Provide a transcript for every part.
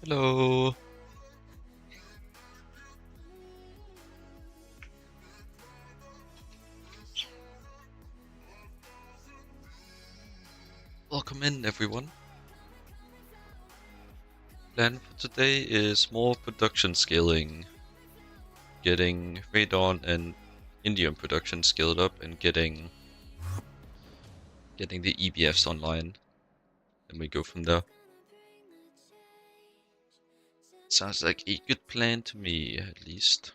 Hello. Welcome in, everyone. Plan for today is more production scaling, getting Radon and Indium production scaled up, and getting the EBFs online, and we go from there. Sounds like a good plan to me, at least.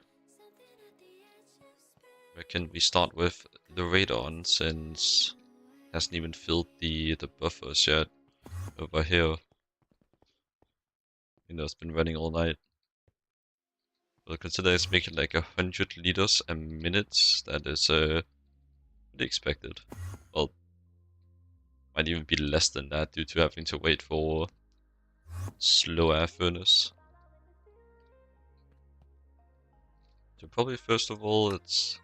Reckon we start with the Radon, since it hasn't even filled the buffers yet over here. You know, it's been running all night. Well, consider it's making like 100 liters a minute. That is pretty expected. Well, might even be less than that due to having to wait for slow air furnace. So probably first of all, let's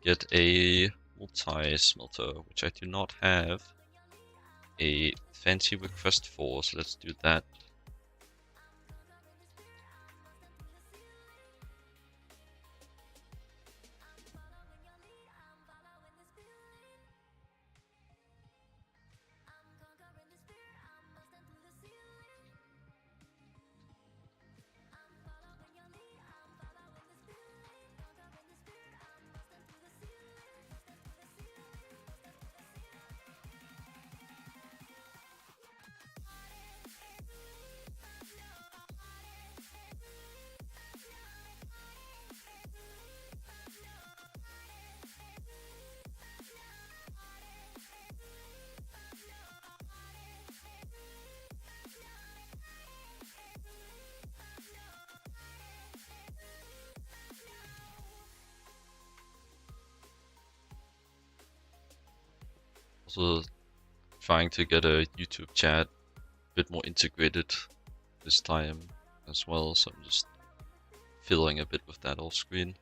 get a multi-smelter, which I do not have a fancy request for, so let's do that. Also trying to get a YouTube chat a bit more integrated this time as well, so I'm just fiddling a bit with that off screen.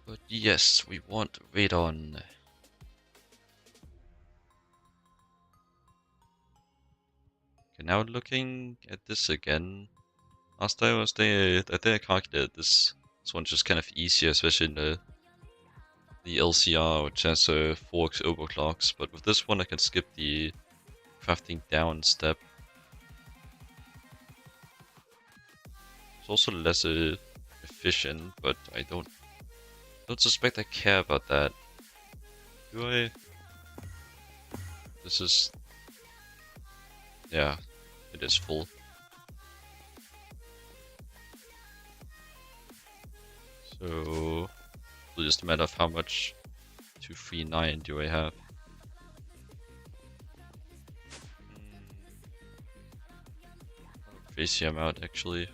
But yes, we want Radon. Okay, now looking at this again. Last time I think I calculated this one's just kind of easier, especially in the LCR, which has 4x overclocks. But with this one, I can skip the crafting down step. It's also less efficient, but I don't suspect I care about that. Do I? This is, yeah, it is full. So it's just a matter of how much 239 do I have. Crazy amount actually.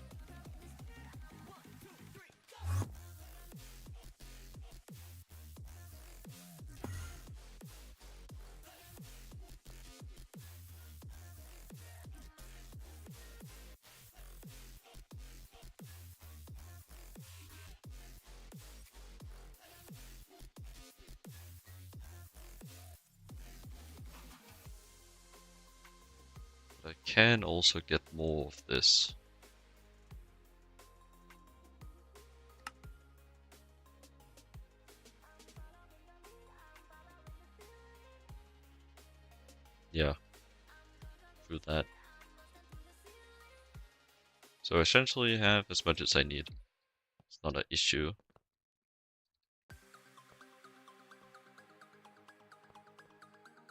But I can also get more of this. Yeah, through that. So essentially I have as much as I need. It's not an issue.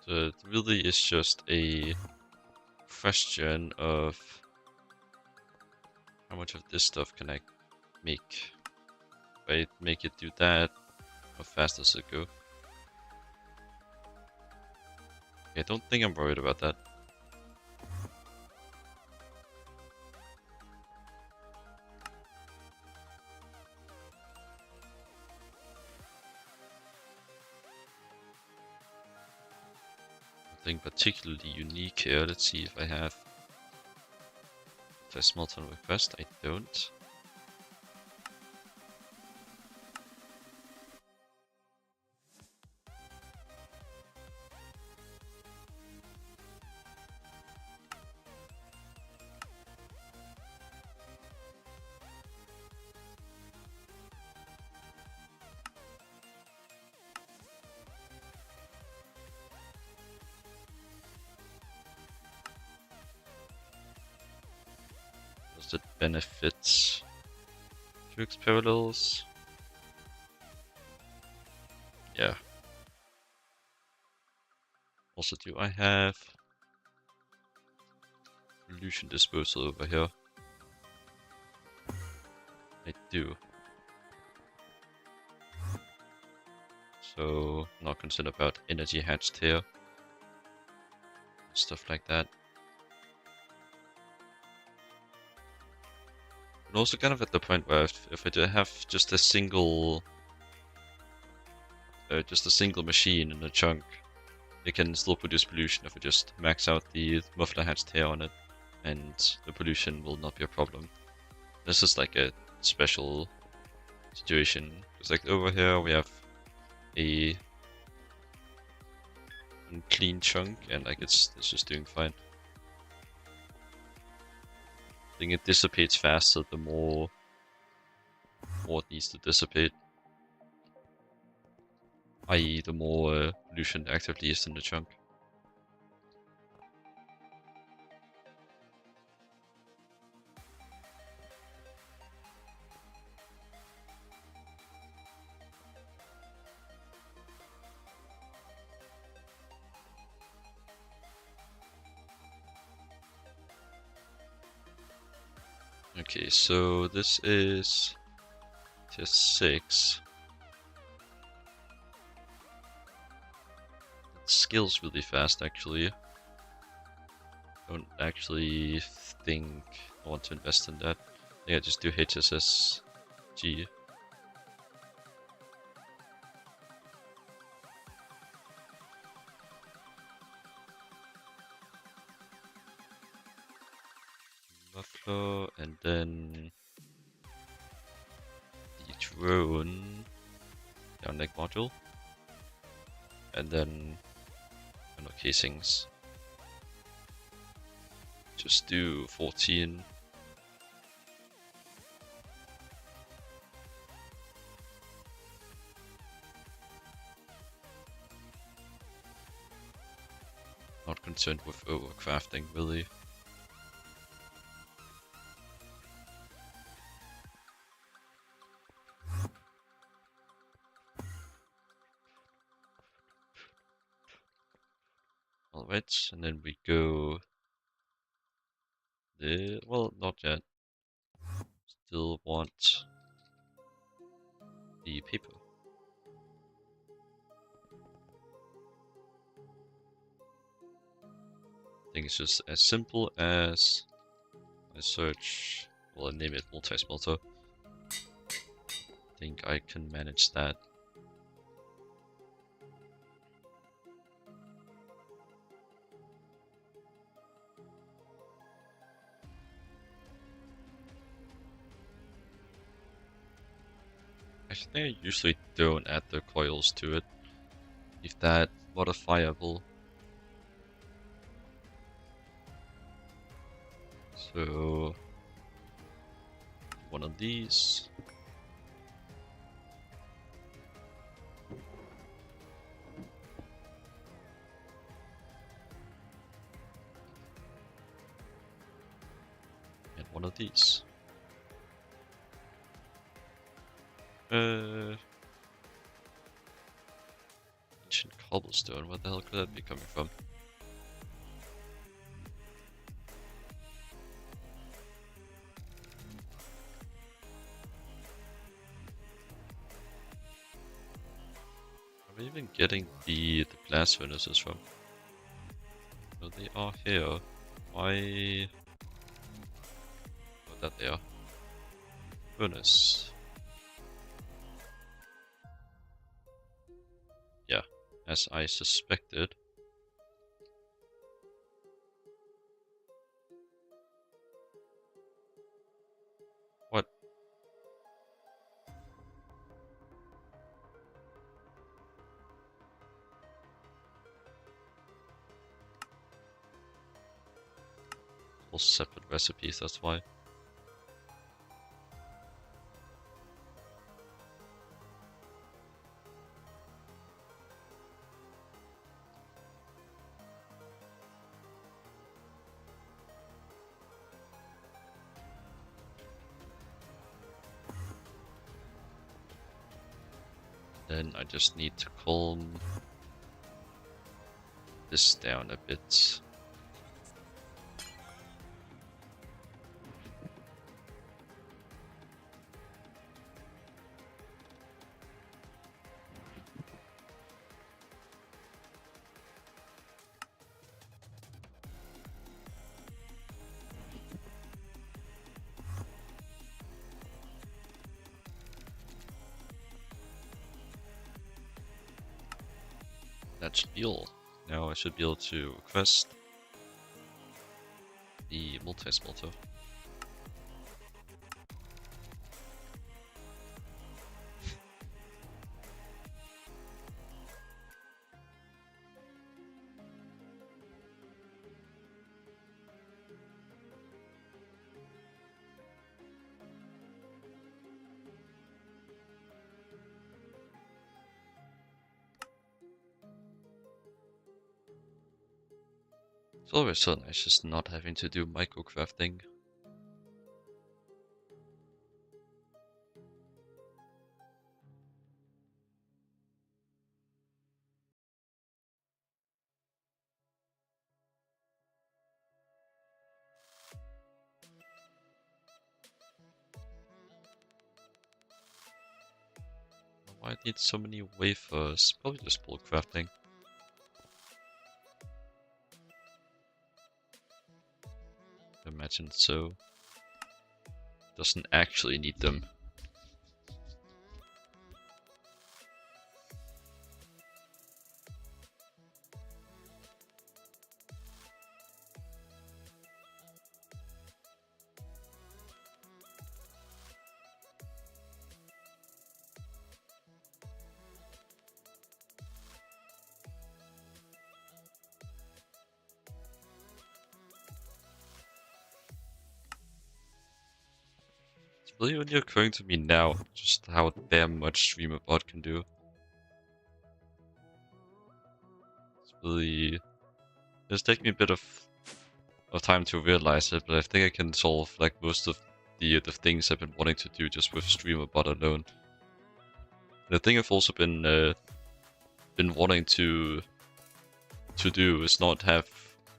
So it really is just a question of how much of this stuff can I make. If I make it do that, how fast does it go? I don't think I'm worried about that. Nothing particularly unique here. Let's see if I have. If I smelt on request, I don't. it benefit Fuchs parallels? Yeah. Also, do I have pollution disposal over here? I do. So, not concerned about energy hatched here. Stuff like that. And also kind of at the point where if I do have just a single machine in a chunk, it can still produce pollution if I just max out the muffler hatched hair on it, and the pollution will not be a problem. This is like a special situation, because like over here we have a clean chunk, and like it's just doing fine. I think it dissipates faster the more it needs to dissipate, i.e. the more pollution actively is in the chunk. Okay, so this is tier 6. It scales really fast, actually. Don't actually think I want to invest in that. I think I just do HSSG. Buffalo, and then the drone down leg module, and then casings. Just do 14. Not concerned with overcrafting, really. Alright, and then we go there. Well, not yet. Still want the paper. I think it's just as simple as I search, well, I name it multi-smelter. I think I can manage that. Actually, I usually don't add the coils to it. Leave that modifiable. So, one of these. And one of these. Ancient cobblestone, where the hell could that be coming from? Are we even getting the blast furnaces from? No, they are here. Why? Oh, that they are. Furnace. Yeah, as I suspected. What? All separate recipes, that's why. Then I just need to calm this down a bit. That should be all. Now I should be able to request the multi-smelter. It's always so nice just not having to do micro crafting. Why I need so many wafers? Probably just bulk crafting. Imagine so. Doesn't actually need them. It's really only occurring to me now just how damn much StreamerBot can do. It's really... It's taking me a bit of time to realize it, but I think I can solve like most of the things I've been wanting to do just with StreamerBot alone. The thing I've also been wanting to do is not have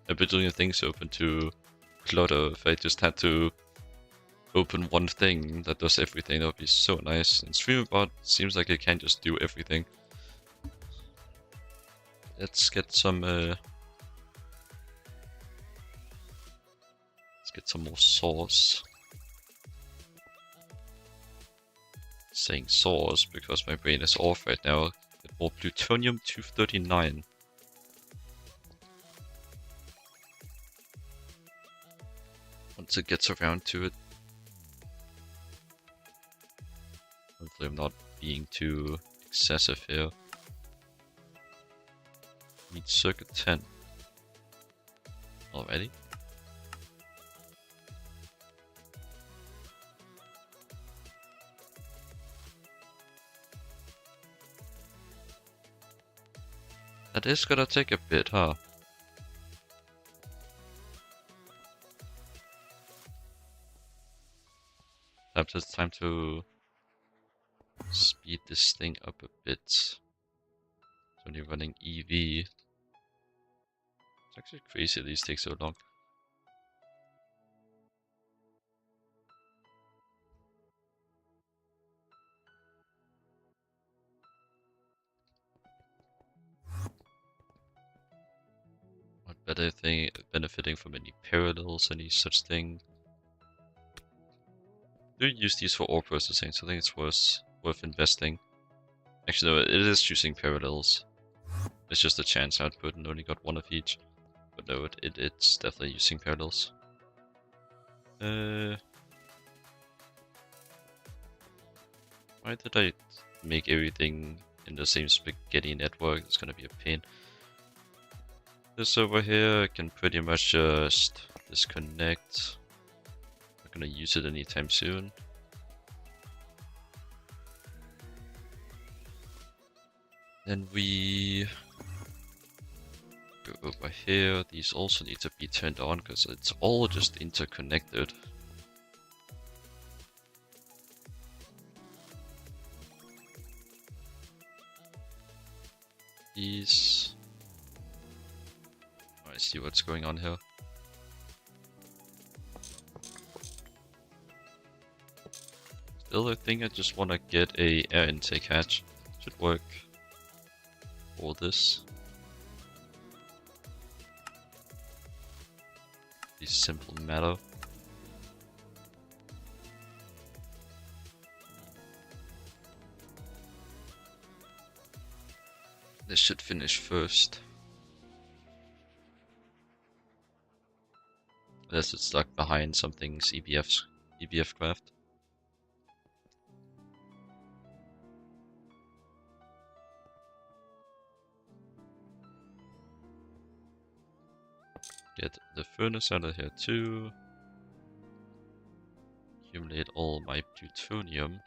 a bajillion things open to clutter. If I just had to open one thing that does everything, that would be so nice. And StreamerBot seems like it can just do everything. Let's get some more sauce. Saying sauce because my brain is off right now. Get more plutonium-239. Once it gets around to it. Hopefully I'm not being too excessive here. Need circuit 10. Already? That is gonna take a bit, huh? Perhaps it's time to speed this thing up a bit. It's only running EV. It's actually crazy these take so long. Not better thing benefiting from any parallels, any such thing. Do use these for ore processing, so I think it's worth investing. Actually, no, it is using parallels. It's just a chance output and only got one of each. But no, it's definitely using parallels. Why did I make everything in the same spaghetti network? It's gonna be a pain. This over here, I can pretty much just disconnect. Not gonna use it anytime soon. Then we go over here. These also need to be turned on because it's all just interconnected. these. Oh, I see what's going on here. Still, I think I just want to get a air intake hatch. Should work for this. Be simple matter. This should finish first. Unless it's stuck behind something's EBF craft. Get the furnace out of here too. Accumulate all my plutonium.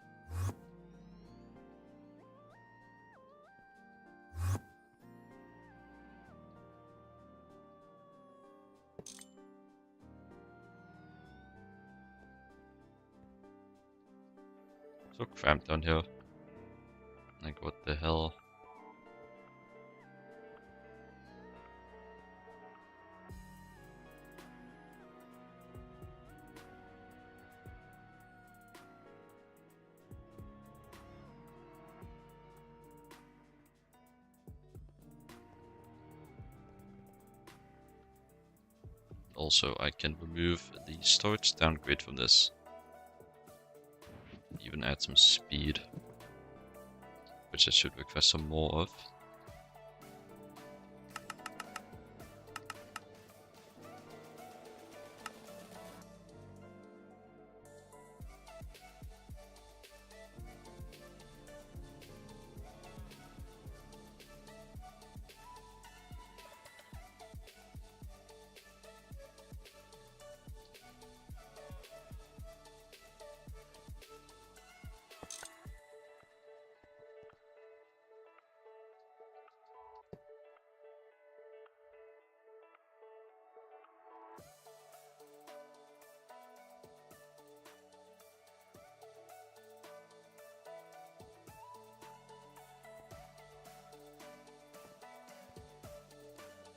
So cramped down here. Like, what the hell? Also, I can remove the storage downgrade from this. Even add some speed, which I should request some more of.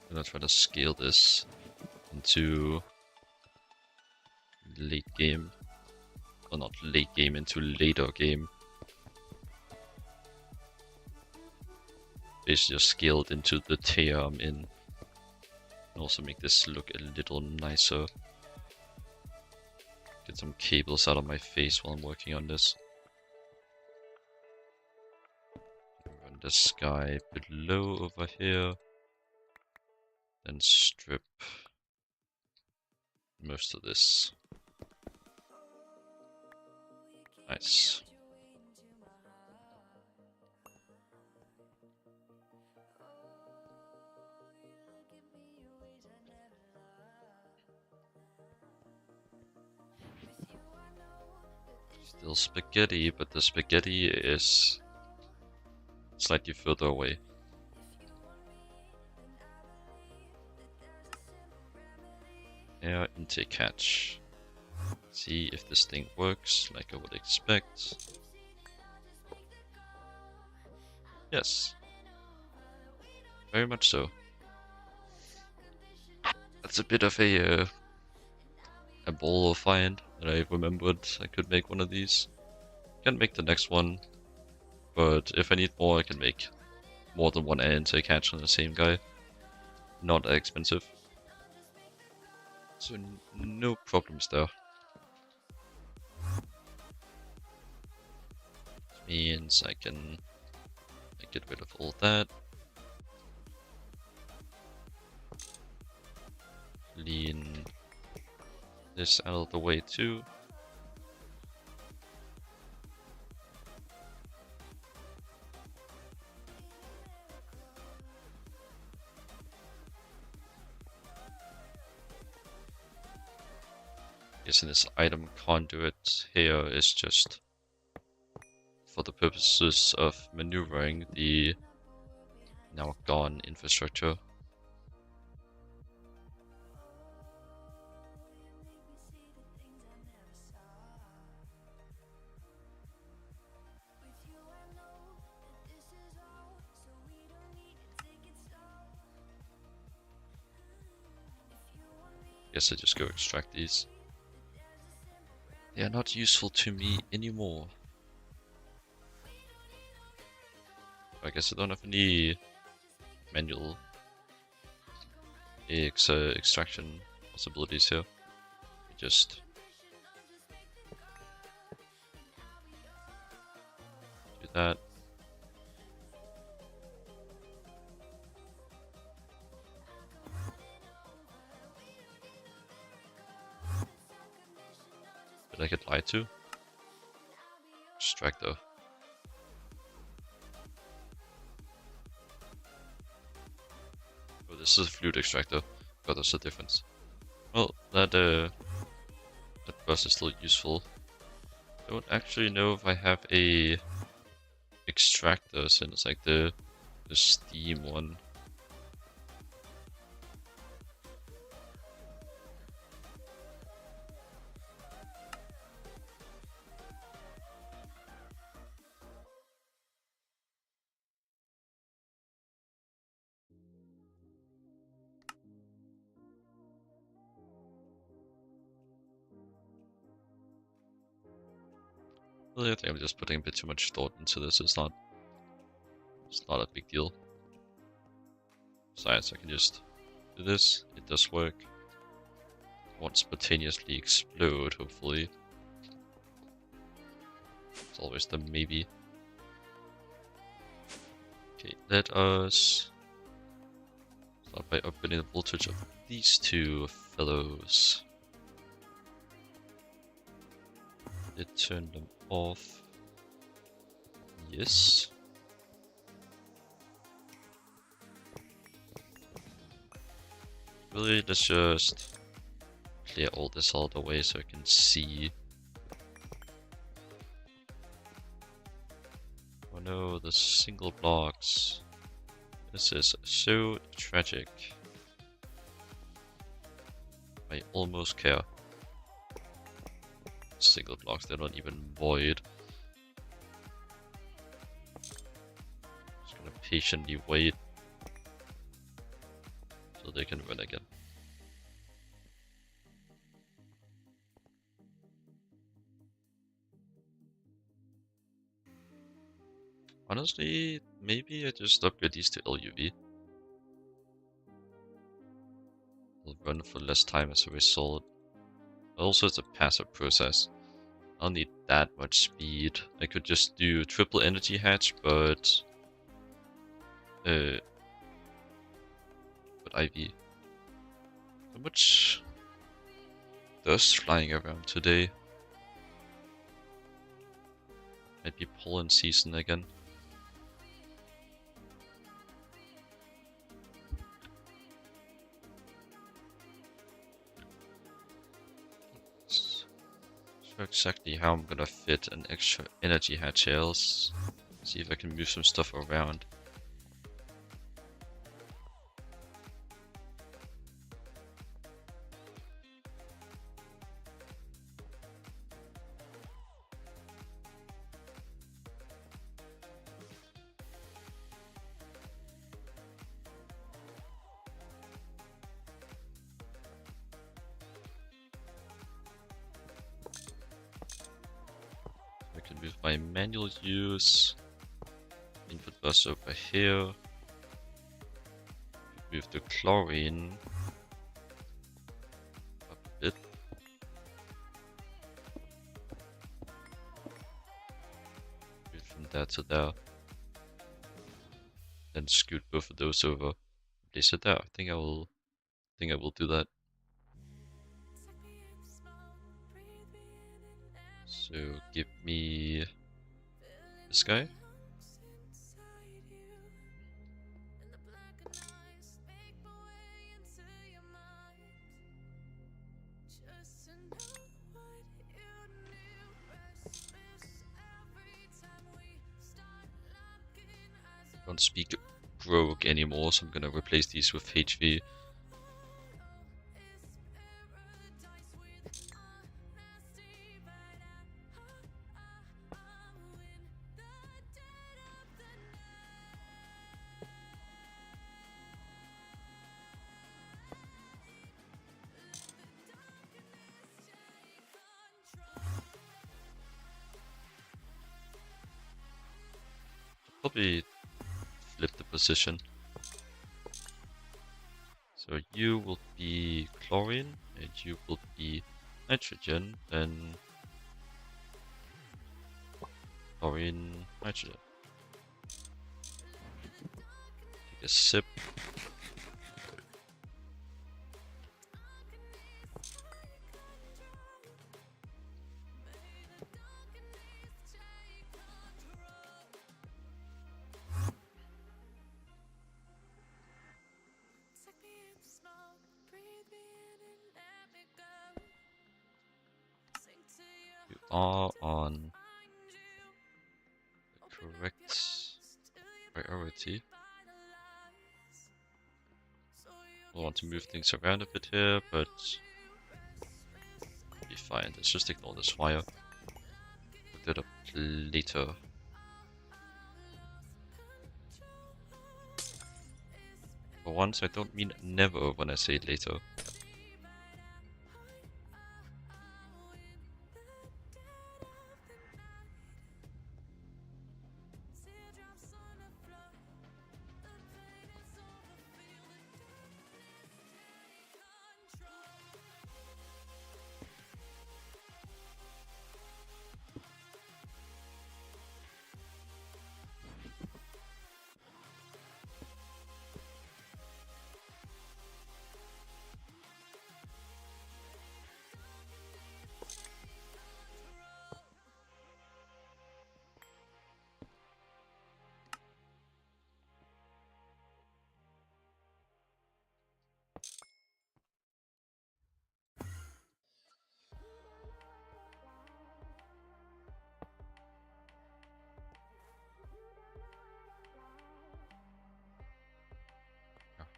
I'm gonna try to scale this into late game. Or not late game, into later game. Basically just scale it into the tier I'm in. And also make this look a little nicer. Get some cables out of my face while I'm working on this. Run this guy below over here. Then strip most of this. Nice. Still spaghetti, but the spaghetti is slightly further away. Air intake hatch. See if this thing works like I would expect. Yes. Very much so. That's a bit of a ball of find that I remembered I could make one of these. Can't make the next one, but if I need more I can make more than one air intake hatch on the same guy. Not that expensive. So no problems there. Which means I can get rid of all that. Clean this out of the way too. Guessing this item conduit here is just for the purposes of maneuvering the now gone infrastructure. Guess I just go extract these. They are not useful to me anymore. I guess I don't have any manual extraction possibilities here. Just do that. But I get lied to. Extract though. Oh, this is a fluid extractor. God, there's a difference. Well, that bus is still useful. Don't actually know if I have a extractor since like the steam one. Really, I think I'm just putting a bit too much thought into this. It's not a big deal. Besides, I can just do this. It does work. It won't spontaneously explode, hopefully. It's always the maybe. Okay, let us start by upgrading the voltage of these two fellows. Did turn them off. Yes. Really, let's just clear all this out of the way so I can see. Oh no, the single blocks. This is so tragic. I almost care. Single blocks, they're not even void. Just gonna patiently wait so they can run again. Honestly, maybe I just upgrade these to LuV. I'll run for less time as a result. Also, it's a passive process. I don't need that much speed. I could just do triple energy hatch, but IV. How much dust flying around today? Might be pollen season again. Not sure exactly how I'm gonna fit an extra energy hatch here. Let's see if I can move some stuff around. I can move my manual use. Input bus over here. Move the chlorine up a bit. Move from there to there. Then scoot both of those over. Place it there. I think I will do that. So give me this guy. Don't speak rogue anymore, so I'm gonna replace these with HV. probably flip the position. So you will be chlorine and you will be nitrogen, then chlorine, nitrogen. Take a sip. You are on the correct priority. I want to move things around a bit here, but be fine. Let's just ignore this wire. Look that up later. For once, I don't mean never when I say later.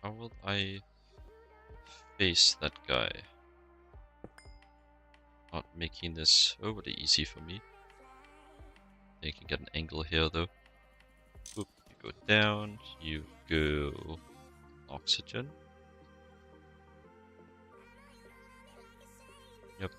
How will I face that guy? Not making this overly easy for me. You can get an angle here though. Oop, you go down, you go oxygen. Yep.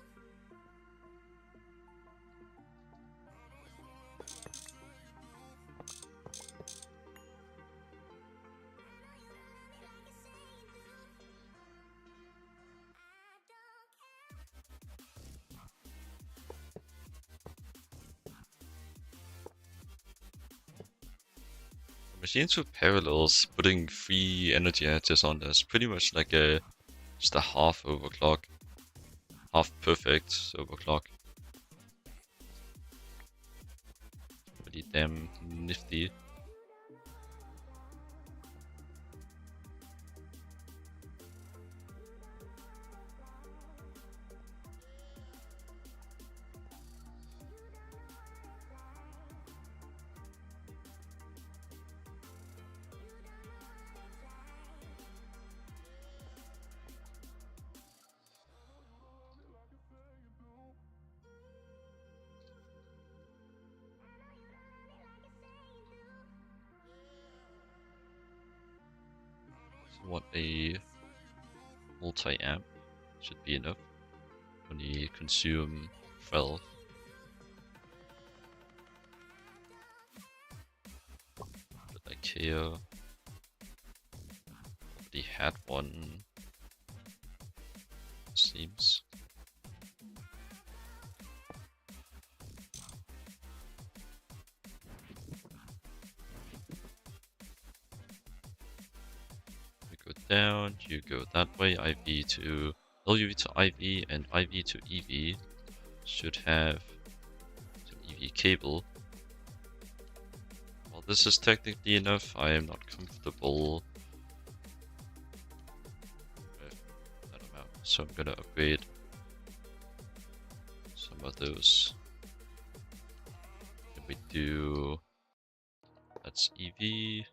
Machines with parallels, putting 3 energy edges on there is pretty much like just a half overclock. Half perfect overclock. Pretty damn nifty. What a multi-amp should be enough. Only consume 12. But like here, already had one. Seems. You go down, you go that way, IV to LuV to IV and IV to EV should have some EV cable. Well, this is technically enough. I am not comfortable with that amount, so I'm gonna upgrade some of those. Can we do? That's EV.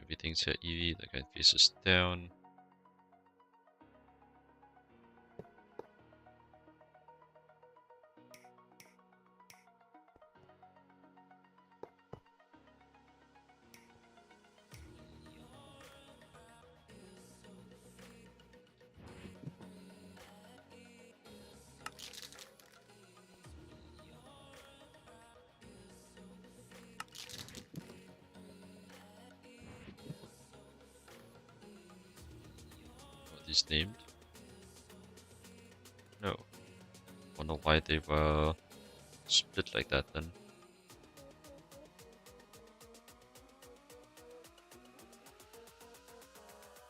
Everything's at EV. The guy faces down. these named? No. Wonder why they were split like that then.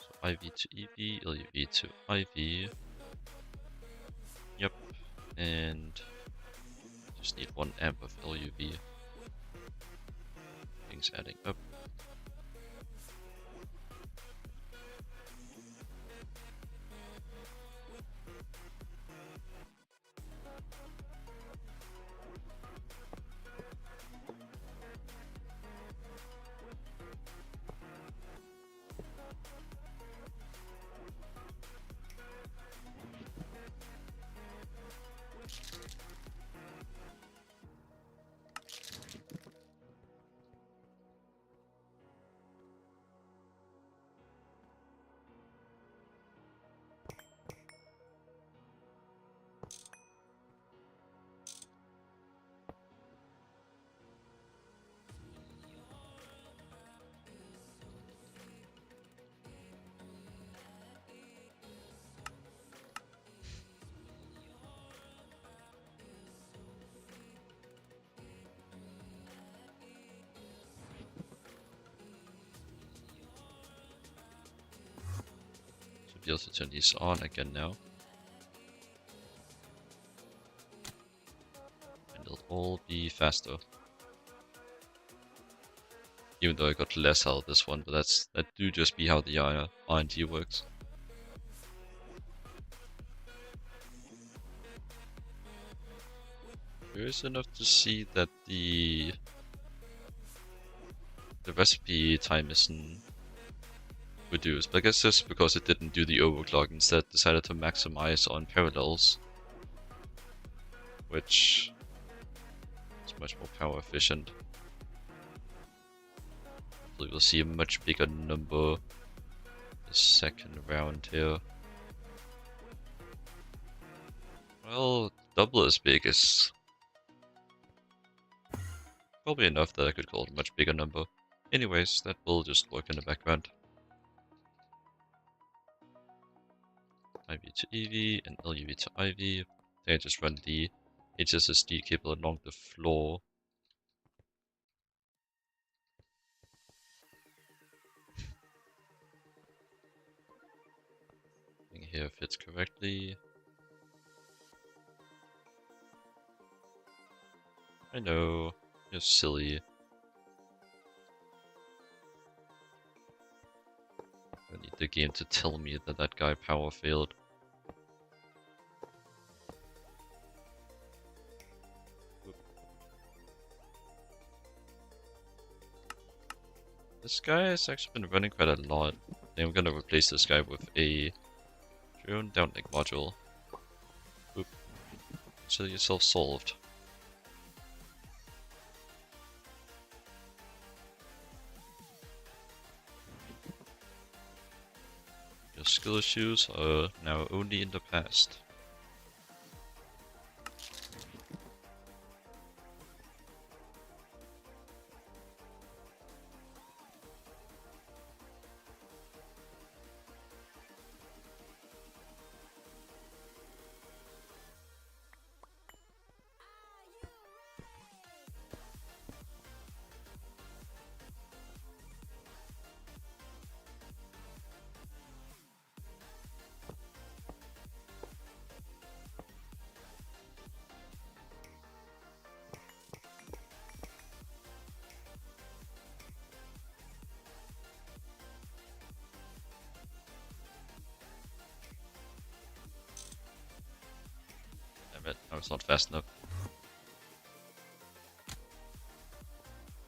So IV to EV, LuV to IV. Yep. And just need 1 amp of LuV. Things adding up. Should be able to turn these on again now. And it'll all be faster. Even though I got less out of this one, but that do just be how the RNG works. Curious enough to see that the recipe time isn't reduced, but I guess that's because it didn't do the overclock, instead decided to maximize on parallels, which is much more power efficient. Hopefully we'll see a much bigger number the second round here. Well, double as big is probably enough that I could call it a much bigger number. Anyways, that will just work in the background. IV to EV and LuV to IV. Then I just run the HSSD cable along the floor. Here fits correctly. I know, you're silly. I need the game to tell me that that guy power failed. This guy has actually been running quite a lot. I'm gonna replace this guy with a drone downlink module. Boop. So yourself solved. Your skill issues are now only in the past. Damn it, I was not fast enough.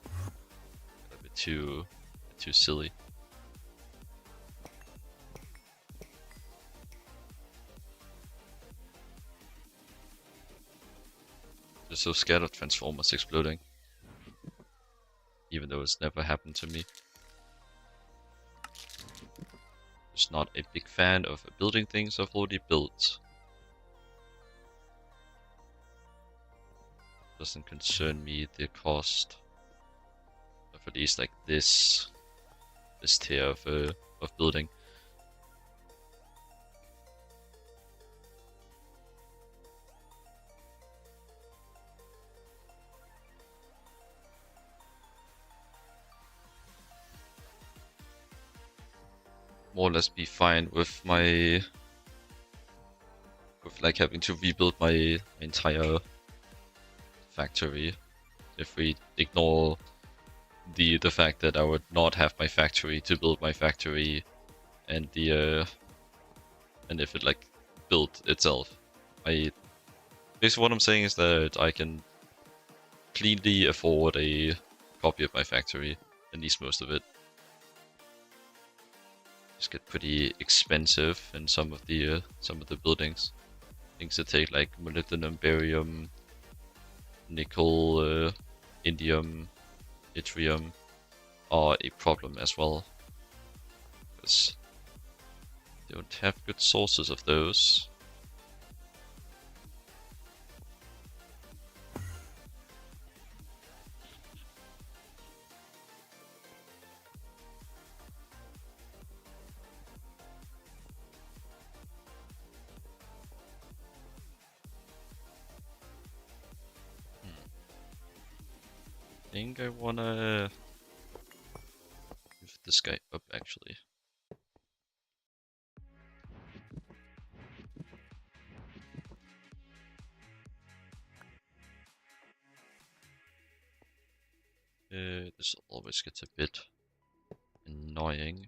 A bit too silly. Just so scared of Transformers exploding. Even though it's never happened to me. Just not a big fan of building things I've already built. Doesn't concern me the cost of at least like this tier of building. more or less be fine with my like having to rebuild my entire factory if we ignore the fact that I would not have my factory to build my factory and the and if it like built itself. Basically what I'm saying is that I can cleanly afford a copy of my factory, at least most of it. Just get pretty expensive in some of the buildings. Things that take like molybdenum, barium, nickel, indium, yttrium are a problem as well, because they don't have good sources of those. I think I wanna move this guy up actually. This always gets a bit annoying.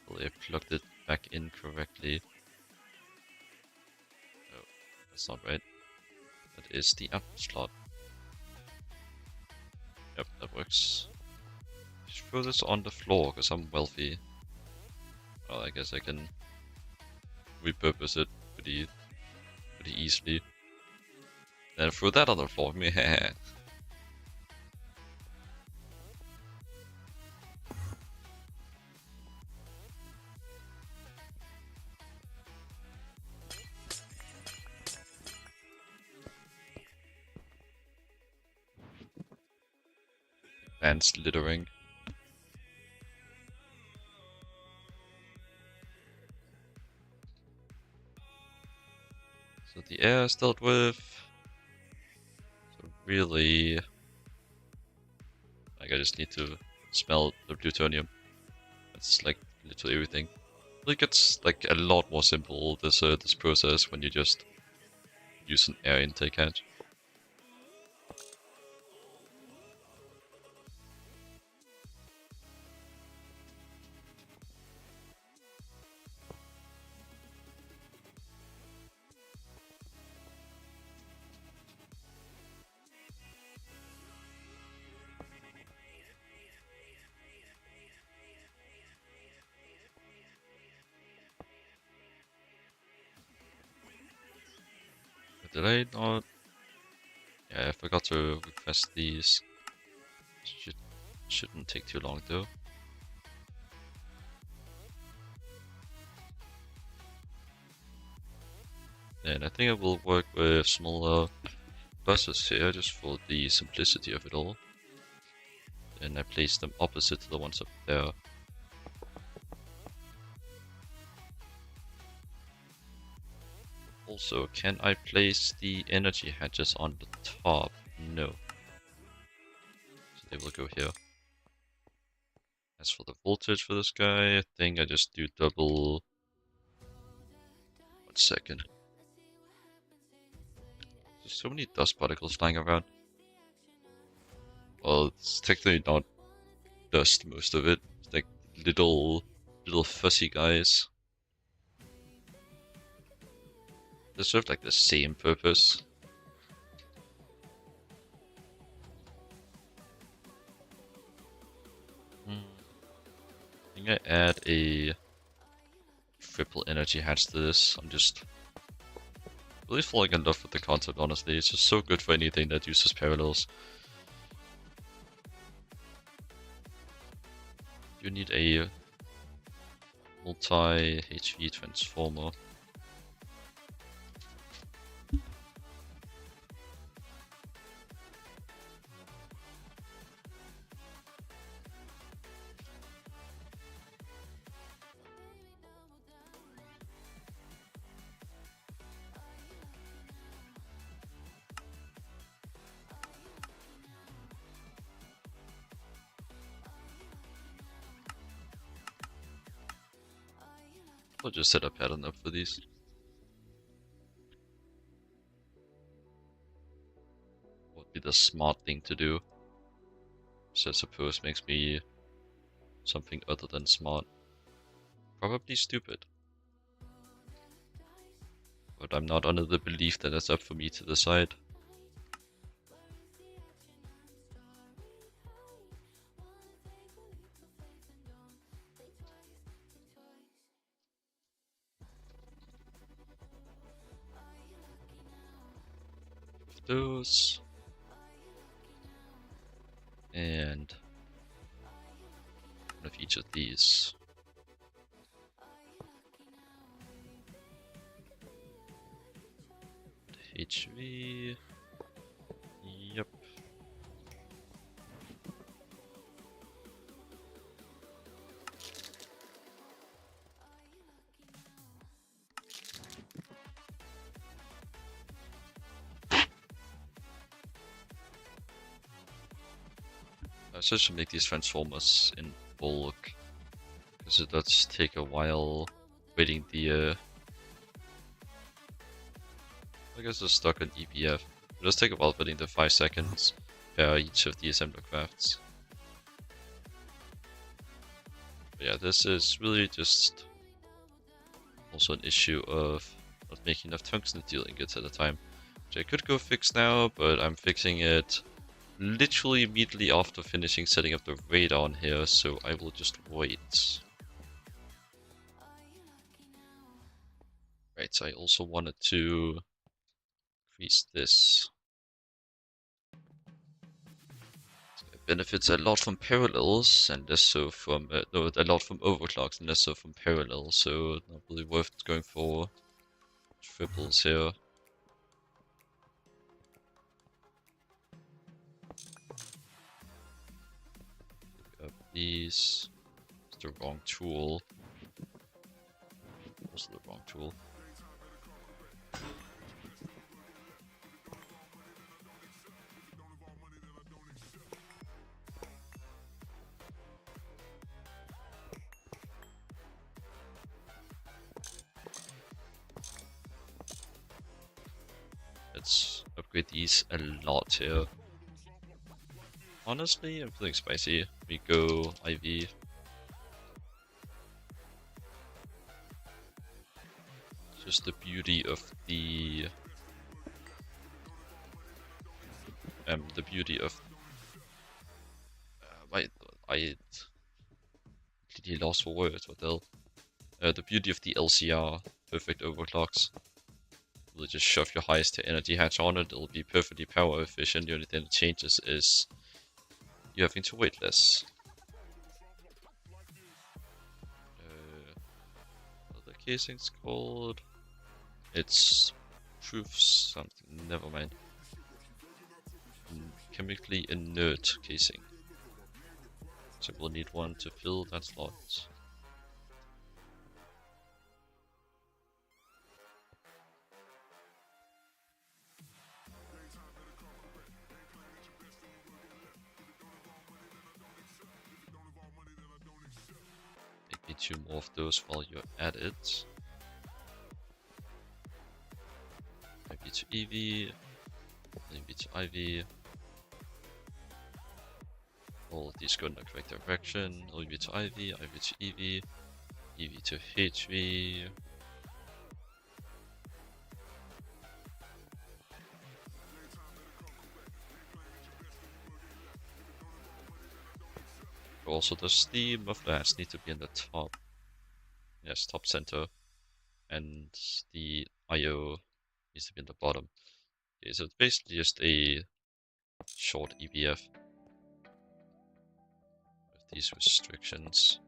Well, I plugged it back in correctly. Oh, that's not right. That is the up slot. Yep, that works. Just throw this on the floor because I'm wealthy. Well, I guess I can repurpose it pretty easily. And throw that on the floor. Meh. Advanced littering. So the air is dealt with. So really, like I just need to smell the plutonium. That's like literally everything. It gets like a lot more simple this process when you just use an air intake hatch. Did I not? Yeah, I forgot to request these. Shouldn't take too long though. And I think I will work with smaller buses here just for the simplicity of it all. And I place them opposite to the ones up there. Also, can I place the energy hatches on the top? No. So they will go here. As for the voltage for this guy, I think I just do double. 1 second. There's so many dust particles flying around. Well, it's technically not dust, most of it. It's like little fuzzy guys. They serve like the same purpose. I think I add a triple energy hatch to this. I'm just Really falling in love with the concept, honestly. It's just so good for anything that uses parallels. You need a multi-HV transformer. I'll just set a pattern up for these. What would be the smart thing to do? So I suppose makes me something other than smart. Probably stupid. But I'm not under the belief that it's up for me to decide. Those. And one of each of these. HV. Yep. I should make these transformers in bulk, because it does take a while waiting the I guess it's stuck on EBF. It does take a while waiting the 5 seconds per each of the assembler crafts. But yeah, this is really just also an issue of not making enough tungsten steel ingots at a time, which I could go fix now, but I'm fixing it literally immediately after finishing setting up the radar on here, so I will just wait. Right, so I also wanted to increase this. So it benefits a lot from parallels and less so from, no, a lot from overclocks and less so from parallels, so not really worth going for triples here. Pick up these. It's the wrong tool. Also the wrong tool. Let's upgrade these a lot here. Honestly, I'm feeling spicy. We go IV. Just the beauty of the I completely lost for words. What the hell? The beauty of the LCR, perfect overclocks. You'll just shove your highest energy hatch on it. It'll be perfectly power efficient. The only thing that changes is you having to wait less. What the casing's called? It's proof something. Never mind. Chemically inert casing. So we'll need one to fill that slot. Maybe 2 more of those while you're at it. Maybe to EV, maybe to IV. All of these go in the correct direction. EV to IV, IV to EV, EV to HV. Also, does the muffler has need to be in the top? Yes, top center. And the IO needs to be in the bottom. Okay, so it's basically just a short EBF with these restrictions.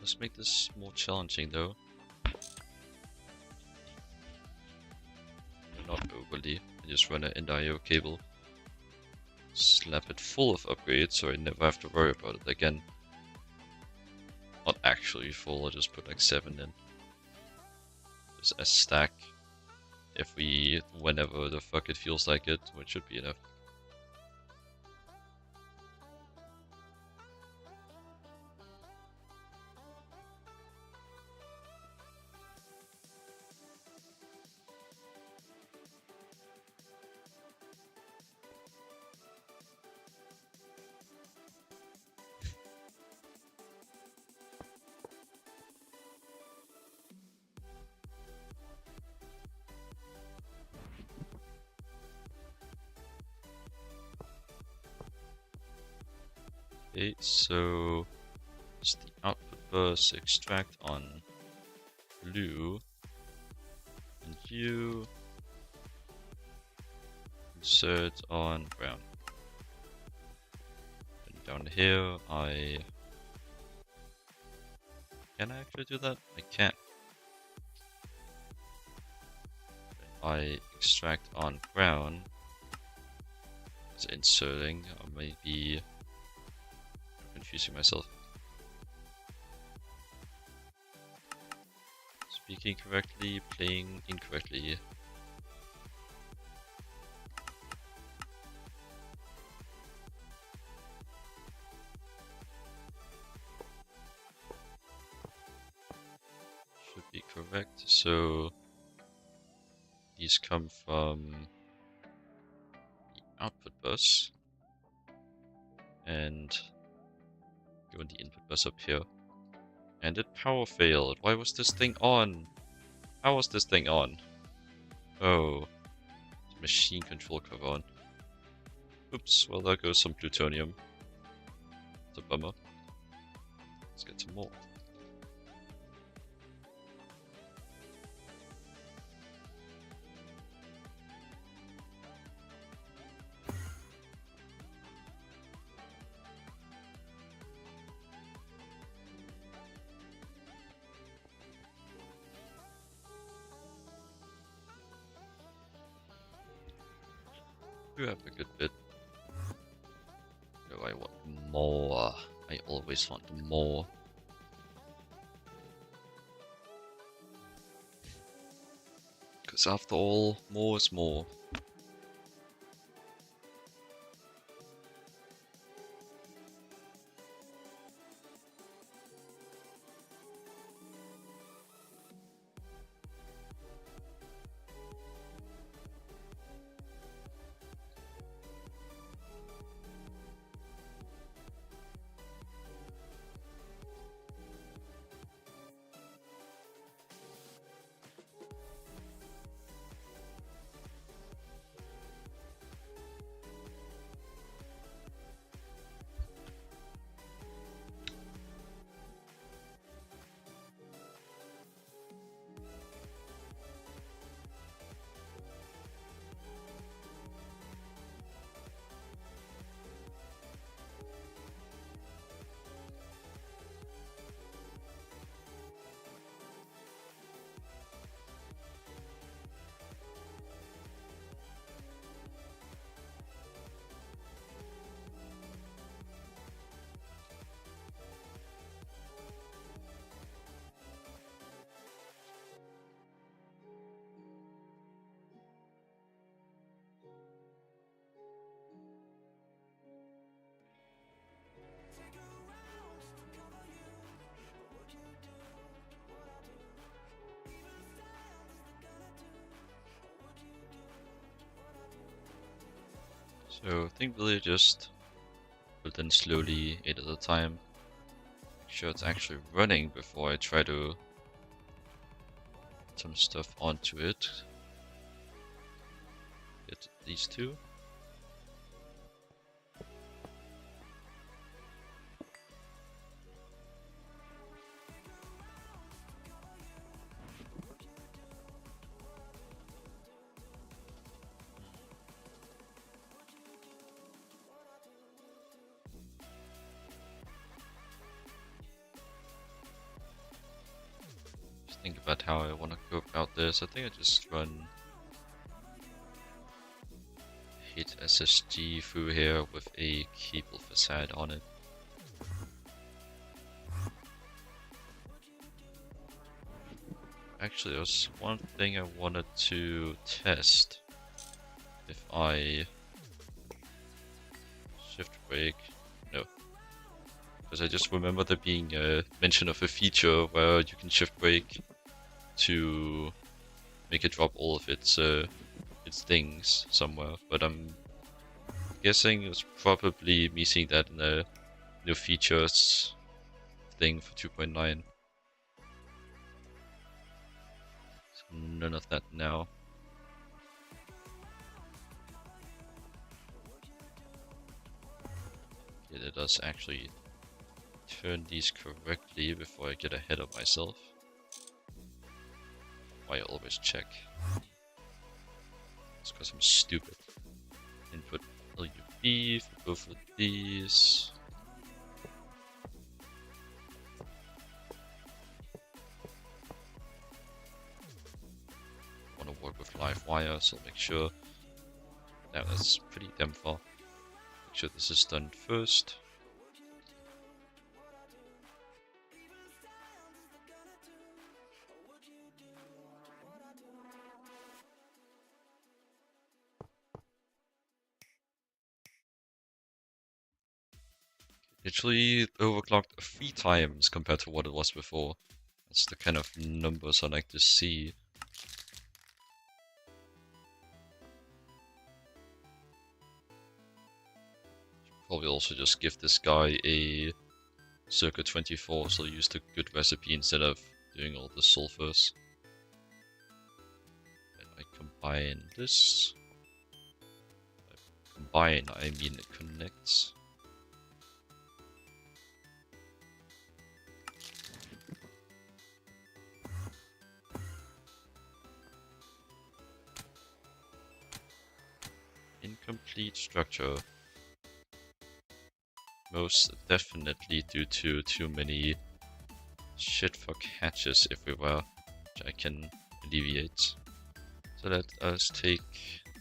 Let's make this more challenging though. Not overly. I just run an NIO cable. Slap it full of upgrades so I never have to worry about it again. Not actually full, I just put like 7 in. Just a stack. Whenever the fuck it feels like it, which should be enough. Okay, so it's the output bus extract on blue, and you insert on brown. And down here, can I actually do that? I can't. I extract on brown. It's inserting, or maybe confusing myself. Speaking correctly, playing incorrectly. Should be correct. So these come from the output bus and go in the input bus up here. And it power failed. Why was this thing on? How was this thing on? Oh, the machine control cover on. Oops, well there goes some plutonium. It's a bummer. Let's get some more. We have a good bit. Oh, I want more. I always want more. Because after all, more is more. So I think really just build in slowly, 8 at a time. Make sure it's actually running before I try to put some stuff onto it. Get these two. Think about how I want to go about this. I think I just run hit SSG through here with a cable facade on it. Actually, there was one thing I wanted to test. If I shift brake, no. Because I just remember there being a mention of a feature where you can shift brake to make it drop all of its things somewhere, but I'm guessing it's probably me seeing that in the new features thing for 2.9. So none of that now. Okay, it does actually turn these correctly before I get ahead of myself. Why I always check. It's because I'm stupid. Input LuV for both of these. Want to work with live wire, so I'll make sure. Now that's pretty damn far. Make sure this is done first. Literally overclocked 3 times compared to what it was before. That's the kind of numbers I like to see. Probably also just give this guy a circa 24, so use the good recipe instead of doing all the sulfurs. And I combine this. By combine, I mean it connects. Incomplete structure. Most definitely due to too many shitfuck hatches everywhere, which I can alleviate. So let us take...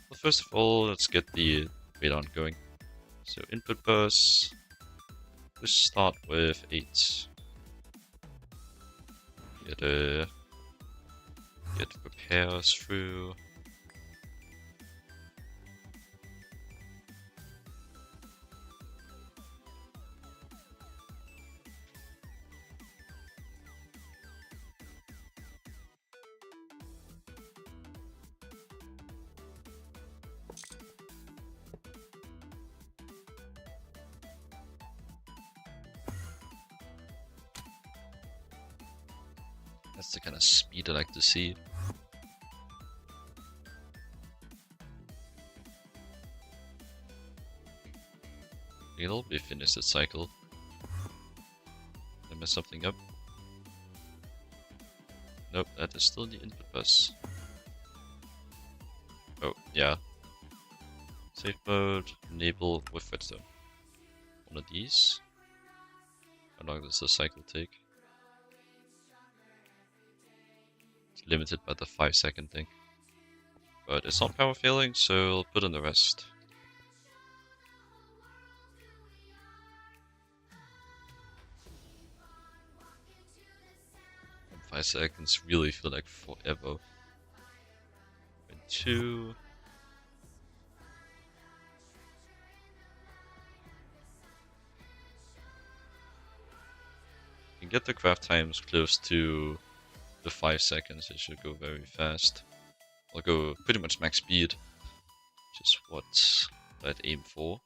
Well, first of all, let's get the radon going. So input bus. Let's start with 8. Get repairs through. That's the kind of speed I like to see. It'll be finished the cycle. Did I mess something up? Nope, that is still the input bus. Oh, yeah. Safe mode, enable with redstone. One of these. How long does the cycle take? It's limited by the 5-second thing. But it's not power failing, so I'll put in the rest. 5 seconds really feel like forever. And 2. You can get the craft times close to the 5 seconds, it should go very fast. I'll go pretty much max speed, which is what I'd aim for.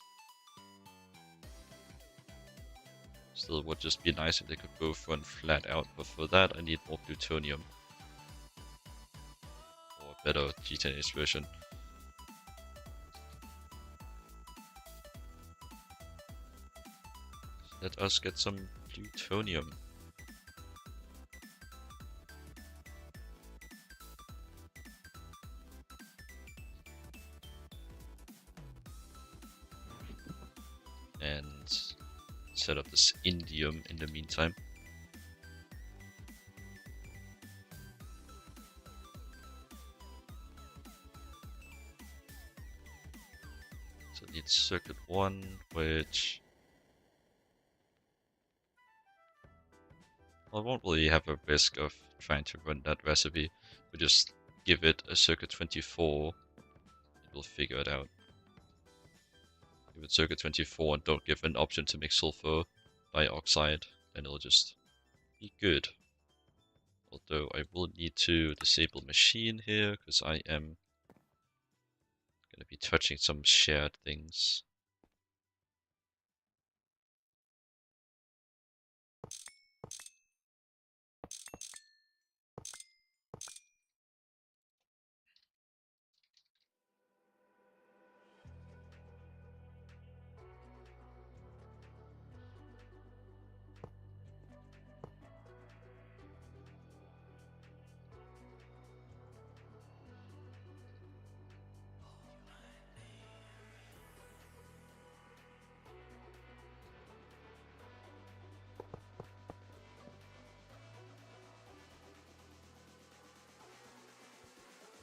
Still, it would just be nice if they could both run flat out, but for that I need more plutonium. Or a better GTNH version. Let us get some plutonium. And set up this indium in the meantime. So it needs circuit 1, which I won't really have a risk of trying to run that recipe. We just give it a circuit 24, it will figure it out. Give it circuit 24 and don't give an option to make sulfur dioxide, and it'll just be good. Although I will need to disable machine here, because I am going to be touching some shared things.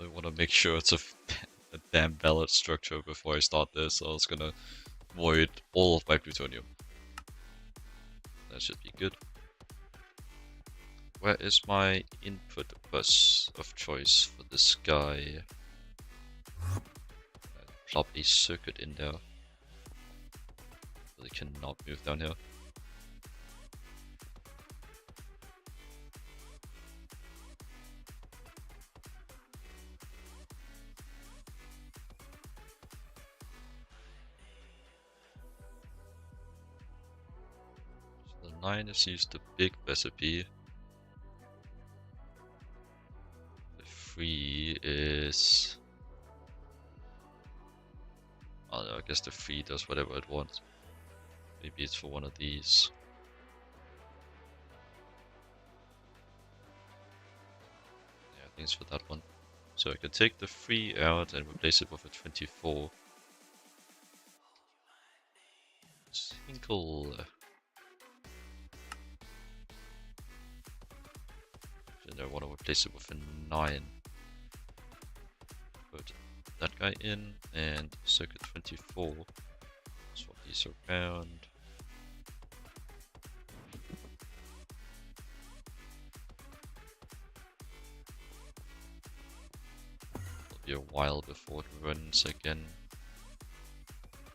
I want to make sure it's a damn valid structure before I start this, so I was gonna void all of my plutonium. That should be good. Where is my input bus of choice for this guy? Plop a circuit in there. Really cannot move down here. So the 9 is used the big recipe. The 3 is... I don't know, I guess the 3 does whatever it wants. Maybe it's for one of these. Yeah, I think it's for that one. So I can take the 3 out and replace it with a 24. Tinkle. And I want to replace it with a 9. Put that guy in and circuit 24. Swap these around. It'll be a while before it runs again.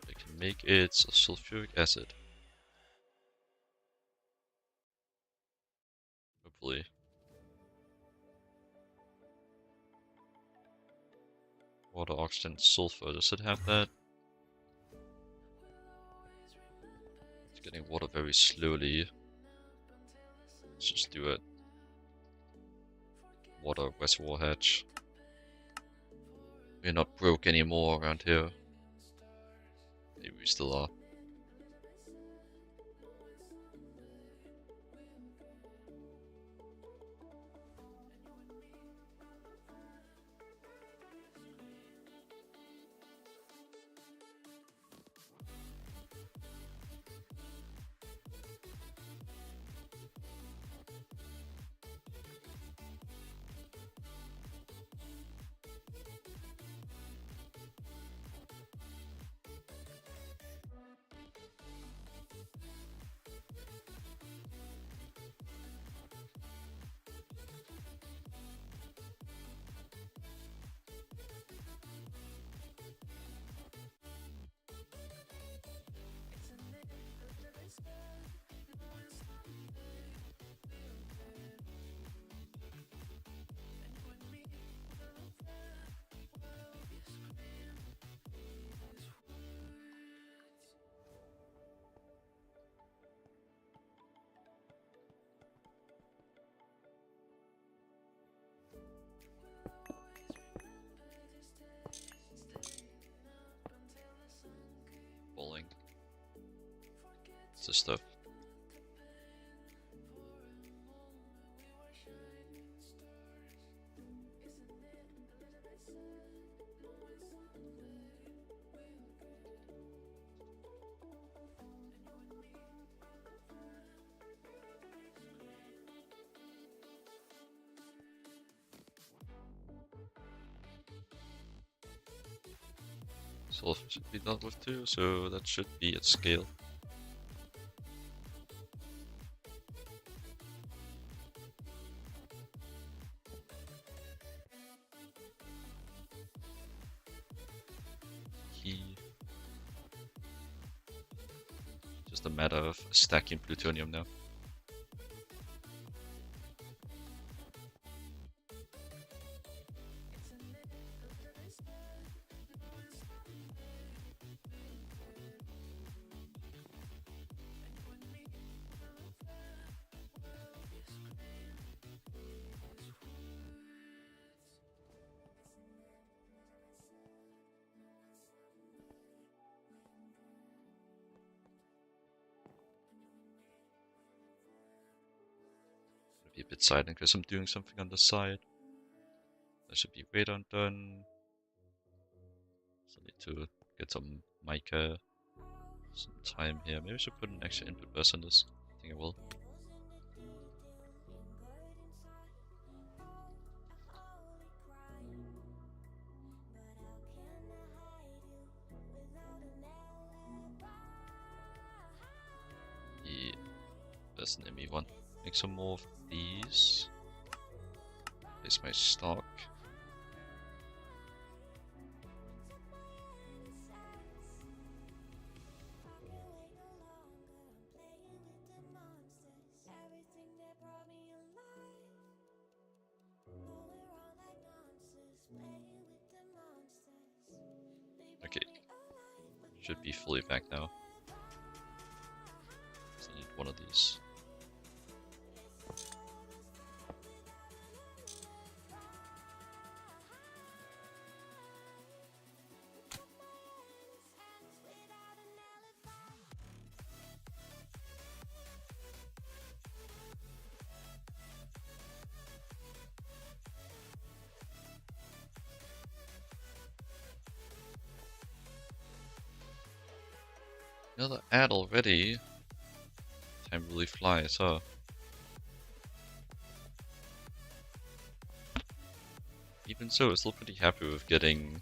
I can make it sulfuric acid. Hopefully. Water, oxygen, sulfur. Does it have that? It's getting water very slowly. Let's just do it. Water reservoir hatch. We're not broke anymore around here. Maybe we still are. the stuff. Sulfur should be dealt with too, so that should be at scale. Just a matter of stacking plutonium now. Be a bit silent because I'm doing something on the side. There should be radon done. So I need to get some mica, some time here. Maybe I should put an extra input burst on this. I think I will. Yeah, there's an ME1. Make some more of these. Place my stock. Okay, should be fully back now. So I need one of these. Another ad already. Time really flies, huh? Even so, I'm still pretty happy with getting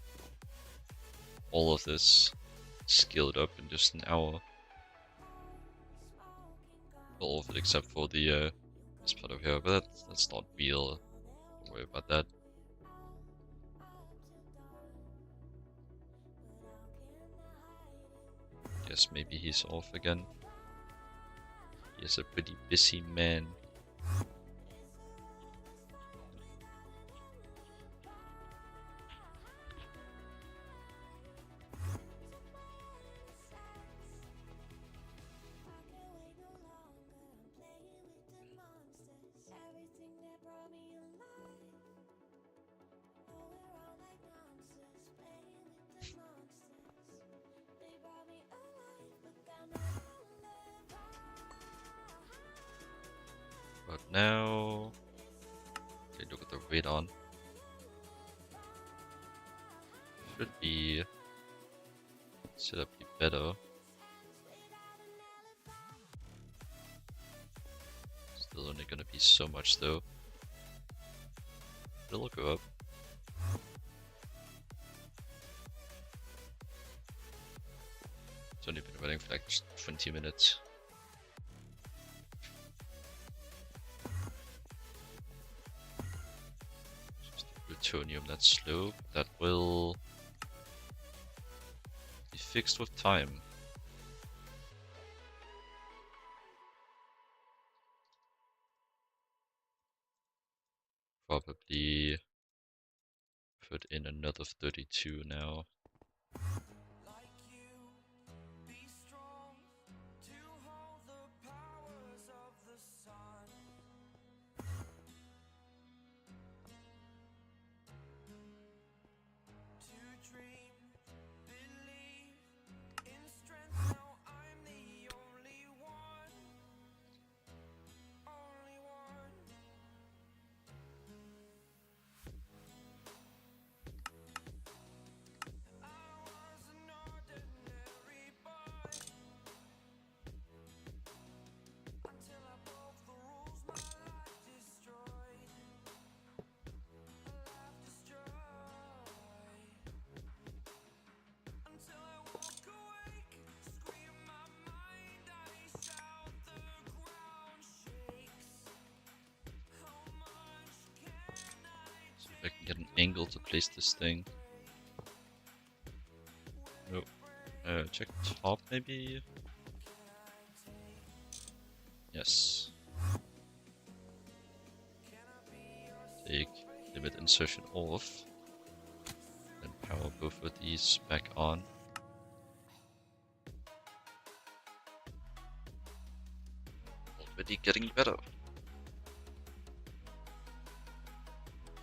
all of this skilled up in just an hour. All of it except for the this part over here, but that's not real. Don't worry about that. Guess maybe he's off again. He is a pretty busy man. But now, okay, look at the radon. Should be set up be better. Still only gonna be so much though. It'll go up. It's only been running for like 20 minutes. Just plutonium that's slow. That will be fixed with time. Probably put in another 32 now. angle to place this thing. Nope. Check top maybe? Yes. Take limit insertion off. Then power both of these back on. Already getting better.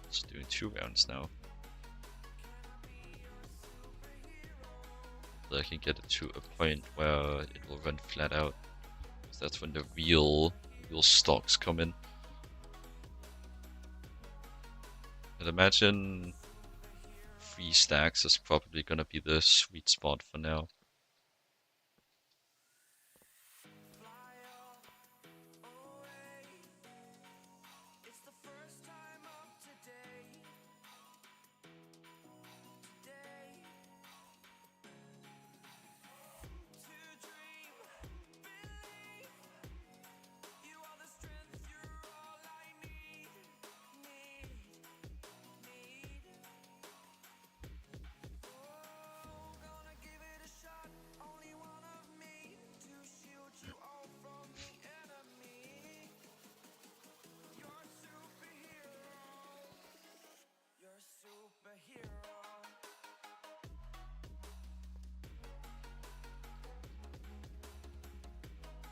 It's doing 2 rounds now. So I can get it to a point where it will run flat out. So that's when the real stocks come in. I'd imagine 3 stacks is probably gonna be the sweet spot for now.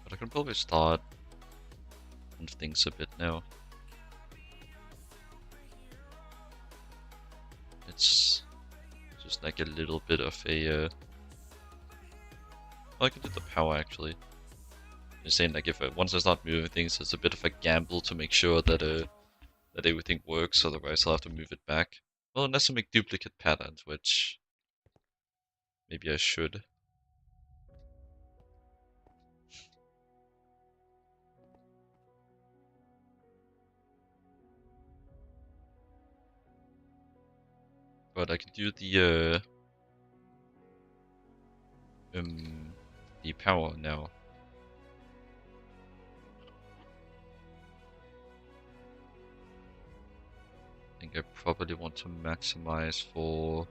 But I can probably start on things a bit now. It's just like a little bit of a... well, I can do the power actually. I'm saying like if once I start moving things, it's a bit of a gamble to make sure that that everything works, otherwise I'll have to move it back. Well, unless I make duplicate patterns, which maybe I should. But I can do the power now. I think I probably want to maximize for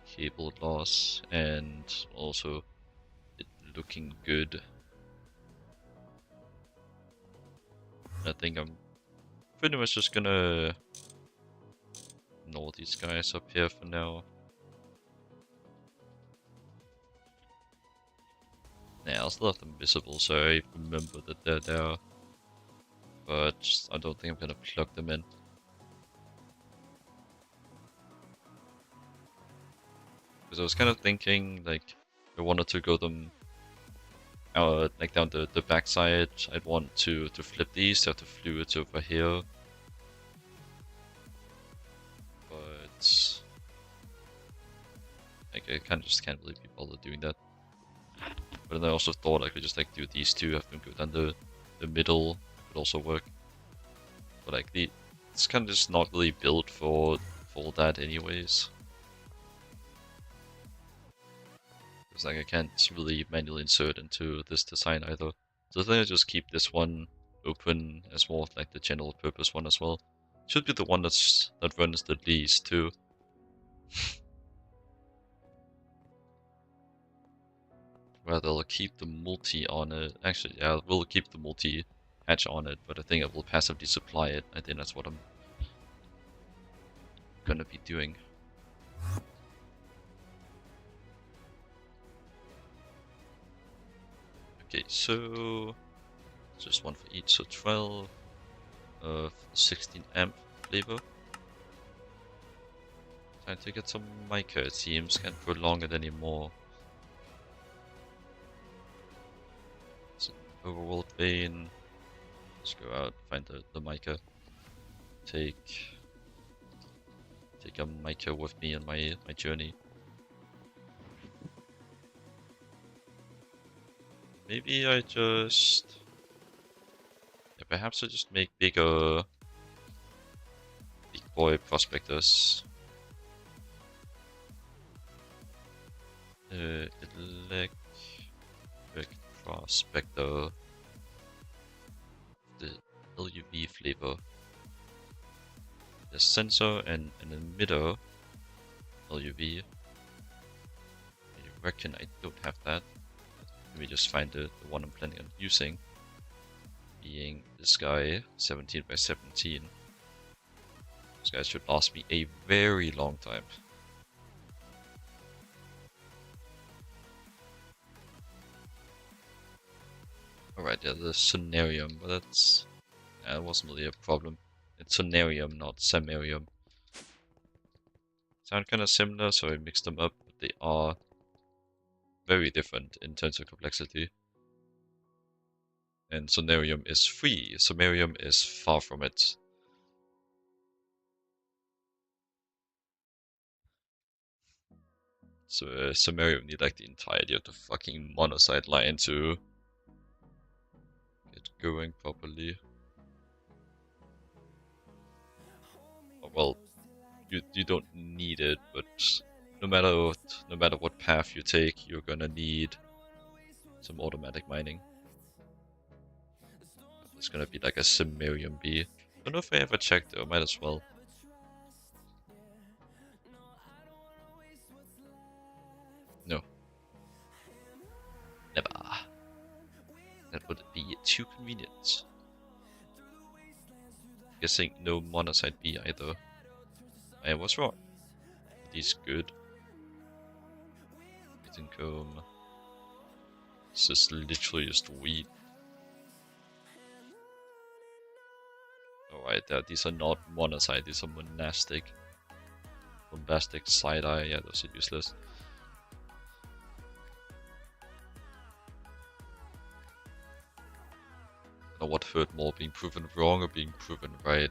cable loss and also it looking good. I think I'm pretty much just gonna ignore these guys up here for now. Yeah, I'll still have them visible so I remember that they're there. But I don't think I'm gonna plug them in. Because I was kind of thinking, like, I wanted to go them out, like down the backside. I'd want to flip these, to have the fluids over here. But like, I kind of just can't really be bothered doing that. But then I also thought I could just like do these two, have them go down the middle, would also work. But like it's kind of just not really built for that anyways. It's like I can't really manually insert into this design either. So I think I just keep this one open as more of like the general purpose one as well. Should be the one that runs the least too. Where they'll keep the multi on it. Actually, yeah, we'll keep the multi hatch on it, but I think it will passively supply it. I think that's what I'm gonna be doing. Okay, so just one for each, so 12 of 16 amp flavor. Time to get some mica, it seems. Can't prolong it anymore. It's an overworld vein. Let's go out, find the mica. Take a mica with me on my journey. Maybe I just... yeah, perhaps I just make big boy prospectors. Electric prospector. The LuV flavor. Yes, sensor and an emitter LuV. I reckon I don't have that. Let me just find the one I'm planning on using. Being this guy, 17 by 17. This guy should last me a very long time. Alright, yeah, the sonarium, but that's... that wasn't really a problem. It's sonarium, not samarium. Sound kind of similar, so I mixed them up, but they are very different in terms of complexity. And sonarium is free, samarium is far from it. So samarium need like the entirety of the fucking monocyte line to get going properly. Well, you don't need it, but no matter what path you take, you're gonna need some automatic mining. It's gonna be like a samarium bee. Don't know if I ever checked though, might as well. No. Never. That would be too convenient. Guessing no monocyte bee either. I was wrong. He's good. Kitten comb. This is literally just weed. Alright, these are not monocyte, these are monastic. Bombastic, side-eye, yeah, those are useless. I don't know what hurt more, being proven wrong or being proven right.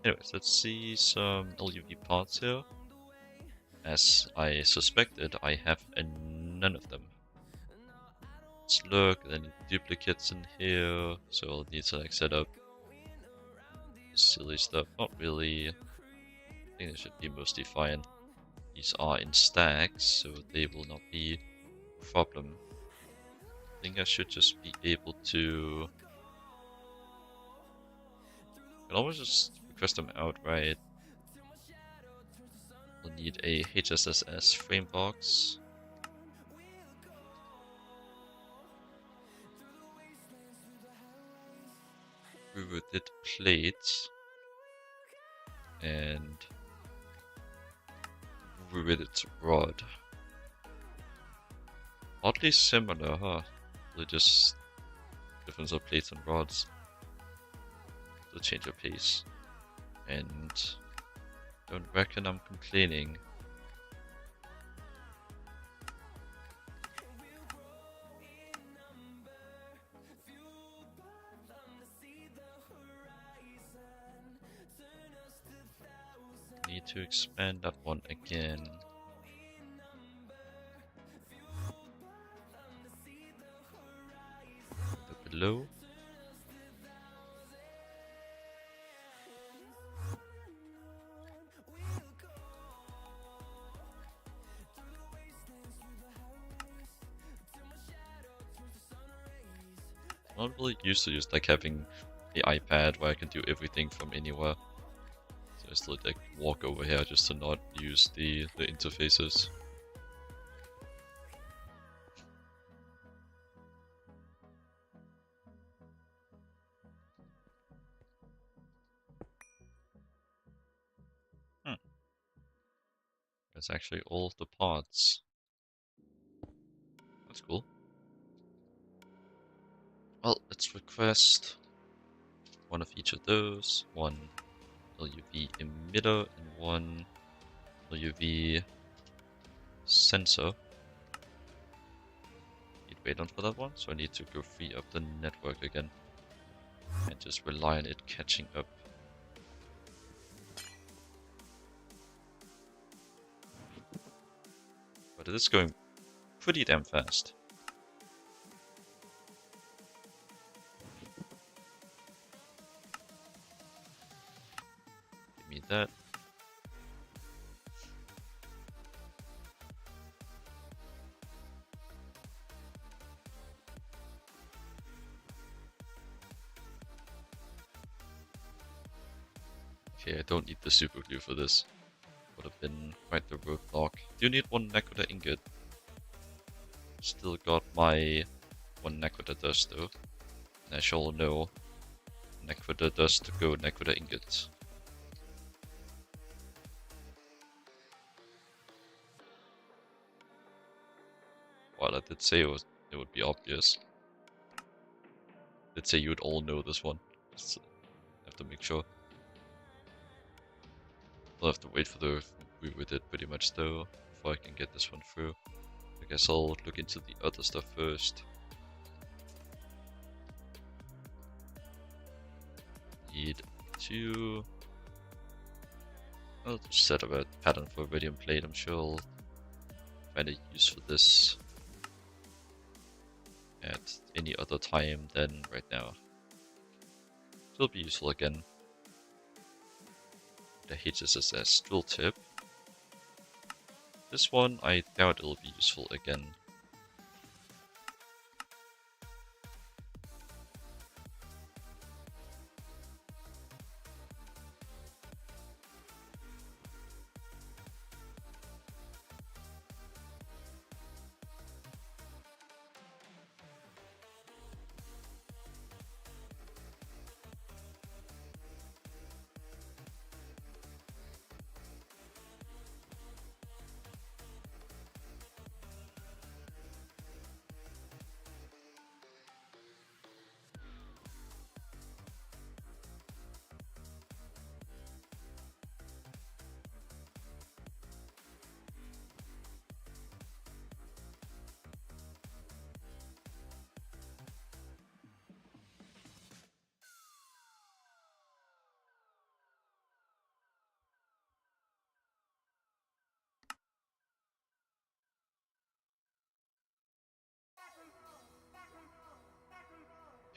Anyways, let's see some LuV parts here. As I suspected, I have none of them. Let's look, any duplicates in here, so I'll need to like set up silly stuff. Not really. I think they should be mostly fine. These are in stacks, so they will not be a problem. I think I should just be able to... I can always just request them outright. We'll need a HSSS frame box. Riveted plates. And riveted rod. Oddly similar, huh? Really just difference of plates and rods. To change of pace. And don't reckon I'm complaining. Need to expand that one again. The below. I'm not really used to just like having the iPad where I can do everything from anywhere. So I just like walk over here just to not use the interfaces. That's actually all of the parts. That's cool. Well, let's request one of each of those. One LuV emitter and one LuV sensor. Need wait on for that one, so I need to go free up the network again. And just rely on it catching up. But it is going pretty damn fast. Give me that. Okay, I don't need the super glue for this. Would have been quite the roadblock. Do you need one Nakoda ingot? Still got my one Nakoda dust though. And I shall know Nakoda dust to go Nakoda ingot. Well, I did say it would be obvious. I did say you would all know this one. Just have to make sure. I'll have to wait for the we with it pretty much though, before I can get this one through. I guess I'll look into the other stuff first. Need to... I'll just set up a pattern for radium plate. I'm sure I'll find a use for this at any other time than right now. It'll be useful again. The HSSS drill tip. This one, I doubt it'll be useful again.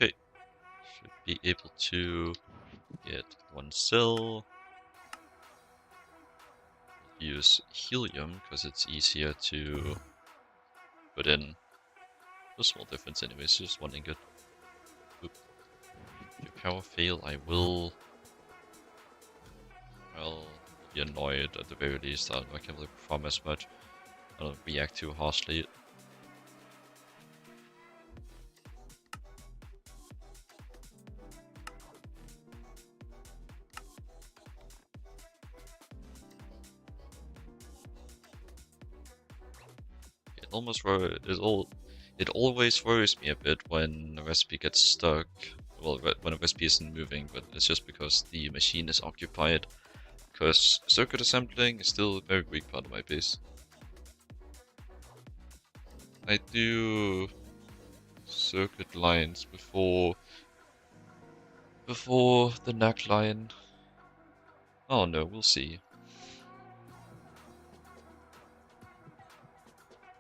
Okay, should be able to get one cell. Use helium because it's easier to put in. A small difference anyways, just one ingot. Oop. If your power fail, I will... I'll be annoyed at the very least. I can't really promise much. I don't react too harshly. It always worries me a bit when a recipe gets stuck. Well, when a recipe isn't moving, but it's just because the machine is occupied. Because circuit assembling is still a very weak part of my base. I do circuit lines before the NAC line. Oh no, we'll see.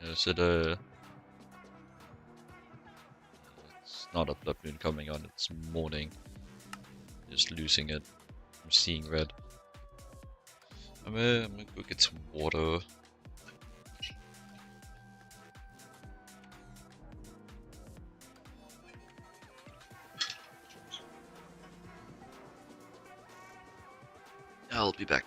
Is it a... It's not a blood moon coming on, it's morning. Just losing it. I'm seeing red. I'm gonna go get some water. I'll be back.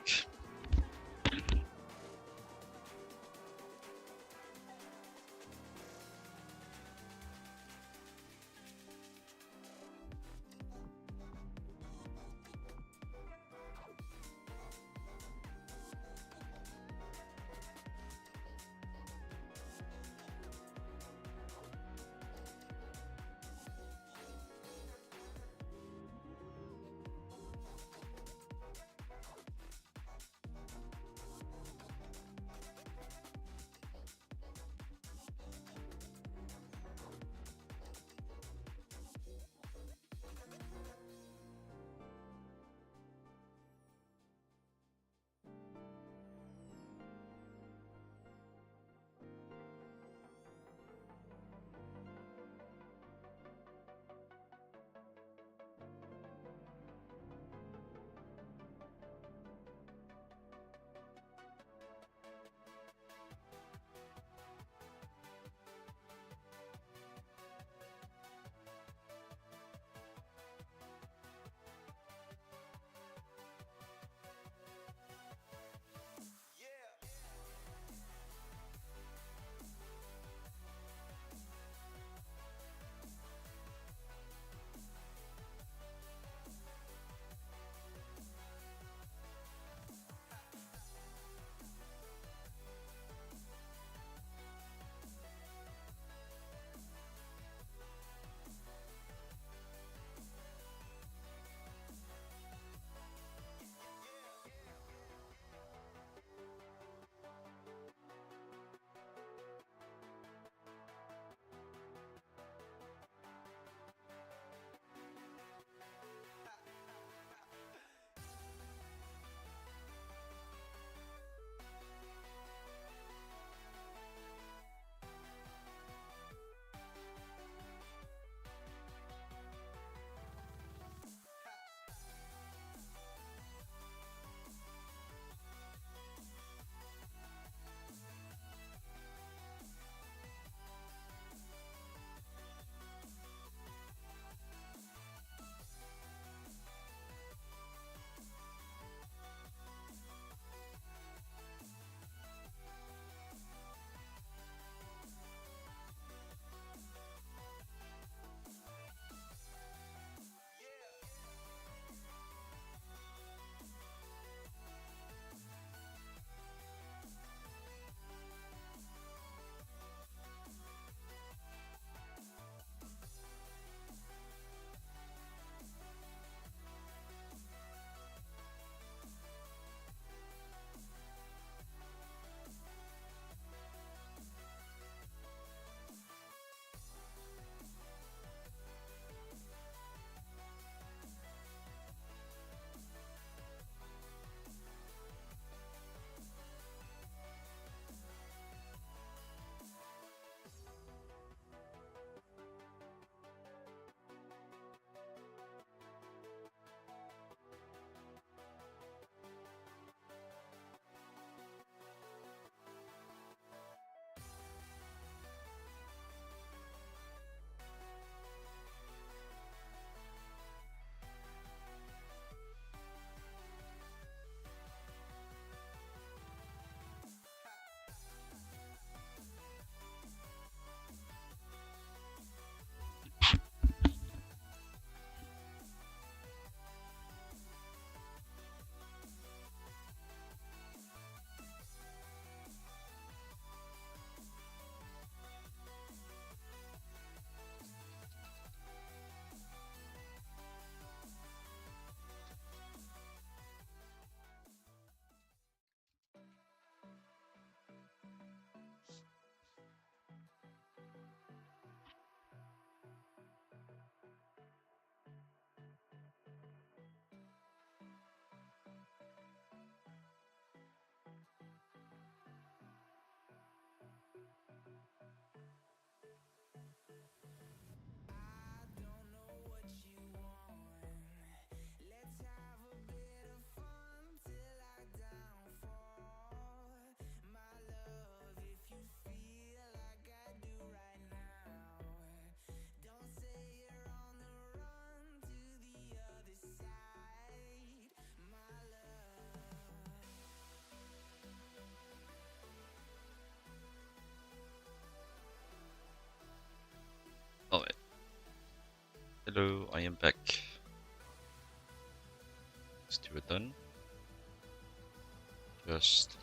Hello, I am back. These two are done. Just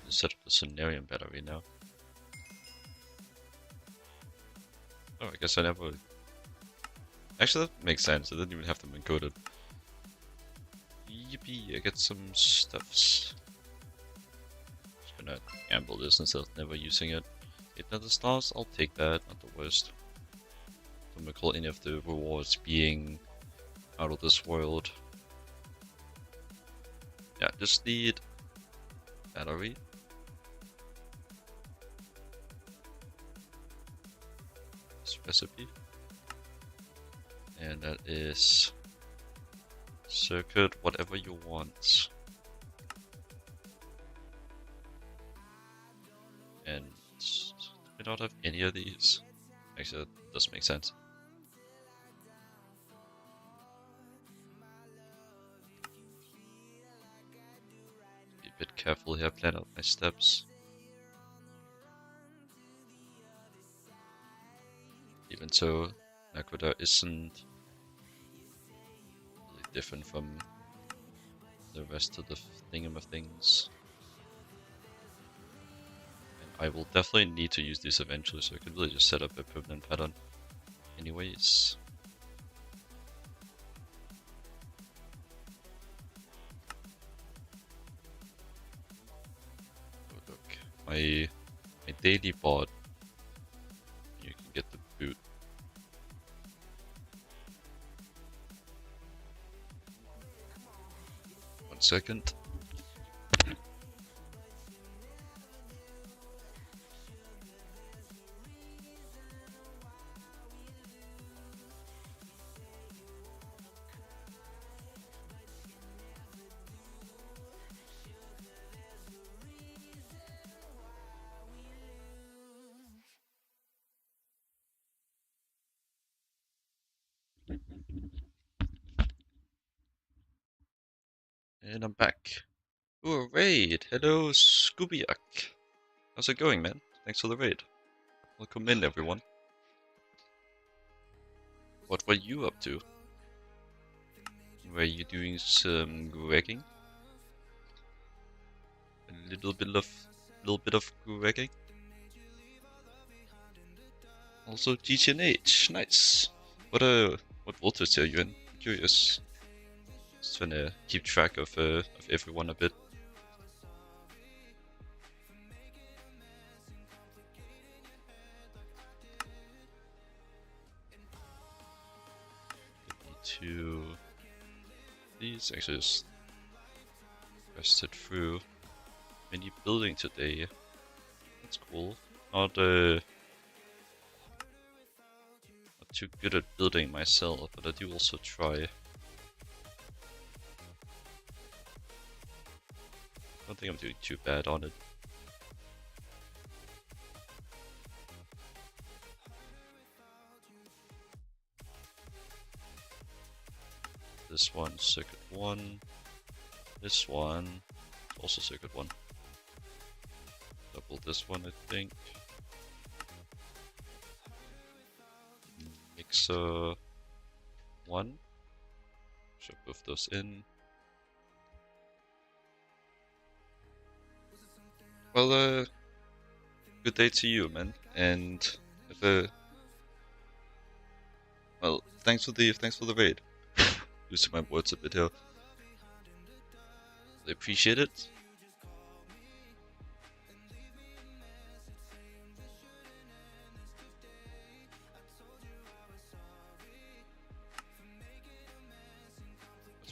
set up the Scenarium battery now. Oh, I guess I never... Actually, that makes sense. I didn't even have them encoded. Yippee, I get some stuffs. Just gonna gamble this instead of never using it. 8 nether stars, I'll take that, not the worst. Don't recall any of the rewards being out of this world. Yeah, just need battery. This recipe. And that is circuit, whatever you want. And we don't have any of these. Actually, that does make sense. Be a bit careful here, plan out my steps. Even so, Nakoda isn't really different from the rest of the thingamathings. And I will definitely need to use this eventually, so I could really just set up a permanent pattern. Anyways. Oh, look, my daily bot. You can get the boot. One second. And I'm back. Ooh, a raid! Hello, Scooby-Yuck. How's it going, man? Thanks for the raid. Welcome in, everyone. What were you up to? Were you doing some gregging? A little bit of gregging? Also GTNH, nice. What voltage are you in? I'm curious. Just trying to keep track of everyone a bit. To these actually just rested through mini building today. That's cool. Not too good at building myself, but I do also try. I don't think I'm doing too bad on it. This one, circuit 1. This one, also circuit 1. Double this one, I think. Mixer 1. Shove both those in. Well, good day to you, man. And if well, thanks for the raid. Losing my words a bit here. I appreciate it.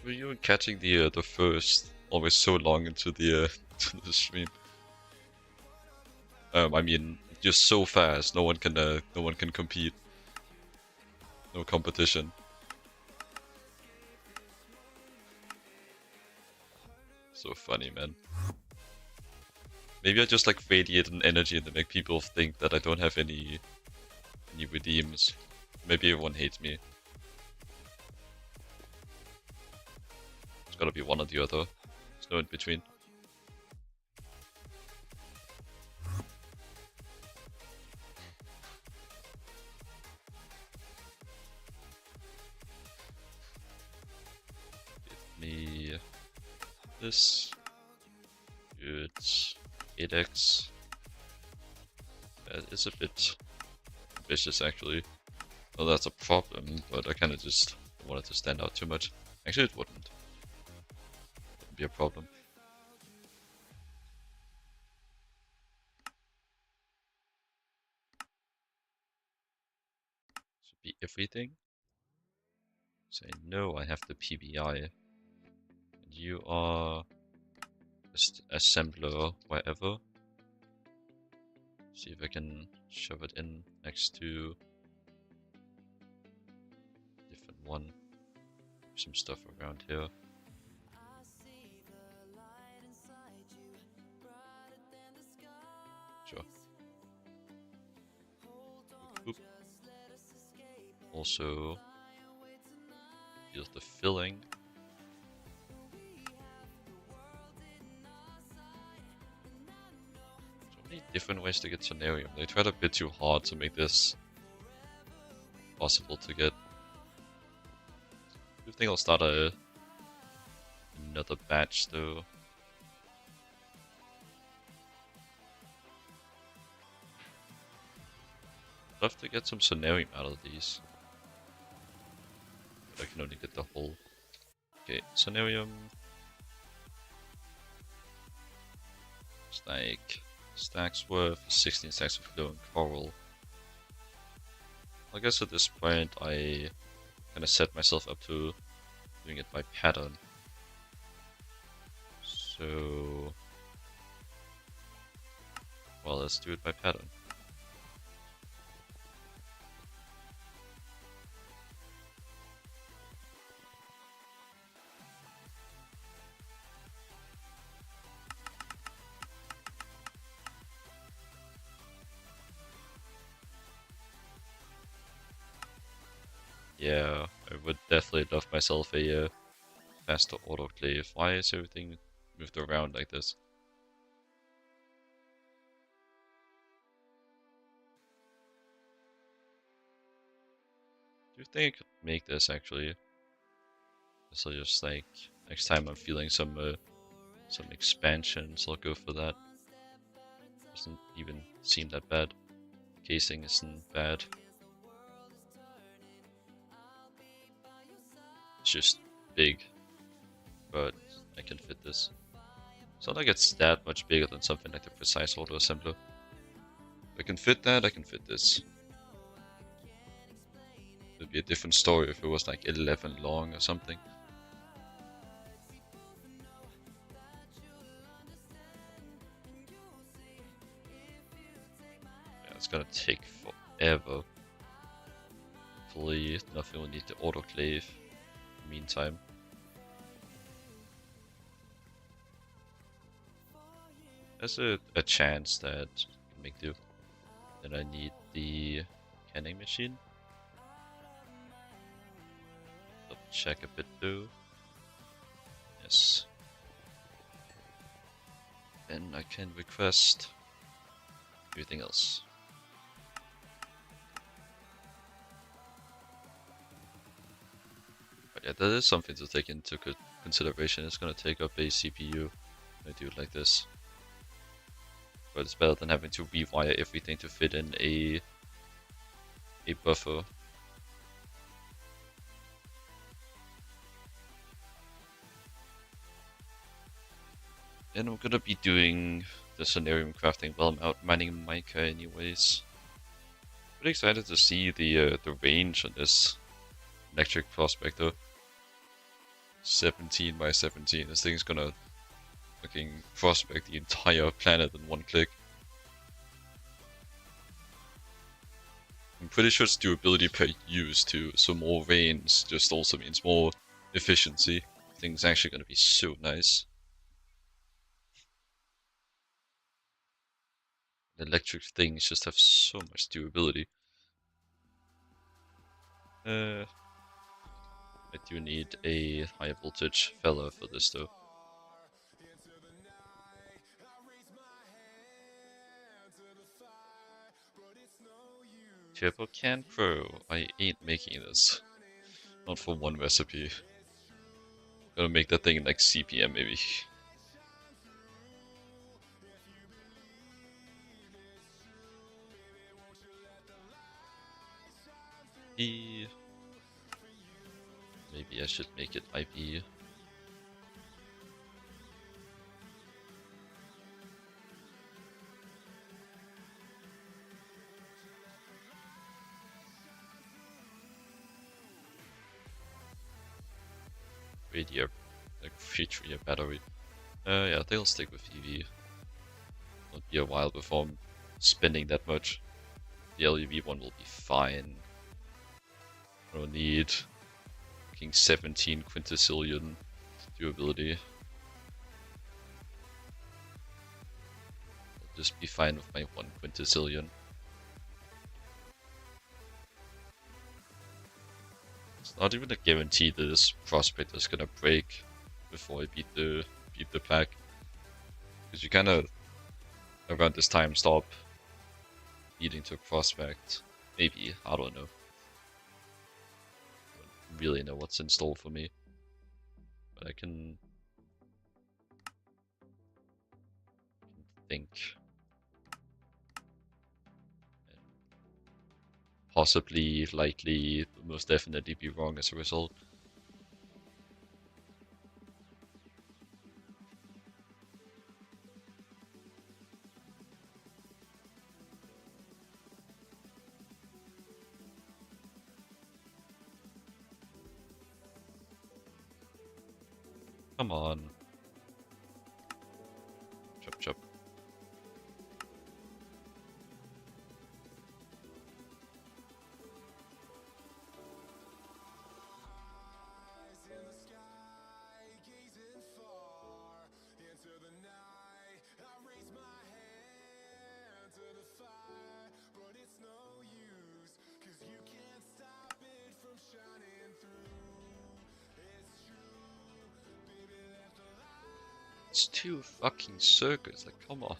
Were you catching the first always so long into the to the stream? I mean, just so fast. No one can compete. No competition. So funny, man. Maybe I just like radiate an energy and make people think that I don't have any redeems. Maybe everyone hates me. It's gotta be one or the other. There's no in between. this. Good. 8x. That is a bit ambitious actually. Well, that's a problem, but I kind of just wanted to stand out too much. Actually, it wouldn't be a problem. Should be everything. Say no, I have the PBI. And you are just assembler wherever. See if I can shove it in next to different one. Some stuff around here. Sure. Oop. Also, use the filling. So many different ways to get sonarium. They tried a bit too hard to make this possible to get. I think I'll start another batch though. I'd love to get some sonarium out of these. But I can only get the whole. Okay, sonarium. It's like stacks worth 16 stacks of glowing coral. I guess at this point I kind of set myself up to doing it by pattern. So, well, let's do it by pattern. Yeah, I would definitely love myself a faster autoclave. Why is everything moved around like this? Do you think I could make this actually? So just like next time I'm feeling some expansions, I'll go for that. Doesn't even seem that bad. Casing isn't bad. It's just big, but I can fit this. It's not like it's that much bigger than something like the precise auto assembler. If I can fit that, I can fit this. It'd be a different story if it was like 11 long or something. Yeah, it's gonna take forever. Hopefully nothing will need to autoclave in the meantime. There's a chance that I can make do. Then I need the canning machine. Double check a bit though. Yes. Then I can request everything else. But yeah, that is something to take into consideration. It's gonna take up a CPU. I do it like this. But it's better than having to rewire everything to fit in a buffer. And I'm gonna be doing the sonarium crafting while I'm out mining mica anyways. Pretty excited to see the range on this electric prospector. 17 by 17. This thing's gonna fucking prospect the entire planet in one click. I'm pretty sure it's durability per use too, so more range just also means more efficiency. I think it's actually gonna be so nice. The electric things just have so much durability. I do need a high voltage fella for this though. Turbo can Pro. I ain't making this. Not for one recipe. Gonna make that thing in like CPM maybe. IP. Maybe I should make it IP. Radio, like 3-year battery. Yeah, I think I'll stick with EV. It'll be a while before I'm spending that much. The LuV one will be fine. I don't need fucking 17 quintillion durability. I'll just be fine with my 1 quintillion. It's not even a guarantee that this prospect is gonna break before I beat the pack. Because you kinda around this time stop needing to prospect. Maybe, I don't know. I don't really know what's in store for me. But I can think. And possibly, likely, most definitely be wrong as a result. Come on. Chop chop. It's 2 fucking circuits, like come on.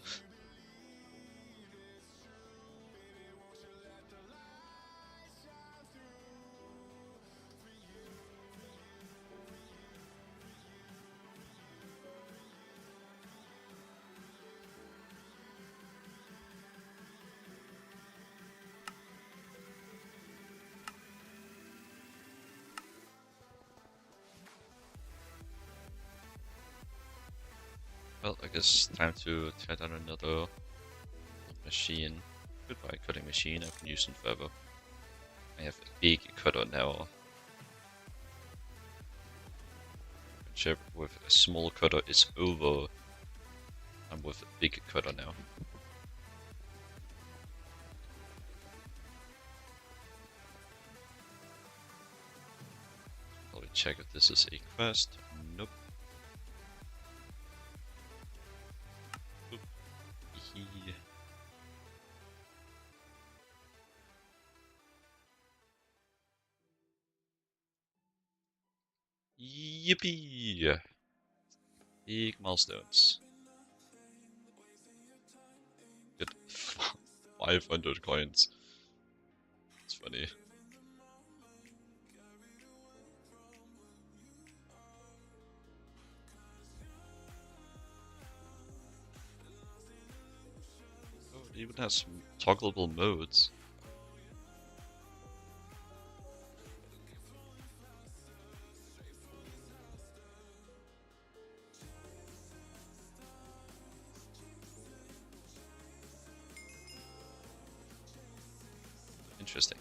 Well, I guess time to try out another machine. Goodbye, cutting machine. I've been using forever. I have a big cutter now. Friendship with a small cutter is over. I'm with a big cutter now. I'll check if this is a quest. Nope. Yippee! Big milestones. Get 500 coins. It's funny. Oh, it even has toggleable modes. Interesting.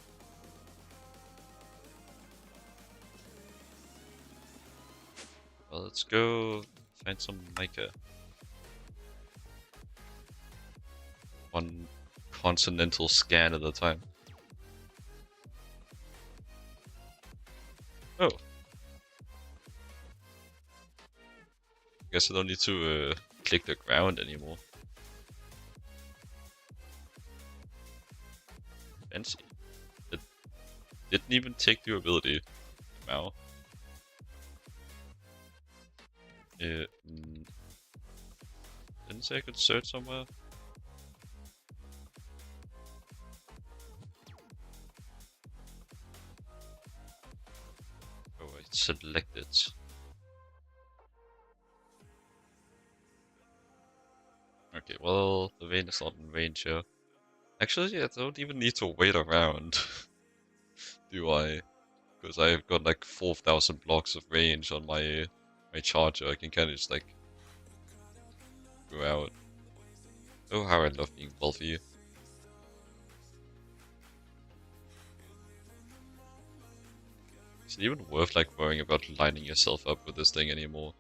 Well, let's go find some mica. One continental scan at a time. Oh. Guess I don't need to click the ground anymore. Fancy. It didn't even take durability. Wow. Didn't say I could search somewhere. Oh, I selected. Okay, well, the vein is not in range here. Actually, I don't even need to wait around. do I? Because I've got like 4,000 blocks of range on my charger. I can kind of just like go out. Oh, how I love being wealthy. Is it even worth like worrying about lining yourself up with this thing anymore?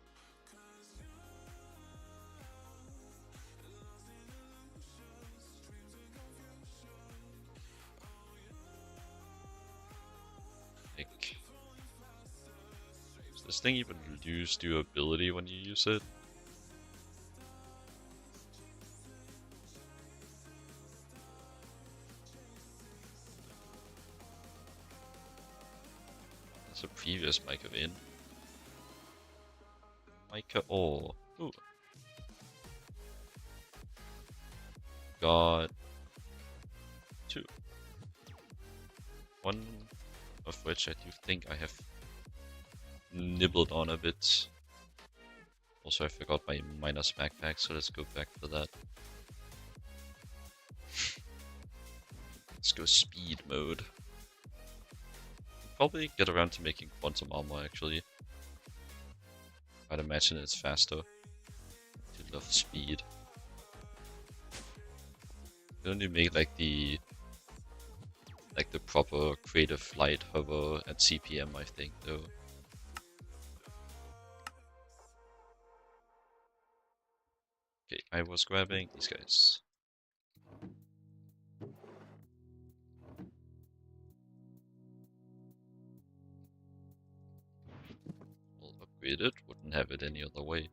Like, does this thing even lose durability when you use it? That's a previous Micah in. Micah ore. Ooh. Got 2. One of which I do think I have nibbled on a bit. Also, I forgot my minus backpack, so let's go back for that. Let's go speed mode. Probably get around to making quantum armor, actually. I'd imagine it's faster. I love speed. You only make like the proper creative flight hover at CPM, I think, though. Okay, I was grabbing these guys. I'll upgrade it, wouldn't have it any other way.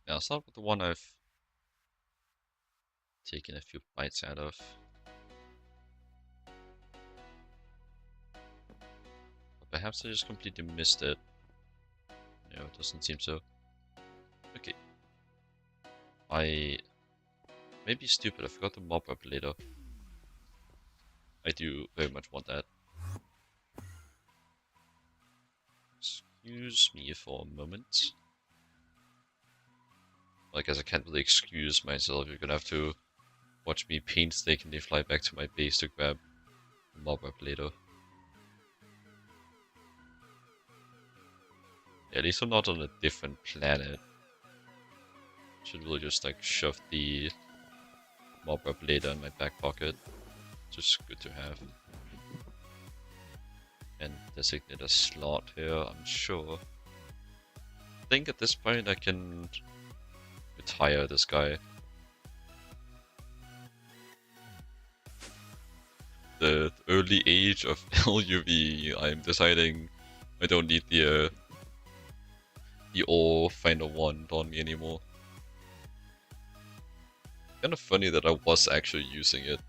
Now, I'll start with the one I've taken a few bites out of. But perhaps I just completely missed it. No, it doesn't seem so. Okay. I may be stupid, I forgot the mob up later. I do very much want that. Excuse me for a moment. Well, I guess I can't really excuse myself. You're gonna have to watch me painstakingly fly back to my base to grab the mob up later. Yeah, at least I'm not on a different planet. Should really just like shove the mob up later in my back pocket. Just good to have. And designate a slot here, I'm sure. I think at this point I can retire this guy. The early age of LuV, I'm deciding I don't need the ore finder wand on me anymore. Kind of funny that I was actually using it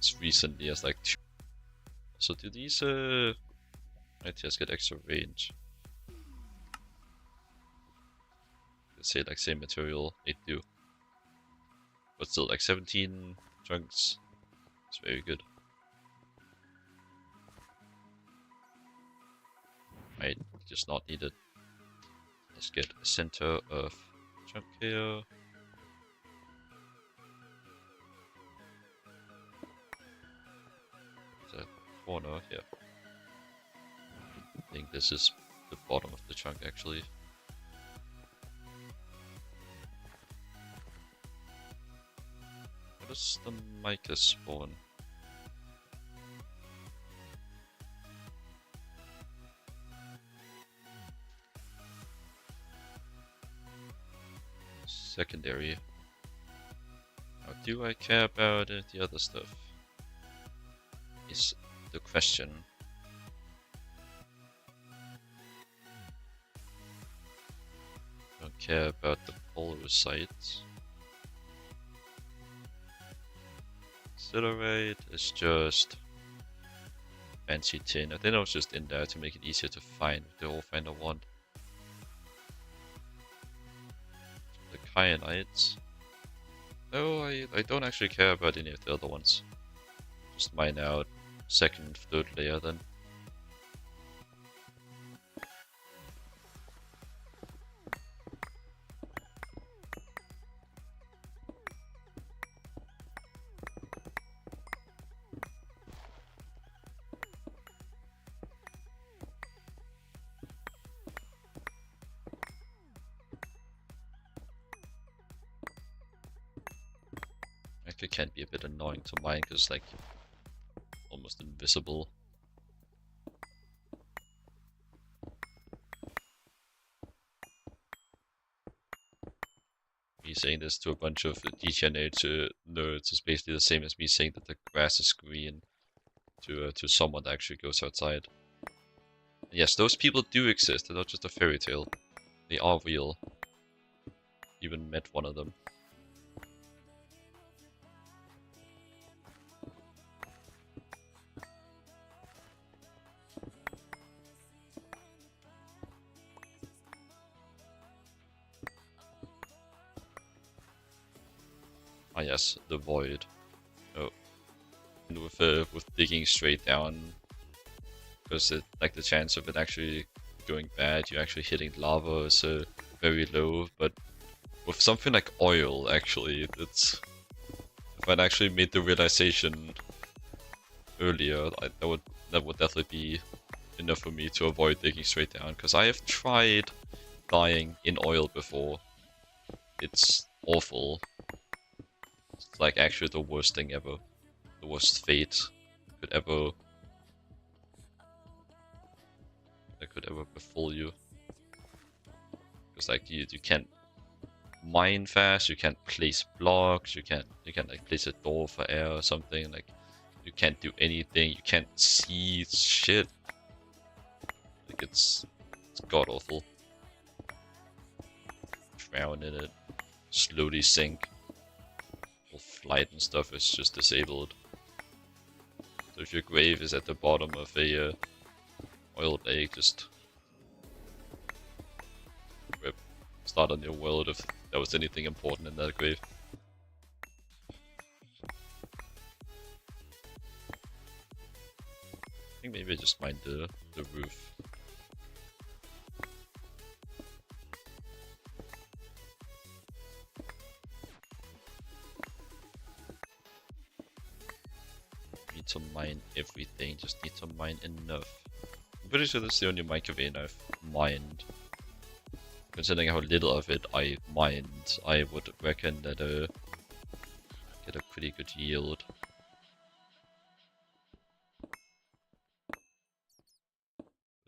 as recently as like 2. So do these ITS get extra range? Let's say like same material, 8 do. But still like 17 chunks. It's very good. Might just not need it. Let's get a center of chunk here. There's a corner here. I think this is the bottom of the chunk actually. What does the mica spawn? Secondary. How do I care about the other stuff? Is the question. Don't care about the polarizite. Accelerate is just fancy tin. I think I was just in there to make it easier to find the ore finder want. The kyanites. No, I don't actually care about any of the other ones. Just mine out second, third layer then. Actually can be a bit annoying to mine because like almost invisible. Me saying this to a bunch of GTNH nerds is basically the same as me saying that the grass is green to someone that actually goes outside. And yes, those people do exist, they're not just a fairy tale. They are real. Even met one of them. Ah yes, the void. Oh, and with digging straight down, because like the chance of it actually going bad, you're actually hitting lava is very low. But with something like oil, actually, it's if I'd actually made the realization earlier, that would definitely be enough for me to avoid digging straight down. Because I have tried dying in oil before. It's awful. It's like actually the worst thing ever. The worst fate could ever befall you. Because like you can't mine fast, you can't place blocks, you can't like place a door for air or something, like you can't do anything, you can't see shit. Like it's god awful. Drown in it, slowly sink. All flight and stuff is just disabled. So if your grave is at the bottom of a oil lake, just rip. Start a new world if there was anything important in that grave. I think maybe I just mined the roof. Need to mine everything, just need to mine enough. I'm pretty sure that's the only micro vein I've mined. Considering how little of it I mined, I would reckon that get a pretty good yield.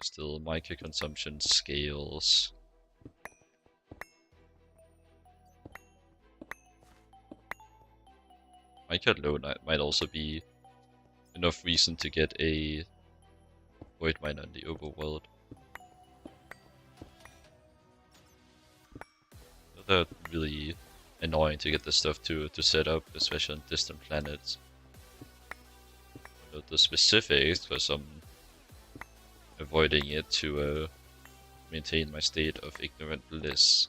Still, mica consumption scales. Mica alone might also be enough reason to get a void miner in the overworld. They're really annoying to get this stuff to set up, especially on distant planets. The specifics, because I'm avoiding it to maintain my state of ignorant bliss.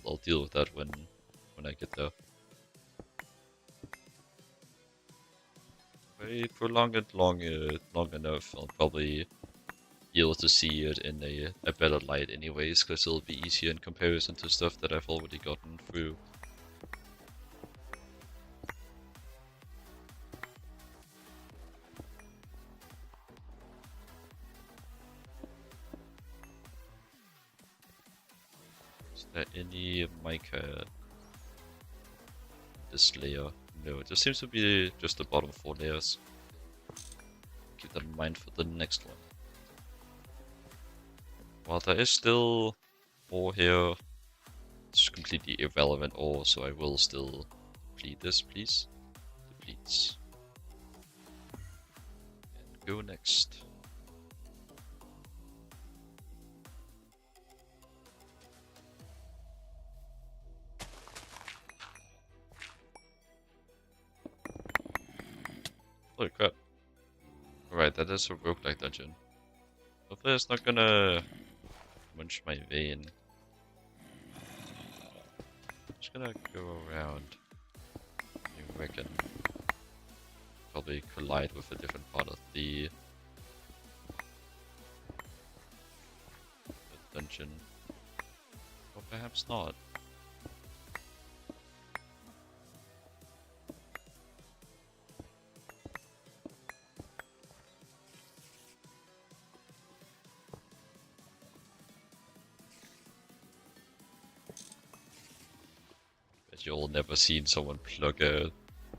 I'll deal with that when I get there. If I prolong it long enough, I'll probably be able to see it in a better light anyways, because it'll be easier in comparison to stuff that I've already gotten through. Is there any mica this layer? No, it just seems to be just the bottom 4 layers. Keep that in mind for the next one. While there is still ore here, it's completely irrelevant ore, so I will still deplete this, please. Depletes. And go next. Holy crap. Alright, that is a roguelike dungeon. Hopefully it's not gonna munch my vein. Just gonna go around. You reckon? Probably collide with a different part of the dungeon. Or perhaps not. Bet you'll never seen someone plug a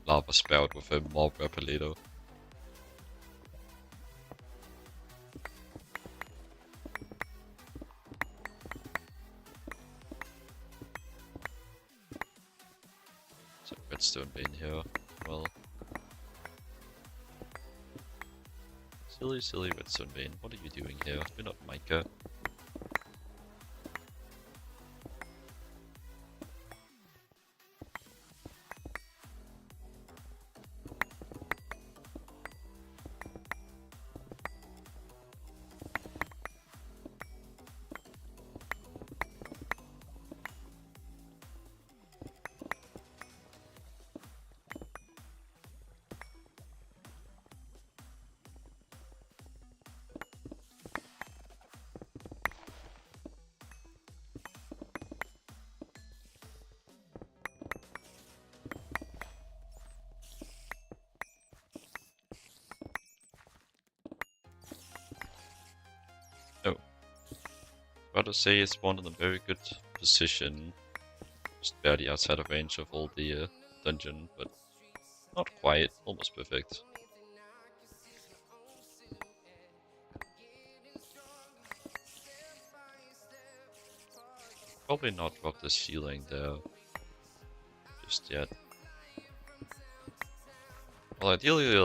lava spout with a mob repellator. There's a redstone vein here. Well, silly redstone vein. What are you doing here? You're not Micah. Oh. About to say it's spawned in a very good position. Just barely outside of range of all the dungeon, but not quite. Almost perfect. Probably not drop the ceiling there just yet. Well, ideally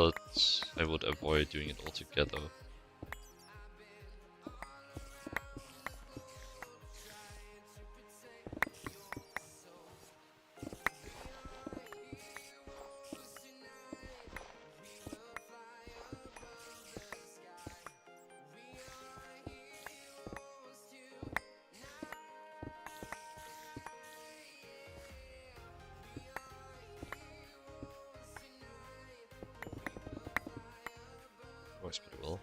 I would avoid doing it altogether. Works pretty well.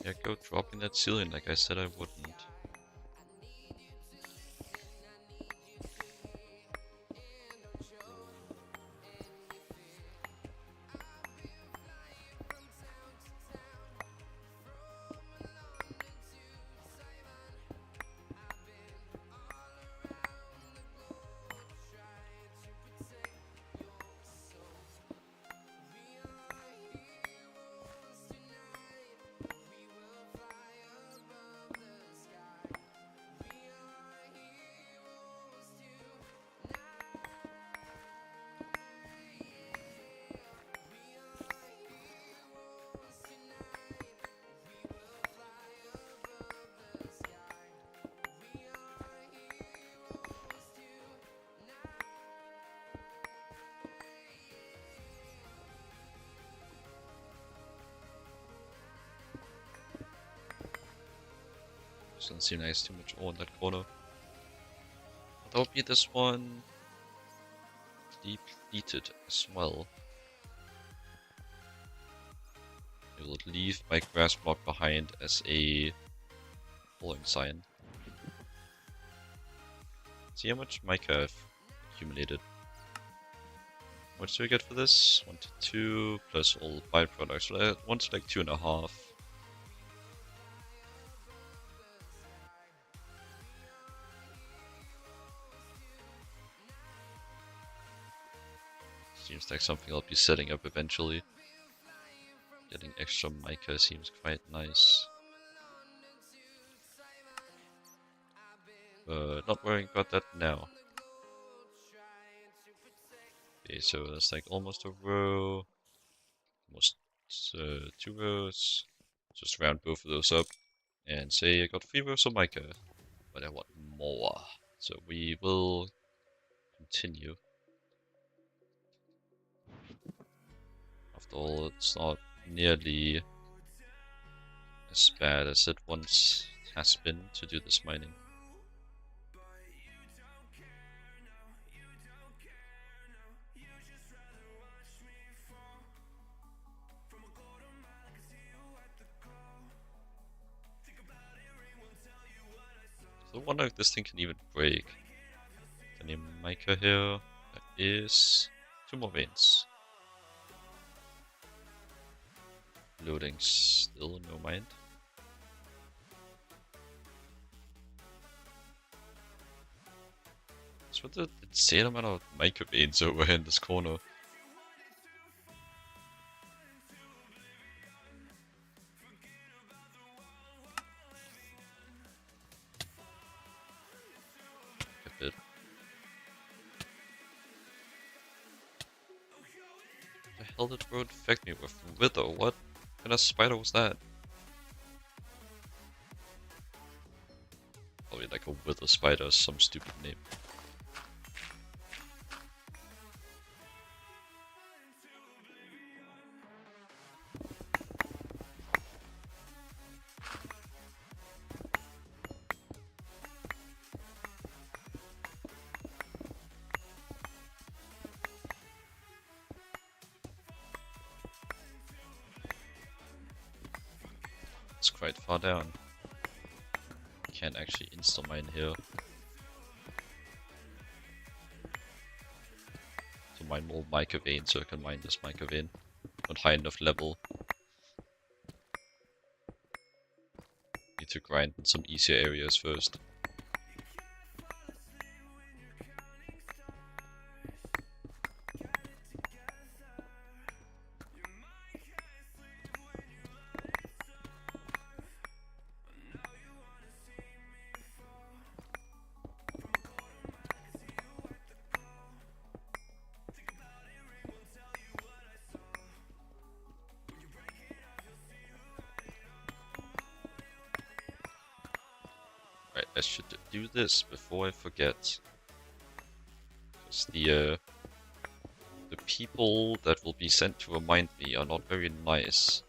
Yeah, go dropping that ceiling like I said I wouldn't. Doesn't seem nice, too much ore in that corner. But I'll be this one depleted as well. I will leave my grass block behind as a falling sign. See how much mica I've accumulated. How much do we get for this? 1 to 2 plus all byproducts. So I want like 2.5. Seems like something I'll be setting up eventually. Getting extra mica seems quite nice. Not worrying about that now. Okay, so that's like almost a row. Almost 2 rows. Just round both of those up. And say I got 3 rows of mica. But I want more. So we will continue. After all, it's not nearly as bad as it once has been to do this mining. So I wonder if this thing can even break. Any mica here? There is 2 more veins. Loading still, no mind. What's with the insane amount of mica veins over here in this corner? A bit. The hell did road infect me with? Wither? What kind of spider was that? Probably like a wither spider, some stupid name. It's quite far down. Can't actually insta-mine here. To mine more mica vein so I can mine this mica vein. Not high enough level. Need to grind in some easier areas first. Right, I should do this before I forget. Because the people that will be sent to remind me are not very nice.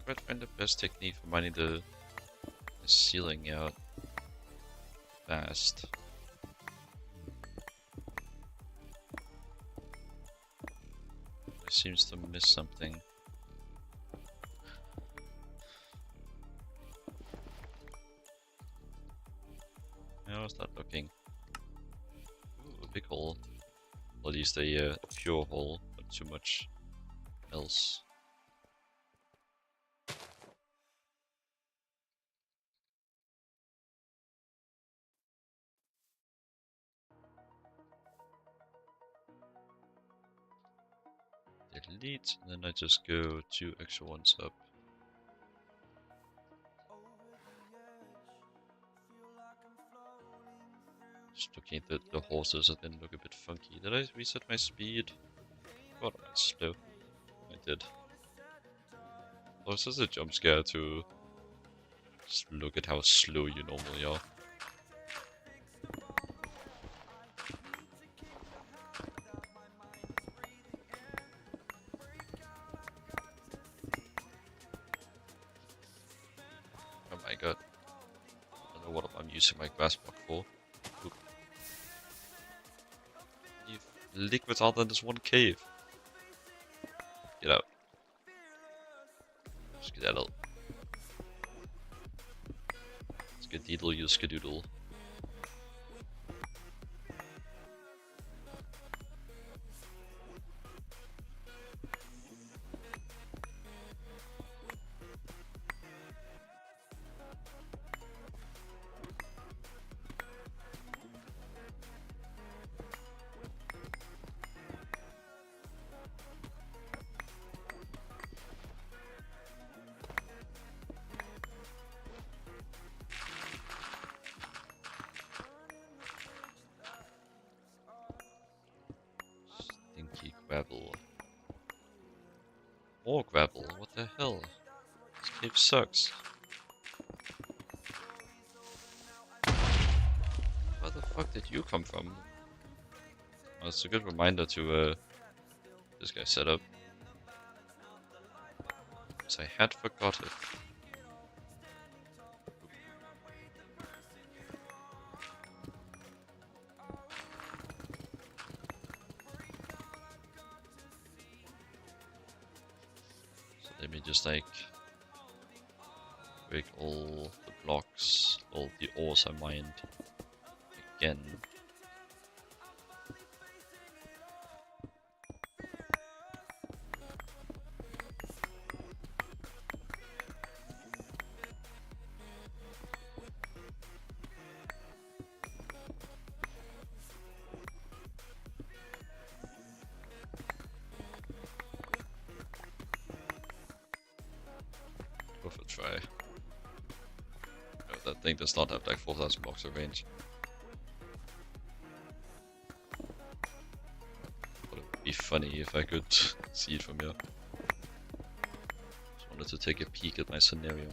quite find the best technique for mining the ceiling out fast. It seems to miss something. How's that looking? Ooh, a big hole. Or at least a pure hole, not too much else. Delete, and then I just go 2 extra ones up. Just looking at the horses, that didn't look a bit funky. Did I reset my speed? God, am I slow? I did. Oh, this is a jump scare to just look at how slow you normally are. Oh my god. I don't know what I'm using my grass block for. Oop. Leave liquids out in this one cave. Get out. Skedaddle. Skedaddle, you skedoodle. Stinky gravel. More gravel? What the hell? This cave sucks. Where the fuck did you come from? Well, it's a good reminder to this guy set up. Because I had forgot it. So let me just like break all the blocks, all the ores I mined again. Worth a try. Oh, that thing does not have like 4,000 blocks of range. But it would be funny if I could see it from here. Just wanted to take a peek at my scenario.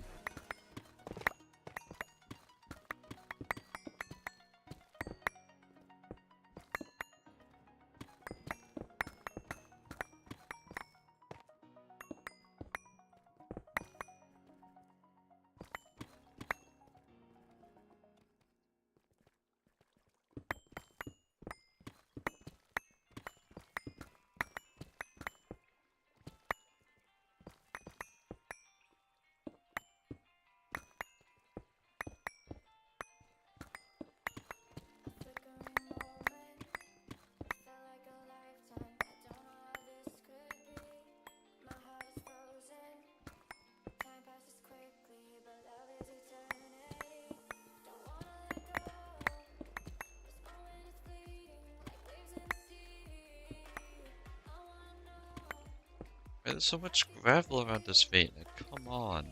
There's so much gravel around this vein, like, come on.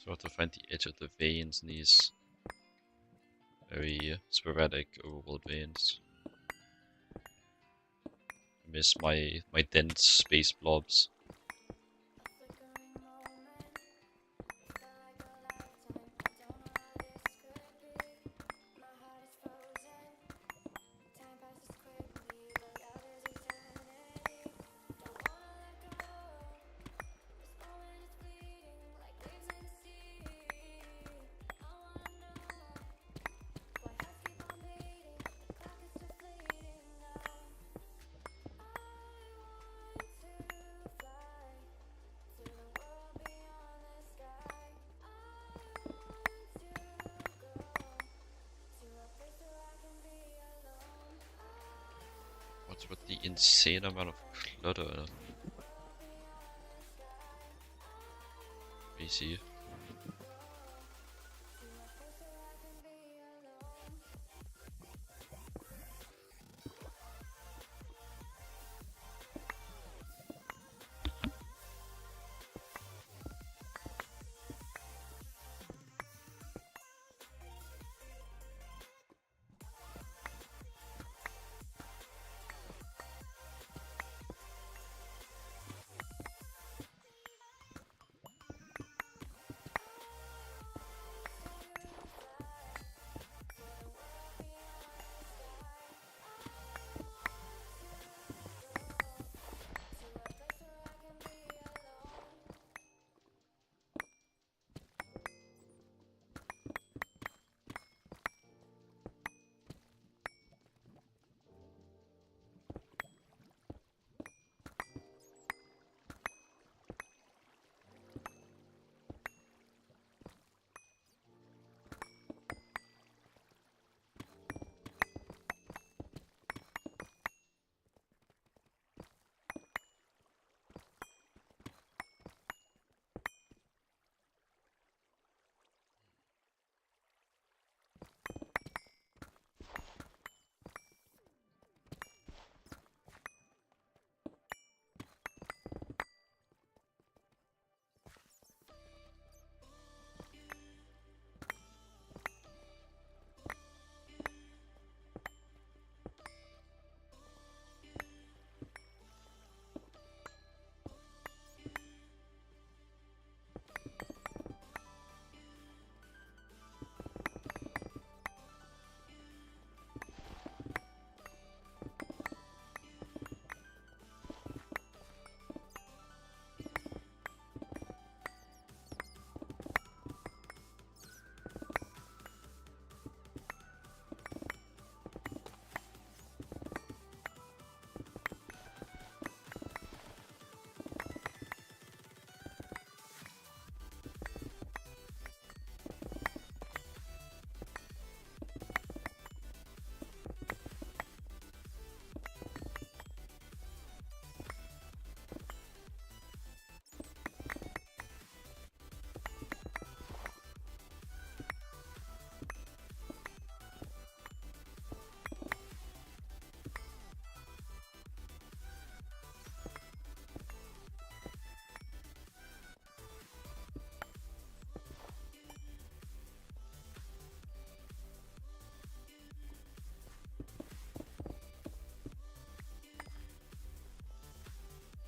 So I have to find the edge of the veins in these very sporadic overworld veins. I miss my dense space blobs. What's with the insane amount of clutter? Crazy.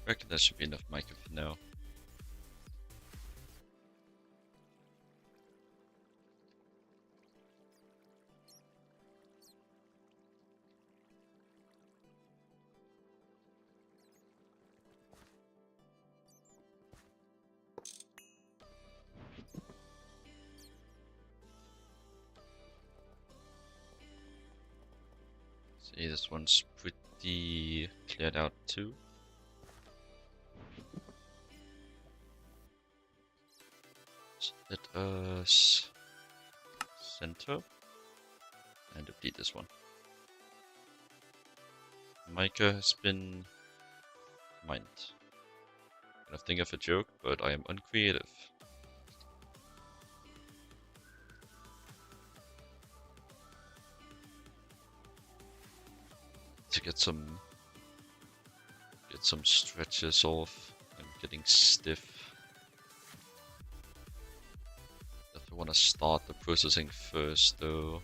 I reckon that should be enough mica for now. See, this one's pretty cleared out too. Let us center and deplete this one. Mica has been mined. I think of a joke, but I am uncreative. To get some stretches off. I'm getting stiff. want to start the processing first, though.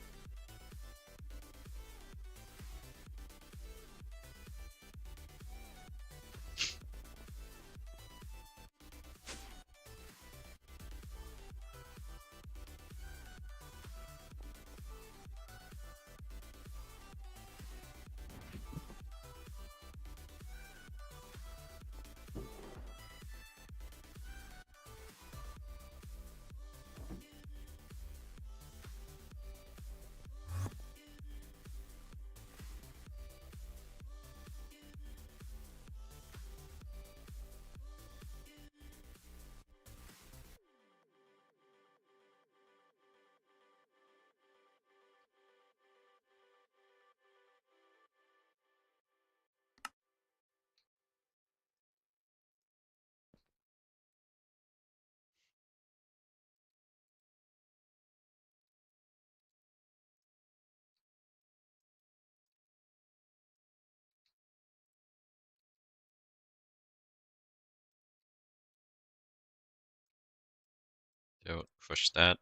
Don't push that.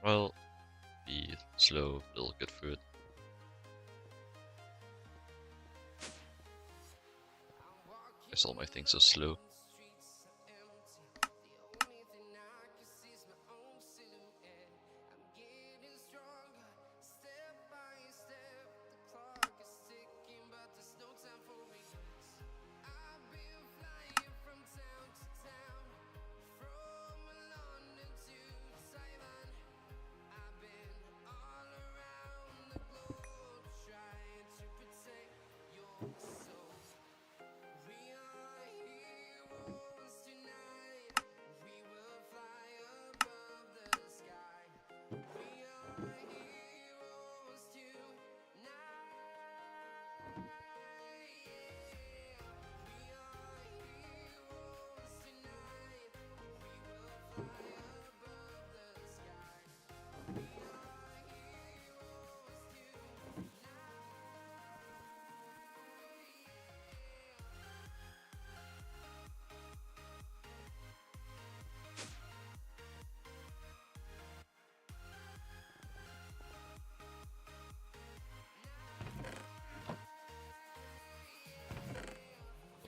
Well, be slow, build good food. Guess all my things are slow.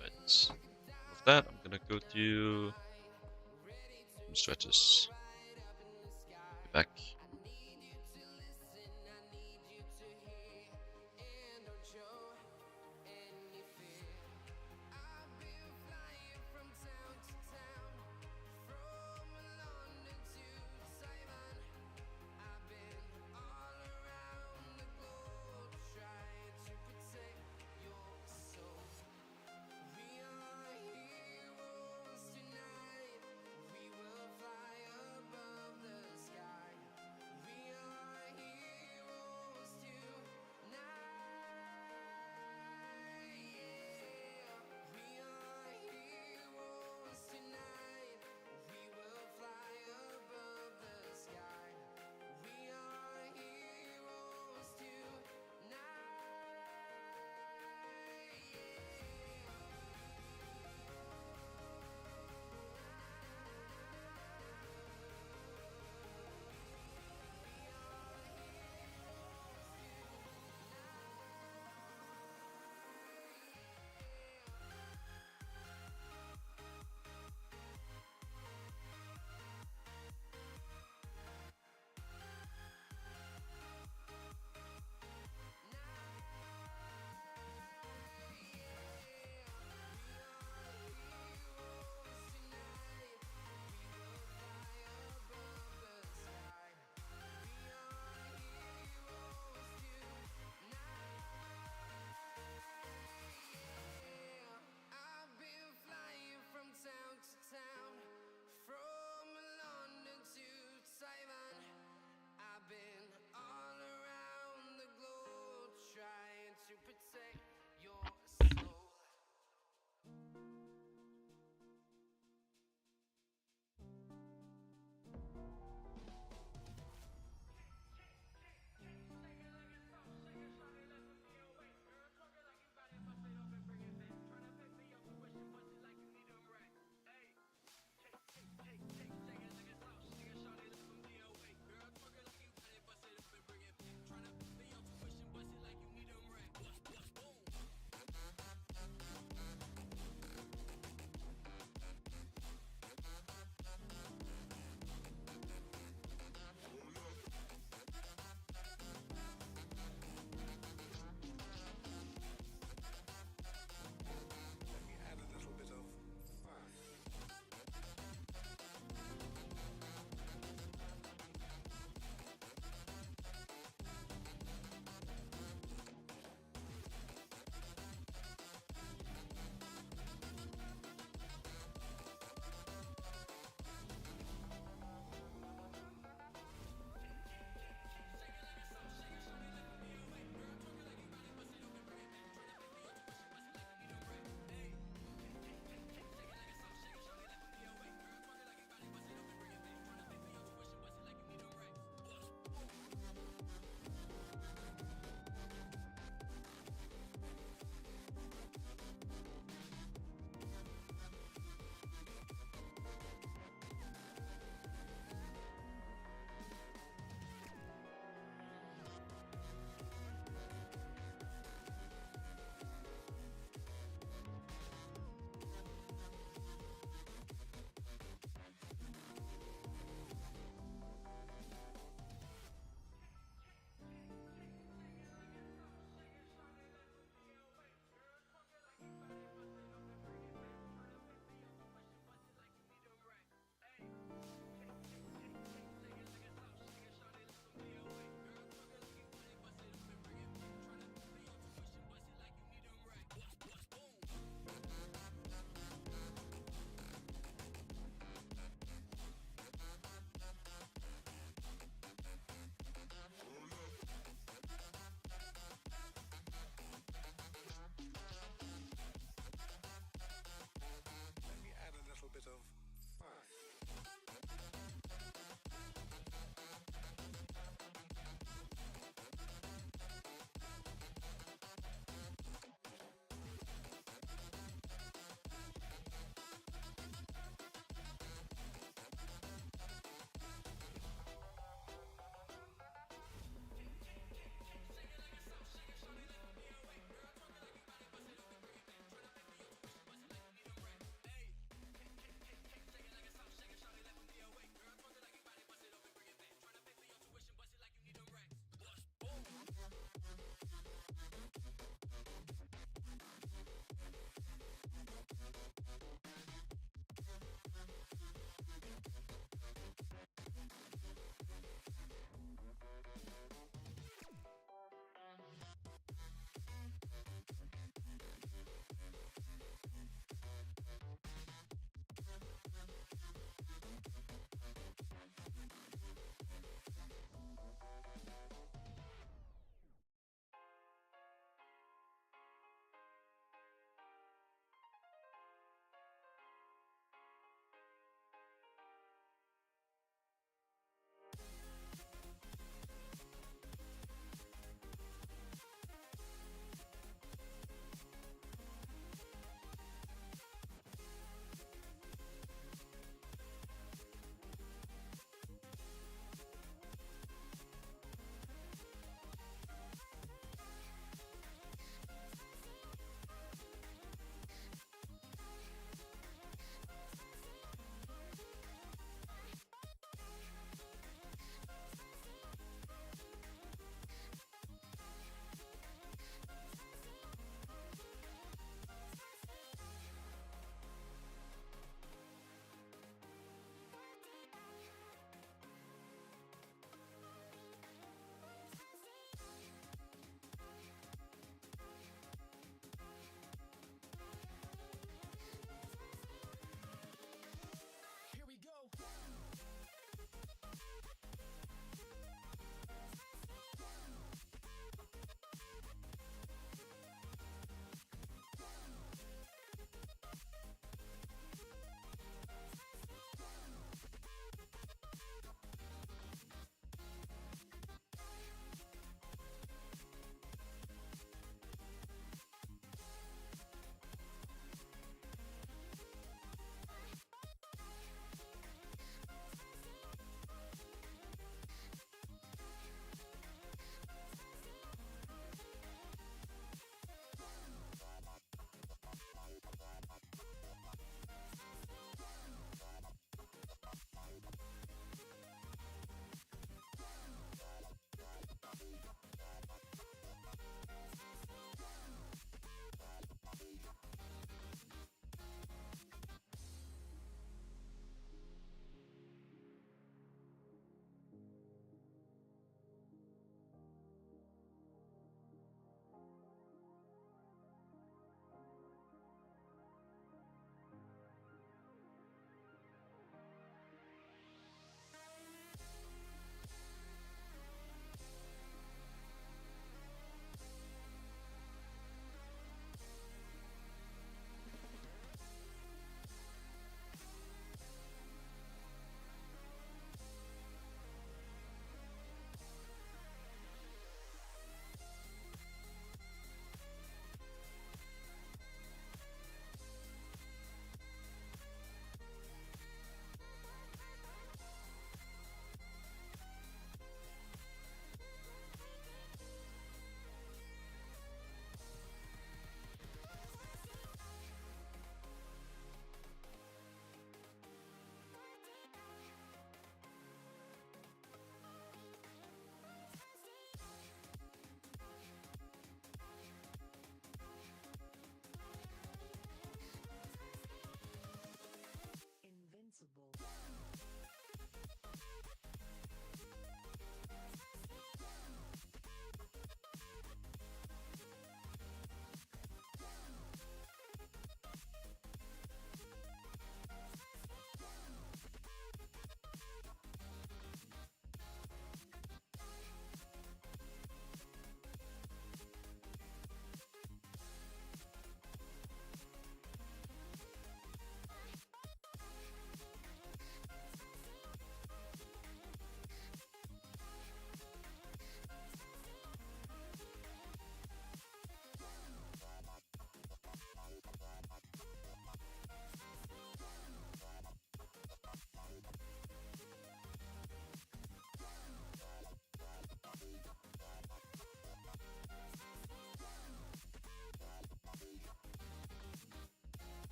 Right. With that, I'm gonna go do some stretches. Be back.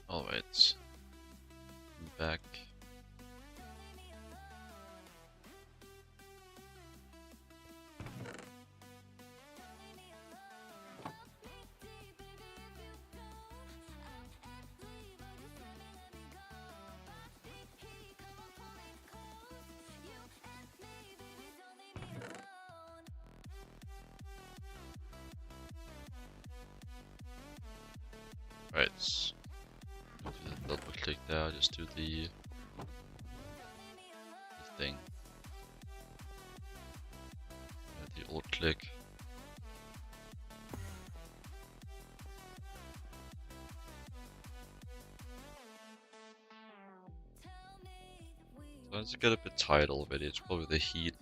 Alright. I'm back. Right. Do the double click there, just do the thing. The alt click. So as I get a bit tired already, it's probably the heat.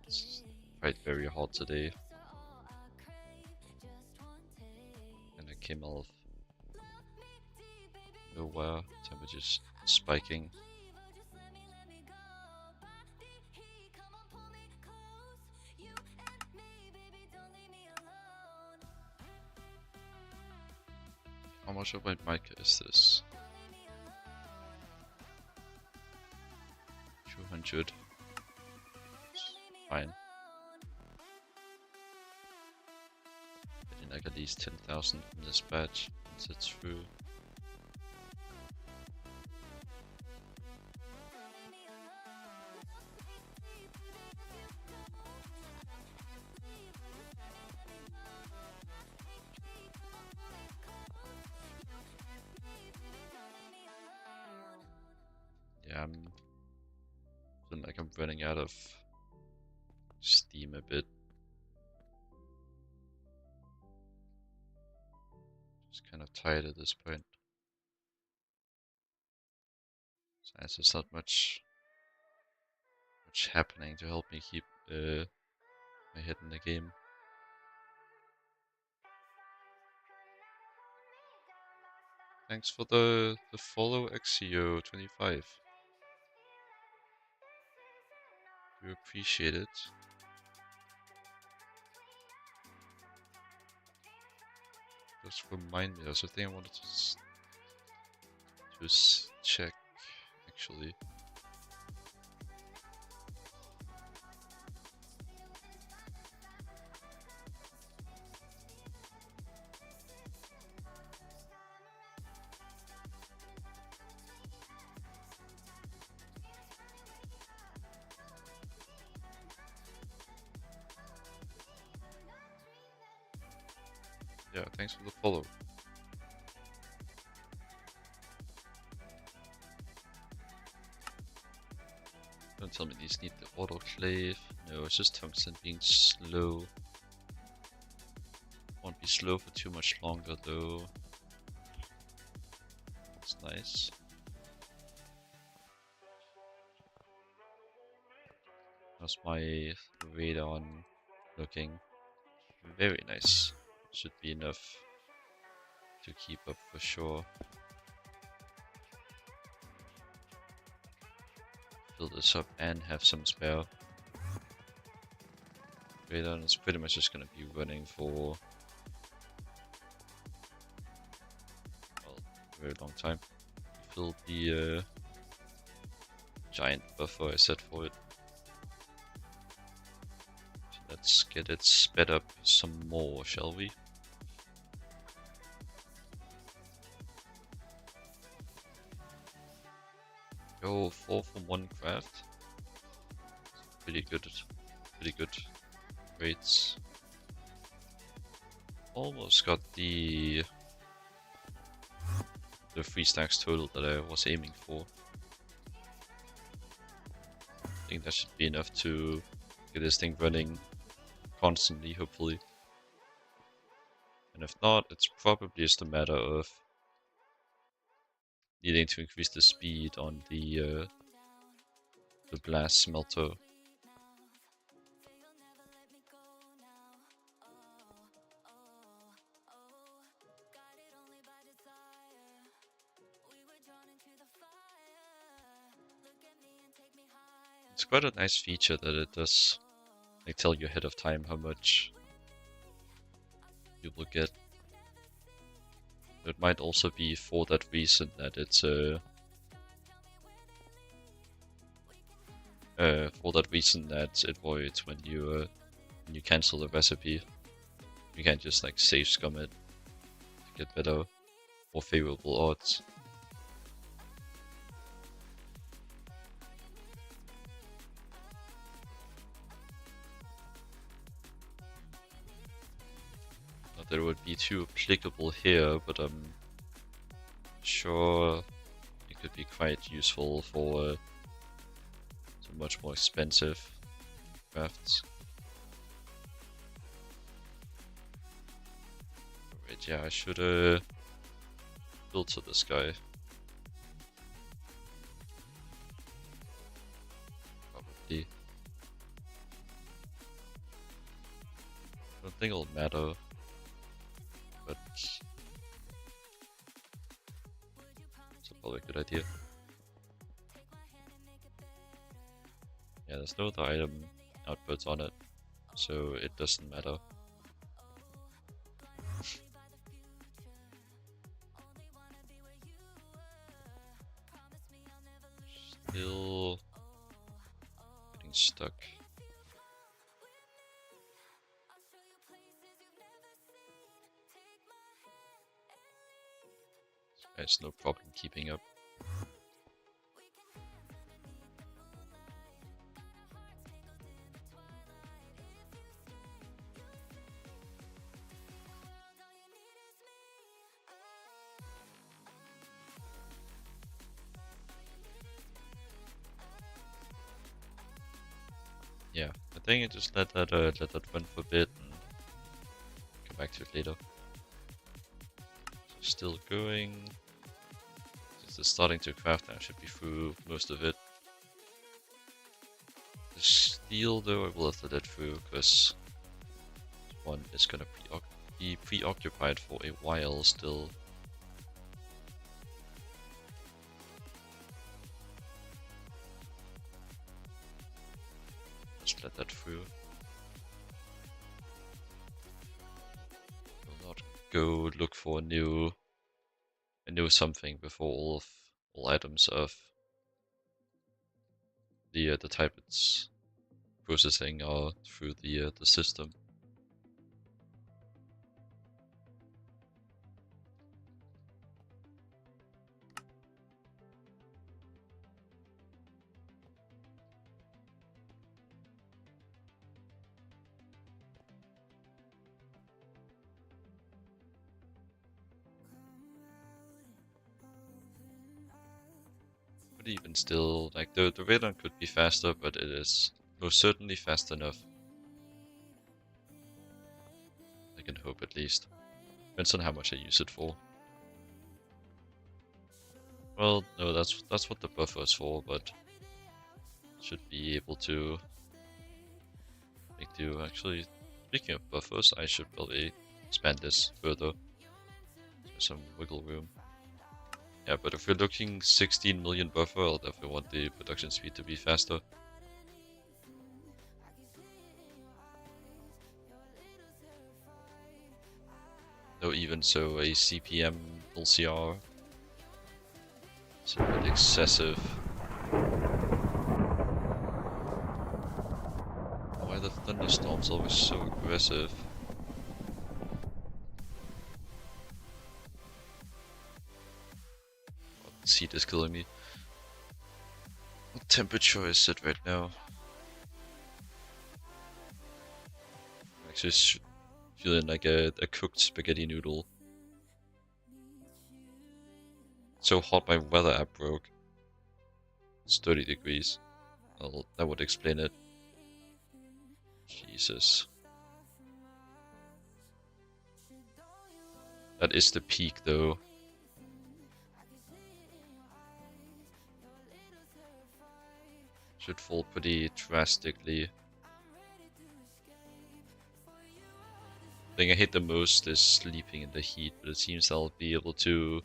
It's quite very hot today. And I came out of nowhere, temperature's spiking. How much of my mic is this? 200. Fine. Getting like at least 10,000 from this batch once it's through. Yeah, I'm feeling like I'm running out of steam a bit. Just kind of tired at this point. So as there's not much happening to help me keep my head in the game. Thanks for the follow, XCO25. You appreciate it. Just remind me, there's a thing I wanted to just check, actually. Yeah, thanks for the follow. Don't tell me these need the autoclave. No, it's just tungsten being slow. Won't be slow for too much longer though. That's nice. How's my radon looking? Very nice. Should be enough to keep up for sure. Fill this up and have some spare. Radon is pretty much just gonna be running for, well, a very long time. Fill the giant buffer I set for it. So let's get it sped up some more, shall we? Go 4 from 1 craft. Pretty good rates. Almost got the 3 stacks total that I was aiming for. I think that should be enough to get this thing running constantly, hopefully. And if not, it's probably just a matter of needing to increase the speed on the blast smelter. It's quite a nice feature that it does like tell you ahead of time how much you will get. It might also be for that reason that it's for that reason that it voids when you cancel the recipe. You can't just like save scum it to get better, more favorable odds. Not that it would be too applicable here, but I'm sure it could be quite useful for some much more expensive crafts. Alright, yeah, I should build to this guy. Probably. I don't think it'll matter, but it's probably a good idea. Yeah, there's no other item outputs on it, so it doesn't matter. Still getting stuck. There's no problem keeping up. Yeah, I think I just let that run for a bit and come back to it later. So still going. It's starting to craft and I should be through most of it. The steel though I will have to let through because one is gonna be preoccupied for a while still. Just let that through. Will not go look for a new something before all items of the type it's processing are through the system. But even still, like the Raiden could be faster, but it is most certainly fast enough. I can hope at least. Depends on how much I use it for. Well, no, that's what the buffer is for, but should be able to make do. Actually, speaking of buffers, I should probably expand this further. There's some wiggle room. Yeah, but if we're looking 16 million buffer, I'll definitely want the production speed to be faster. Though even so, a CPM LCR is a bit excessive. Why are the thunderstorms always so aggressive? Heat is killing me. What temperature is it right now? I'm actually feeling like a cooked spaghetti noodle. It's so hot my weather app broke. It's 30 degrees. Well, that would explain it. Jesus. That is the peak though. Should fall pretty drastically. The thing I hate the most is sleeping in the heat, but it seems I'll be able to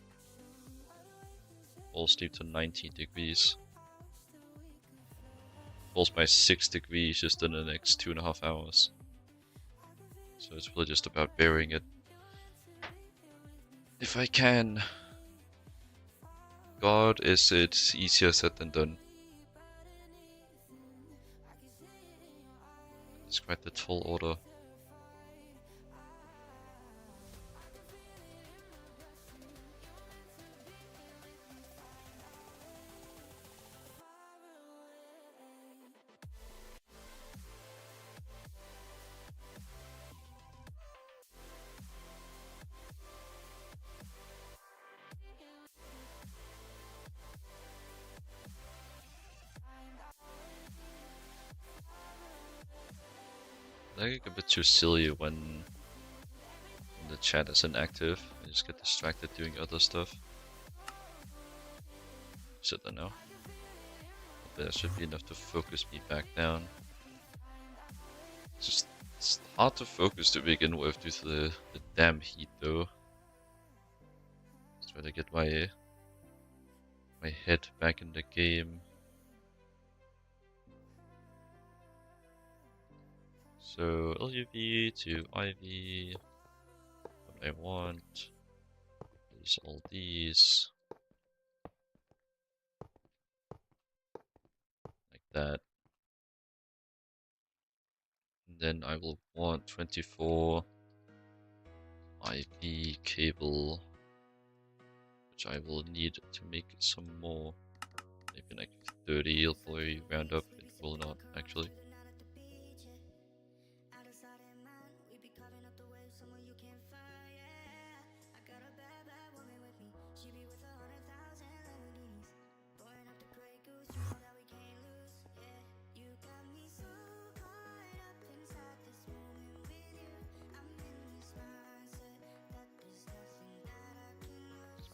fall asleep to 19 degrees. falls by 6 degrees just in the next 2.5 hours. So it's really just about bearing it. If I can. God, is it easier said than done. It's quite the tall order. I get a bit too silly when the chat isn't active. I just get distracted doing other stuff. Sit there now. That should be enough to focus me back down. It's hard to focus to begin with due to the damn heat though. Just try to get my head back in the game. So LuV to IV. What I want is all these. Like that. And then I will want 24 IV cable, which I will need to make some more. Maybe like 30, it'll probably round up. It will not actually.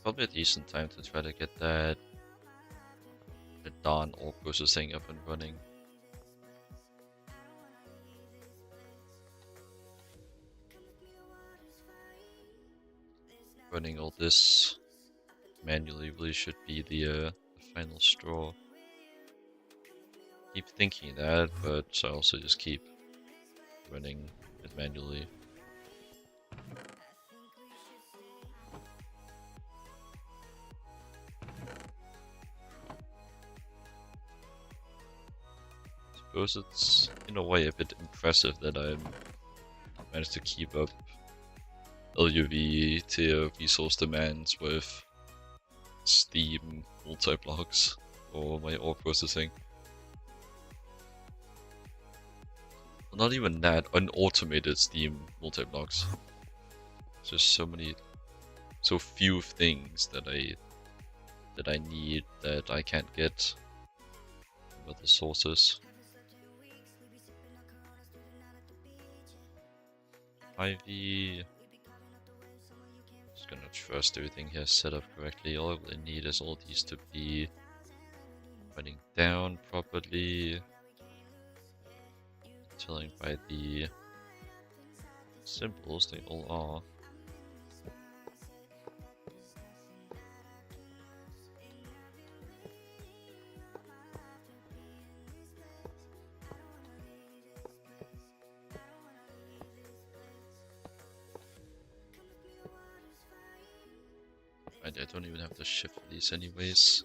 Probably a decent time to try to get that the dawn ore processing up and running. Running all this manually really should be the final straw. Keep thinking that, but I also just keep running it manually. I suppose it's in a way a bit impressive that I managed to keep up LuV tier resource demands with Steam multi-blocks for my ore processing. Well, not even that, unautomated Steam multi-blocks. There's just so few things that I need that I can't get from other sources. IV. Just gonna trust everything here set up correctly. All I really need is all these to be running down properly. Telling by the symbols, they all are. I don't even have to shift these anyways.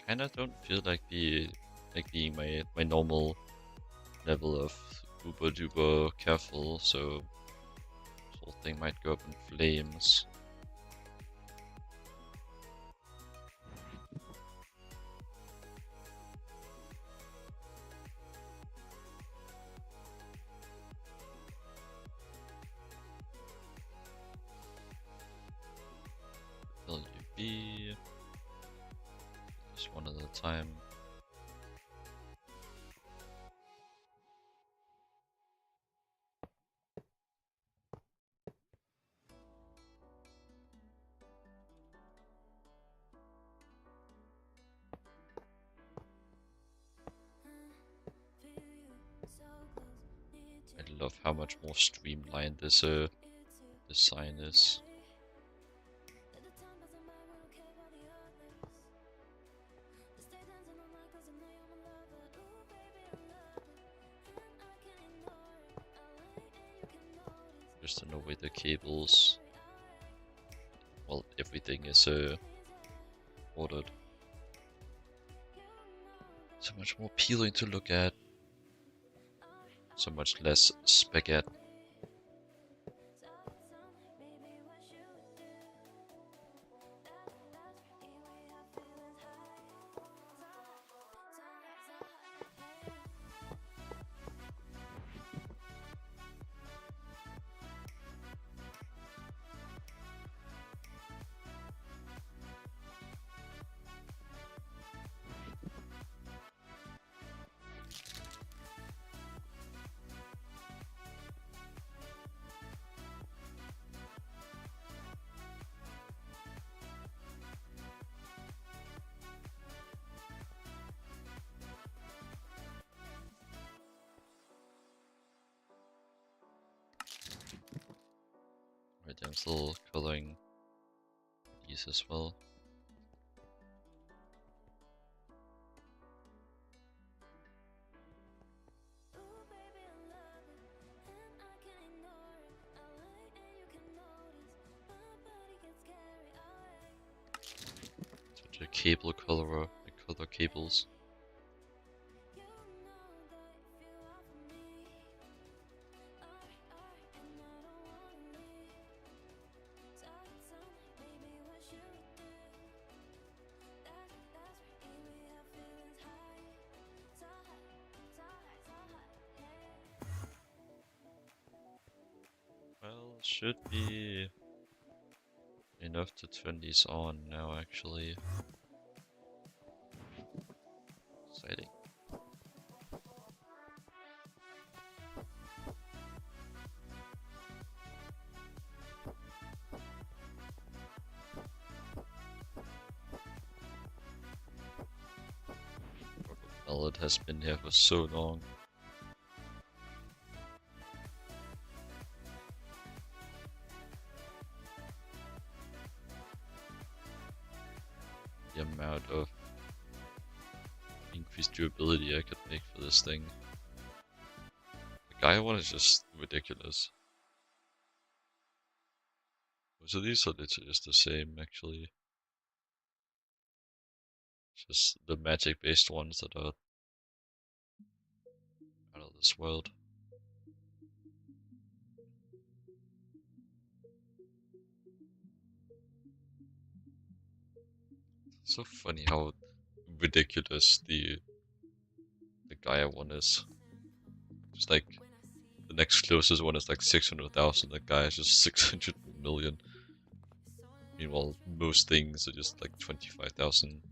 Kinda don't feel like being my normal level of uber duper careful, so this whole thing might go up in flames. LuV, just one at a time. I love how much more streamlined this design is. Just in the way the cables, well, everything is ordered. So much more appealing to look at. So much less spaghetti. Right, I'm still coloring these as well. Such a cable colorer, I color cables. Well, should be enough to turn these on now, actually. Exciting. Well, it has been here for so long. The amount of increased durability I could make for this thing. The Gaia one is just ridiculous. Most of these are literally just the same, actually. Just the magic based ones that are out of this world. So funny how ridiculous the Gaia one is. Just like the next closest one is like 600,000. The Gaia is just 600 million. Meanwhile, most things are just like 25,000.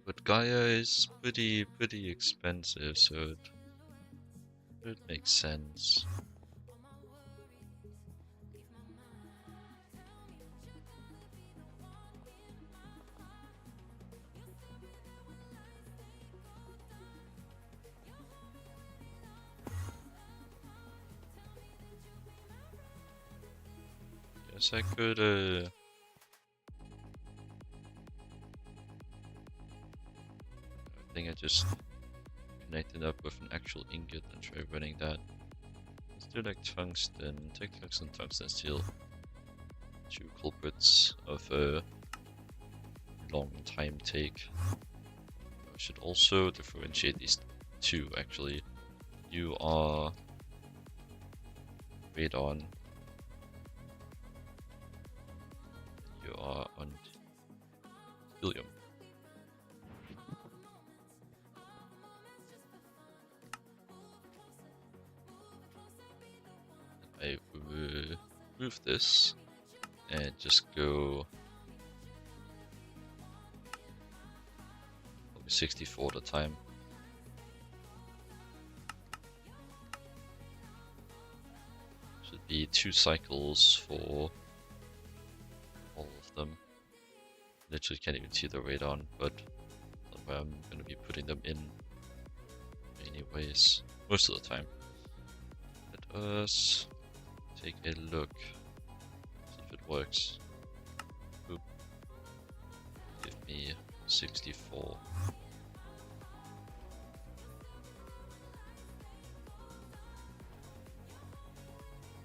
But Gaia is pretty expensive, so it makes sense. Guess I could I think I just connect it up with an actual ingot and try running that. Let's do like tungsten, take tungsten, tungsten steel. Two culprits of a long time take. I should also differentiate these two, actually. You are radon. You are on helium. I remove this and just go 64 at a time. Should be 2 cycles for all of them. Literally can't even see the radon, but I'm gonna be putting them in anyways, most of the time. Let us take a look, see if it works. Oop. Give me 64.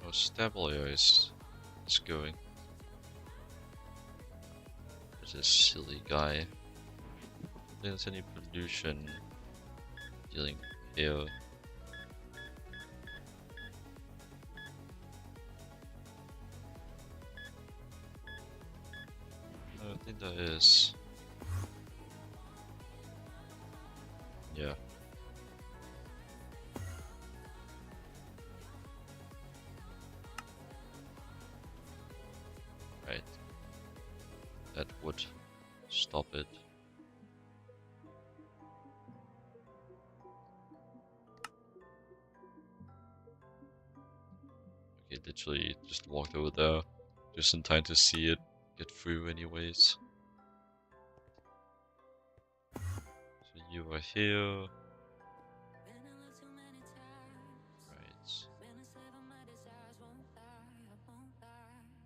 Oh, Stabulator is going. There's this silly guy. I don't think there's any pollution dealing here. I think there is. Yeah. Right. That would stop it. Okay, literally just walked over there. Just in time to see it get through anyways. So you are here. Right.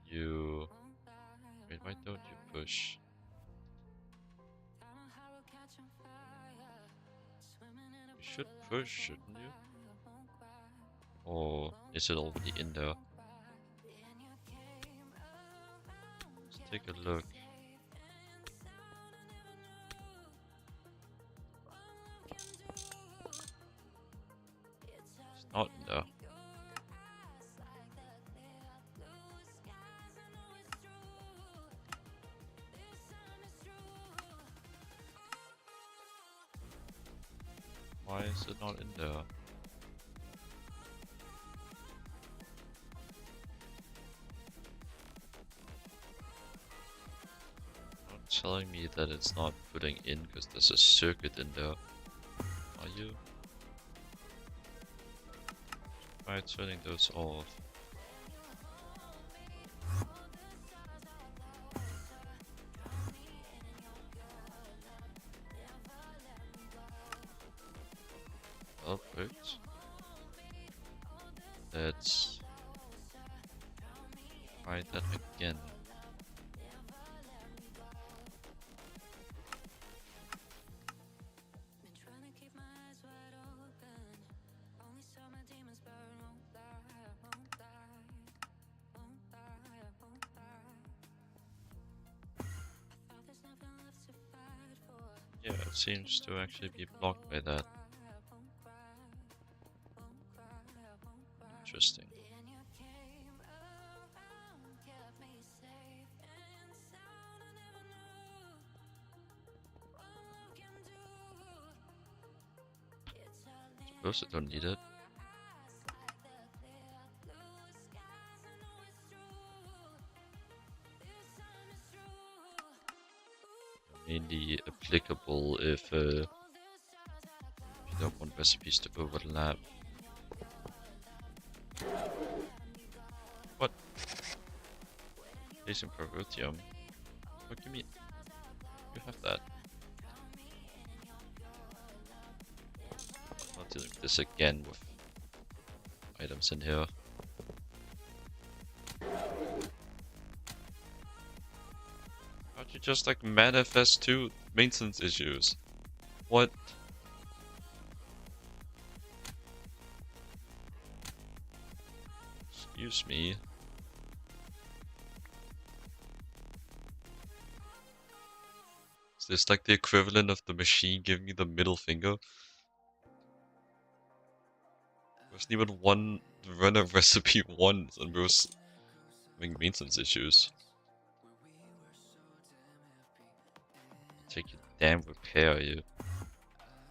You... Wait, why don't you push? You should push, shouldn't you? Or is it already in there? Let's take a look. It's not in there. Why is it not in there? Not telling me that it's not putting in because there's a circuit in there. Are you? Try turning those off. Oh, perfect. Let's try that again. Yeah, it seems to actually be blocked by that. Interesting. Suppose I don't need it. Mainly applicable if you don't want recipes to overlap. What? Asian Provotium? What do you mean? You have that. I'm not dealing with this again with items in here. How'd you just like manifest two maintenance issues? What? Excuse me. Is this like the equivalent of the machine giving me the middle finger? There wasn't even one run of recipe once and we were having maintenance issues. Take your damn repair, you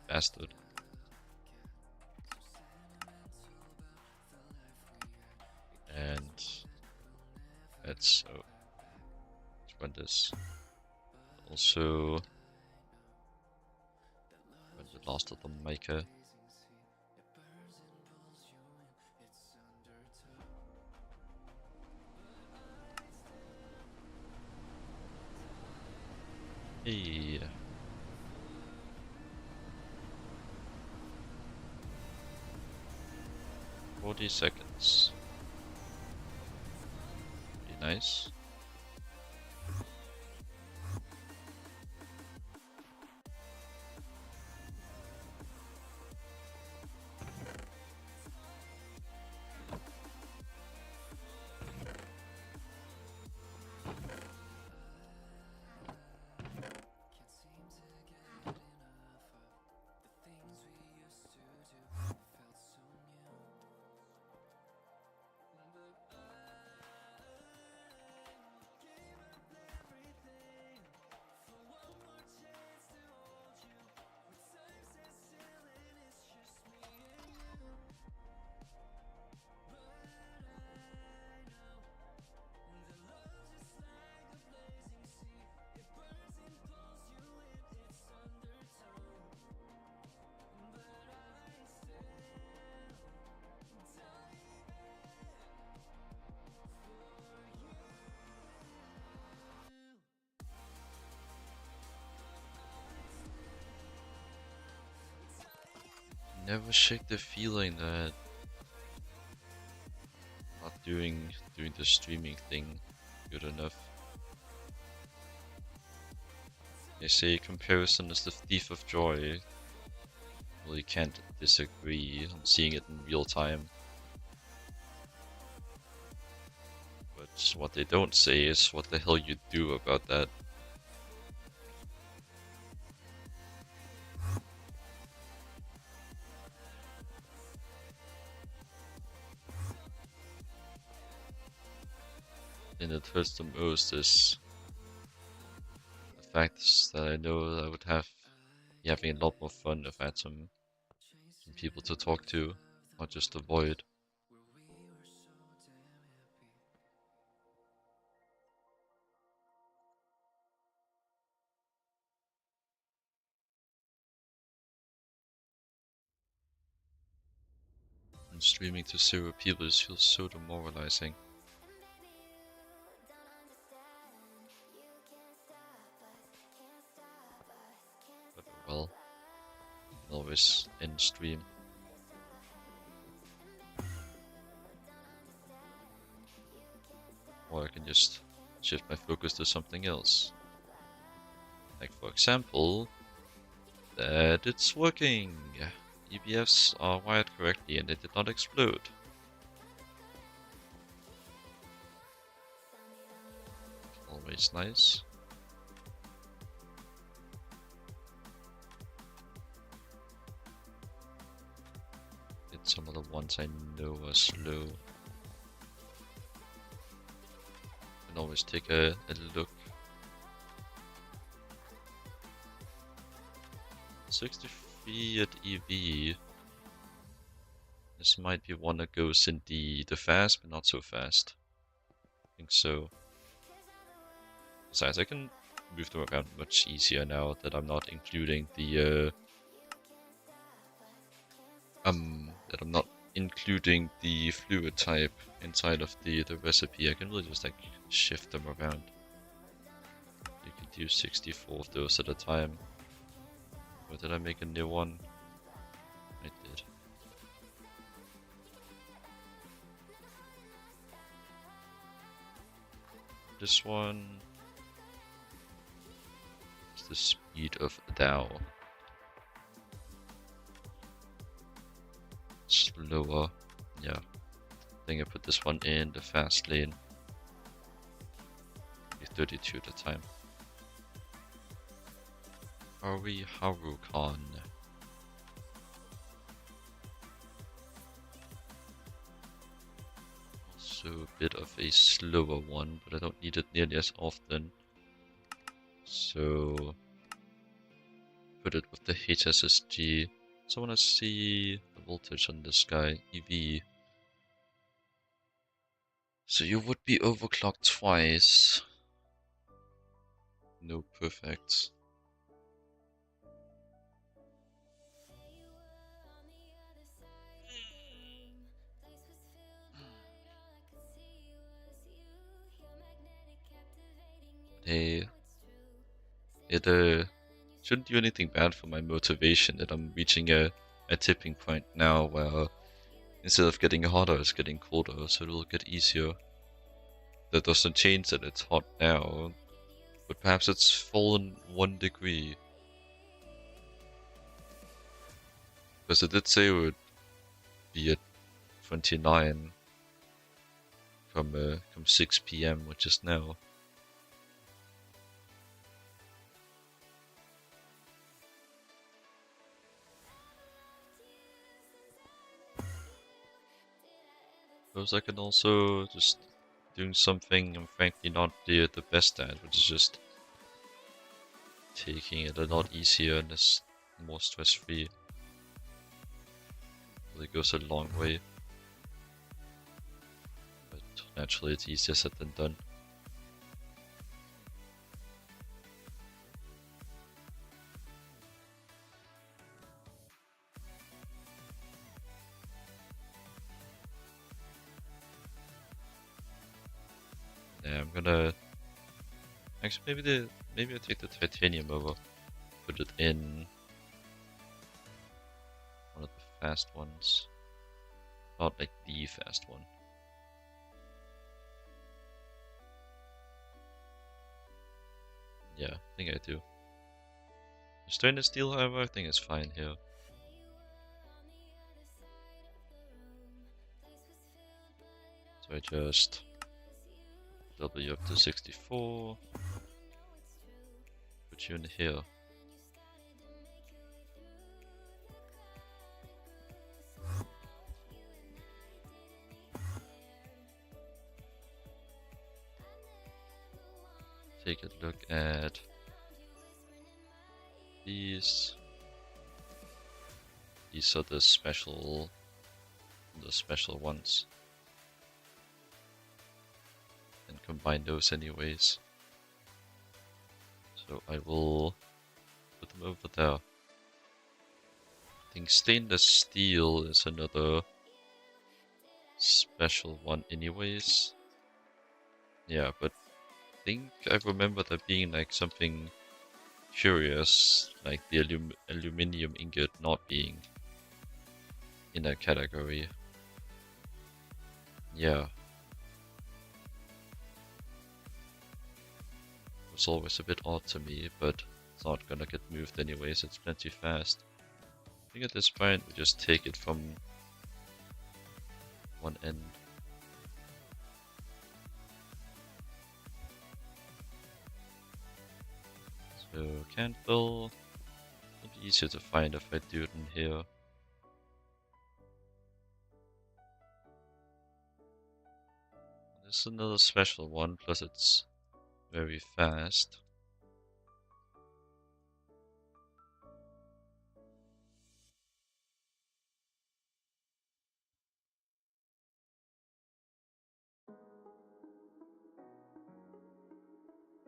bastard. And let's run this. Also run the last of the maker. Hey, 40 seconds. Be nice. Never shake the feeling that not doing the streaming thing good enough. They say comparison is the thief of joy. Well, you can't disagree. I'm seeing it in real time. But what they don't say is what the hell you do about that. And it hurts the most is the fact that I know that I would be having a lot more fun if I had some people to talk to, not just avoid. And streaming to 0 people just feels so demoralizing. But well, I'll always end stream. Or I can just shift my focus to something else. Like for example, that it's working! EBFs are wired correctly and they did not explode. Always nice. Get some of the ones I know are slow. Can always take a look. 63 at EV. This might be one that goes in the fast, but not so fast. I think so. Besides, I can move them around much easier now that I'm not including the that I'm not including the fluid type inside of the recipe. I can really just like shift them around. You can do 64 of those at a time. Or did I make a new one? I did. This one is the speed of Dao. Slower. Yeah. I think I put this one in the fast lane. Be 32 at a time. Are we Harukan? Also a bit of a slower one, but I don't need it nearly as often. So put it with the HSSG. So I want to see the voltage on this guy, EV. So you would be overclocked twice. No perfects. Hey, It shouldn't do anything bad for my motivation that I'm reaching a tipping point now where instead of getting hotter, it's getting colder, so it'll get easier. That doesn't change that it's hot now, but perhaps it's fallen 1 degree. Because it did say it would be at 29 from 6 PM, which is now. Suppose I can also just doing something I'm frankly not the best at, which is just taking it a lot easier and it's more stress-free. Really goes a long way. But naturally it's easier said than done. Yeah, I'm gonna actually maybe I take the titanium over, put it in one of the fast ones. Not like the fast one. Yeah, I think I do. The stainless steel, however, I think is fine here. So I just W up to 64. Put you in here. Take a look at these. These are the special ones. And combine those anyways. So I will put them over there. I think stainless steel is another special one anyways. Yeah, but I think I remember there being like something curious, like the aluminium ingot not being in that category. Yeah. It was always a bit odd to me, but it's not gonna get moved anyways, it's plenty fast. I think at this point we just take it from one end. So candle, it'll be easier to find if I do it in here. This is another special one, plus it's very fast.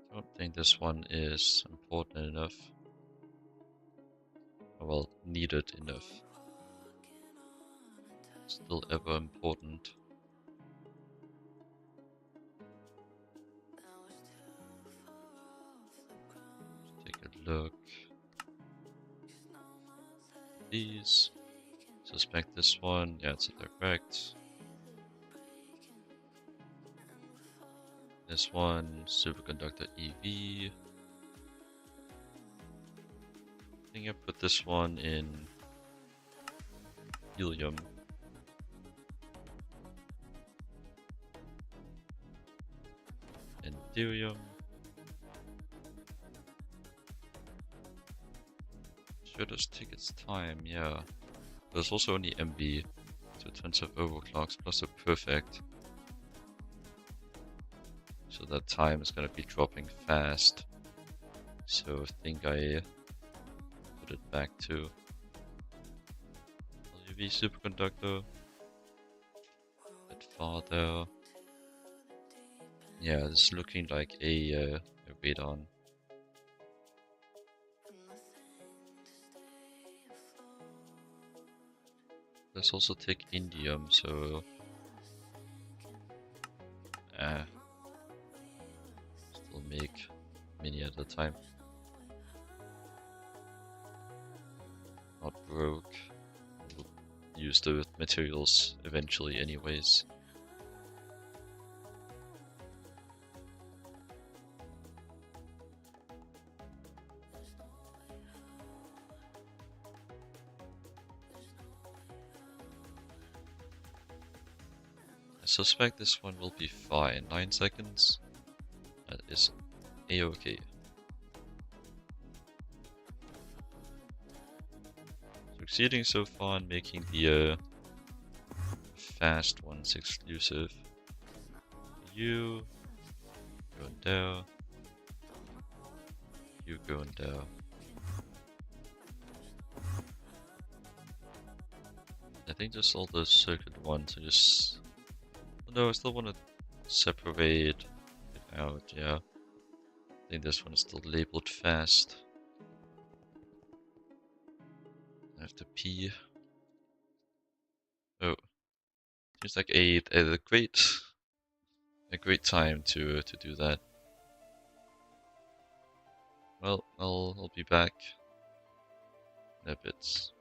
I don't think this one is important enough. Well, needed enough. Still ever important. Let's take a look. These. Suspect this one. Yeah, it's a direct. This one, superconductor EV. I think I put this one in helium. And deuterium. Should just take its time, yeah. There's also only MB, so tons of overclocks plus a perfect. So that time is gonna be dropping fast. So I think I put it back to LuV superconductor. A bit farther. Yeah, this is looking like a radon. Let's also take indium, so still make many at a time. not broke. We'll use the materials eventually anyways. I suspect this one will be fine. 9 seconds. That is a-okay. Succeeding so far in making the fast ones exclusive. You go in there. You go in there. I think just all the circuit ones are just... No, I still want to separate it out, yeah. I think this one is still labeled fast. I have to pee. Oh. Seems like a great time to do that. Well, I'll be back in a bit.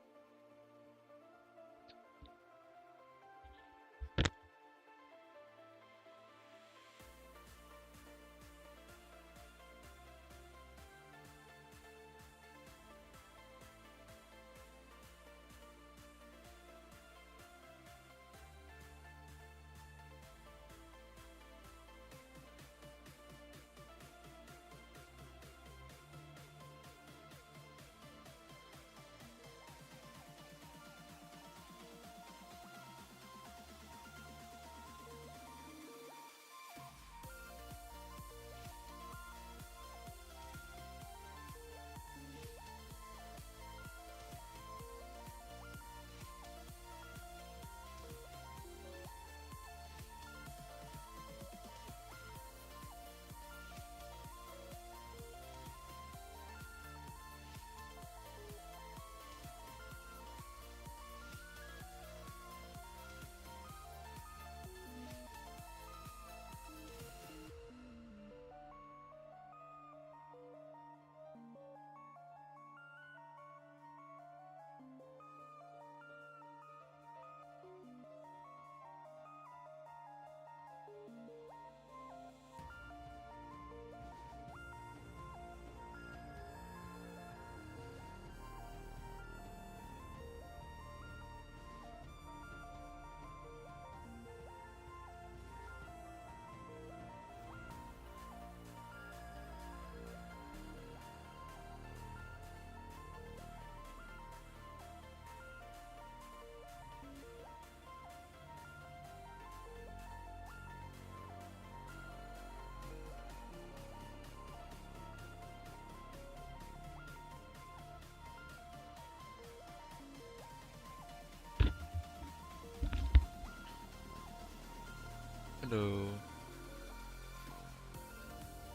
Hello.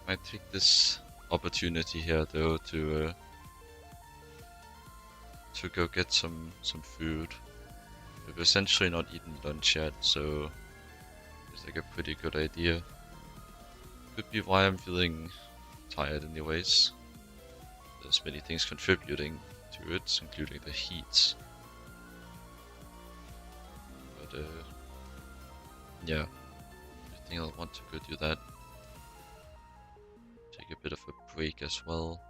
I take this opportunity here though to go get some food. We've essentially not eaten lunch yet, so it's like a pretty good idea. Could be why I'm feeling tired anyways. There's many things contributing to it, including the heat. But yeah, I think I'll want to go do that. Take a bit of a break as well.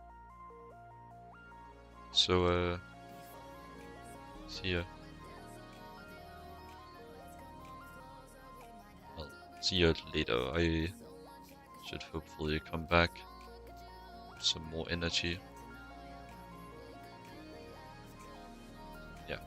So see ya. I'll see you later. I should hopefully come back with some more energy. Yeah.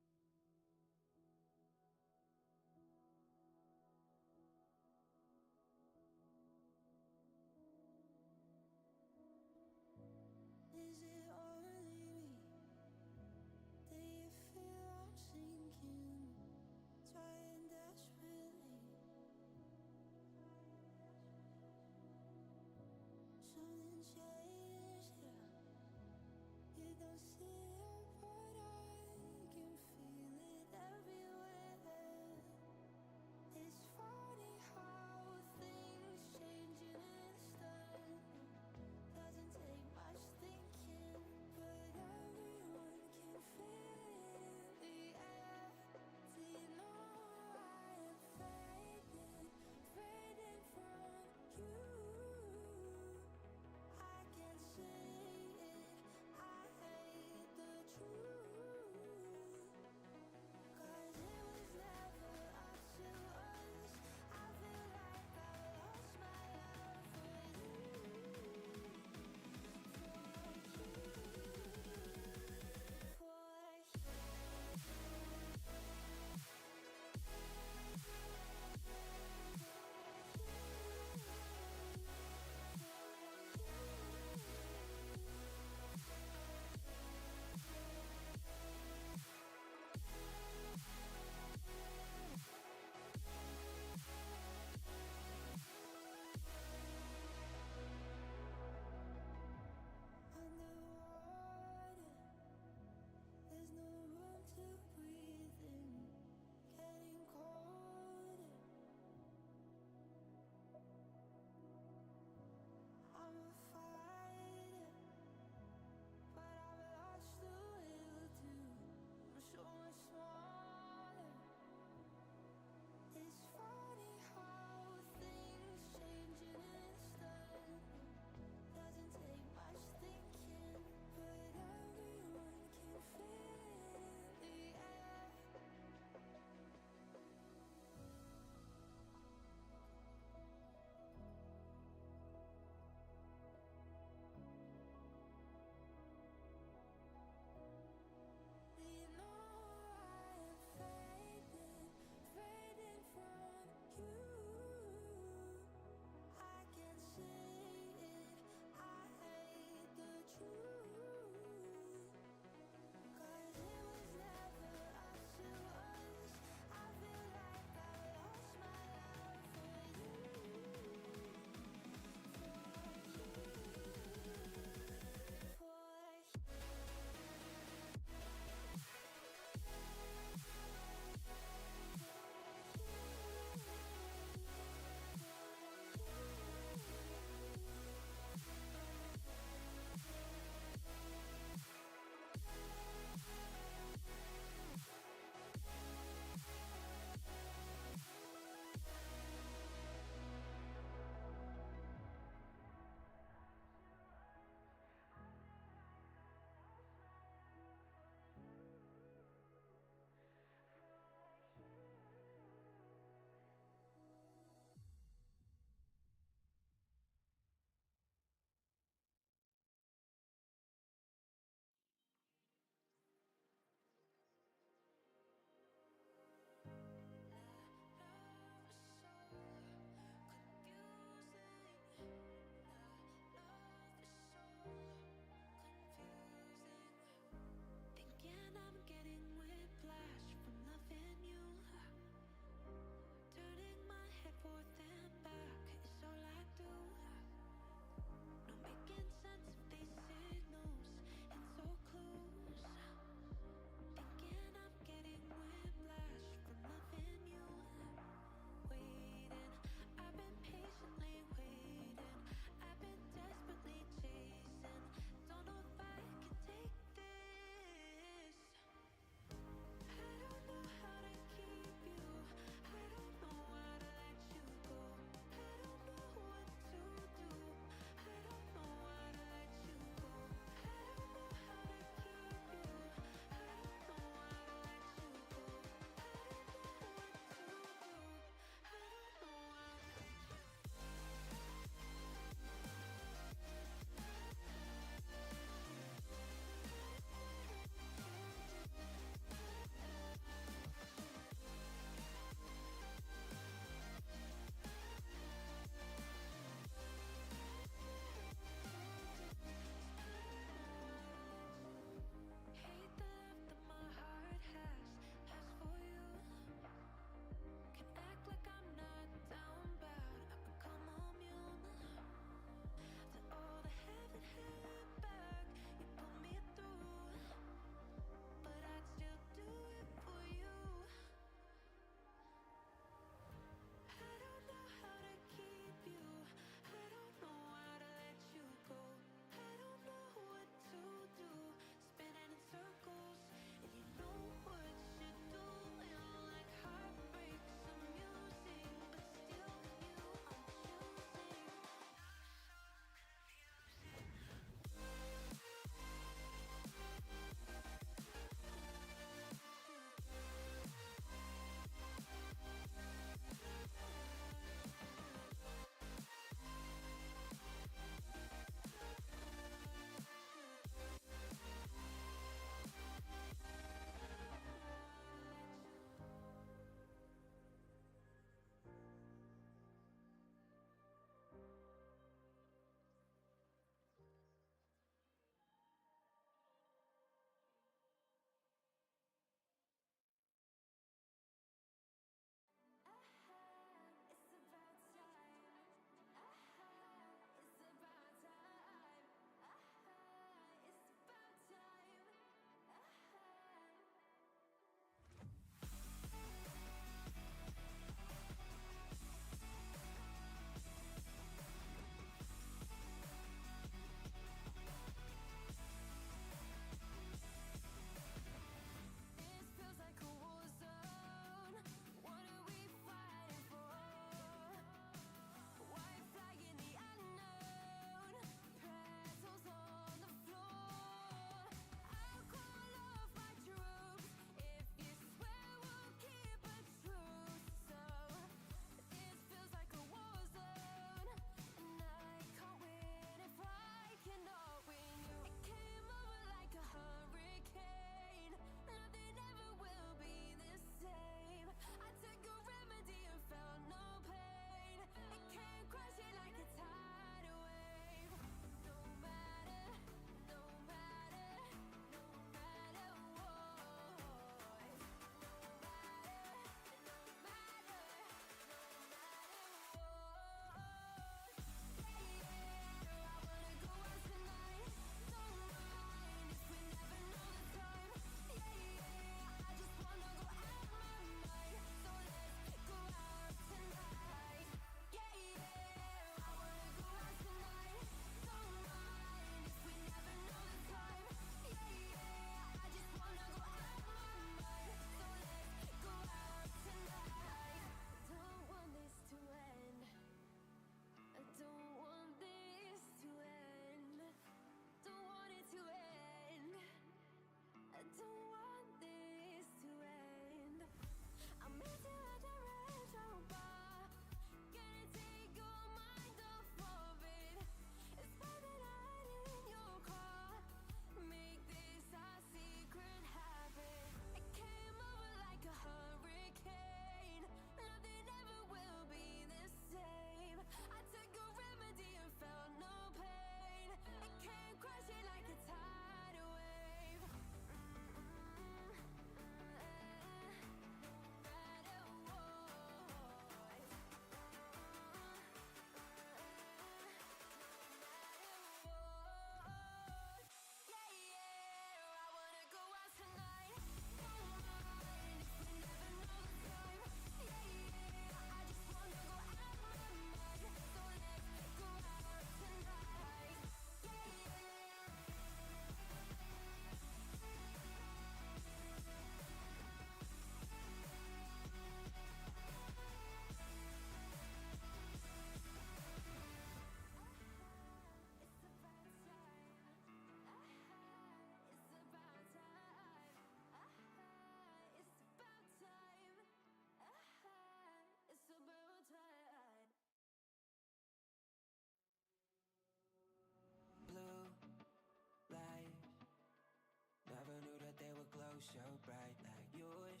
so bright like yours.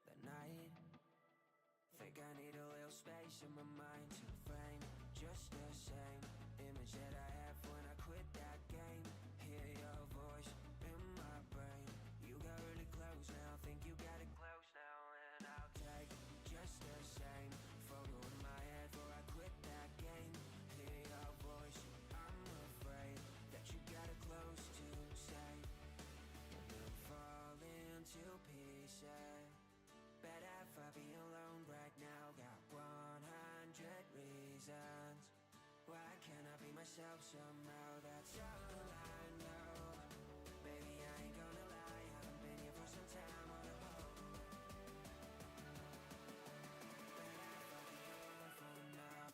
The night, think I need a little space in my mind to frame just the same image that I have when I quit that game. Hear your voice in my brain. You got really close now, think you got it close now. And I'll take just the same photo in my head before I quit that game. Hear your voice, I'm afraid that you got it close to say. And I'm falling to pieces. Better if I be alone right now. Got 100 reasons why can't I be myself somehow. That's all I know. Baby, I ain't gonna lie, haven't been here for some time on a hold. Better if I be alone for now.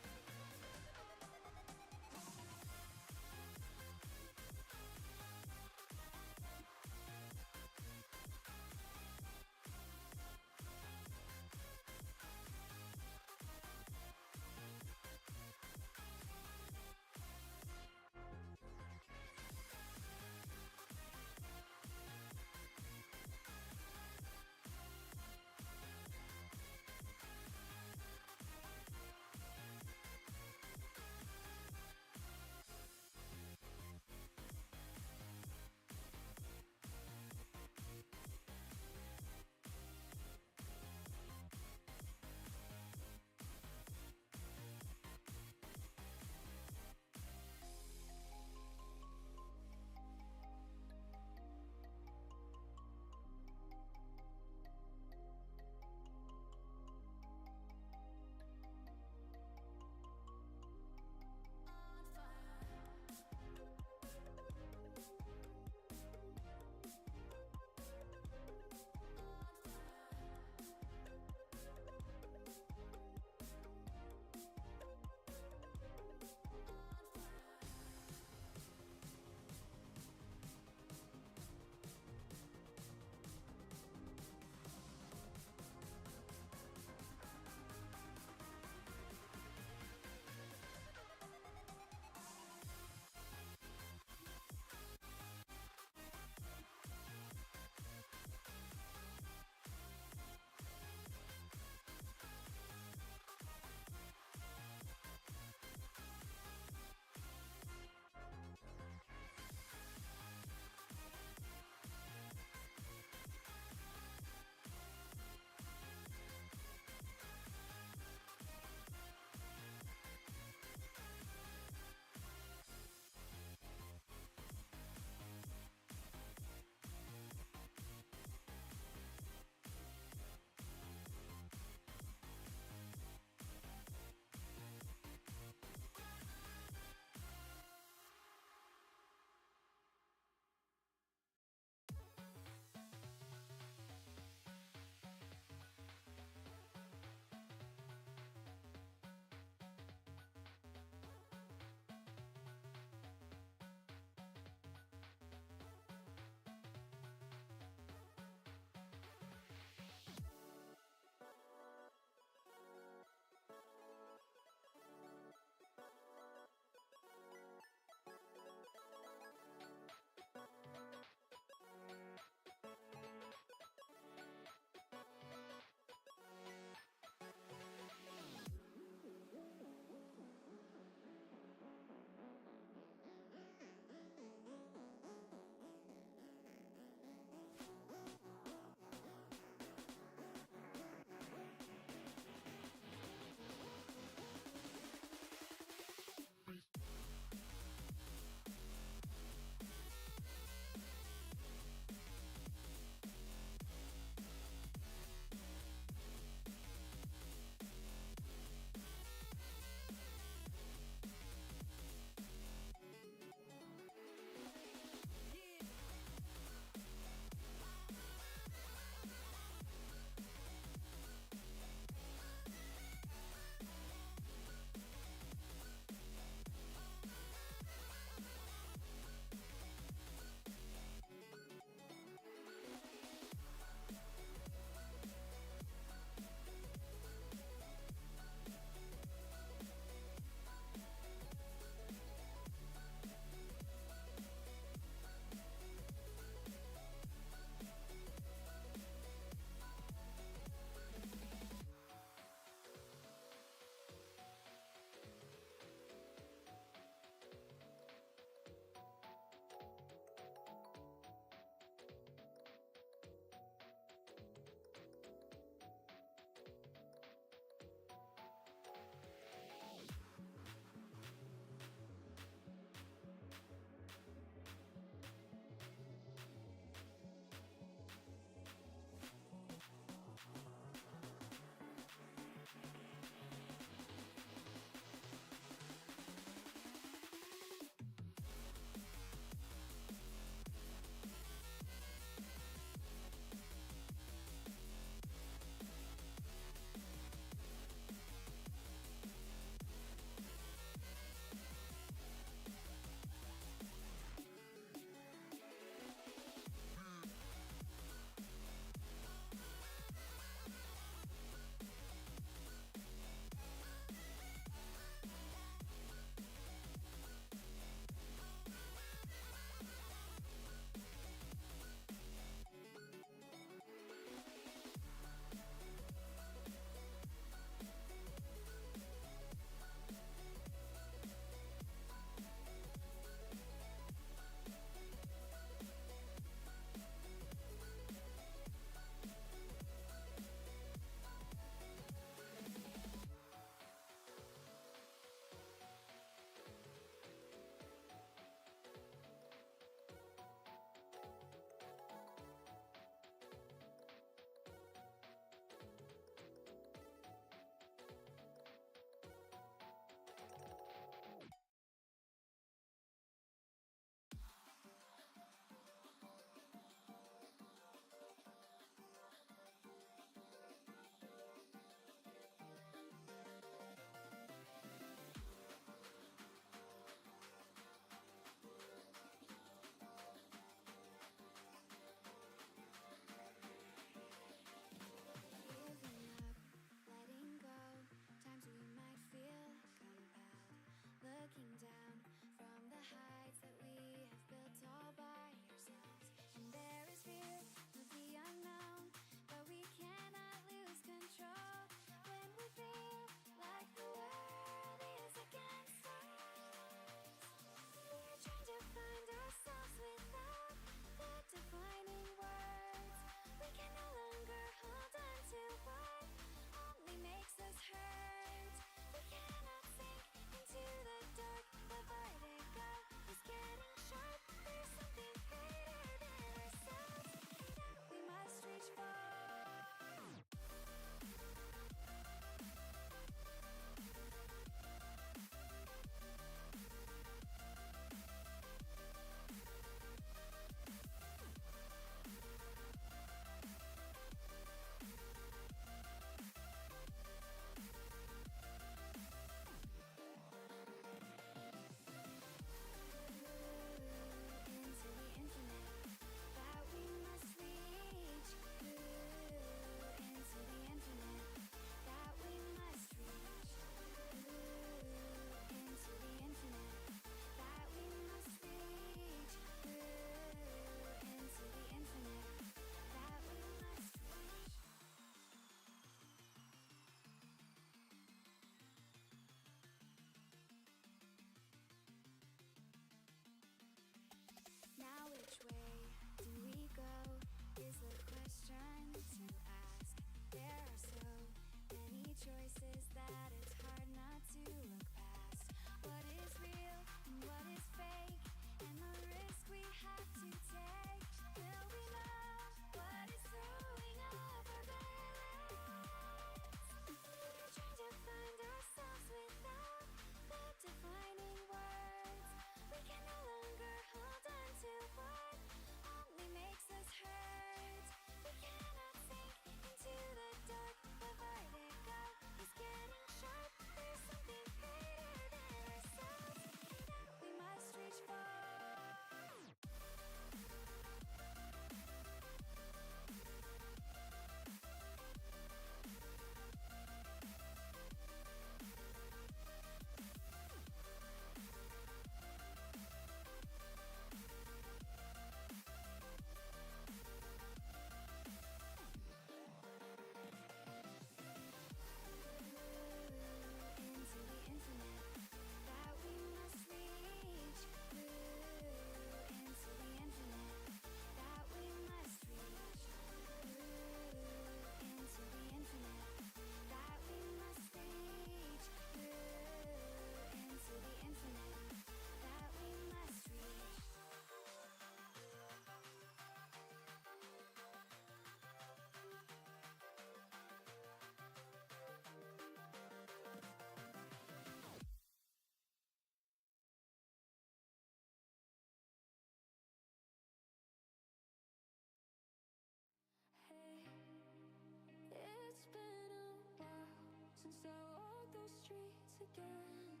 I walk those streets again,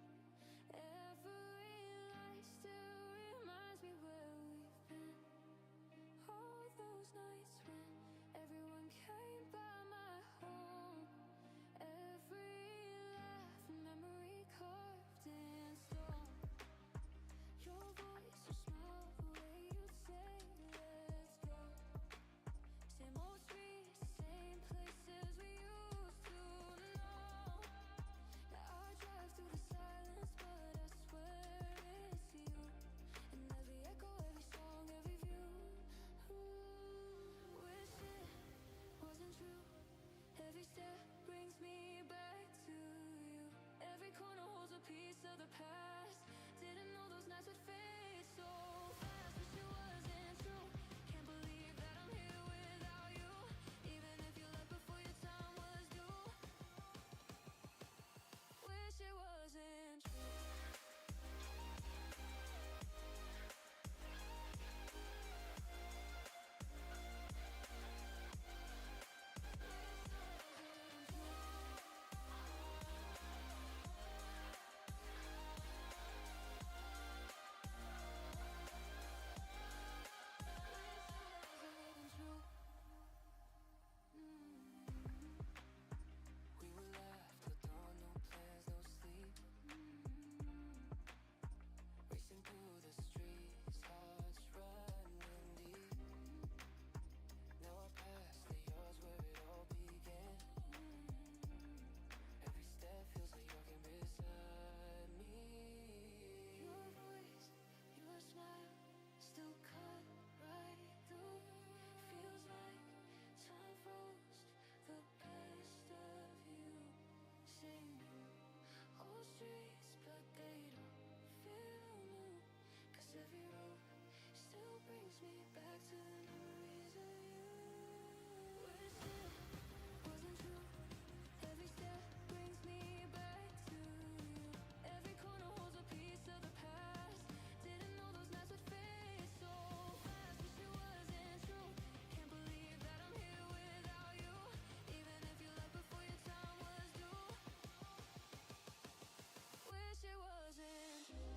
every light still reminds me where we've been. All those nights when everyone came by my home, every laugh, memory carved in stone. Your voice, your smile, the way you'd say let's go. Same old streets, same places we used to know. Now I drive through the silence, but I swear it's you. And every echo, every song, every view. Wish it wasn't true. Every step brings me back to you. Every corner holds a piece of the past. Didn't know those nights would fade so fast. Wish it wasn't true. Can't believe that I'm here without you. Even if you left before your time was due. Wish it wasn't true. We were left with dawn, no plans, no sleep. Racing through the streets, hearts running deep. Now I pass the yards where it all began. Every step feels like you're beside me. Your voice, your smile, still cut right through. Feels like time froze, the best of you. Same old streets, but they don't feel new. 'Cause every road still brings me back to the memories of you. Wish it wasn't true. Every step brings me back to you. Every corner holds a piece of the past. Didn't know those nights would fade so fast. Wish it wasn't true. Can't believe that I'm here without you. Even if you left before your time was due. Wish it wasn't true.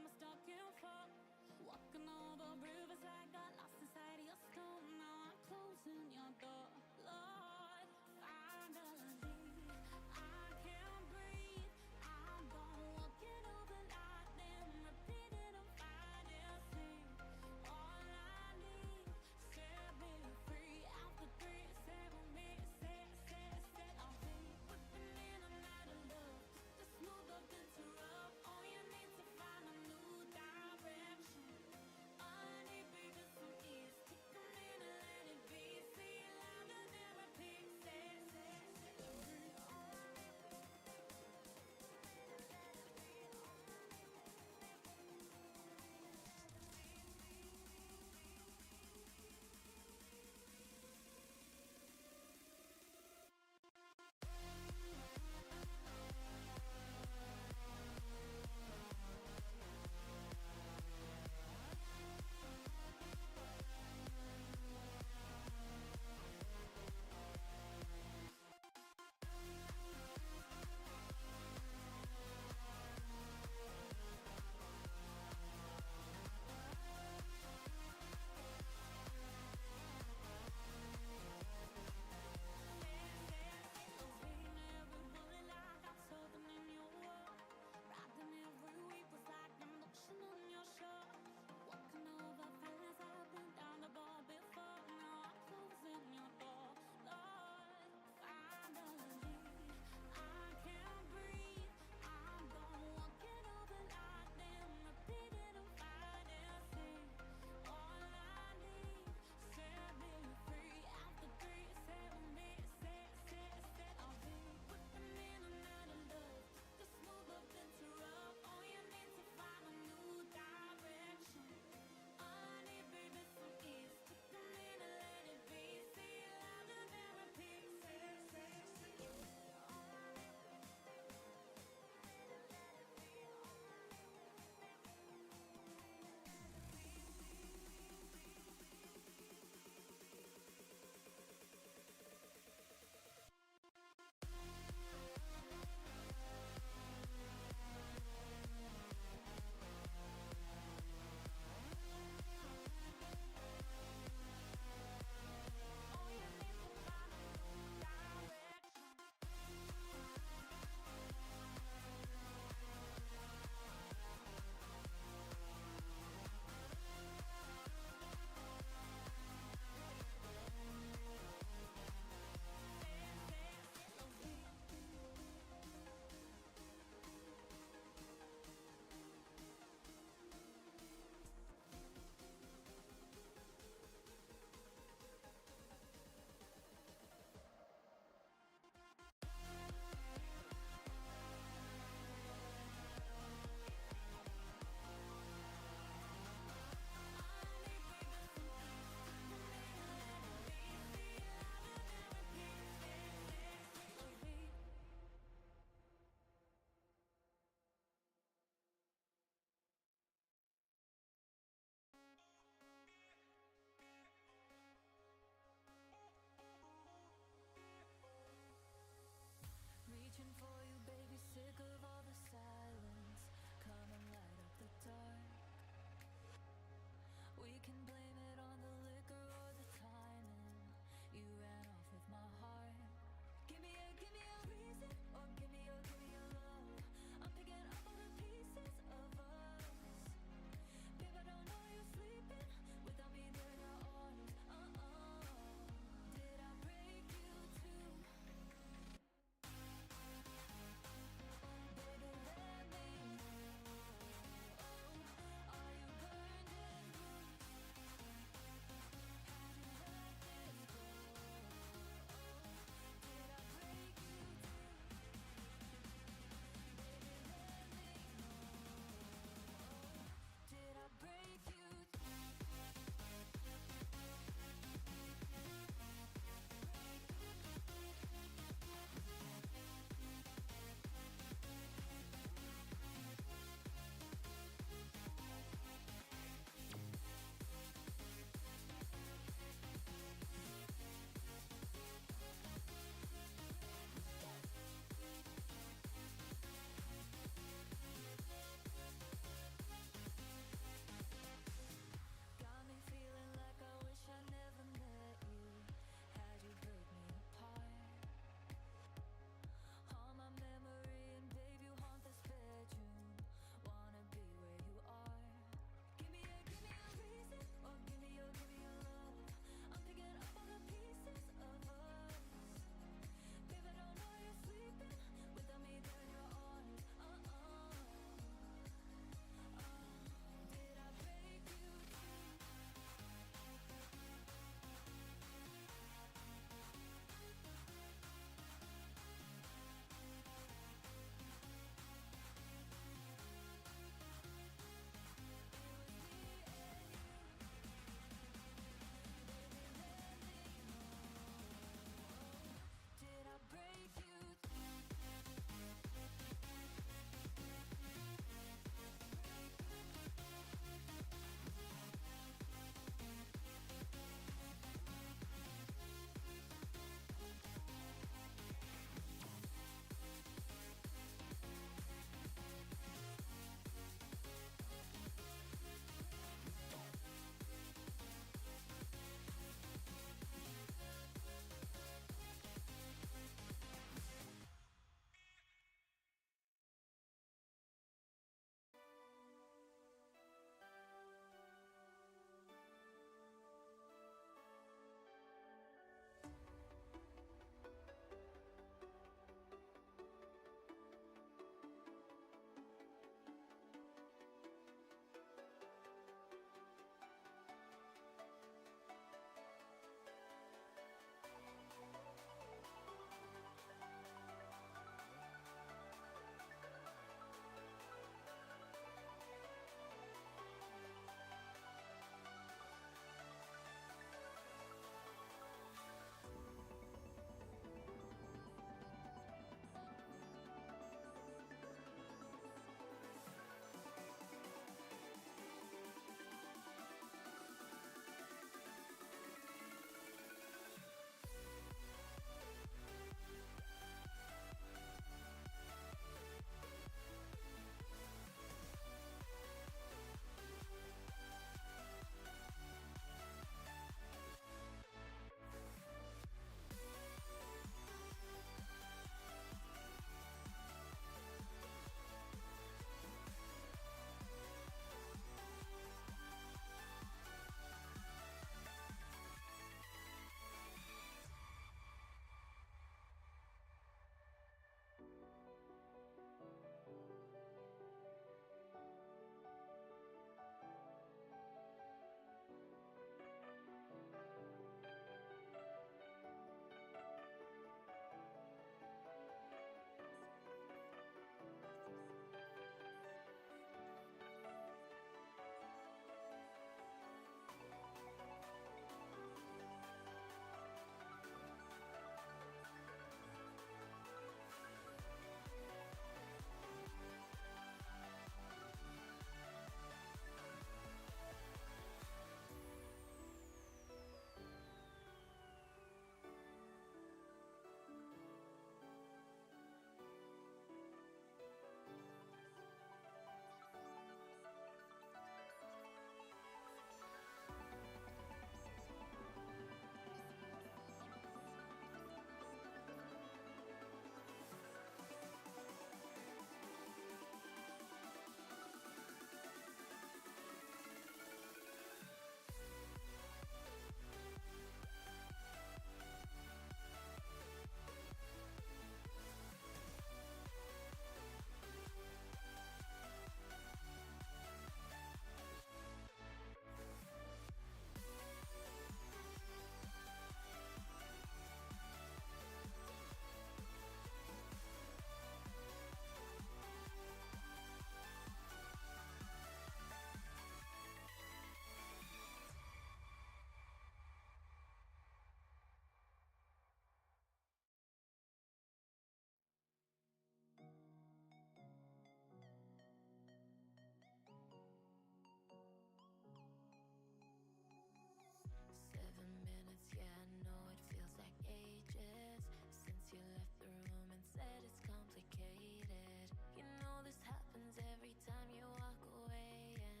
Yeah, I know it feels like ages since you left the room and said it's complicated. You know this happens every time you walk away, and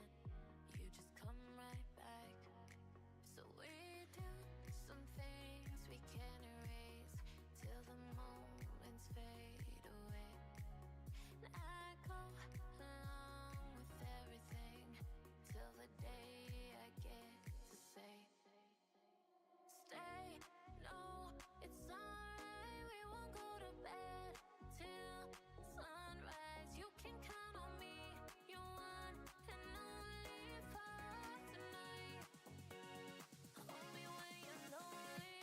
you just come right back. So we do some things we can't erase till the moments fade away. And I go along with everything till the day I get to say, stay, no, it's alright, we won't go to bed till sunrise. You can count on me, you're one and only for tonight. Hold me when you're lonely.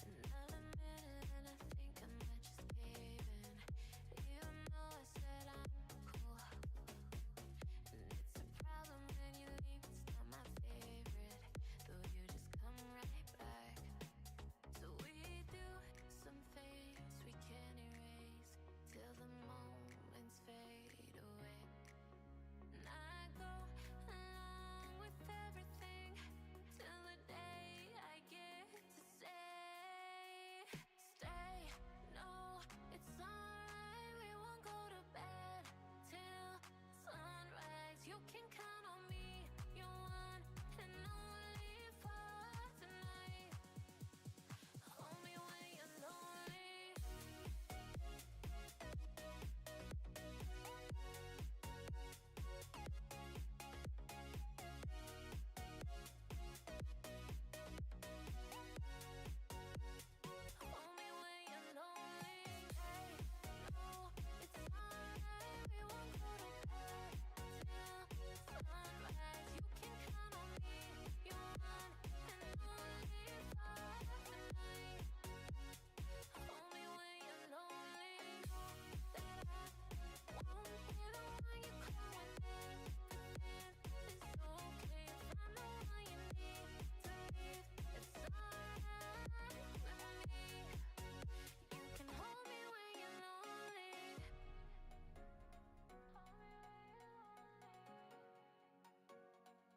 And I'll admit it, and I think I might just cave in, even though I said I'm cool. And it's a problem when you leave, it's not my favorite, though you just come right back. So we do some things we can't erase till the moments fade away. And I go along with everything till the day I get to say, stay, no, it's alright, we won't go to bed till sunrise. You can count on me, you're one and only for tonight. Hold me when you're lonely. Hold me when you're lonely. Hey, no, it's alright, we won't go to bed till sunrise. You can count on me, you're one and only for tonight. Hold me when you're lonely. Know that I won't be the one you call when everything is okay. If I'm the one you need to leave, it's alright with me. You can hold me when you're lonely. Hold me when you're lonely.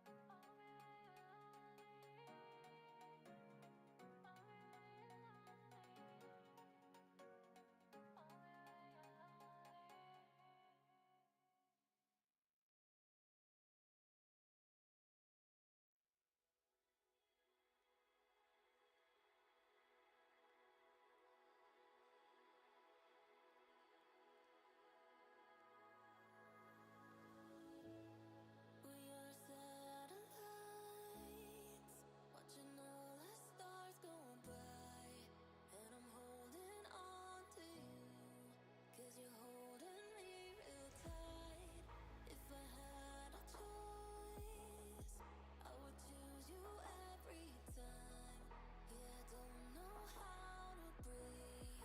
Hold me when you're lonely. Hold me when you're We are satellites, watching all the stars go by. And I'm holding on to you, 'cause you're holding me real tight. If I had a choice, I would choose you every time. Yeah, I don't know how to breathe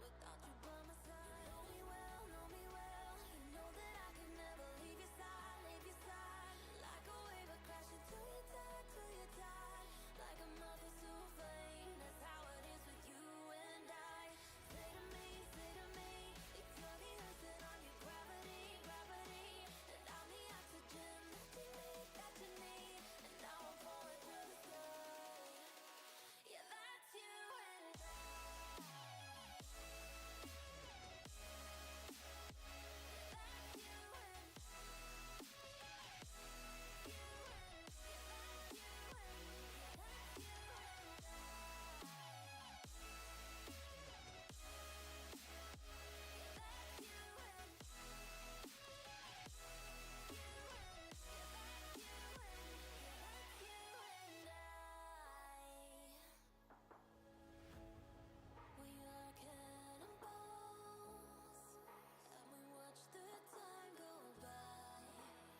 without you by my side. You know me well, you know that I can never leave your side, leave your side. Like a wave, I crash into your tide, till you're tied. Like a moth to a flame, that's how it is with you and I. Say to me, if you're the earth, then I'm your gravity, gravity. And I'm the oxygen that you need. And now I'm falling through the sky. Yeah, that's you and I. We are cannonballs, and we watch the time go by.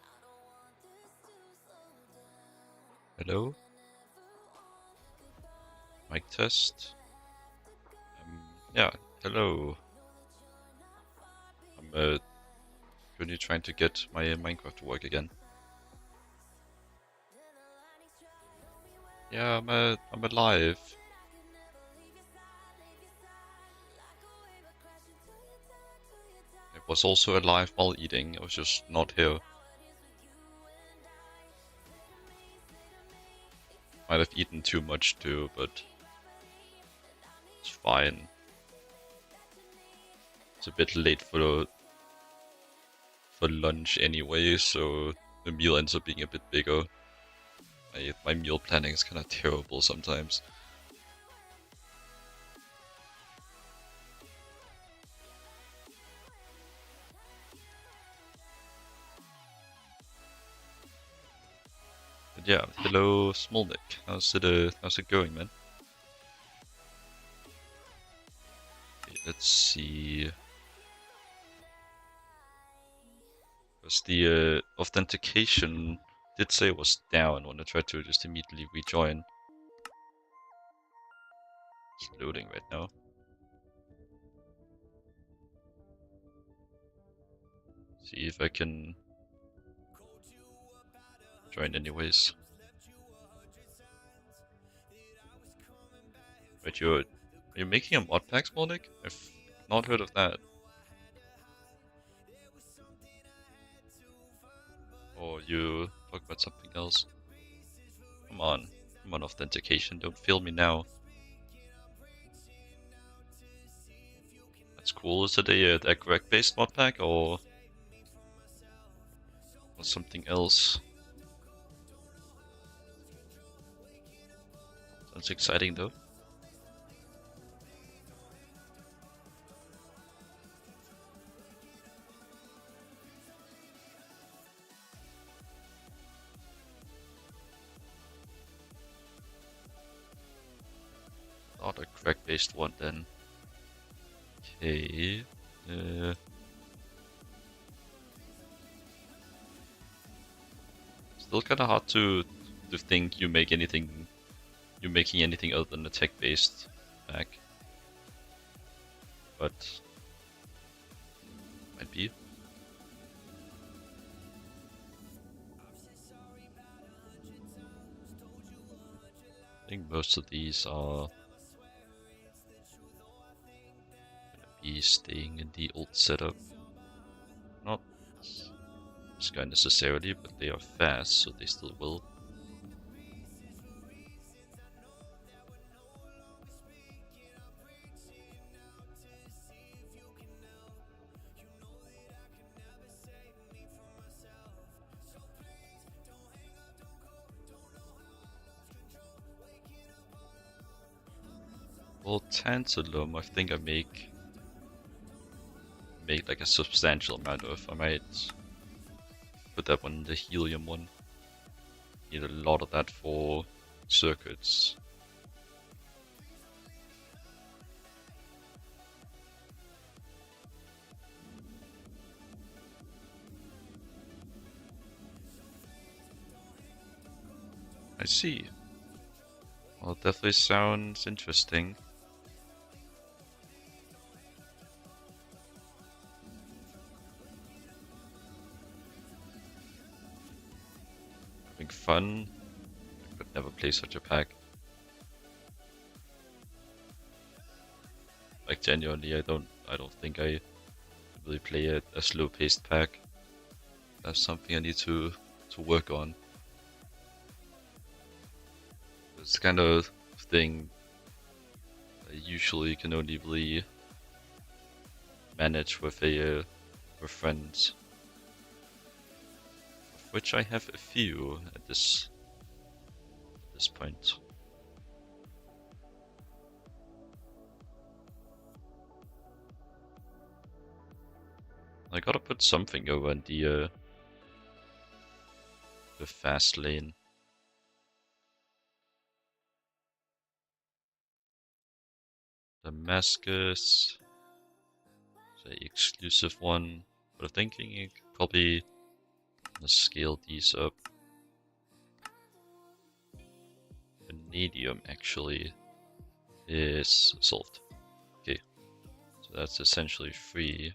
I don't want this to slow down, Hello, and I never want goodbye. mic test. If I have to go, Yeah, hello. know that you're not far I'm behind. currently trying to get my Minecraft to work again. Then the lightning strikes. Yeah, I'm alive. I was also alive while eating, I was just not here. Might have eaten too much too, but it's fine. It's a bit late for lunch anyway, so the meal ends up being a bit bigger. My meal planning is kind of terrible sometimes. But yeah, hello Smolnik. How's it going, man? Okay, let's see. Because the authentication did say it was down when I tried to just immediately rejoin. It's loading right now. See if I can join anyways. Wait, are you making a mod pack, Smolnik? I've not heard of that. Or you talk about something else. Come on, authentication, don't fail me now. That's cool. Is it a correct-based mod pack or something else? Sounds exciting though. Not a correct-based one then. Okay. Still kind of hard to think you're making anything other than a tech-based pack, but might be. I think most of these are gonna be staying in the old setup. Not this guy necessarily, but they are fast, so they still will. Well, tantalum, I think I make like a substantial amount of. I might put that one in the helium one. Need a lot of that for circuits. I see. Well, it definitely sounds interesting. Having fun. I could never play such a pack. Like genuinely, I don't think I really play a slow-paced pack. That's something I need to work on. It's the kind of thing I usually can only really manage with with friends, of which I have a few at this point. I gotta put something over in the fast lane. Damascus, the exclusive one. But I'm thinking you could probably scale these up. Vanadium actually is solved. Okay, so that's essentially free.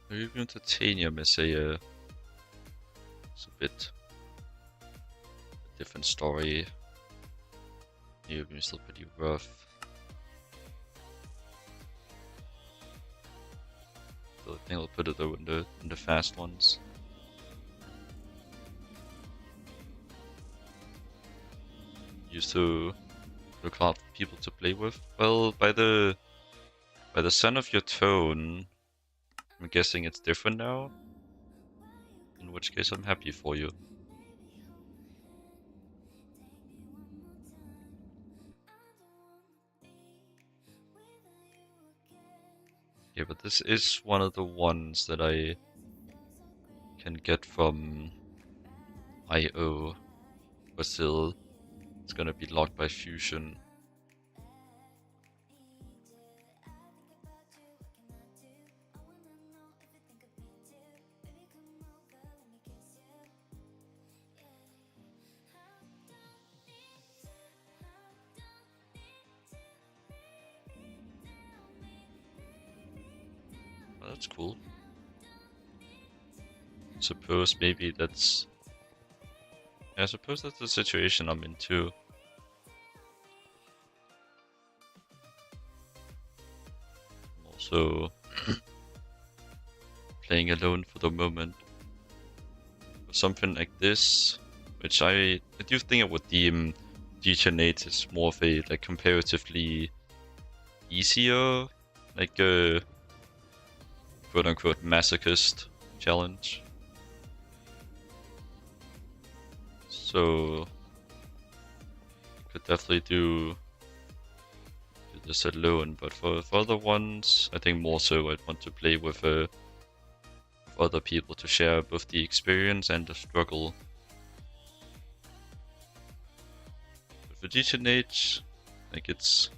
Maybe titanium is a bit different story. Maybe is still pretty rough. So I think I'll put it though in the fast ones. Used to look hard for people to play with. Well, by the sound of your tone, I'm guessing it's different now. In which case, I'm happy for you. Yeah, but this is one of the ones that I can get from IO, but still, it's gonna be locked by Fusion. Well, that's cool. Suppose maybe that's... I suppose that's the situation I'm in too. I'm also playing alone for the moment. For something like this, which I do think I would deem GTNH is more of a like comparatively easier, like a quote-unquote masochist challenge. So I could definitely do this alone, but for other ones, I think more so I'd want to play with other people to share both the experience and the struggle. But for GTNH, like it's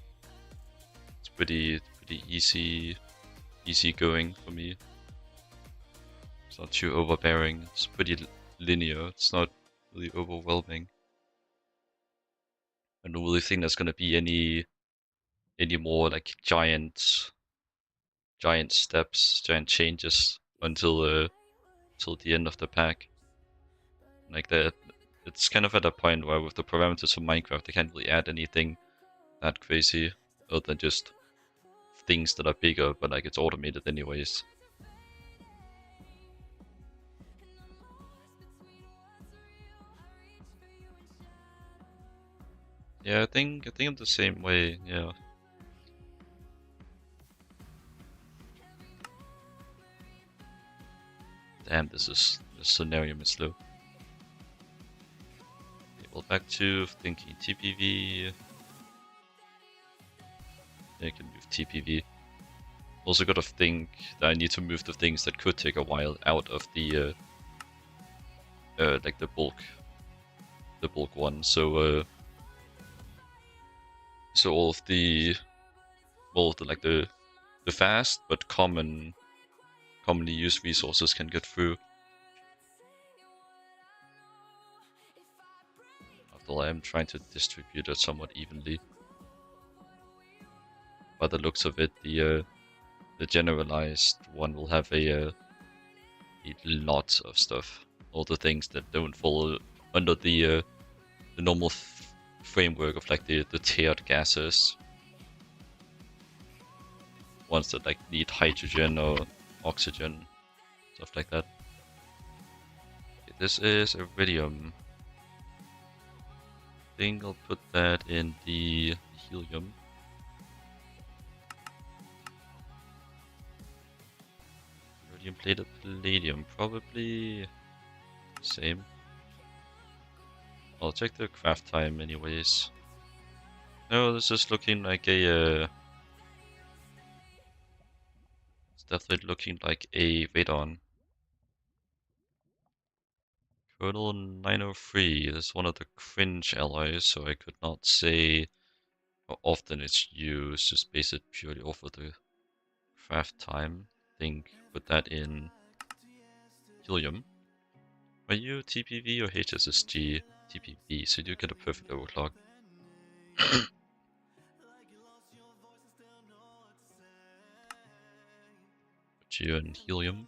pretty easy going for me. It's not too overbearing. It's pretty linear. It's not really overwhelming. I don't really think there's gonna be any more like giant steps, giant changes until the end of the pack. Like that, it's kind of at a point where with the parameters of Minecraft, they can't really add anything that crazy other than just things that are bigger, but like it's automated anyways. Yeah, I think I'm the same way. Yeah. Damn, this scenario is slow. Okay, well, back to thinking TPV. Yeah, I can move TPV. Also gotta think that I need to move the things that could take a while out of the like the bulk one. So all of the like the fast but commonly used resources can get through. After all, I'm trying to distribute it somewhat evenly. By the looks of it, the generalized one will have a lot of stuff. All the things that don't fall under the normal framework of like the tiered gases. Ones that like need hydrogen or oxygen, stuff like that. Okay, this is iridium. I think I'll put that in the helium. Iridium plated palladium, probably same. I'll check the craft time anyways. No, this is looking like a it's definitely looking like a radon. Kernel 903 is one of the cringe alloys, so I could not say how often it's used, just base it purely off of the craft time. I think put that in helium. Are you TPV or HSSG? TPV, so you do get a perfect overclock. Put you in helium.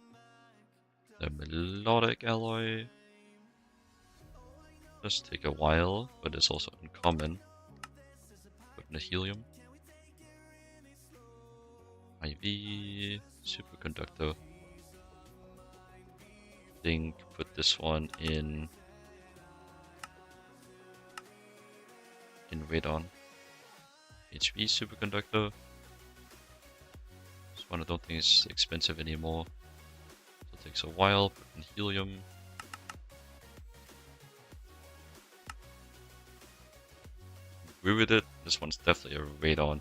The melodic alloy does take a while, but it's also uncommon. Put in the helium. IV, superconductor. Think put this one in radon. HV superconductor. This one I don't think is expensive anymore. So it takes a while. Put in helium. Agree with it. This one's definitely a radon.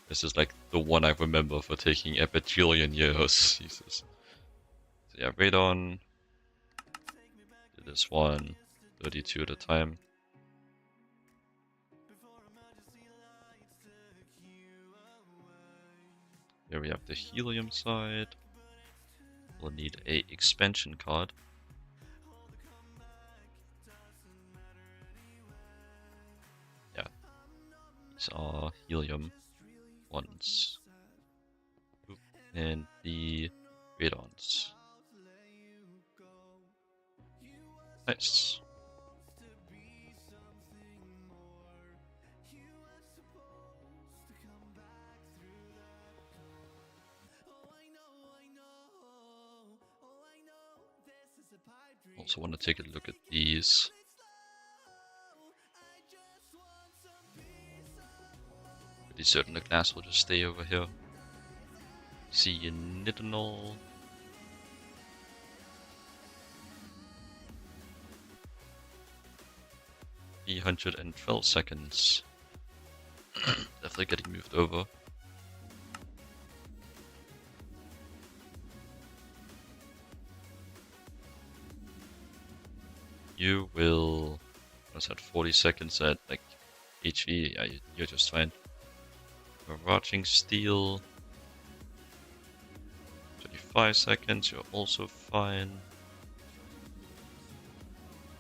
This is like the one I remember for taking a bajillion years. Jesus. So yeah, radon. Did this one. 32 at a time. Here we have the helium side. We'll need a expansion card. Yeah, these are helium ones. And the radons. Nice. Also want to take a look at these. Pretty certain the glass will just stay over here. See nitinol. $312 Definitely getting moved over. You will... What's that, 40 seconds at like HV? Yeah, you're just fine. Watching steel. 25 seconds, you're also fine.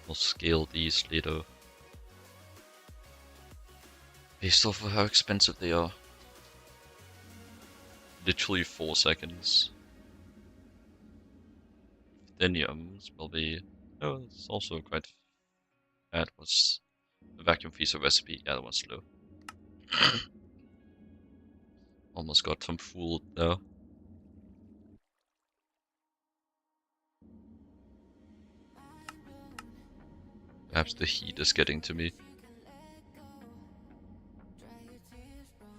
We'll scale these later. Based off of how expensive they are. Literally 4 seconds. Titaniums will be... Oh, it's also quite... That was a vacuum freezer recipe. Yeah, that one's slow. Almost got some fooled there. Perhaps the heat is getting to me.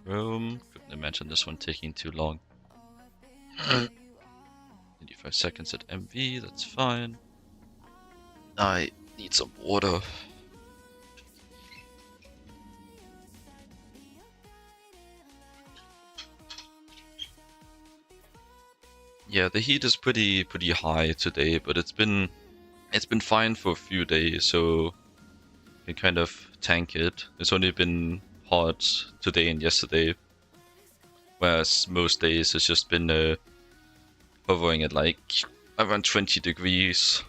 Chrome. Couldn't imagine this one taking too long. 25 seconds at MV, that's fine. I need some water. Yeah, the heat is pretty high today, but it's been fine for a few days, so you can kind of tank it. It's only been hot today and yesterday, whereas most days it's just been hovering at like around 20 degrees.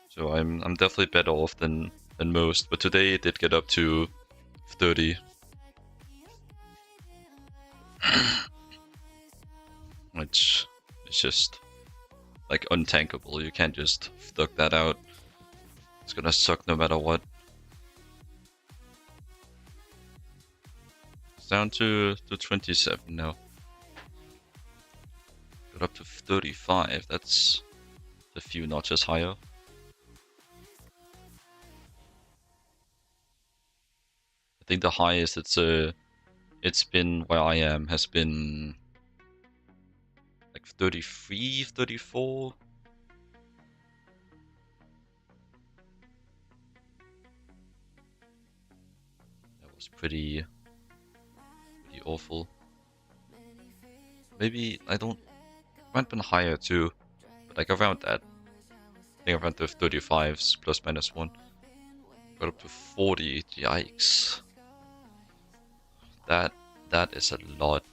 So I'm definitely better off than most, but today it did get up to 30. Which is just like untankable. You can't just duck that out. It's gonna suck no matter what. It's down to 27 now. Got up to 35. That's a few notches higher. I think the highest it's been where I am has been like 33, 34. That was pretty awful. Maybe I might have been higher too, but like around that. I think around the 35s plus minus 1. Got up to 40. Yikes. That is a lot.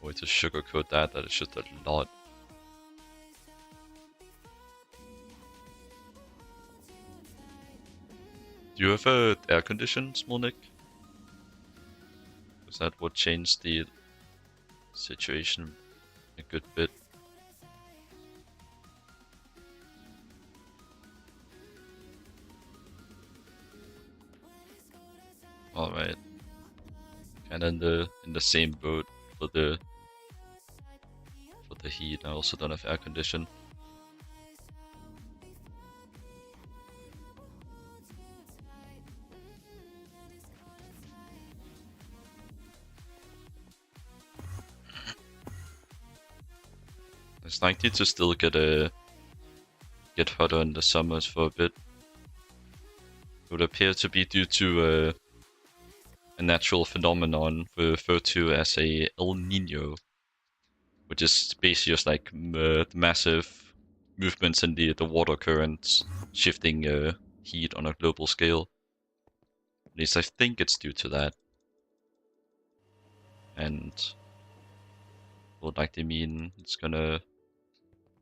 Way to sugarcoat that is just a lot. Do you have air condition, Smolnik? Is that what changed the situation a good bit. All right, and in the same boat for the heat. I also don't have air condition. It's likely to still get hotter in the summers for a bit. It would appear to be due to a natural phenomenon referred to as a El Nino, which is basically just like massive movements in the water currents shifting heat on a global scale. At least I think it's due to that. And would likely mean it's gonna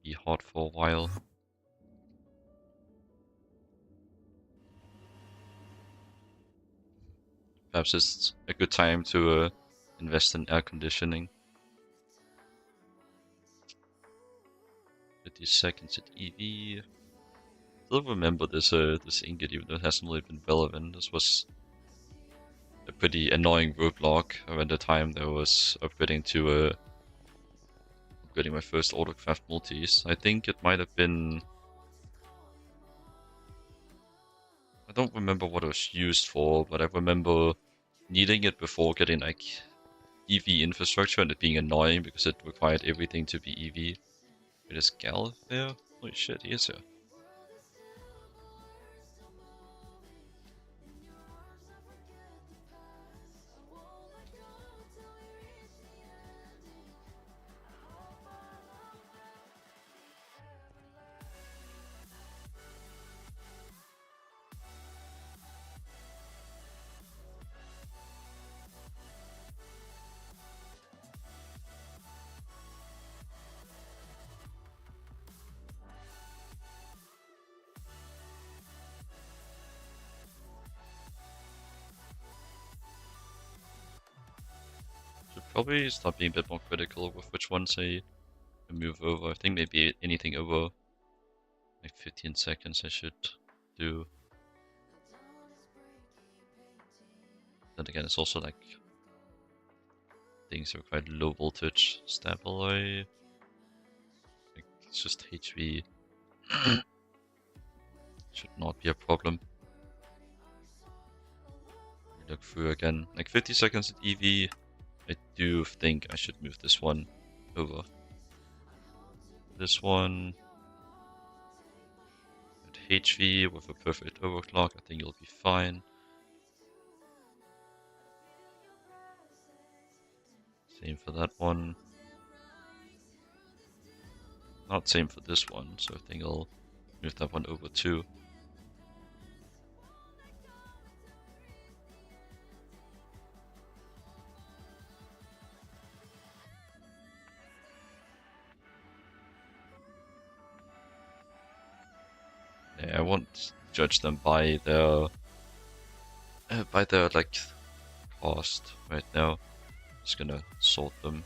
be hot for a while. Perhaps it's a good time to invest in air conditioning. 50 seconds at EV. Still remember this this ingot, even though it hasn't really been relevant. This was a pretty annoying roadblock around the time that I was upgrading to upgrading my first autocraft multis. I think it might have been, I don't remember what it was used for, but I remember needing it before getting like EV infrastructure and it being annoying because it required everything to be EV. Wait, is Gal there? Holy shit, he is here. Should probably start being a bit more critical with which ones I move over. I think maybe anything over like 15 seconds I should do. Then again, it's also like things require low voltage stabilize. Like, it's just HV. Should not be a problem. Look through again. Like 50 seconds at EV. I do think I should move this one over. This one at HV with a perfect overclock, I think it'll be fine. Same for that one. Not same for this one, so I think I'll move that one over too. Yeah, I won't judge them by their like cost right now. Just gonna sort them.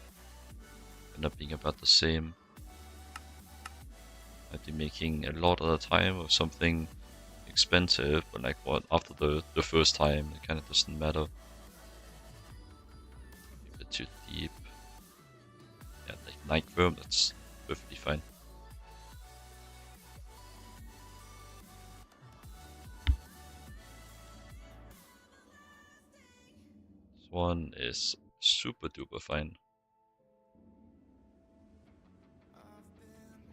End up being about the same. I'd be making a lot of the time of something expensive, but like what after the first time it kinda doesn't matter. A bit too deep. Yeah, like night room, that's perfectly fine. This one is super duper fine.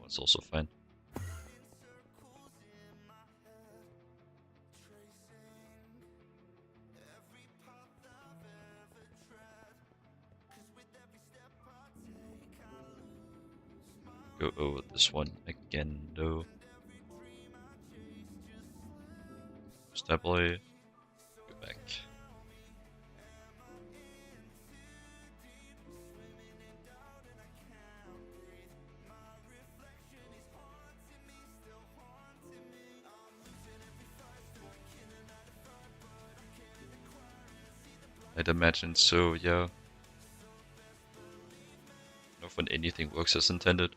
One's also fine. Go over this one again though. Stably. Go back. I'd imagine so, yeah. of when anything works as intended.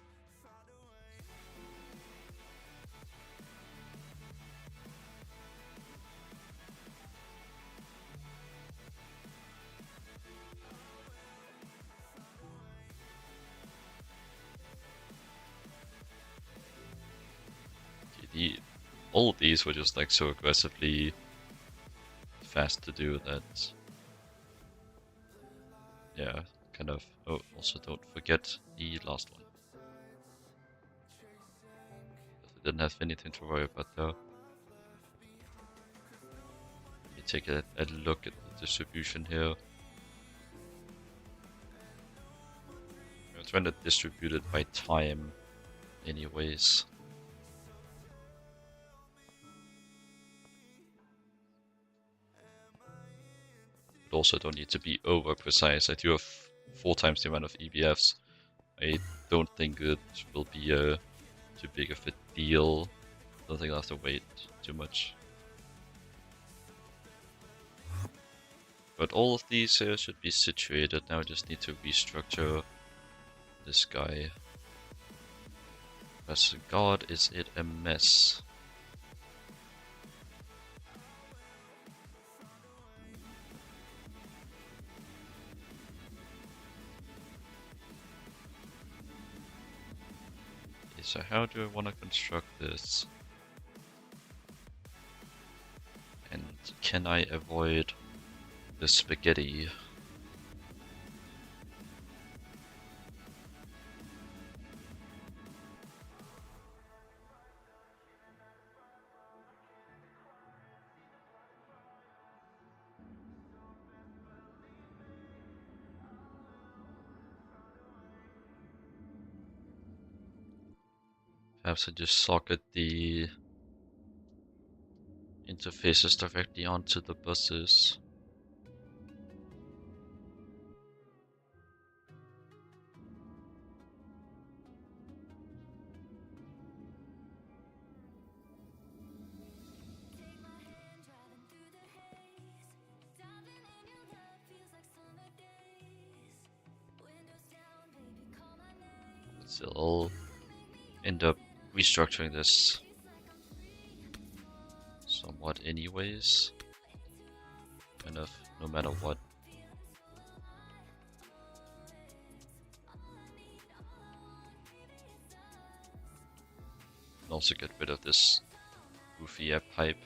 All of these were just like so aggressively fast to do that. Yeah, kind of. Oh, also don't forget the last one. I didn't have anything to worry about though. Let me take a look at the distribution here. I'm trying to distribute it by time anyways. But also don't need to be over precise. I do have 4 times the amount of EBFs. I don't think it will be too big of a deal. Don't think I'll have to wait too much. But all of these here should be situated. Now I just need to restructure this guy. Because God, is it a mess. Okay, so how do I want to construct this? And can I avoid the spaghetti? Perhaps I just socket the interfaces directly onto the buses. I'll end up restructuring this somewhat anyways, kind of no matter what. And also get rid of this goofy app pipe.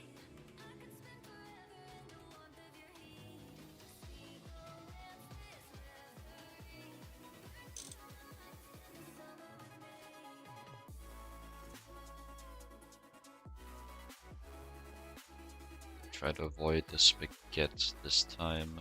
Try to avoid the spaghetti this time.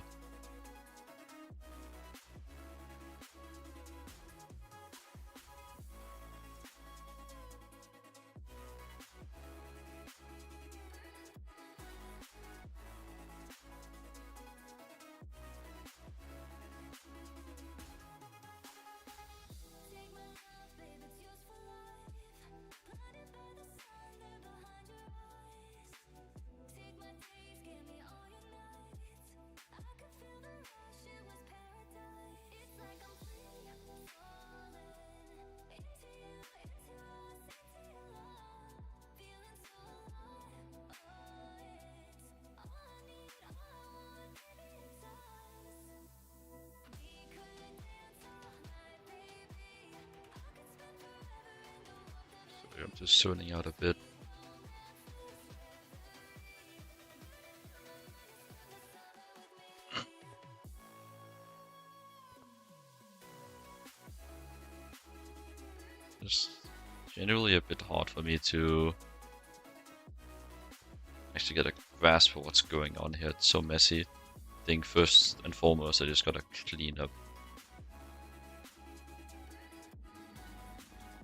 I'm just zoning out a bit. It's generally a bit hard for me to actually get a grasp of what's going on here. It's so messy. I think first and foremost I just gotta clean up.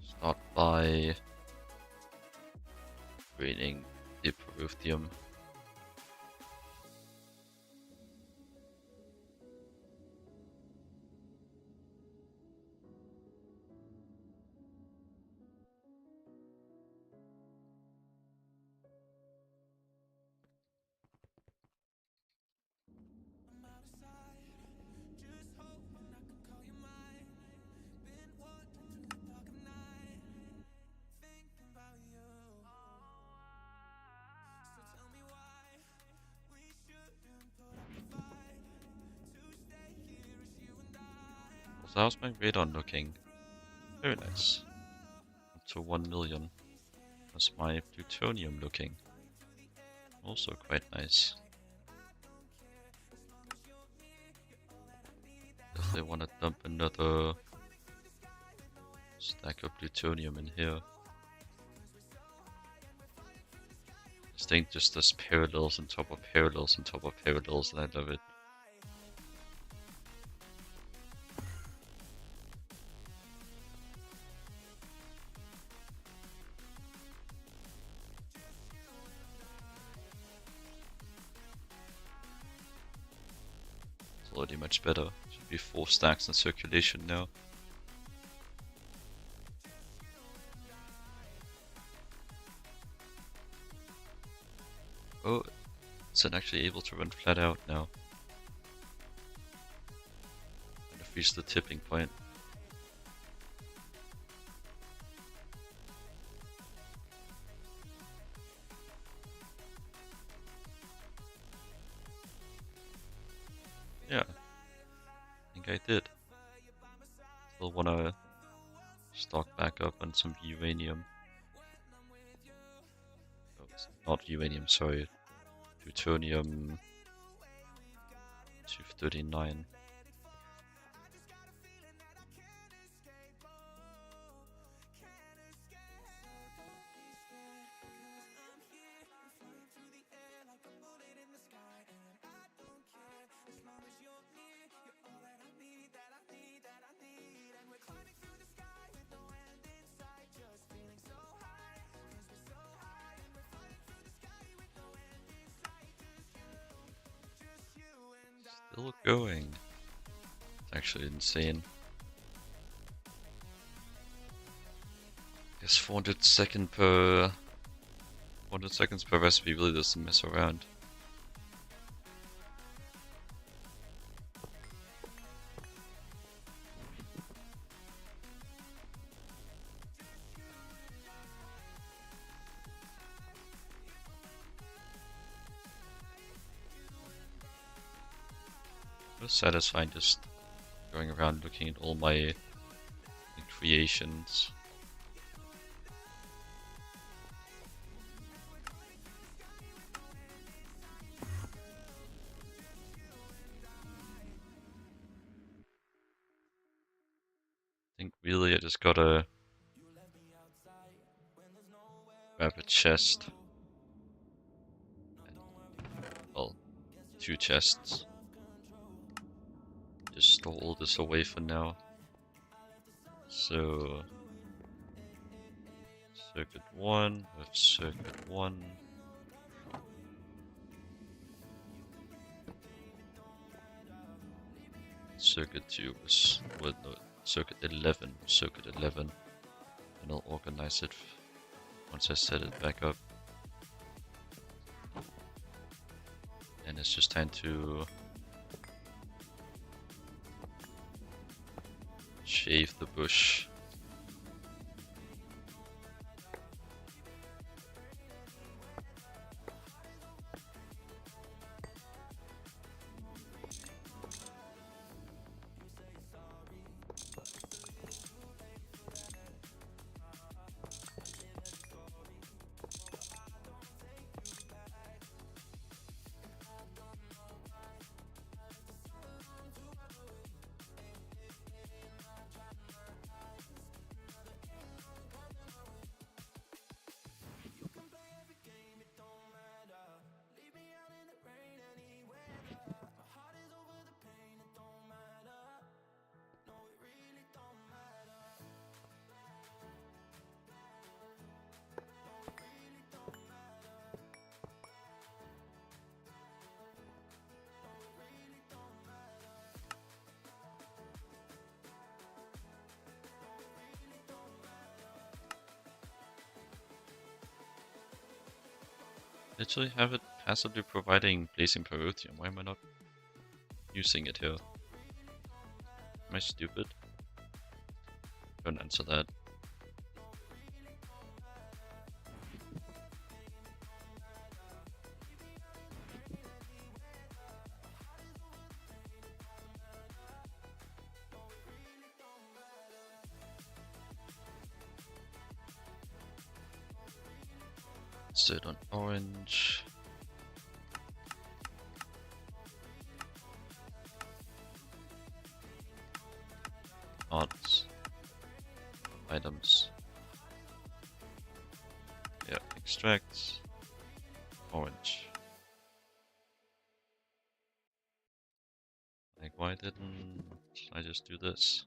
Start by draining the Peruvium. So how's my radon looking? Very nice. Up to 1 million. How's my plutonium looking? Also quite nice. Definitely want to dump another stack of plutonium in here. This thing just does parallels on top of parallels on top of parallels, and I love it. It's already much better. Should be 4 stacks in circulation now. Oh, it's actually able to run flat out now. I'm gonna reach the tipping point. Yeah, I think I did. Still wanna stock back up on some uranium. Oh, it's not uranium, sorry. Plutonium 239. Still going. It's actually insane. Guess 400 seconds per recipe really doesn't mess around. It was satisfying just going around looking at all my creations. I think really I just gotta grab a chest. And, well, 2 chests. Just store all this away for now. So circuit 1 with circuit 1. Circuit 2 with no, circuit 11, circuit 11. And I'll organize it once I set it back up. And it's just time to shave the bush. Literally have it passively providing blazing pyrotheum. Why am I not using it here? Am I stupid? Don't answer that. Let's do it on orange. Odds. Items. Yeah, extract. Orange. Like, why didn't I just do this?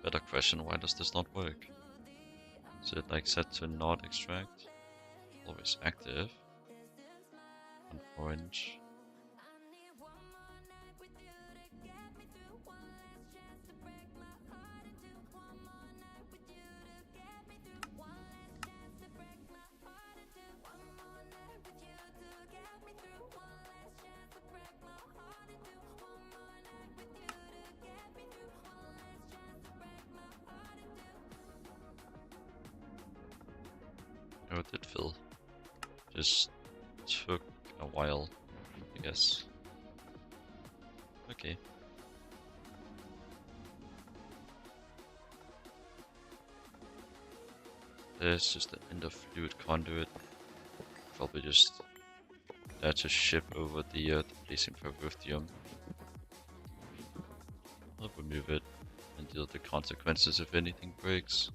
Better question, why does this not work? Is it like set to not extract? Always active. On orange. Oh, it did fill. Just took a while, I guess. Okay. There's just an end of fluid conduit. Probably just there to ship over the placing pervothium. I'll remove it and deal with the consequences if anything breaks.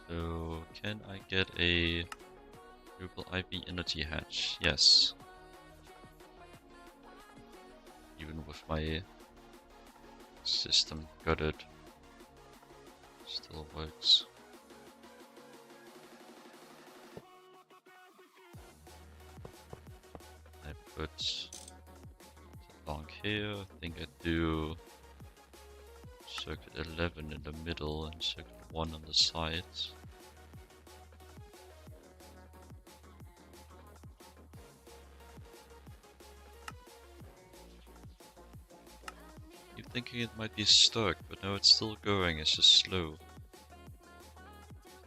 So, can I get a Drupal IP energy hatch? Yes. Even with my system gutted, still works. I put along here, I think I do circuit 11 in the middle and circuit 1 on the sides. Keep thinking it might be stuck, but no, it's still going, it's just slow.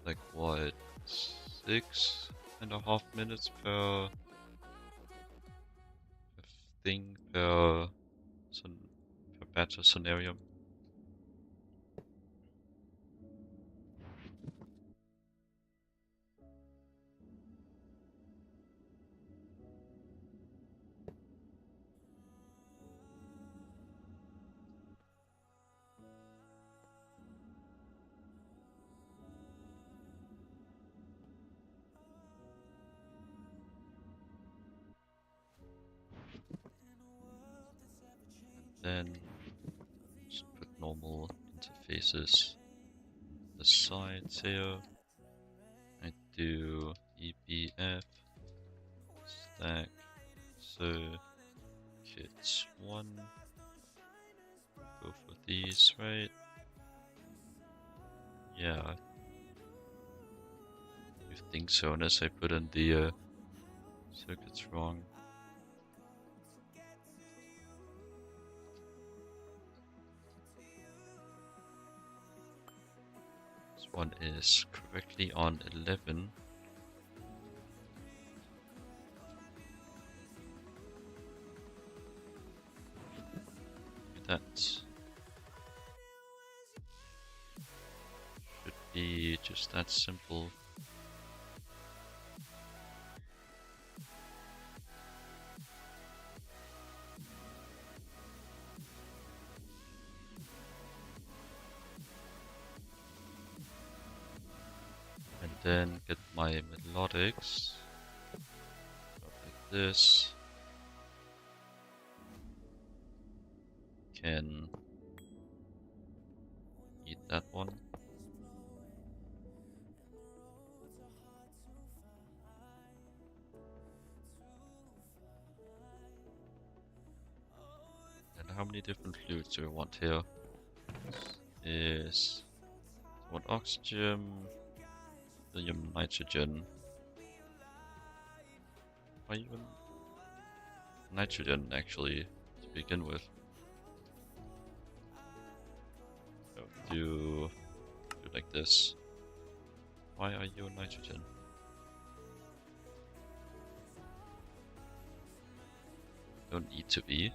Like what, 6.5 minutes per thing per batch of scenario. Then just put normal interfaces the sides here. I do EBF stack circuits 1. Go for these, right? Yeah. You think so, unless I put in the circuits wrong. This one is correctly on 11. That should be just that simple. then get my melodics. Like this. Can eat that one. And how many different flutes do I want here? Is I want oxygen, helium, nitrogen. Why even nitrogen actually to begin with? So do like this. Why are you nitrogen? Don't need to be.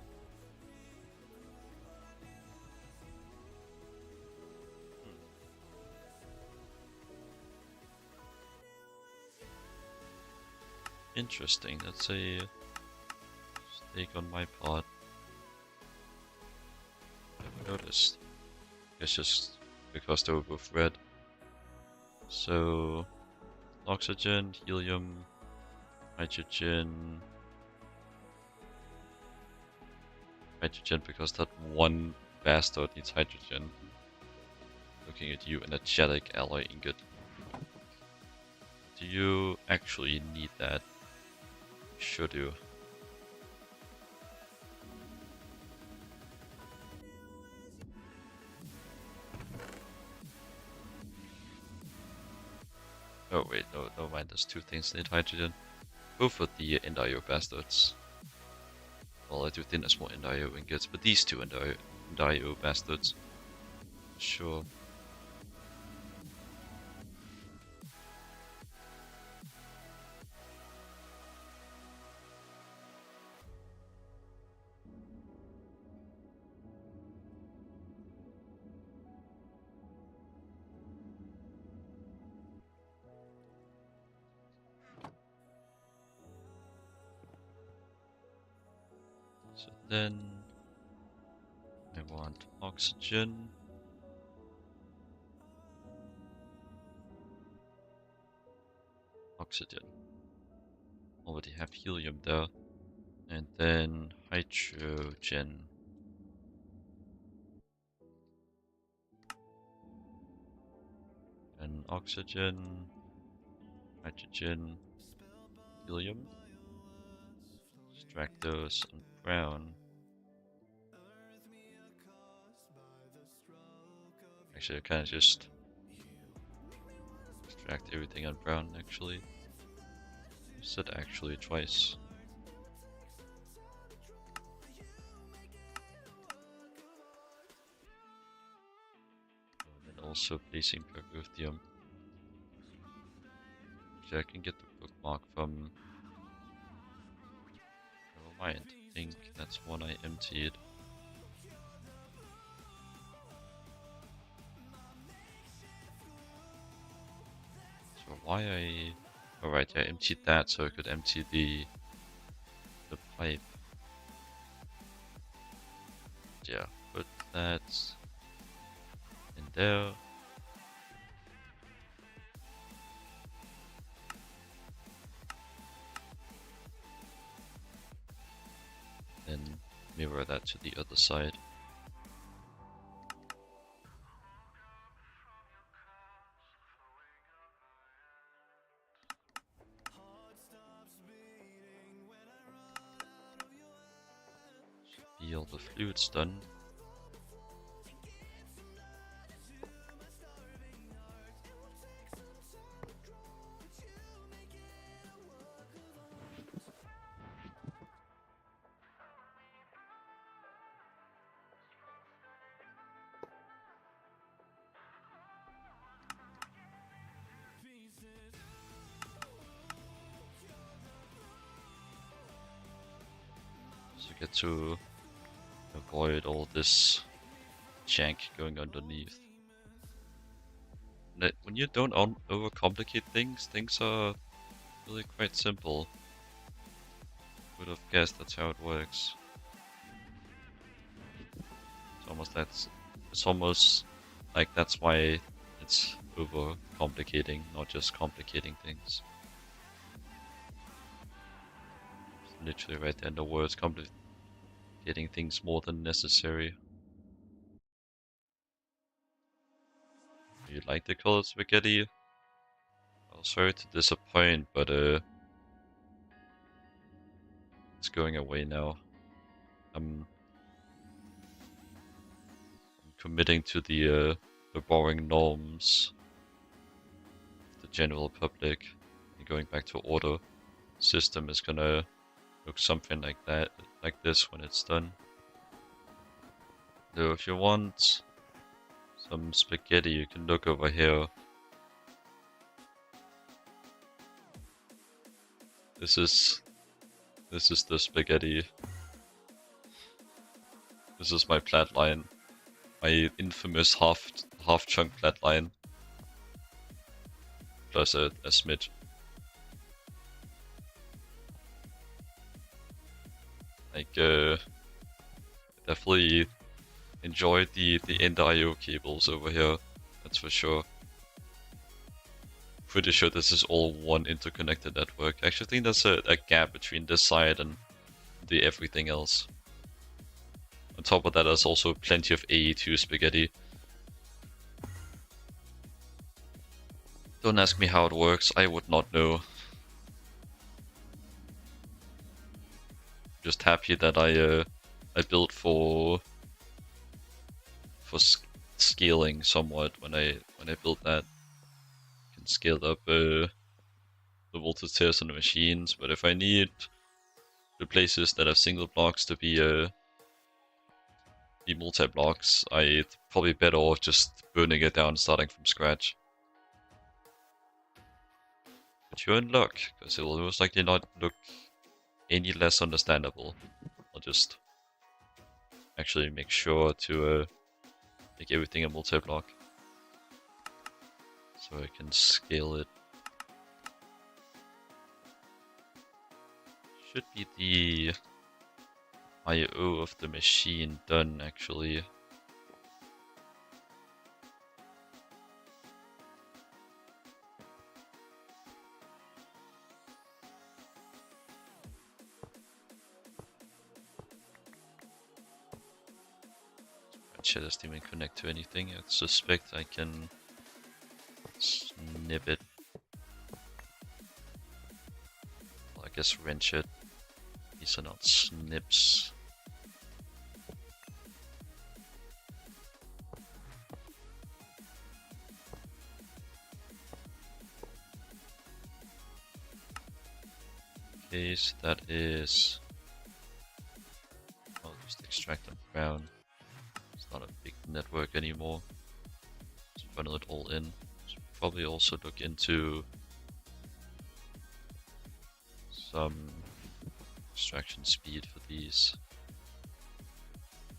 Interesting, that's a mistake on my part. Never noticed. It's just because they were both red. So oxygen, helium, hydrogen. Hydrogen because that one bastard needs hydrogen. Looking at you, energetic alloy ingot. Do you actually need that? Should you? Oh wait, no mind, there's two things that need hydrogen. Both of the Endio bastards. Well, I do think there's more Endio ingots, but these two Endio bastards. Sure. So then I want oxygen. Oxygen. Already have helium there. And then hydrogen. And oxygen, hydrogen, helium. Extract those on brown. Actually, I kind of just extract everything on brown, actually. I said actually twice. And also placing pyrithium. Actually, I can get the bookmark from... Never mind, I think that's one I emptied. So why I... Alright, I emptied that so I could empty the pipe. Yeah, put that in there. Then mirror that to the other side. Should be all the fluids done. So get to avoid all this jank going underneath. When you don't overcomplicate things, things are really quite simple. Would have guessed that's how it works. It's almost like that's why it's over complicating, not just complicating things. It's literally right there in the words, complicating things more than necessary. You like the colored spaghetti? Oh, sorry to disappoint, but it's going away now. I'm committing to the boring norms of the general public. And going back to order system is gonna look something like that, like this when it's done. So if you want some spaghetti, you can look over here. This is the spaghetti. This is my plat line. My infamous half chunk plat line. Plus a smidge. Like definitely enjoyed the end IO cables over here. That's for sure. Pretty sure this is all one interconnected network. I actually think there's a gap between this side and the everything else. On top of that, there's also plenty of AE2 spaghetti. Don't ask me how it works, I would not know. Just happy that I built for scaling somewhat when I built that. Can scale up the voltage tiers on the machines, but if I need the places that have single blocks to be multi-blocks, I'd probably better off just burning it down, starting from scratch. But you're in luck, because it will most likely not look any less understandable. I'll just actually make sure to make everything a multi-block, so I can scale it. Should be the I/O of the machine done, actually. Shit, doesn't even connect to anything. I suspect I can snip it. Well, I guess wrench it. These are not snips. Okay, so that is... I'll just extract them ground. It's not a big network anymore. Just funnel it all in. Should probably also look into some extraction speed for these.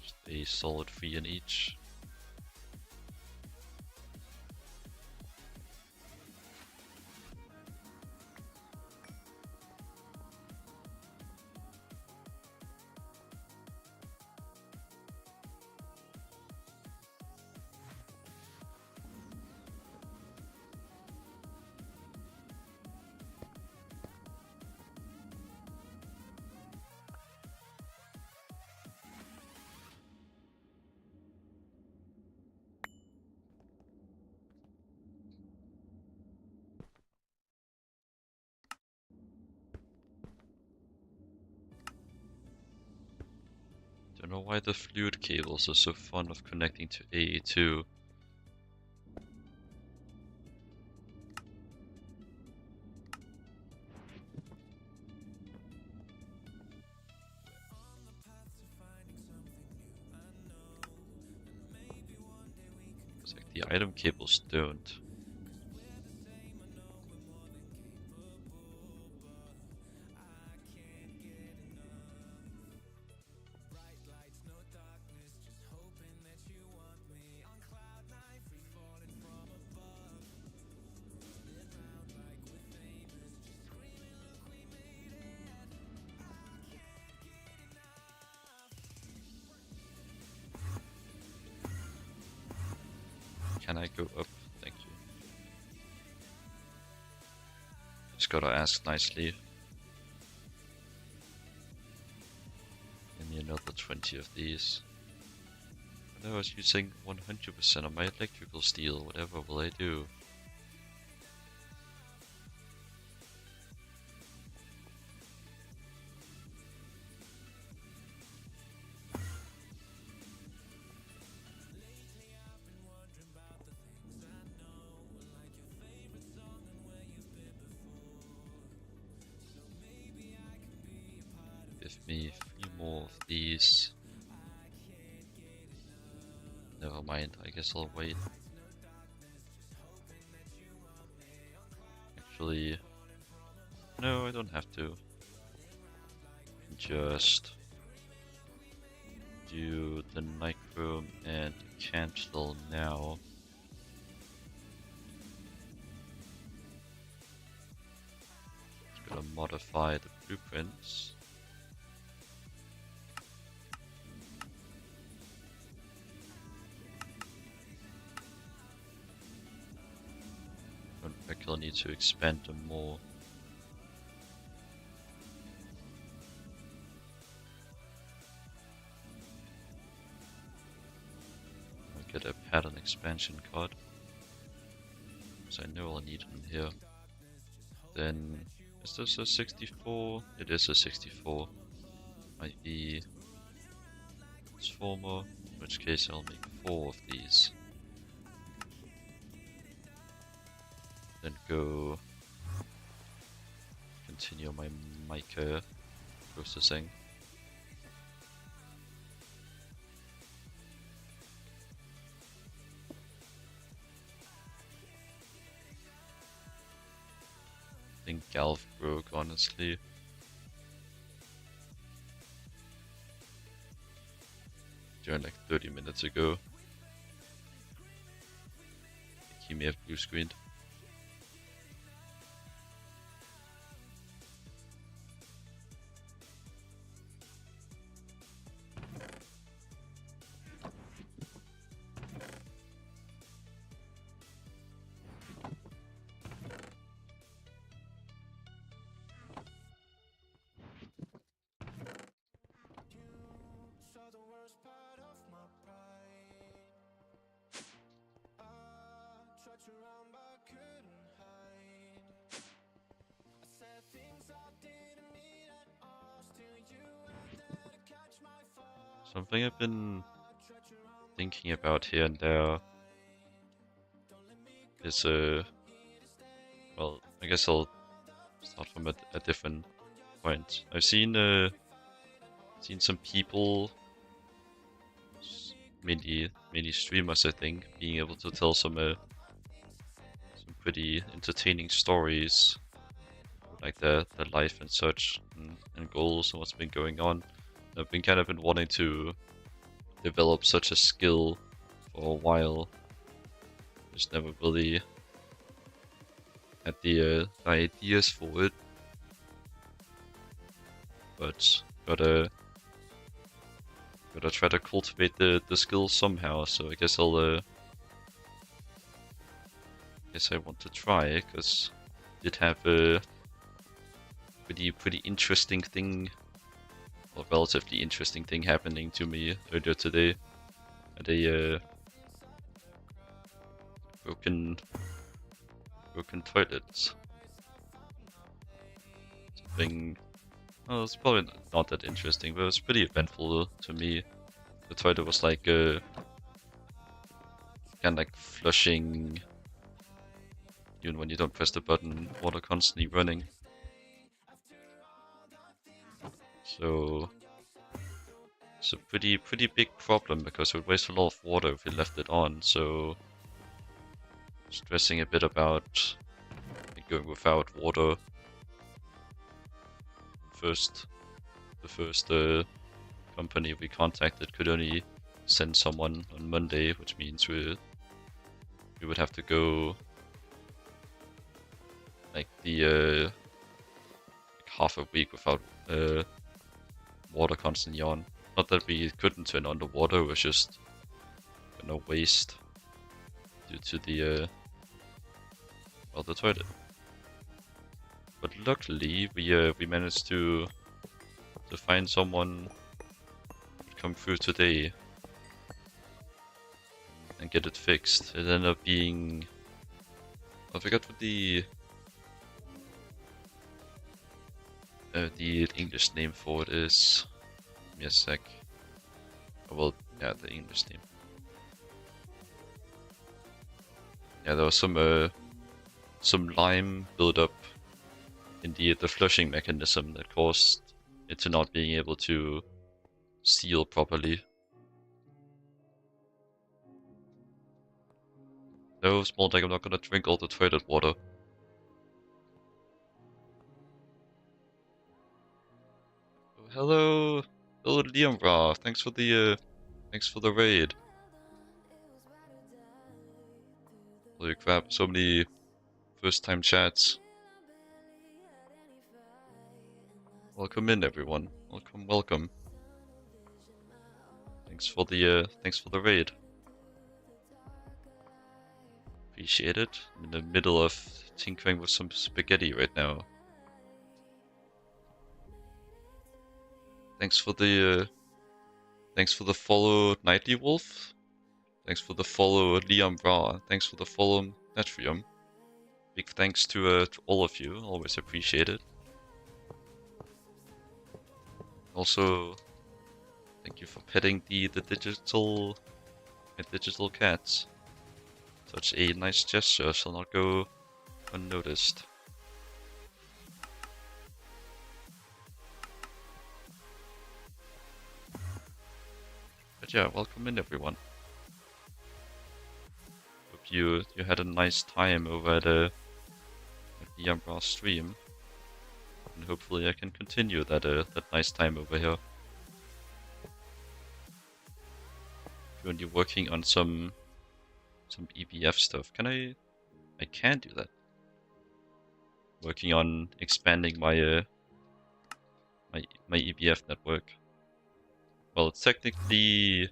Just a solid 3 in each. Don't know why the fluid cables are so fond of connecting to AE2. It's like the item cables don't. Can I go up? Thank you. Just gotta ask nicely. Give me another 20 of these. And I was using 100% of my electrical steel. Whatever will I do? Give me a few more of these. Never mind, I guess I'll wait. Actually, no, I don't have to. Just do the nichrome and cancel now. Just gotta modify the blueprints. I actually need to expand them more. I'll get a pattern expansion card, so I know I'll need them here. Then, is this a 64? It is a 64. Might be transformer, in which case I'll make 4 of these. Then go continue my mica processing. I think Galv broke, honestly. During like 30 minutes ago. I think he may have blue screened. Something I've been thinking about here and there is well, I guess I'll start from a different point. I've seen some people, mainly streamers, I think, being able to tell some pretty entertaining stories, like their life and such, and goals and what's been going on. I've been wanting to develop such a skill for a while. Just never really had the ideas for it, but gotta try to cultivate the skill somehow. So I guess I'll guess I want to try, because I did have a pretty interesting thing, or relatively interesting thing, happening to me earlier today. At a broken toilet. Something. Well, it's probably not that interesting, but it was pretty eventful to me. The toilet was like kind of like flushing, even when you don't press the button, water constantly running. So it's a pretty big problem, because it would waste a lot of water if we left it on. So stressing a bit about going without water. The first company we contacted could only send someone on Monday, which means we would have to go like the half a week without water constantly on. Not that we couldn't turn on the water, it was just waste due to the toilet. But luckily, we managed to find someone to come through today and get it fixed. It ended up being, I forgot what the English name for it is. Give me a sec. Oh, well, yeah, the English name. Yeah, there was some lime buildup in the flushing mechanism that caused it to not being able to seal properly. No, small deck, I'm not gonna drink all the toilet water. Oh, hello, Liam Ra. Thanks for the raid. Holy crap, so many first-time chats. Welcome in, everyone. Welcome. Thanks for the raid. Appreciate it. I'm in the middle of tinkering with some spaghetti right now. Thanks for the follow, Nightly Wolf. Thanks for the follow, Liam Ra. Thanks for the follow, Natrium. Big thanks to all of you. Always appreciate it. Also, thank you for petting the digital cats. Such a nice gesture shall not go unnoticed. But yeah, welcome in, everyone. Hope you had a nice time over at the Yambra stream, and hopefully I can continue that nice time over here. When you're working on some EBF stuff, I can do that. Working on expanding my my EBF network. Well, it's technically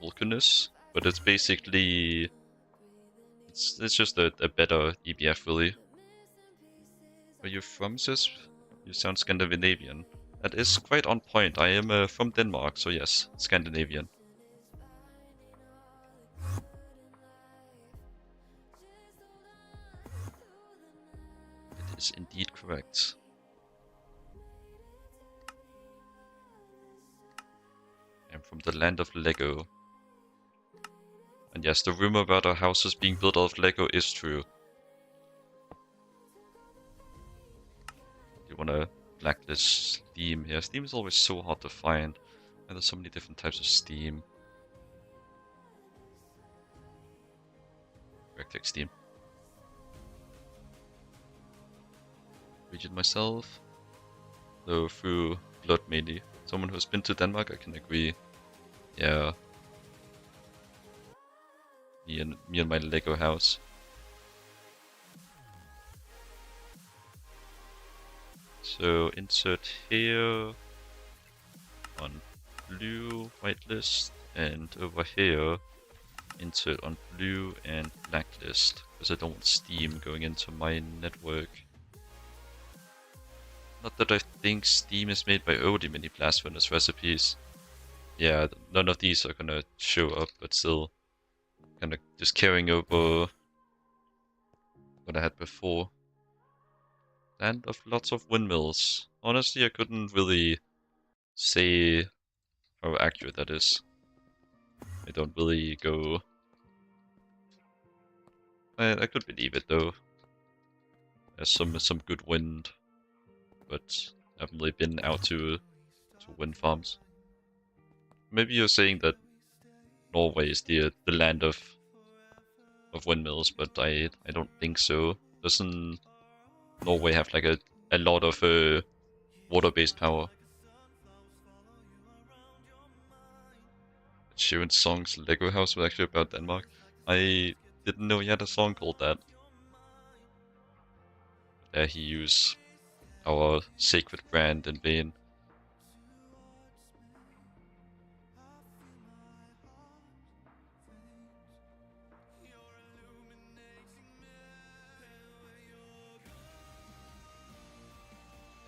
Vulcanus, but it's basically it's just a better EBF, really. Where you from, sis? You sound Scandinavian. That is quite on point. I am from Denmark, so yes, Scandinavian. It is indeed correct. I'm from the land of Lego. And yes, the rumor about our houses being built out of Lego is true. You wanna blacklist Steam here? Steam is always so hard to find, and there's so many different types of Steam. Right-click Steam. Region myself, though through blood mainly. Someone who's been to Denmark, I can agree. Yeah. Me and my Lego house. So insert here on blue whitelist, and over here insert on blue and blacklist, because I don't want Steam going into my network. Not that I think Steam is made by Odie mini blast furnace recipes. Yeah, none of these are gonna show up, but still kinda just carrying over what I had before. And of lots of windmills. Honestly, I couldn't really say how accurate that is. I don't really go... I could believe it though. There's some good wind, but I haven't really been out to wind farms. Maybe you're saying that Norway is the land of windmills, but I don't think so. Doesn't Norway have like a lot of water-based power? Sharon's song's Lego house was actually about Denmark. I didn't know he had a song called that. There he used our sacred brand in vain.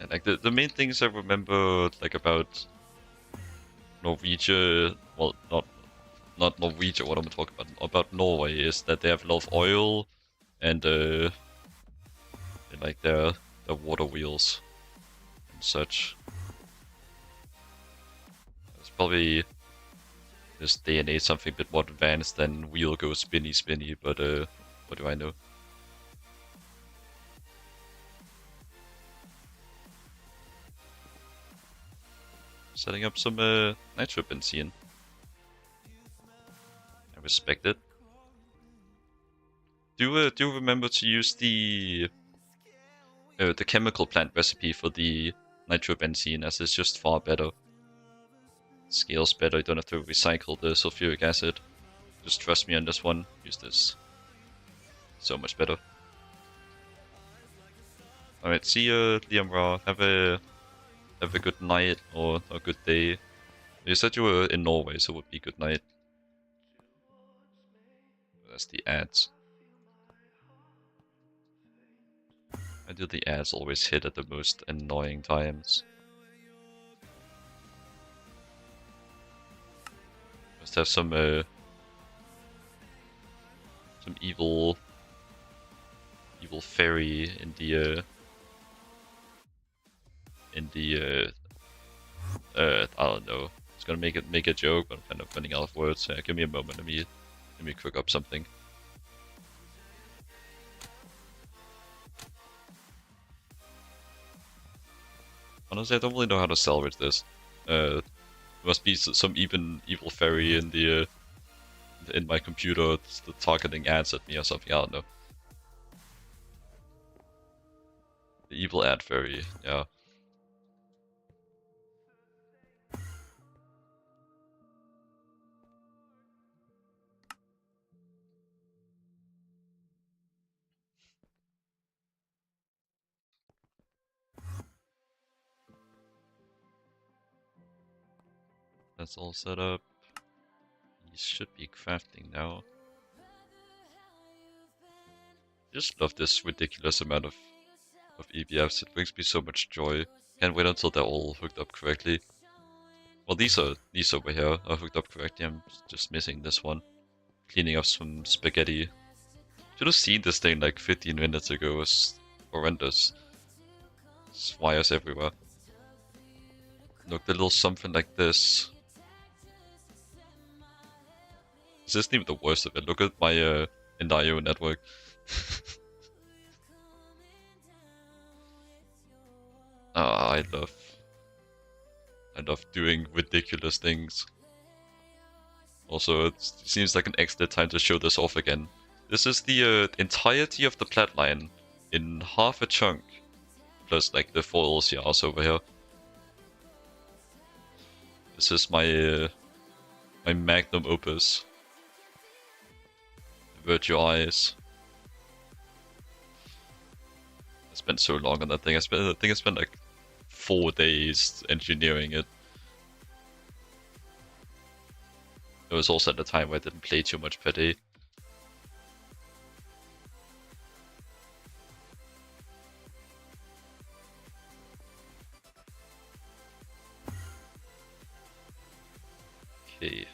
And like the main things I remember like about Norwegian, well, not Norwegian. What am I talking about? About Norway is that they have a lot of oil and like their water wheels and such. It's probably this day and age something a bit more advanced than wheel goes spinny spinny, but what do I know? Setting up some nitrobenzene. I respect it. Do you remember to use the chemical plant recipe for the nitrobenzene, as it's just far better. Scales better, you don't have to recycle the sulfuric acid. Just trust me on this one, use this. So much better. Alright, see you, Liam Ra. Have a good night or a good day. You said you were in Norway, so it would be good night. That's the ads. I do the ads always hit at the most annoying times. Must have some evil fairy in the I don't know. I was gonna make a joke, but I'm kind of running out of words. Give me a moment. Let me cook up something. Honestly, I don't really know how to salvage this. There must be some even evil fairy in the in my computer targeting ads at me or something. I don't know. The evil ad fairy. Yeah. That's all set up. You should be crafting now. Just love this ridiculous amount of EBFs. It brings me so much joy. Can't wait until they're all hooked up correctly. Well, these over here are hooked up correctly. I'm just missing this one. Cleaning up some spaghetti. Should have seen this thing like 15 minutes ago. It was horrendous. There's wires everywhere. Look, a little something like this. This isn't even the worst of it. Look at my Endio network. I love doing ridiculous things. Also, it seems like an excellent time to show this off again. This is the entirety of the plat line in half a chunk, plus like the 4 LCRs over here. This is my my magnum opus. Avert your eyes. I spent so long on that thing. I think I spent like 4 days engineering it. It was also at a time where I didn't play too much per day. Okay.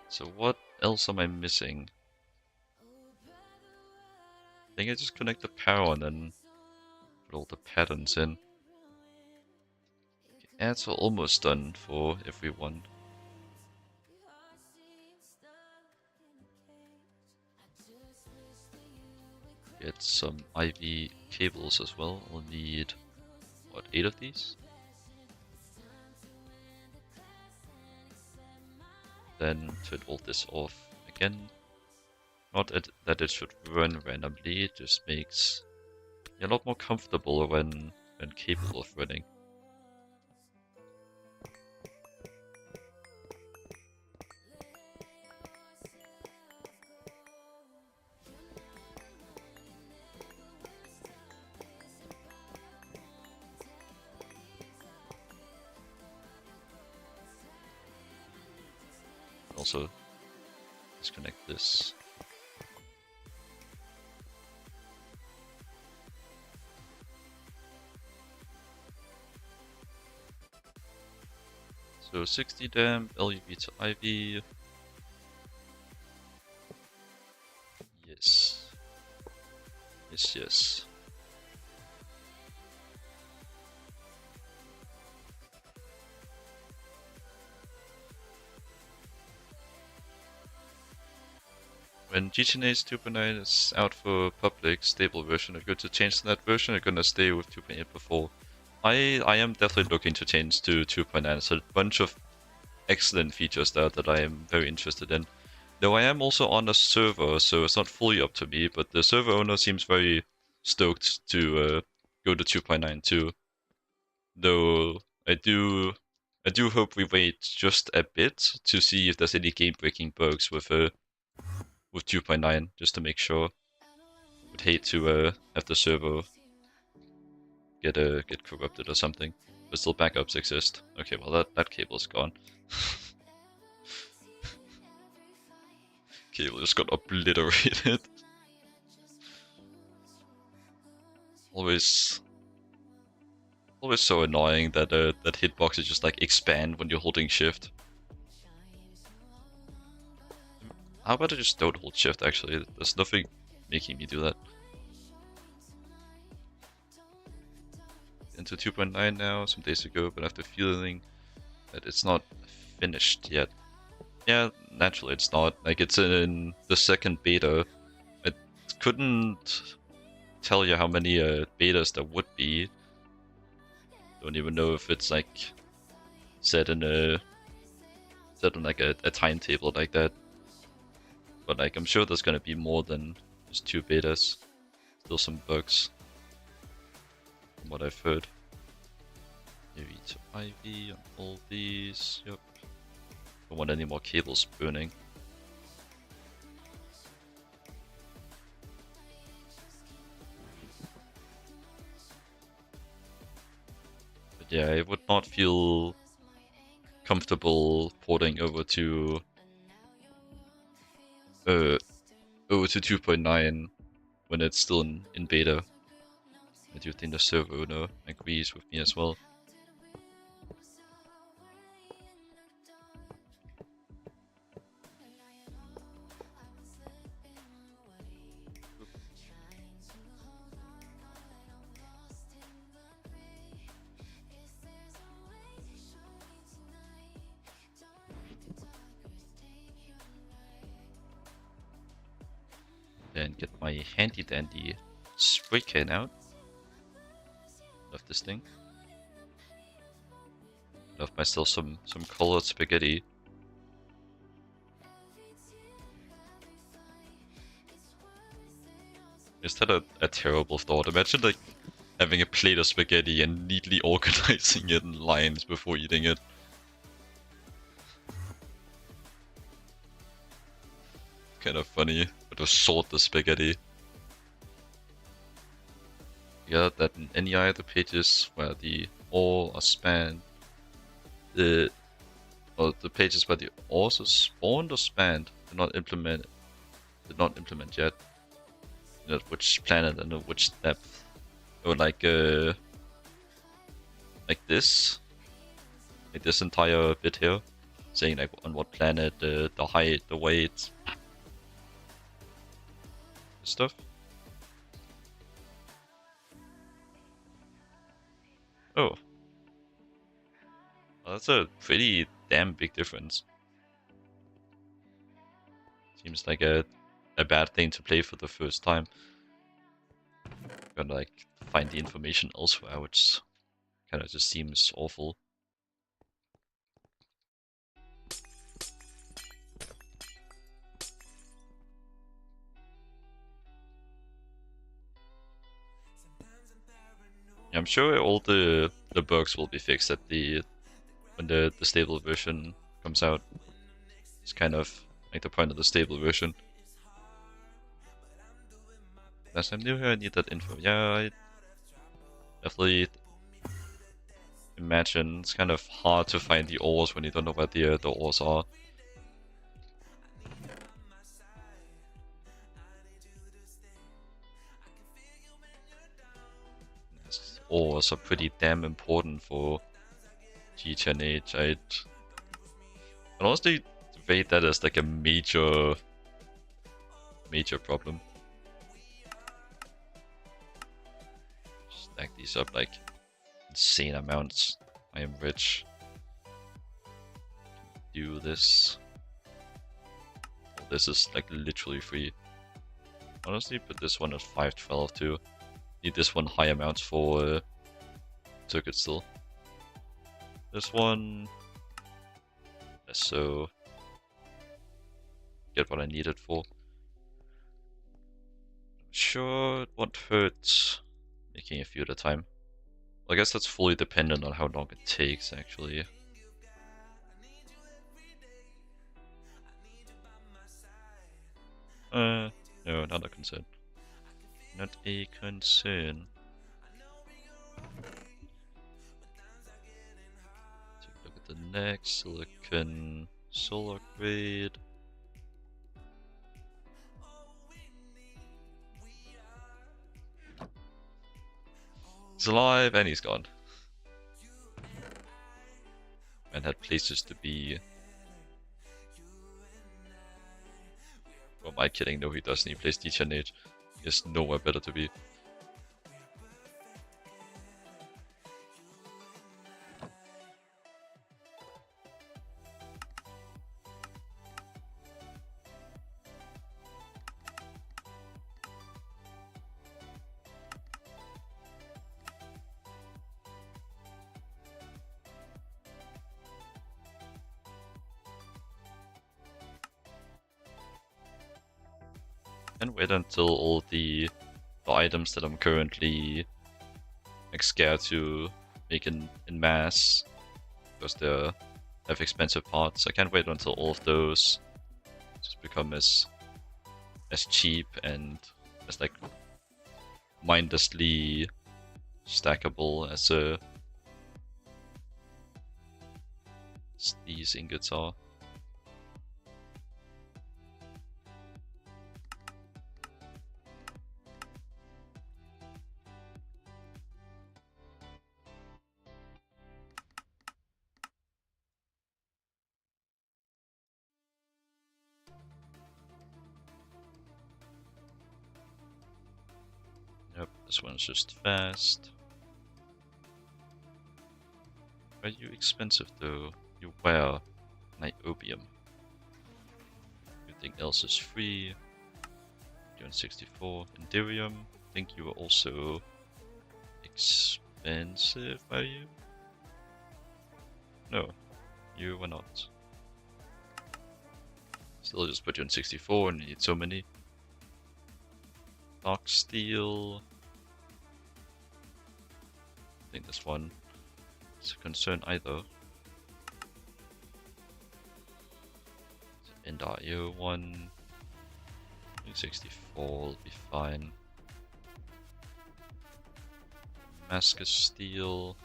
So what else am I missing? I think I just connect the power and then put all the patterns in. Okay, ads are almost done for everyone. Get some IV cables as well. I'll need, what, 8 of these? Then turn all this off again. Not that it should run randomly, it just makes me a lot more comfortable when capable of running. Also, disconnect this. So 60 damp, LuV to IV. Yes. Yes, yes. When GTNH 2.9 is out for public stable version, are you going to change to that version or are you gonna stay with 2.8 before? I am definitely looking to change to 2.9. There's a bunch of excellent features there that I am very interested in. Though I am also on a server, so it's not fully up to me, but the server owner seems very stoked to go to 2.9 too. Though I do hope we wait just a bit to see if there's any game-breaking bugs with 2.9, just to make sure. Would hate to have the server get corrupted or something, but still backups exist. Okay, well that cable's gone. Cable just got obliterated. Always so annoying that that hitboxes just like expand when you're holding shift. How about I just don't hold shift actually? There's nothing making me do that. Into 2.9 now, some days ago, but I have the feeling that it's not finished yet. Yeah, naturally it's not. Like, it's in the second beta. I couldn't tell you how many betas there would be. Don't even know if it's like set in like a timetable like that. But like, I'm sure there's gonna be more than just 2 betas. Still some bugs, from what I've heard. Maybe to IV on all these. Yep. Don't want any more cables burning. But yeah, I would not feel comfortable porting over to 2.9 when it's still in beta. I do think the server owner agrees with me as well. Then get my handy dandy spray can out. Love this thing. Love myself some colored spaghetti. Is that a terrible thought? Imagine like having a plate of spaghetti and neatly organizing it in lines before eating it. Kind of funny, but to sort the spaghetti. Yeah, that in any other pages where the ore are spanned, the pages where the ores are spawned or spanned did not implement yet. Not which planet and which depth, or like this entire bit here, saying like on what planet, the height, the weight, stuff. Oh, well, that's a pretty damn big difference. Seems like a bad thing to play for the first time. Gonna like find the information elsewhere, which kind of just seems awful. Yeah, I'm sure all the bugs will be fixed at when the stable version comes out. It's kind of like the point of the stable version. As I'm new here, I need that info. Yeah, I definitely imagine it's kind of hard to find the ores when you don't know where the ores are. Ores are pretty damn important for GTNH. I honestly rate that as like a major problem. Stack these up like insane amounts. I am rich. Do this. Oh, this is like literally free. Honestly, put this one at 512 too. Need this one high amounts for circuit still. This one, less so. Get what I need it for. Sure, it won't hurt making a few at a time. Well, I guess that's fully dependent on how long it takes, actually. No, not a concern. Not a concern. Take a look at the next silicon solar grade. He's alive and he's gone. Man had places to be. Or am I kidding? No, he doesn't. He plays GTNH. He has nowhere better to be. And wait until all the items that I'm currently like scared to make in mass because they have expensive parts. I can't wait until all of those just become as cheap and as like mindlessly stackable as these ingots are. Yep, this one's just fast. Are you expensive though? You wear niobium. Everything else is free. You're on 64. Indirium. I think you were also expensive, are you? No, you were not. Still just put you on 64 and you need so many. Dark steel. I think this one is a concern either. End IO one. 64 will be fine. Damascus steel.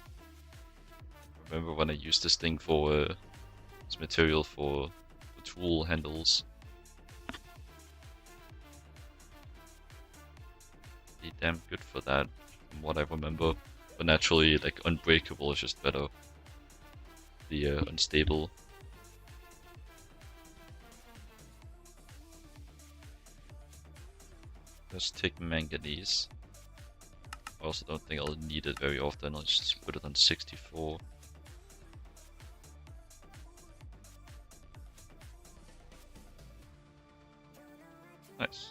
Remember when I used this thing for this material for tool handles? Be damn good for that, from what I remember. But naturally, like unbreakable is just better. The unstable. Let's take manganese. I also don't think I'll need it very often. I'll just put it on 64. Nice.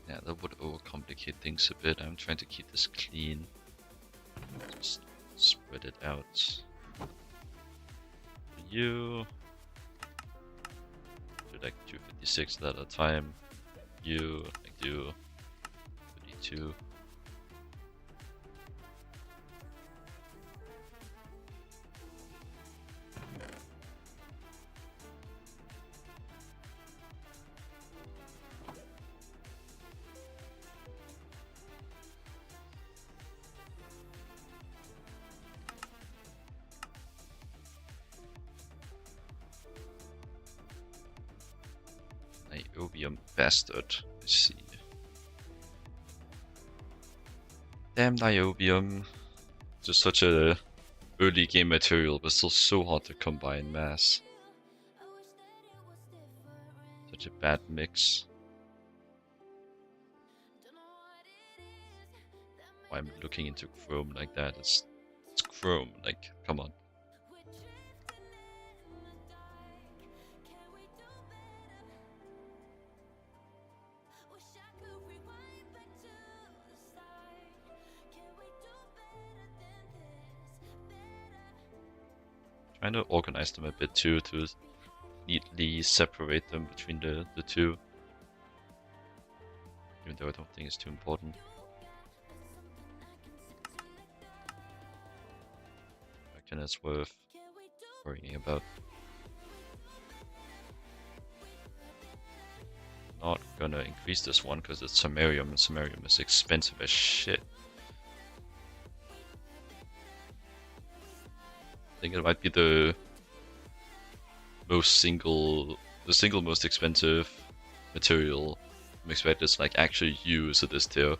Yeah, that would overcomplicate things a bit. I'm trying to keep this clean. Just spread it out. For you, do like 256 at a time. You, I do 32. niobium bastard. Let's see. Damn niobium. Just such a early game material, but still so hard to combine mass. Such a bad mix. Why I'm looking into chrome like that? It's chrome. Like, come on. Trying to organize them a bit too to neatly separate them between the two. Even though I don't think it's too important. I reckon it's worth worrying about. Not gonna increase this one because it's samarium, and samarium is expensive as shit. I think it might be the single most expensive material I'm expected to like actually use at this tier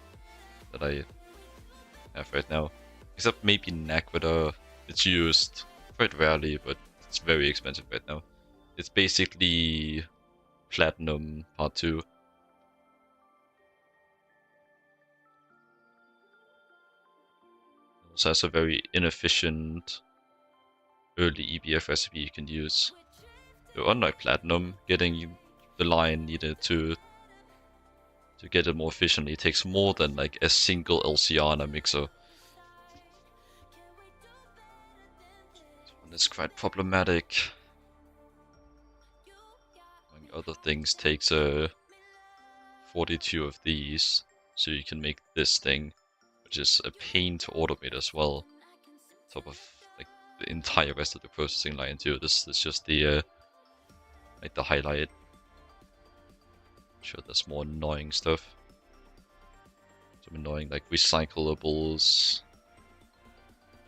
that I have right now. Except maybe Naquita. It's used quite rarely, but it's very expensive right now. It's basically Platinum Part 2. It also has a very inefficient early EBF recipe you can use. So unlike Platinum, getting the line needed to get it more efficiently takes more than like a single LCR in a mixer. This one is quite problematic. Among other things, takes 42 of these, so you can make this thing, which is a pain to automate as well. On top of like the entire rest of the processing line too. This is just the like the highlight. I'm sure there's more annoying stuff. Some annoying like recyclables,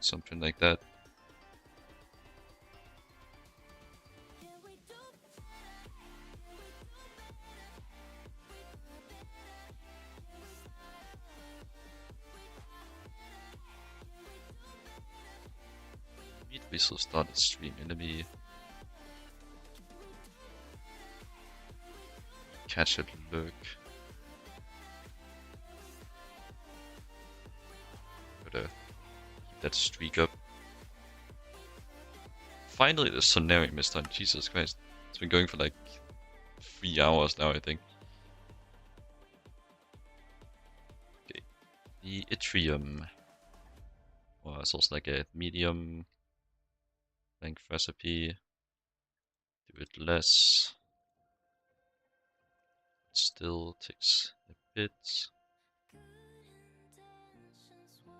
something like that. We still started streaming. Let me catch a look. Gotta keep that streak up. Finally, the Sonarium is done. Jesus Christ. It's been going for like 3 hours now, I think. Okay. The Yttrium. Well, it's also like a medium length recipe. Do it less. Still takes a bit.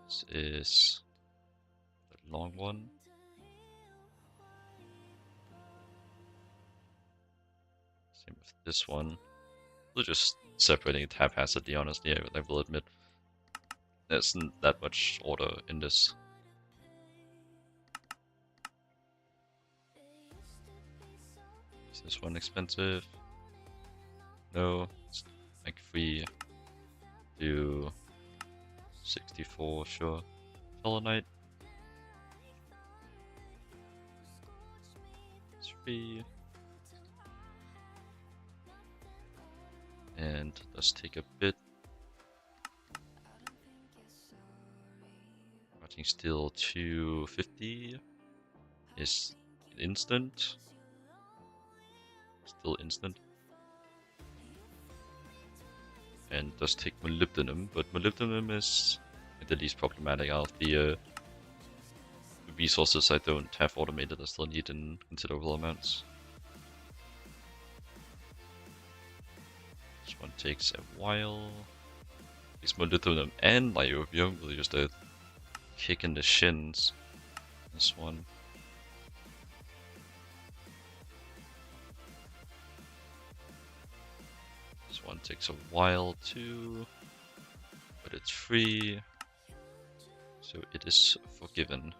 This is the long one. Same with this one. We're just separating it haphazardly, honestly, I will admit. There isn't that much order in this. Is this one expensive? No, it's like 3 to 64, sure. Selenite. 3. And does take a bit. Rotting Steel 250 is instant. Still instant. And does take molybdenum, but molybdenum is the least problematic out of the resources I don't have automated. I still need in considerable amounts. This one takes a while. Takes molybdenum and niobium, really just a kick in the shins. This one. This one takes a while too, but it's free, so it is forgiven.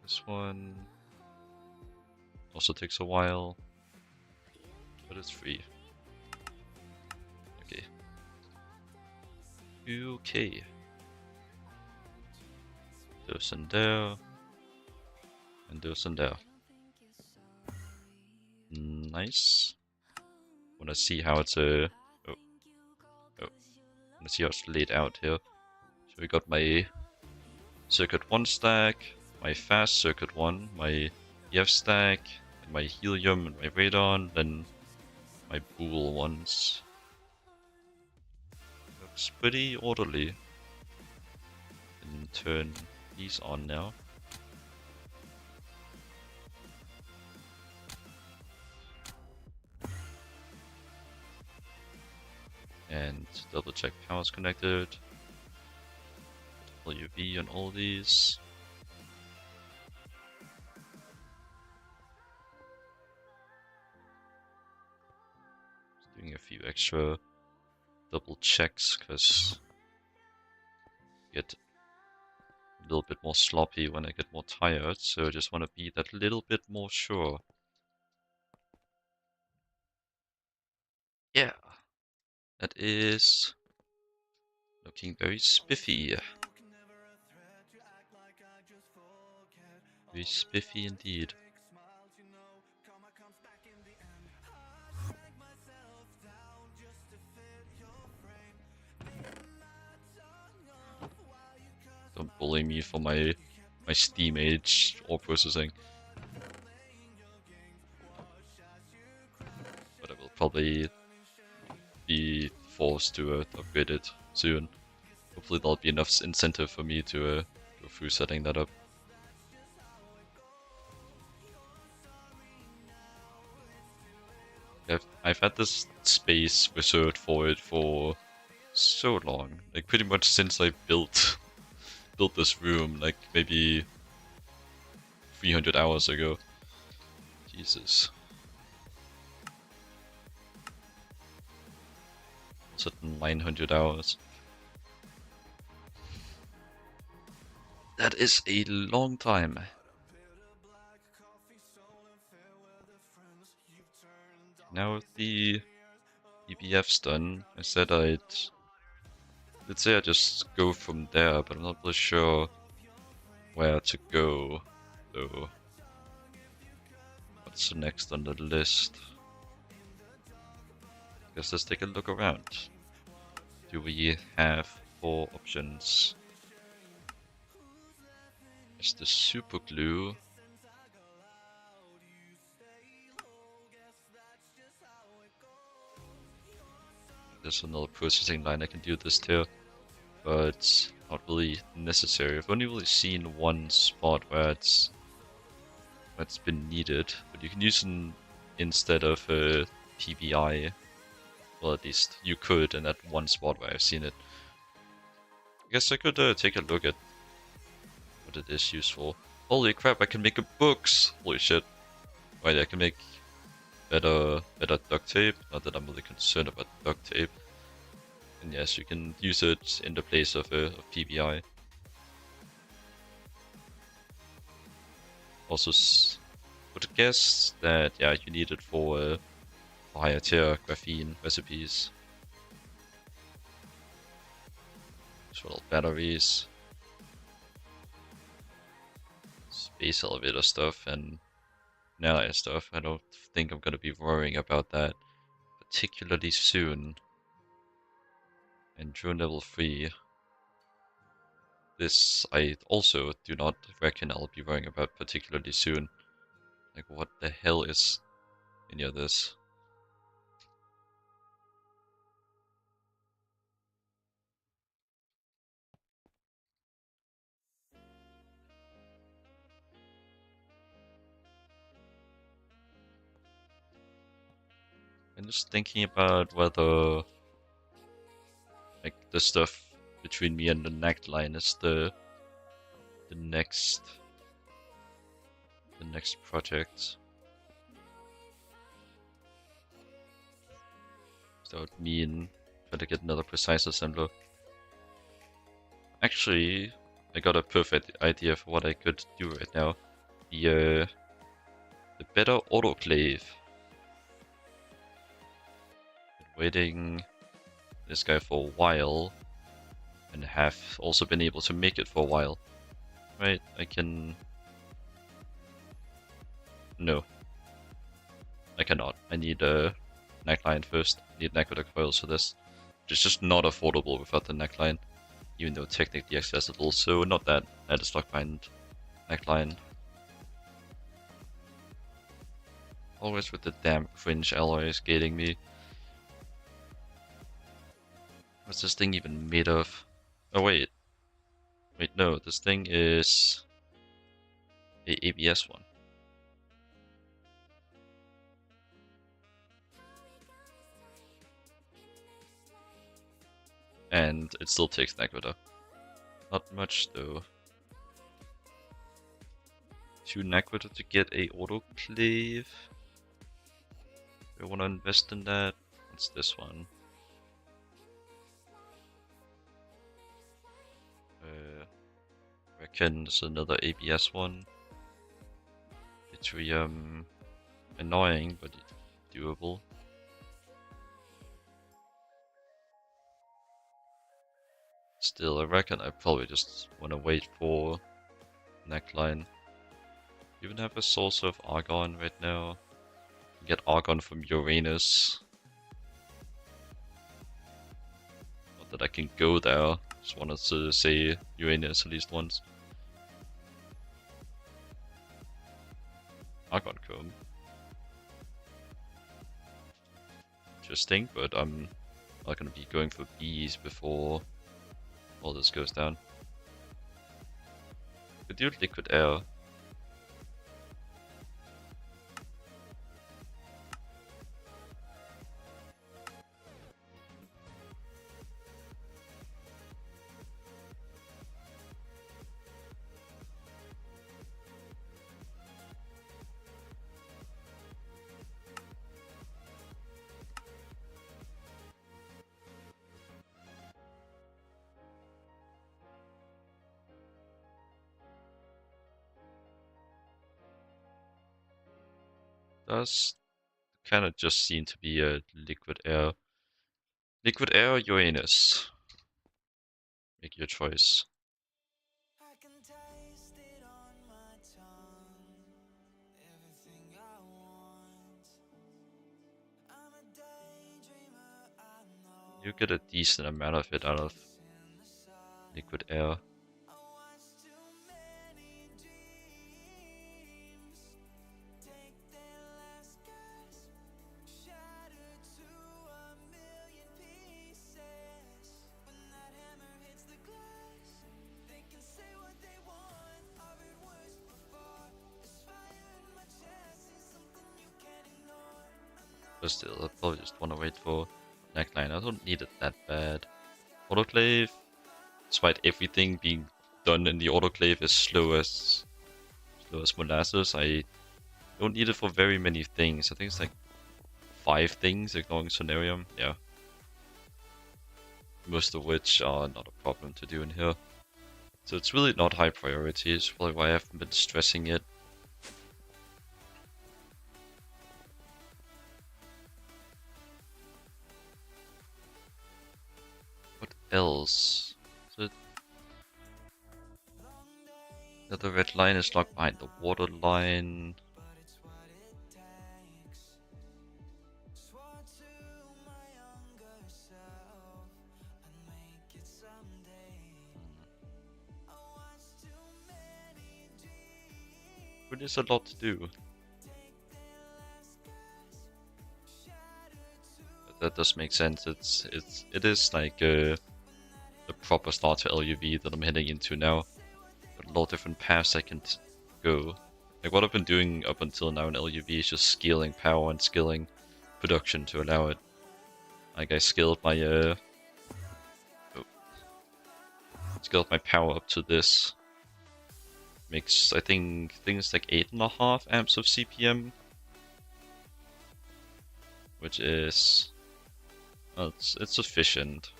This one Also takes a while, but it's free. Okay. Okay. Those in there. And those in there. Nice. Wanna see how it's wanna see how it's laid out here. So we got my circuit 1 stack, my fast circuit 1, my EF stack, and my helium and my radon, then my bool ones. Looks pretty orderly. And turn these on now. And double check power's connected. LuV on all these. Just doing a few extra double checks because I get a little bit more sloppy when I get more tired, so I just want to be that little bit more sure. Yeah, that is looking very spiffy. Very spiffy indeed. Don't bully me for my Steam age ore processing. But I will probably be forced to upgrade it soon. Hopefully there'll be enough incentive for me to go through setting that up. I've had this space reserved for it for so long, like pretty much since I built this room, like maybe 300 hours ago. Jesus. It's at 900 hours. That is a long time. Now with the EBFs done, I said let's say I just go from there, but I'm not really sure where to go, though. What's next on the list? Guess let's take a look around. Do we have 4 options? There's the super glue. There's another processing line I can do this to, but not really necessary. I've only really seen one spot where it's been needed, but you can use it instead of a PBI. Well, at least you could in that one spot where I've seen it. I guess I could take a look at what it is used for. Holy crap, I can make books! Holy shit. Right, I can make better duct tape. Not that I'm really concerned about duct tape. And yes, you can use it in the place of PBI. Also, would guess that yeah, you need it for higher tier graphene recipes. As well, batteries, space elevator stuff, and ally stuff. I don't think I'm gonna be worrying about that particularly soon. And drone level 3. This I also do not reckon I'll be worrying about particularly soon. Like, what the hell is any of this? I'm just thinking about whether, like, the stuff between me and the neckline is the next project. So that would mean trying to get another precise assembler. Actually, I got a perfect idea for what I could do right now. The The better autoclave. Been waiting this guy for a while, and have also been able to make it for a while. Right, I can... No. I cannot. I need a neckline first. I need aqueduct coils for this. It's just not affordable without the neckline, even though technically accessible, so not that. I had a stockbind neckline. Always with the damn cringe alloys gating me. What's this thing even made of? Oh wait. Wait, no, this thing is a ABS one. And it still takes Nakoda. Not much though. 2 Nakoda to get a autoclave. Do I want to invest in that? What's this one? Reckon there's another ABS one. It's really annoying, but doable. Still, I reckon I probably just want to wait for neckline. Even have a source of argon right now. Get argon from Uranus. Not that I can go there. Just wanted to say Uranus at least once. Argon comb. Interesting, but I'm not gonna be going for bees before all this goes down. Could do liquid air. Does kind of just seem to be a liquid air. Liquid air, Uranus. Make your choice. I can taste it on my tongue. Everything I want. I'm a daydreamer, I know. You get a decent amount of it out of liquid air. I watch too many dreams. Take their last gasp. Shattered to a million pieces. When that hammer hits the glass, they can say what they want. I've heard worse before. There's fire in my chest. It's something you can't ignore. But still, I probably just want to wait for neckline. I don't need it that bad. Autoclave, despite everything being done in the autoclave is slow as molasses, I don't need it for very many things. I think it's like 5 things, ignoring Sonarium. Yeah. Most of which are not a problem to do in here. So it's really not high priority, it's probably why I haven't been stressing it. What else? So the red line is locked behind the water line. But there's a lot to do. But that does make sense. It is like the proper start to LuV that I'm heading into now. But a lot of different paths I can go. Like what I've been doing up until now in LuV is just scaling power and scaling production to allow it. Like I scaled my scaled my power up to this. Makes I think things like 8.5 amps of CPM, which is well, it's sufficient.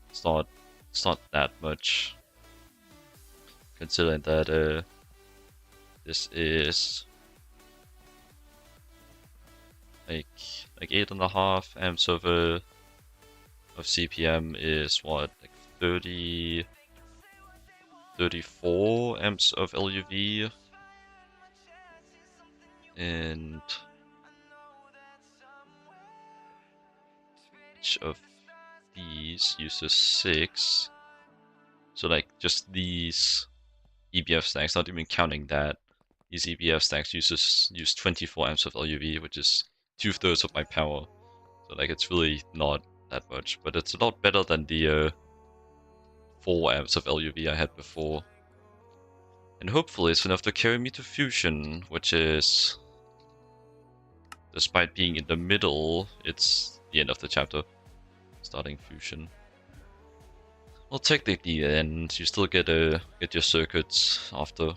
It's not that much, considering that this is like 8.5 amps of CPM is what, like 34 amps of LuV, and each of these uses 6. So like just these EBF stacks, not even counting that, these EBF stacks use 24 amps of LuV, which is 2/3 of my power. So like it's really not that much, but it's a lot better than the 4 amps of LuV I had before. And hopefully it's enough to carry me to Fusion, which is, despite being in the middle, it's the end of the chapter. Starting Fusion. Well, technically, and you still get your circuits after.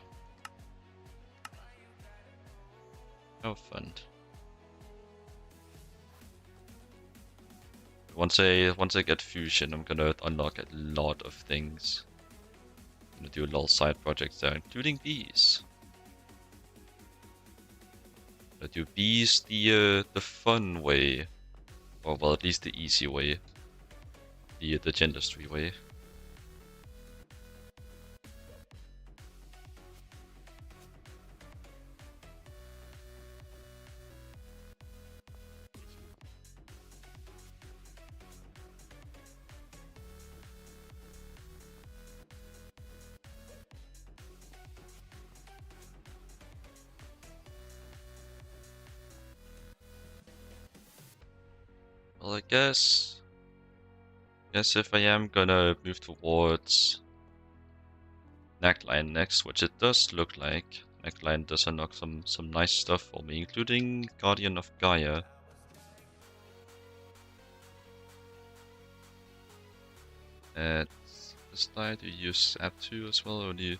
Oh, fun. Once I get Fusion, I'm gonna unlock a lot of things. I'm gonna do a lot of side projects there, including these. I'm gonna do these the fun way, or well, at least the easy way, the Gendustry way. Well, I guess if I am gonna move towards Neckline next, which it does look like, Neckline does unlock some nice stuff for me, including Guardian of Gaia. At this slide, you use app 2 as well, or do you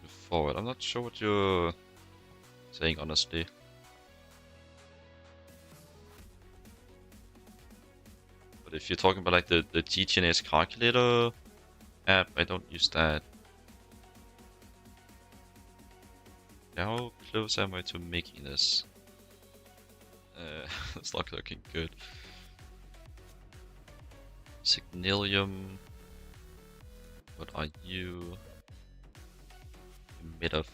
move forward? I'm not sure what you're saying, honestly. But if you're talking about like the GTNH calculator app, I don't use that. How close am I to making this? It's not looking good. Signalium. What are you made of?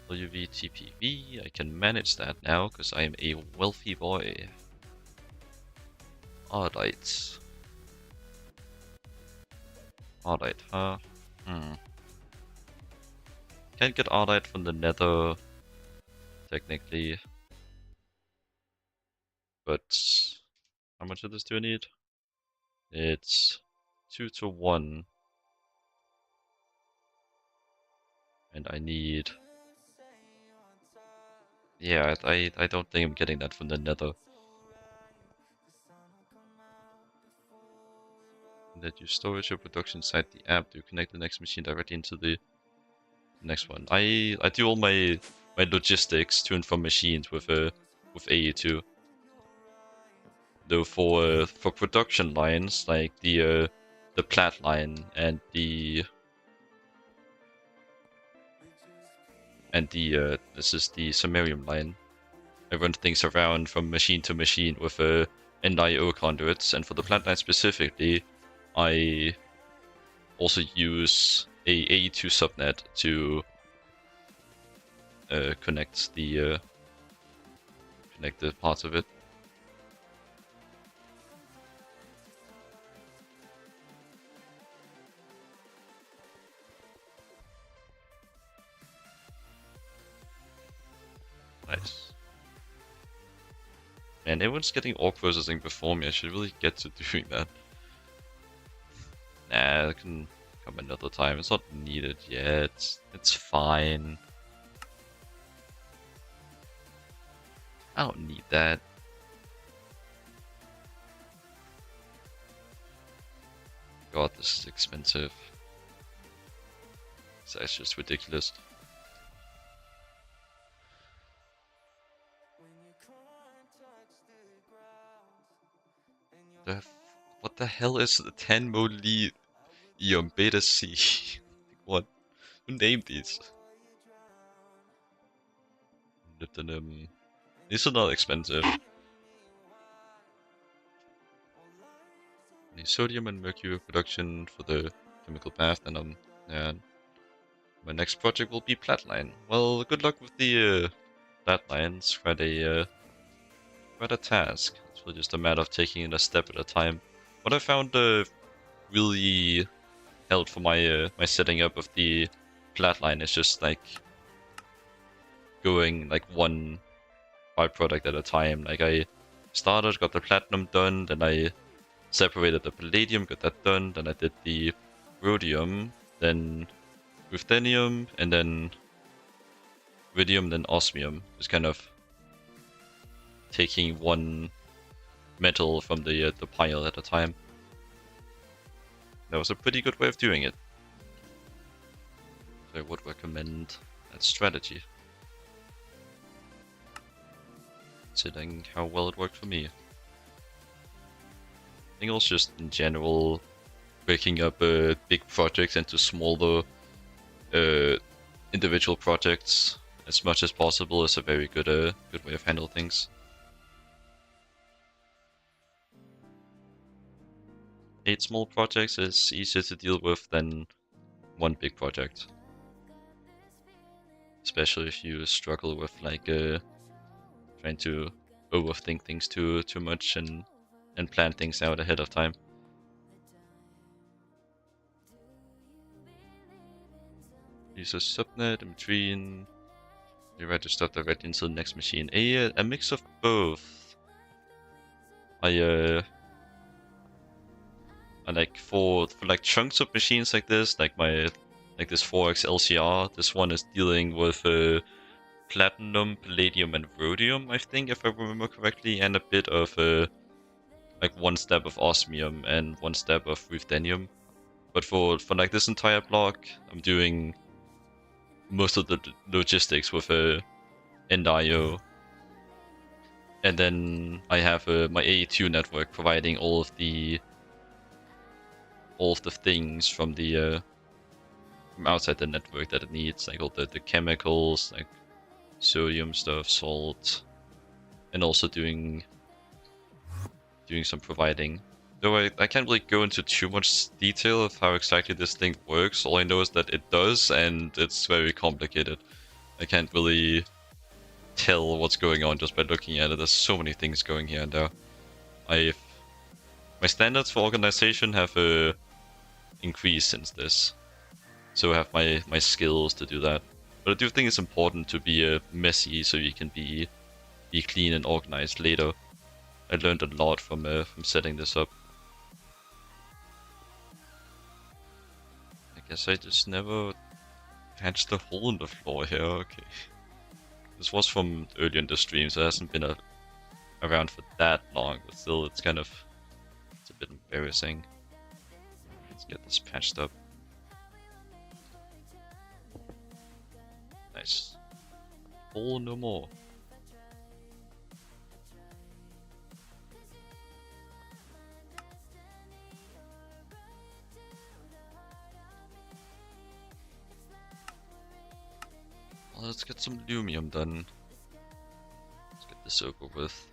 LuV TPV. I can manage that now because I am a wealthy boy. Alright. Alright, huh? Can't get Alright from the Nether, technically. But how much of this do I need? It's 2 to 1. And I need... Yeah, I don't think I'm getting that from the Nether. That you storage your production inside the app to connect the next machine directly into the next one. I do all my logistics to and from machines with AE2. Though for production lines like the plat line and the this is the samarium line, I run things around from machine to machine with NIO conduits, and for the plat line specifically, I also use a AE2 subnet to connect the parts of it. Nice. Man, everyone's getting orc processing before me. I should really get to doing that. Nah, it can come another time. It's not needed yet. It's fine. I don't need that. God, this is expensive. That's just ridiculous. What the hell is the 10 mode lead Eon Beta C? What? Who named these? Molybdenum. These are not expensive. The sodium and mercury production for the chemical bath, and my next project will be Flatline. Well, good luck with the Flatlines. Quite a task. It's really just a matter of taking it a step at a time. What I found really helped for my setting up of the Flatline is just like going like one byproduct at a time. Like I started, got the platinum done, then I separated the palladium, got that done, then I did the rhodium, then ruthenium, and then iridium, then osmium. Just kind of taking one metal from the pile at a time. That was a pretty good way of doing it. So I would recommend that strategy, considering how well it worked for me. I think also just in general, breaking up big projects into smaller individual projects as much as possible is a very good way of handling things. 8 small projects is easier to deal with than one big project. Especially if you struggle with like trying to overthink things too much and plan things out ahead of time. Use a subnet in between. You write the stuff directly into the next machine. A mix of both. I like for like chunks of machines like this, like this 4x LCR. This one is dealing with platinum, palladium, and rhodium, I think, if I remember correctly, and a bit of like one step of osmium and one step of ruthenium. But for like this entire block, I'm doing most of the logistics with NIO. And then I have my AE2 network providing all of the things from the from outside the network that it needs, like all the chemicals, like sodium stuff, salt, and also doing some providing. Though I can't really go into too much detail of how exactly this thing works. All I know is that it does, and it's very complicated. I can't really tell what's going on just by looking at it. There's so many things going here and there. My standards for organization have increased since this, so I have my skills to do that. But I do think it's important to be messy so you can be clean and organized later. I learned a lot from setting this up. I guess I just never patched the hole in the floor here. Okay. This was from earlier in the stream, so it hasn't been around for that long, but still it's a bit embarrassing. Let's get this patched up. Nice. Hole no more. Well, let's get some lumium done. Let's get this over with.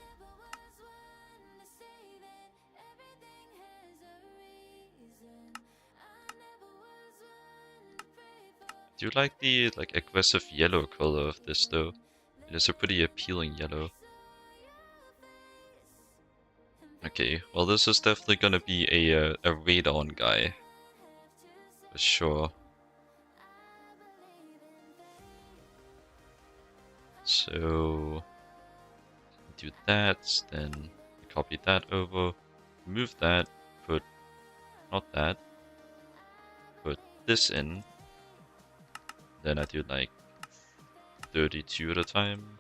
Do you like the aggressive yellow color of this though? It is a pretty appealing yellow. Okay, well this is definitely gonna be a radon guy. For sure. So do that, then copy that over, move that, put not that, put this in. Then I do like 32 at a time.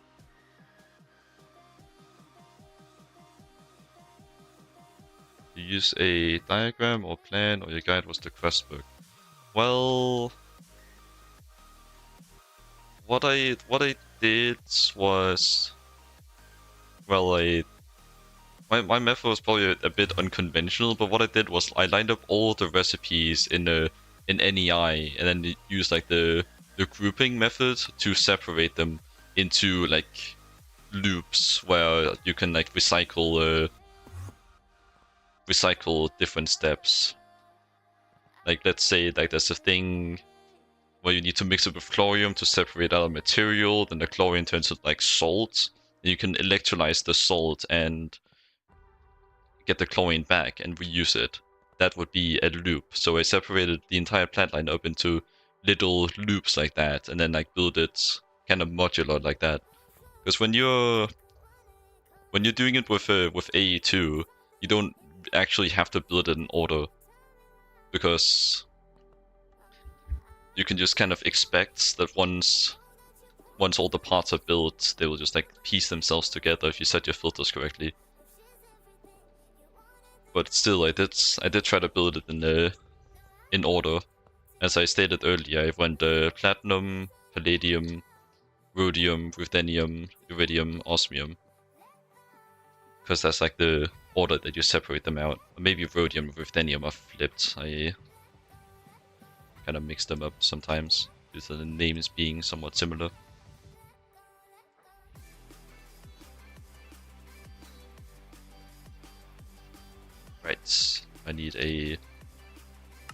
You use a diagram or plan, or your guide was the quest book. Well, what I did was, well, my method was probably a bit unconventional, but what I did was I lined up all the recipes in NEI and then used like the grouping method to separate them into like loops where you can like recycle different steps. Like let's say like there's a thing where you need to mix it with chlorine to separate out a material, then the chlorine turns into like salt, and you can electrolyze the salt and get the chlorine back and reuse it. That would be a loop. So I separated the entire plant line up into little loops like that, and then like build it kind of modular like that. Because when you're doing it with AE2, you don't actually have to build it in order, because you can just kind of expect that once all the parts are built, they will just like piece themselves together if you set your filters correctly. But still, I did try to build it in order. As I stated earlier, I went platinum, palladium, rhodium, ruthenium, iridium, osmium, because that's like the order that you separate them out. Maybe rhodium and ruthenium are flipped. I kind of mix them up sometimes due to the names being somewhat similar. Right, I need a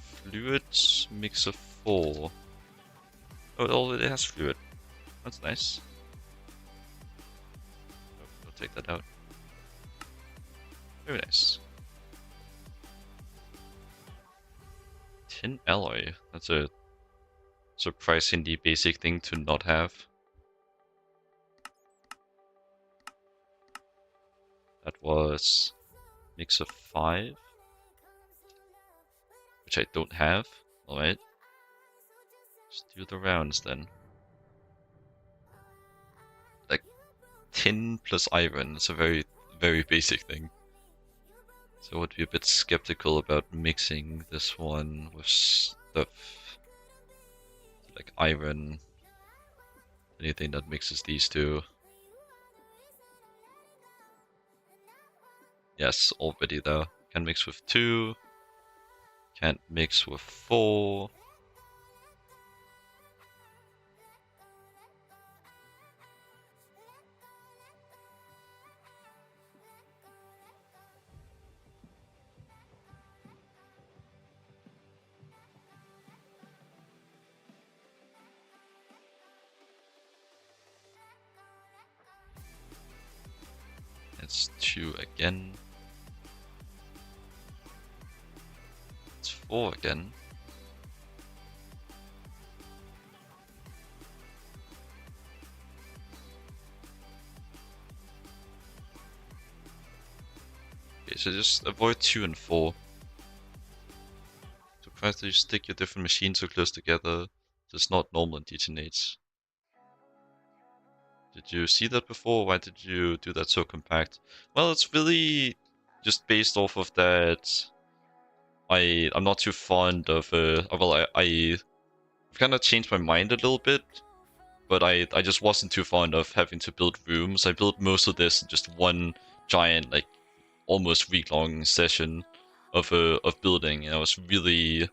fluid mixer 4. Oh, it already has fluid. That's nice. Oh, we'll take that out. Very nice. Tin alloy. That's a surprisingly basic thing to not have. That was mixer 5, which I don't have. Alright. Let's do the rounds then. Like, tin plus iron is a very, very basic thing. So I would be a bit skeptical about mixing this one with stuff like iron. Anything that mixes these two. Yes, already though. Can mix with 2. Can't mix with 4. It's 2 again. It's 4 again. Okay, so just avoid 2 and 4. Surprised that you stick your different machines so close together. It's not normal in GTNH. Did you see that before? Why did you do that so compact? Well, it's really just based off of that. I'm not too fond of well, I've kind of changed my mind a little bit, but I just wasn't too fond of having to build rooms. I built most of this in just one giant, like almost week-long session of building, and I was really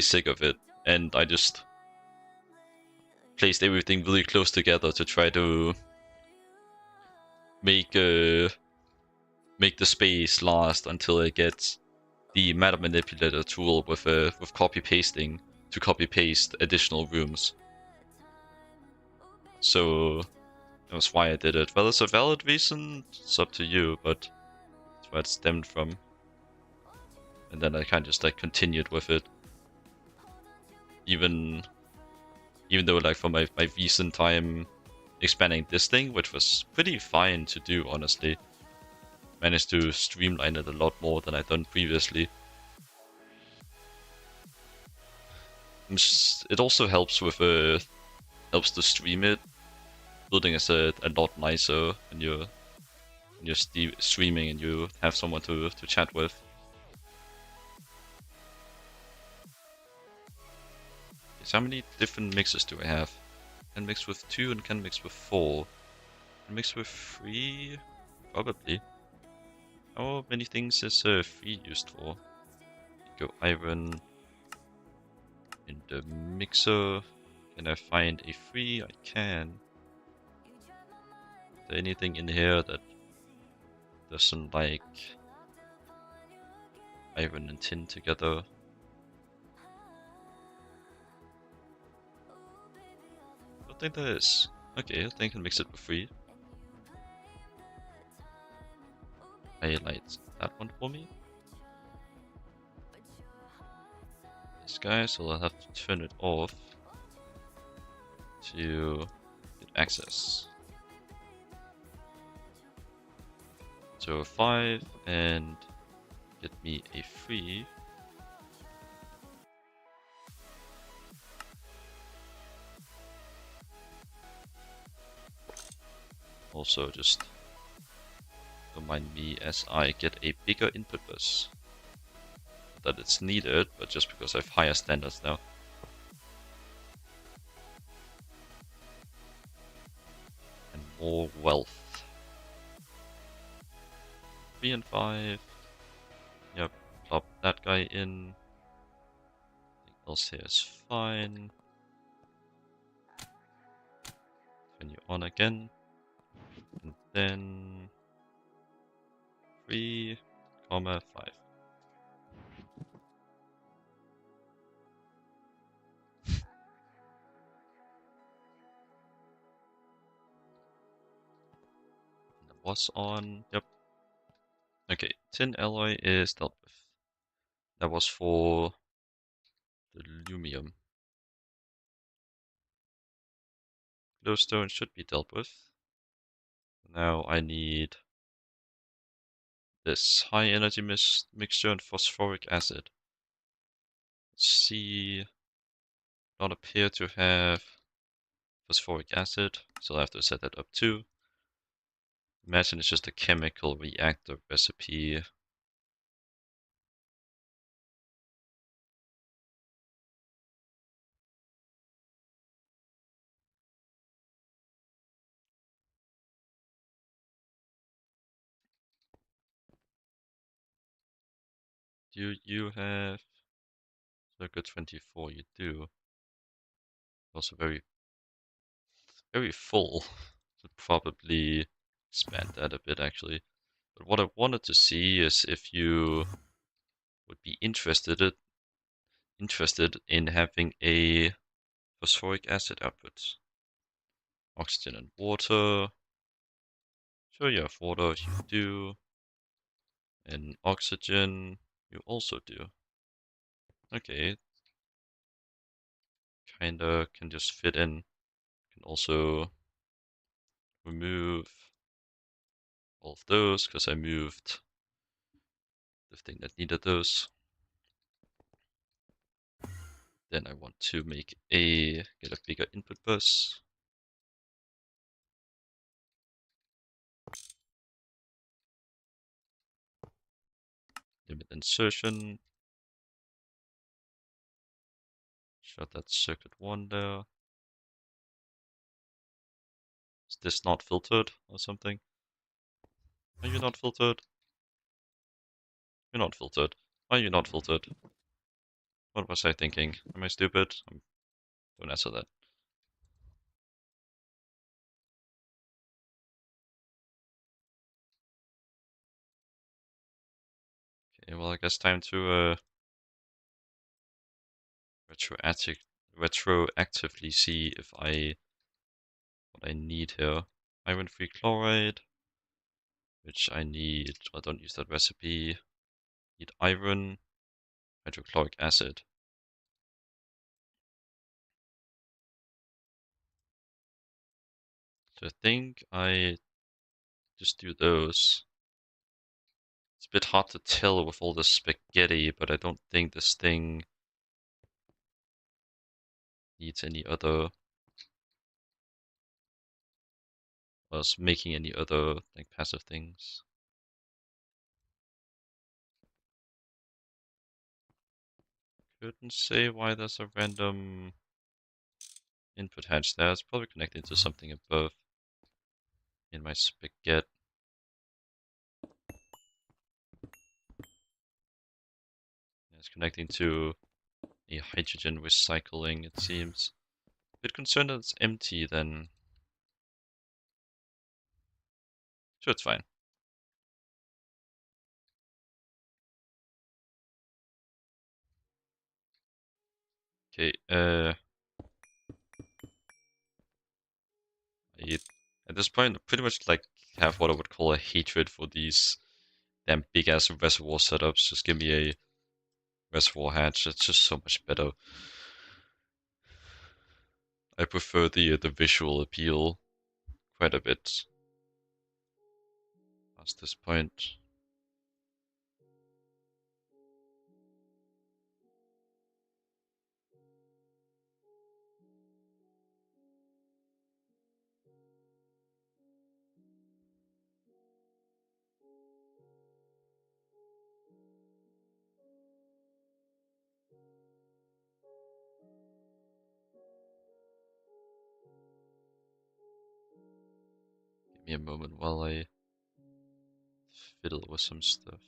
sick of it, and I just placed everything really close together to try to make the space last until I get the matter manipulator tool with copy pasting to copy paste additional rooms. So that's why I did it. Well, it's a valid reason. It's up to you, but that's where it stemmed from. And then I kind of just like continued with it, even though like for my recent time expanding this thing, which was pretty fine to do, honestly. Managed to streamline it a lot more than I'd done previously. It also helps with helps to stream it. Building is a lot nicer when you're streaming and you have someone to chat with. So how many different mixes do I have? Can mix with 2 and can mix with 4. Can mix with 3? Probably. How many things is 3 used for? Go iron in the mixer. Can I find a 3? I can. there anything in here that doesn't like iron and tin together? I don't think there is. Okay, I think I can mix it for free. Highlight that one for me. This guy, so I'll have to turn it off to get access. So 5 and get me a free. Also just remind me as I get a bigger input bus. Not that it's needed, but just because I have higher standards now. And more wealth. 3 and 5. Yep, plop that guy in. Everything else here is fine. Turn you on again. And then 3, 5. That was on. Yep. Okay, tin alloy is dealt with. That was for the lumium. Glowstone should be dealt with. Now I need this high energy mixture and phosphoric acid. Let's see, not appear to have phosphoric acid, so I'll have to set that up too. Imagine it's just a chemical reactor recipe. Do you have circuit 24? You do. Also very, very full. Should probably expand that a bit actually. But what I wanted to see is if you would be interested in having a phosphoric acid output. Oxygen and water. Sure, you have water, you do. And oxygen, you also do. Okay. Kinda can just fit in. Can also remove all of those, because I moved the thing that needed those. Then I want to get a bigger input bus. Limit insertion. Shut that circuit 1 there. Is this not filtered or something? Are you not filtered? You're not filtered. Why are you not filtered? What was I thinking? Am I stupid? Don't answer that. Okay, well I guess time to retroactively see if what I need here. Iron free chloride, which I need. I don't use that recipe. Need iron, hydrochloric acid. So I think I just do those. It's a bit hard to tell with all this spaghetti, but I don't think this thing needs any other, was making any other like passive things. Couldn't say why there's a random input hatch there. It's probably connected to something above in my spaghetti. It's connecting to a hydrogen recycling, it seems. A bit concerned that it's empty then. So it's fine. Okay, at this point, I pretty much like have what I would call a hatred for these damn big ass reservoir setups. Just give me a reservoir hatch. It's just so much better. I prefer the visual appeal quite a bit past this point. Give me a moment while I fiddle with some stuff.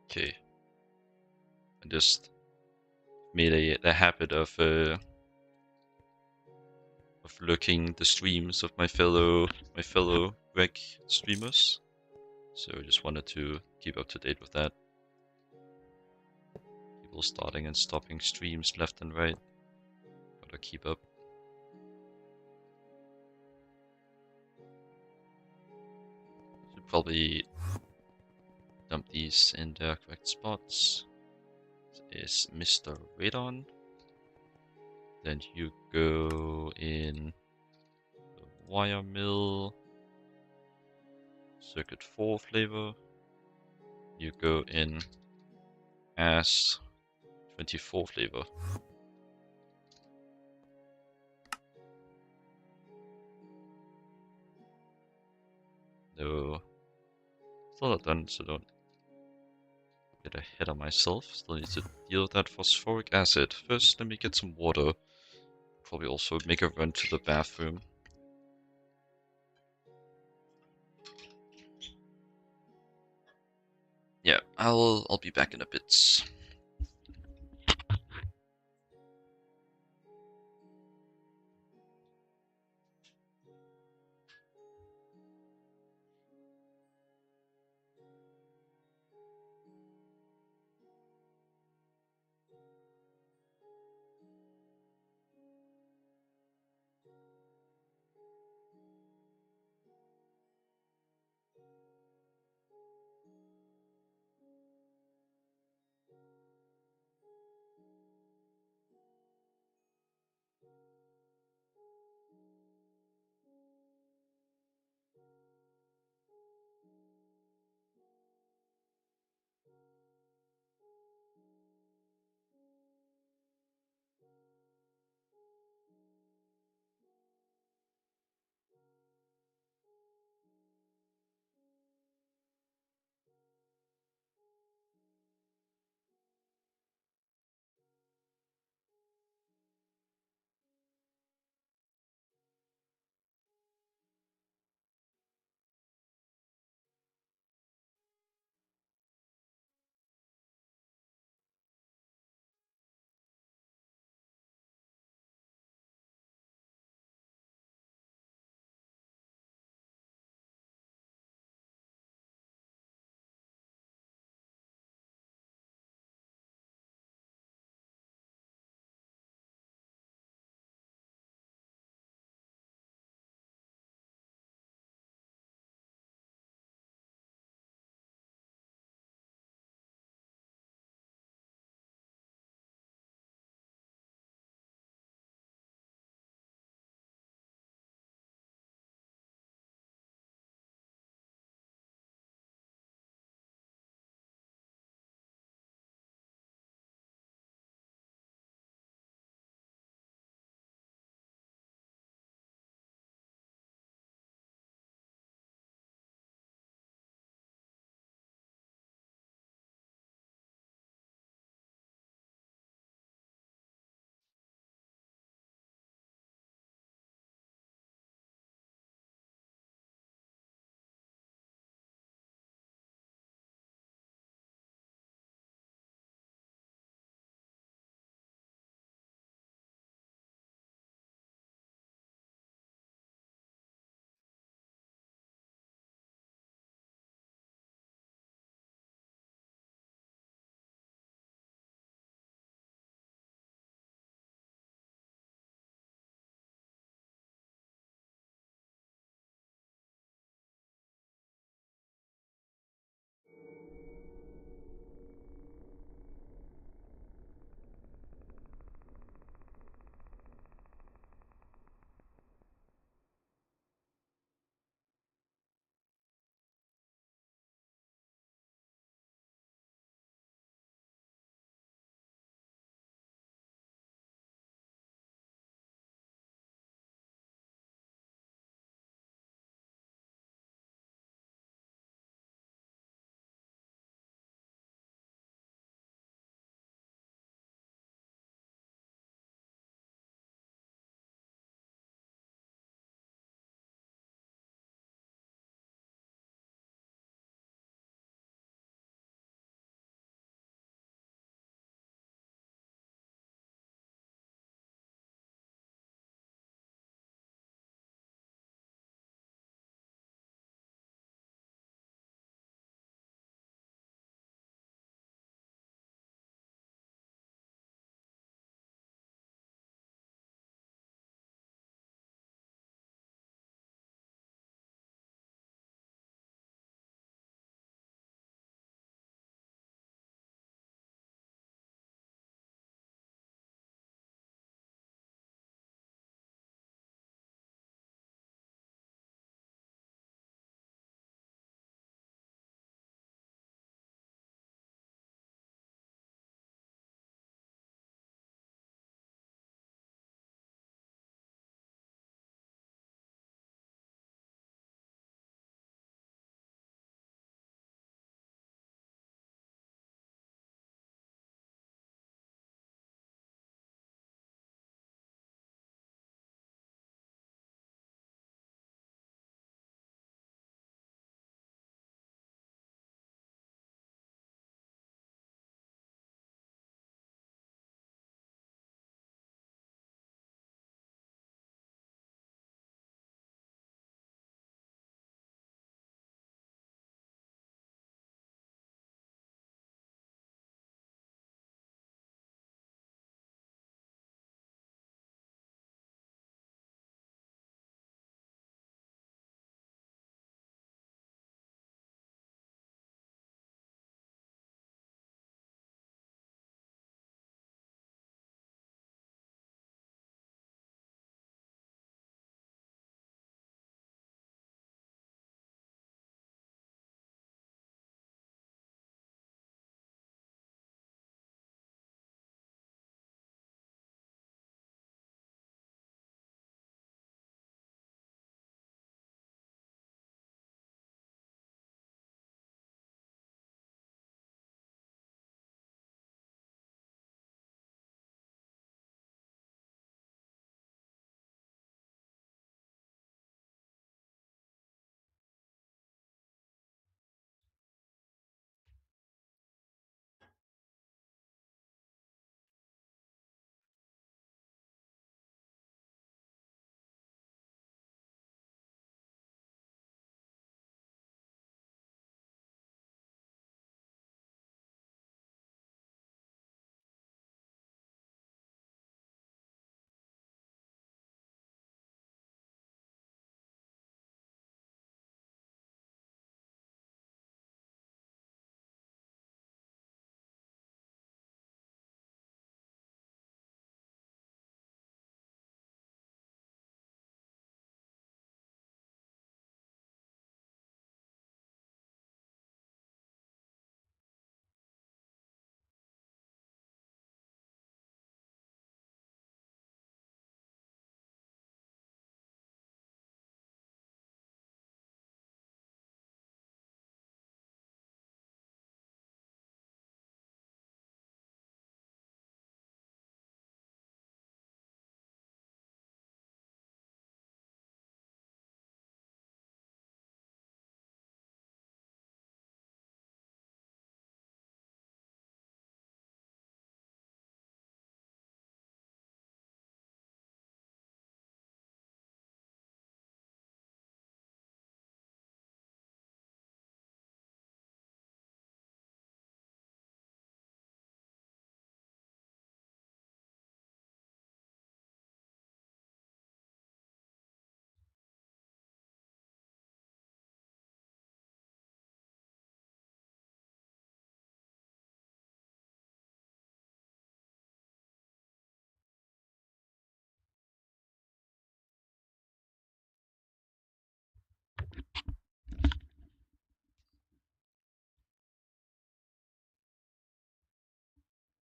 Okay, I just made a habit of looking the streams of my fellow reg streamers. So I just wanted to keep up to date with that. People starting and stopping streams left and right. Gotta keep up. Should probably dump these in their correct spots. This is Mr. Radon. Then you go in the wire mill, circuit 4 flavor. You go in as 24 flavor. No, still not done, so don't get ahead of myself. Still need to deal with that phosphoric acid. First, let me get some water. Probably also make a run to the bathroom. Yeah, I'll be back in a bit.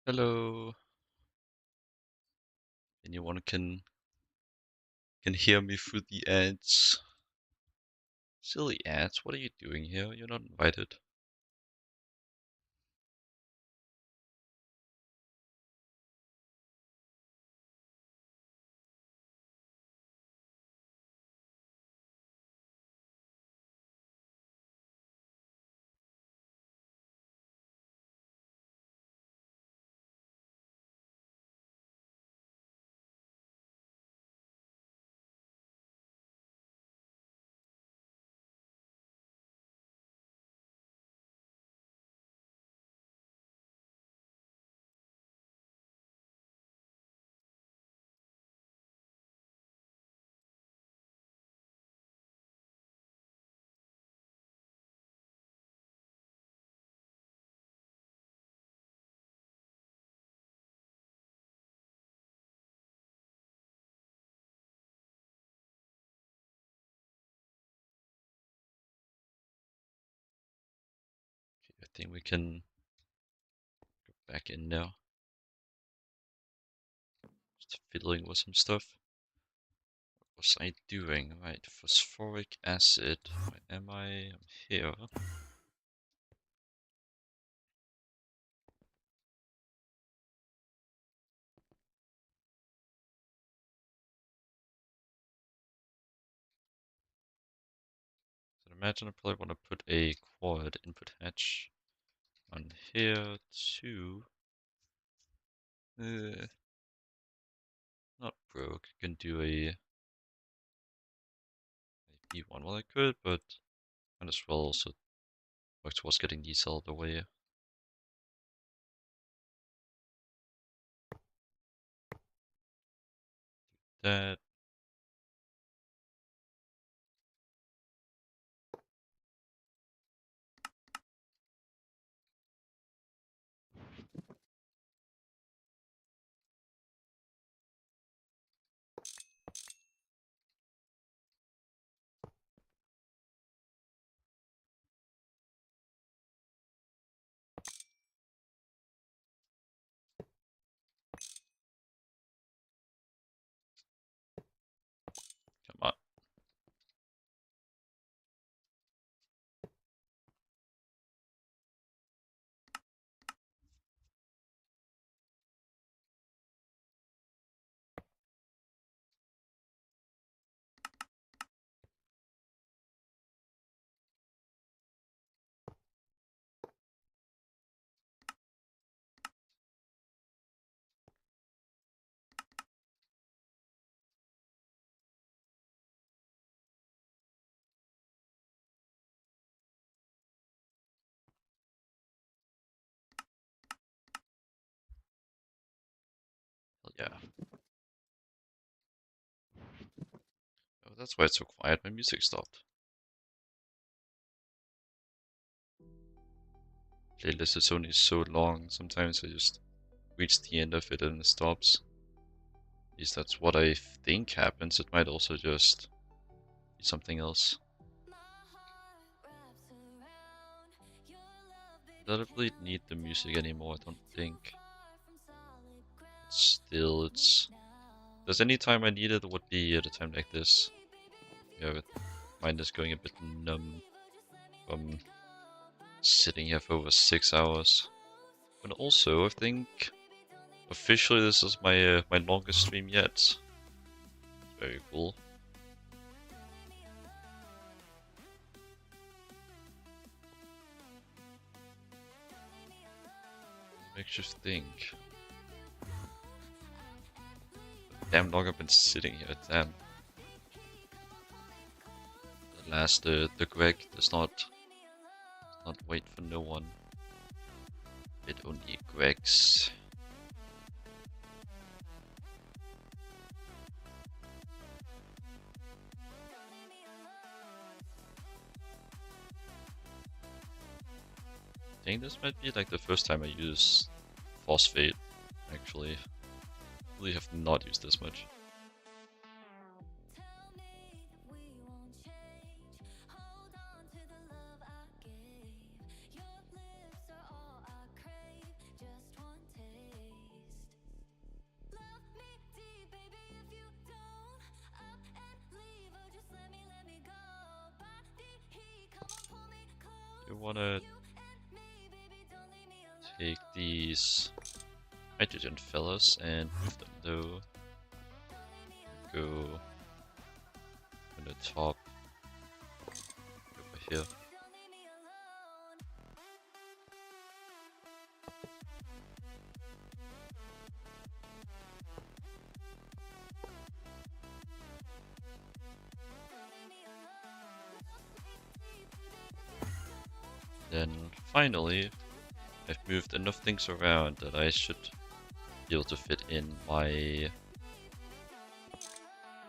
Hello. Anyone can hear me through the ads. Silly ads, what are you doing here? You're not invited. I think we can go back in now. Just fiddling with some stuff. What was I doing? Right, phosphoric acid. Where am I? I'm here. So I imagine I probably want to put a quad input hatch on here too. Not broke. I can do a B1 while I could, but might as well also work towards getting these out of the way. That. Come on. Hell yeah. Oh, that's why it's so quiet. My music stopped. Playlist is only so long. Sometimes I just reach the end of it and it stops. At least that's what I think happens. It might also just be something else. I don't really need the music anymore, I don't think. But still, there's any time I need it, it would be at a time like this. Yeah, with mind is going a bit numb from sitting here for over 6 hours. And also, I think officially this is my my longest stream yet. It's very cool. Makes you think. Damn long I've been sitting here, damn. The last, the Greg does not wait for no one. It only Gregs. I think this might be like the first time I use phosphate, actually. Really have not used this much. You wanna take these hydrogen fellas and move them though. Go on the top over here. Then finally, I've moved enough things around that I should be able to fit in my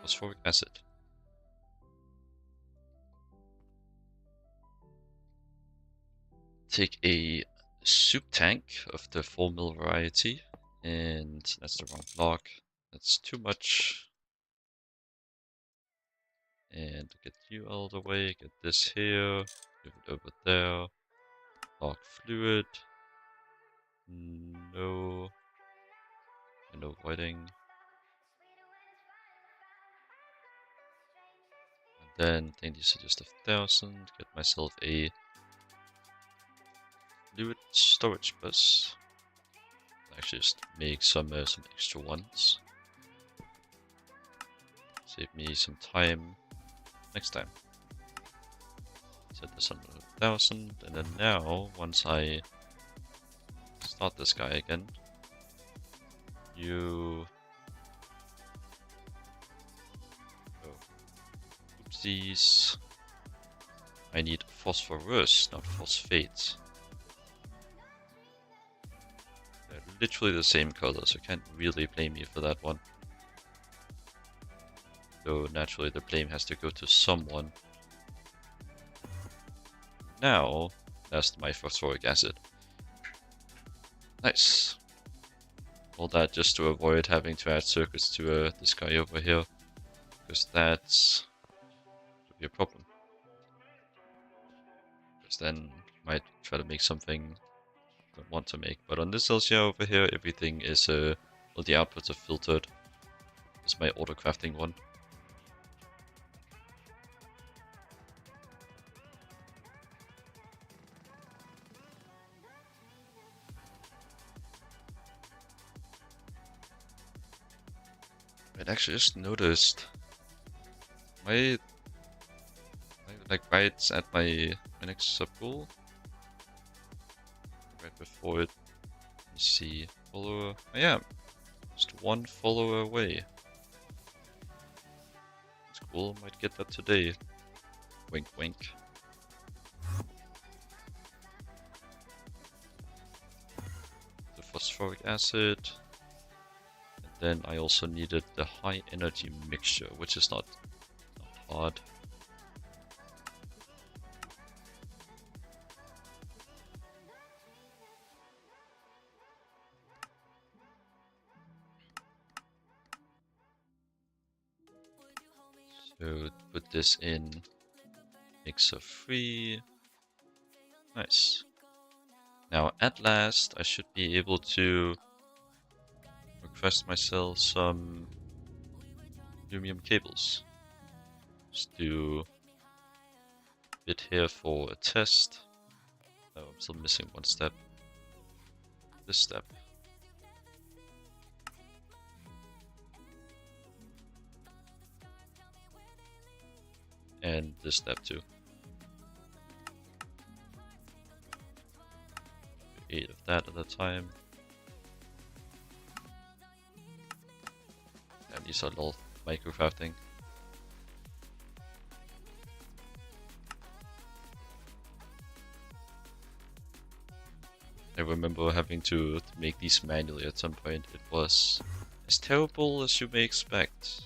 phosphoric acid. Take a soup tank of the 4 mil variety, and that's the wrong block. That's too much. And get you out of the way, get this here, move it over there. Dark fluid. No. And no whiting. And then I think these are just 1,000. Get myself a fluid storage bus. Actually, just make some extra ones. Save me some time next time. Set this on 1,000, and then now, once I start this guy again, you... Oh. Oopsies. I need phosphorus, not phosphate. They're literally the same color, so you can't really blame me for that one. So naturally the blame has to go to someone. Now, that's my phosphoric acid. Nice. All that just to avoid having to add circuits to this guy over here, because that's would be a problem. Because then might try to make something I don't want to make. But on this LCR over here, everything is all the outputs are filtered. It's my auto crafting one. I actually just noticed my like right at my next subgoal, right before it. Let me see, follower. I am just one follower away. It's cool. Might get that today. Wink, wink. The phosphoric acid. Then I also needed the high energy mixture, which is not hard. So put this in mixer 3. Nice. Now at last I should be able to request myself some aluminum cables. Just do a bit here for a test. Oh, I'm still missing one step. This step. And this step too. 8 of that at a time. And these are all microcrafting. I remember having to make these manually at some point. It was as terrible as you may expect.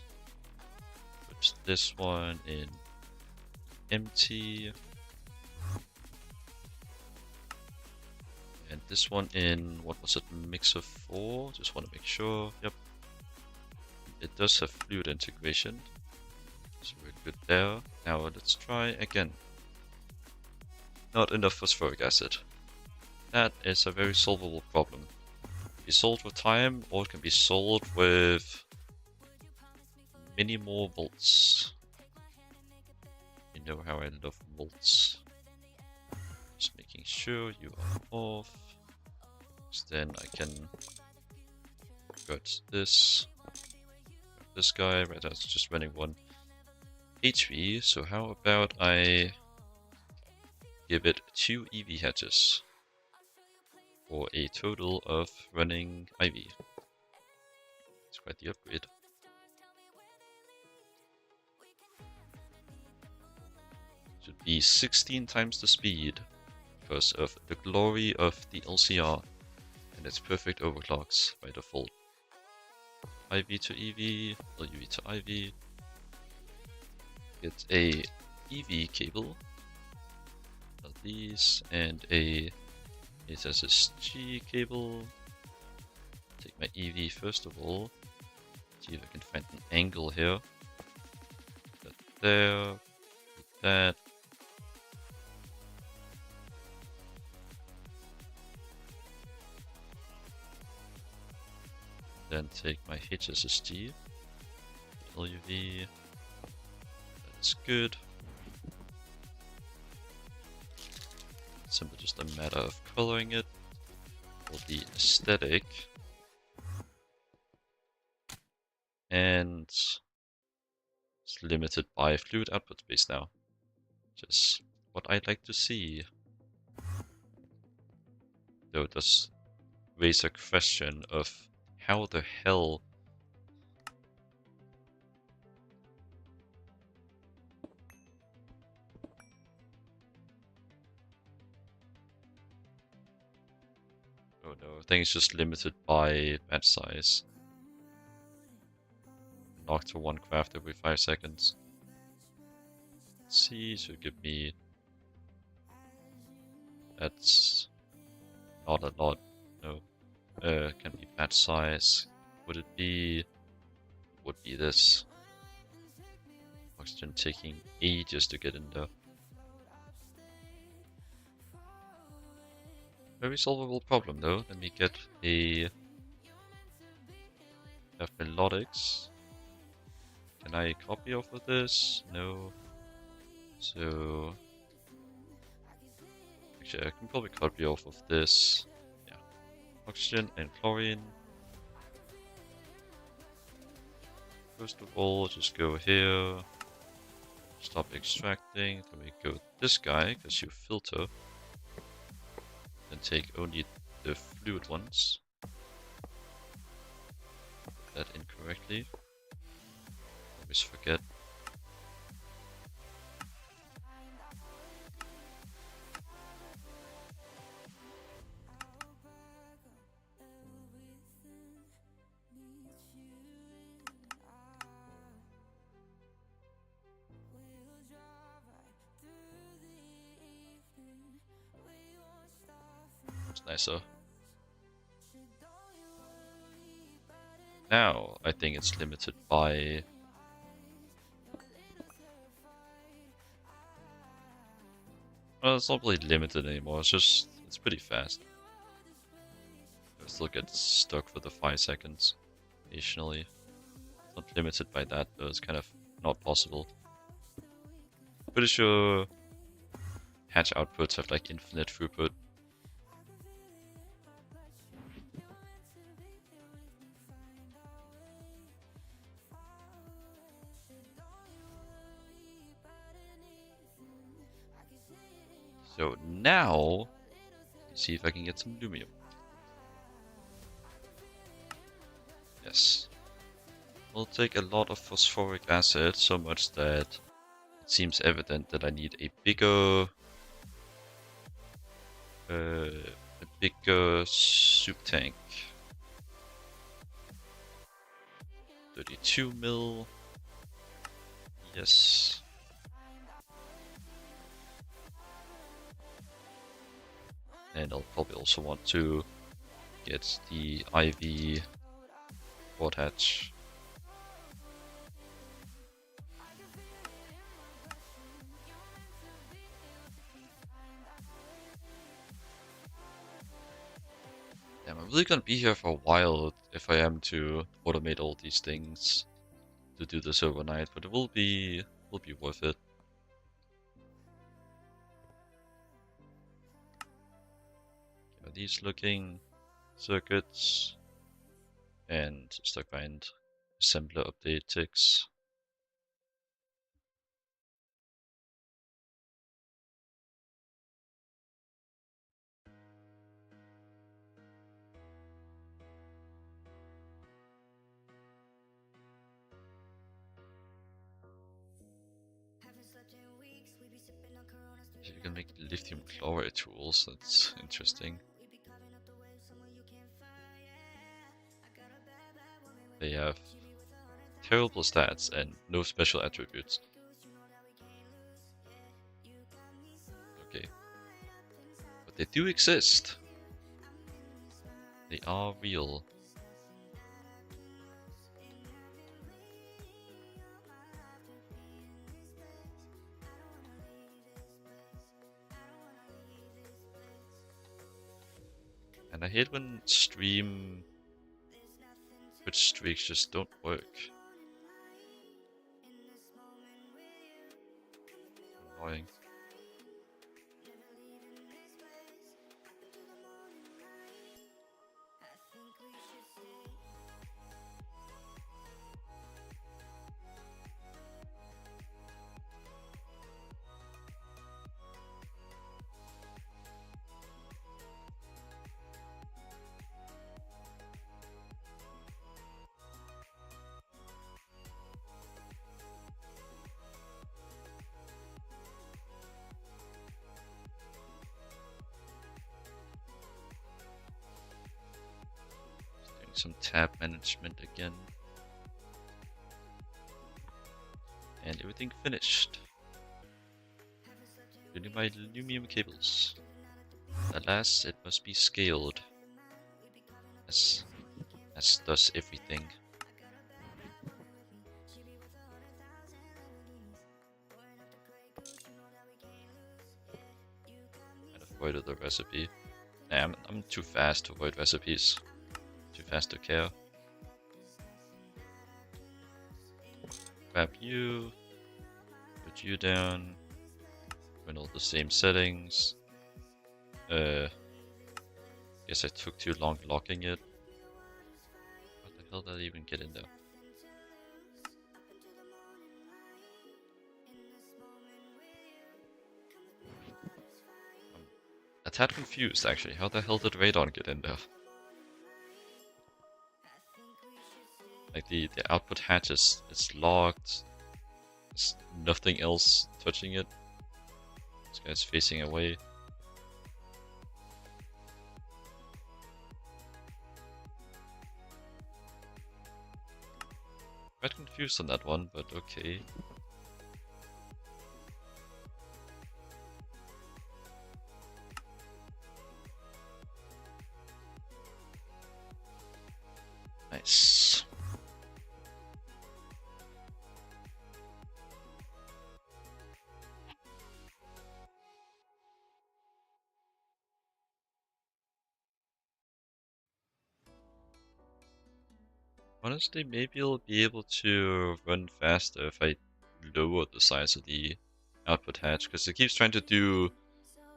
Put this one in empty. And this one in, what was it, mixer 4? Just want to make sure. Yep. It does have fluid integration. So we're good there. Now let's try again. Not enough phosphoric acid. That is a very solvable problem. It can be solved with time, or it can be solved with many more volts. You know how I love volts. Just making sure you are off. Then I can got this guy, right? That's just running 1 HV. So how about I give it 2 EV hatches for a total of running IV. It's quite the upgrade. Should be 16 times the speed because of the glory of the LCR and its perfect overclocks by default. IV to EV, LuV to IV. Get a EV cable, these, and a SSG cable. Take my EV first of all. See if I can find an angle here. That there, like that. Then take my HSSG, LuV. That's good. It's simply just a matter of coloring it for the aesthetic. And it's limited by fluid output space now. Just what I'd like to see. Though it does raise a question of how the hell oh no, I think it's just limited by batch size. Knock to 1 craft every 5 seconds. Let's see, should give me... That's not a lot, no. Can be batch size. Would it be... Would be this. Oxygen taking ages to get in there. Very solvable problem though. Let me get a... Have melodics. Can I copy off of this? No. So... Actually, I can probably copy off of this. Yeah. Oxygen and chlorine. First of all, just go here. Stop extracting. Then we go this guy, because you filter. Then take only the fluid ones. That incorrectly. Always forget. It's nicer. Now, I think it's limited by... Well, it's not really limited anymore, it's pretty fast. I still get stuck for the 5 seconds, occasionally. It's not limited by that, though, it's kind of not possible. Pretty sure hatch outputs have like infinite throughput. So now, let's see if I can get some lumium. Yes. We'll take a lot of phosphoric acid, so much that it seems evident that I need a bigger soup tank. 32 mil. Yes. And I'll probably also want to get the IV port hatch. Damn, I'm really gonna be here for a while if I am to automate all these things to do this overnight, but it will be worth it. are these looking? Circuits and stock bind assembler update ticks. You can make lithium chloride tools, that's interesting. They have terrible stats and no special attributes. Okay. But they do exist. They are real. And I hate when Twitch streaks just don't work. Annoying. Some tab management again. And everything finished. Building my aluminum cables. Alas, it must be scaled. As does everything. And avoided the recipe. Nah, I'm too fast to avoid recipes. Too fast to care. Grab you. Put you down. Run all the same settings. Guess I took too long locking it. What the hell did I even get in there? I'm a tad confused actually. How the hell did Radon get in there? Like the output hatch is locked. There's nothing else touching it. This guy's facing away. Quite confused on that one, but okay. Nice. Honestly, maybe I'll be able to run faster if I lower the size of the output hatch, because it keeps trying to do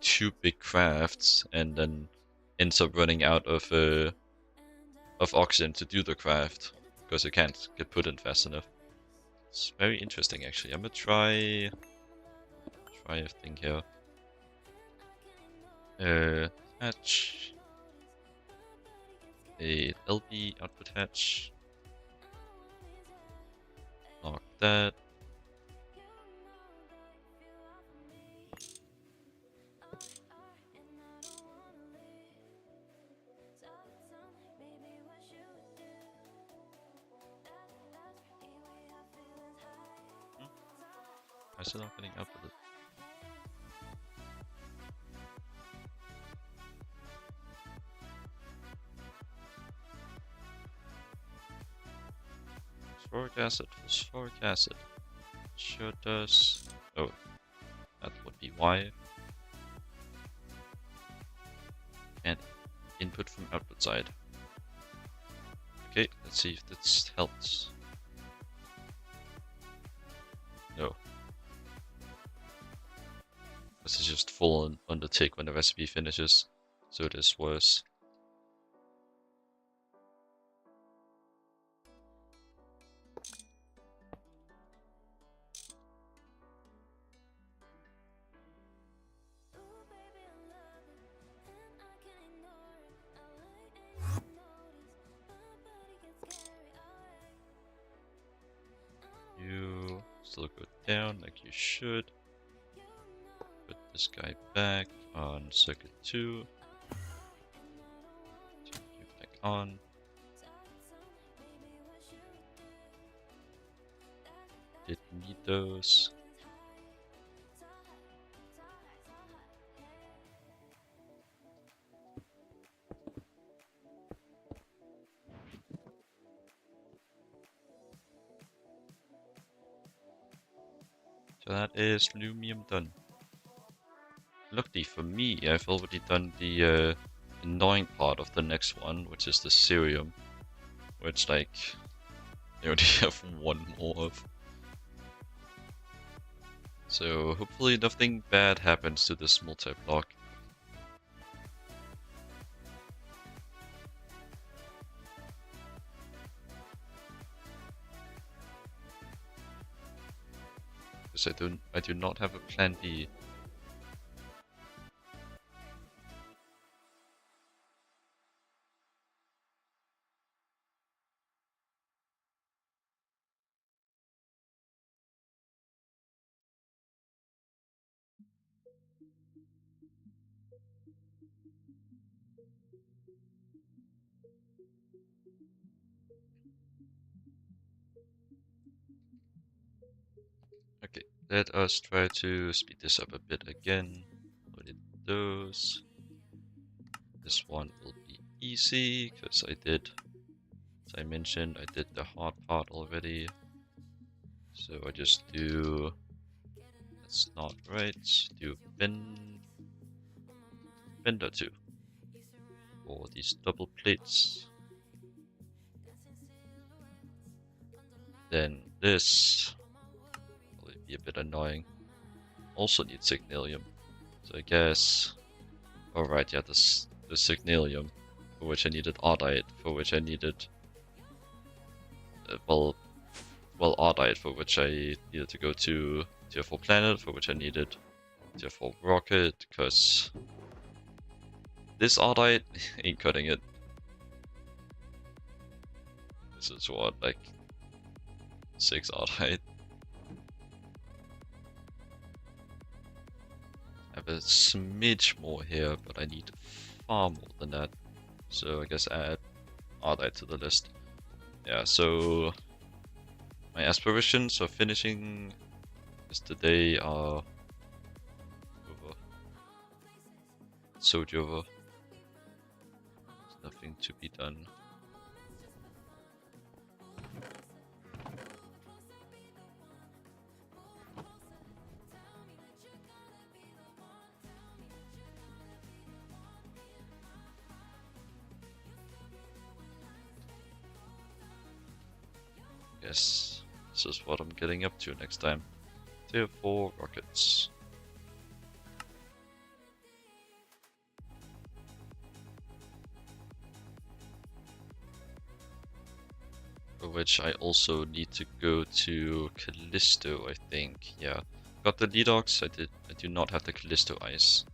2 big crafts and then ends up running out of oxygen to do the craft, because it can't get put in fast enough. It's very interesting actually. I'm gonna try a thing here. Hatch. A LB output hatch. Lock that. Why is it not getting outputted? Phosphoric acid. Sure does. Oh, that would be why. And input from output side. Okay, let's see if this helps. No. This is just full on the tick when the recipe finishes. so it is worse. You still go down like you should. Put this guy back on circuit 2. Turn you back on. Didn't need those. So that is Lumium done. Luckily for me, I've already done the annoying part of the next one, which is the Cerium, which like I only have one more of. So hopefully nothing bad happens to this multi-block. Because I do not have a plan B. Okay, let us try to speed this up a bit again. Load it those. This one will be easy, because I did, as I mentioned, I did the hard part already. So I just do, that's not right, do bender 2 for these double plates. Then this will be a bit annoying. Also need Signalium. So I guess, alright, yeah, this the Signalium, for which I needed Ardite, for which I needed, well, Ardite, for which I needed to go to Tier 4 Planet, for which I needed Tier 4 Rocket, because this Ardite ain't cutting it. This is what, like, 6 Ardite. I have a smidge more here, but I need far more than that. So I guess add Ardite to the list. Yeah, so my aspirations of finishing this today are over. So over. There's nothing to be done. Yes, this is what I'm getting up to next time. Tier 4 rockets. For which I also need to go to Callisto, I think. Yeah, got the Leadox. I do not have the Callisto ice.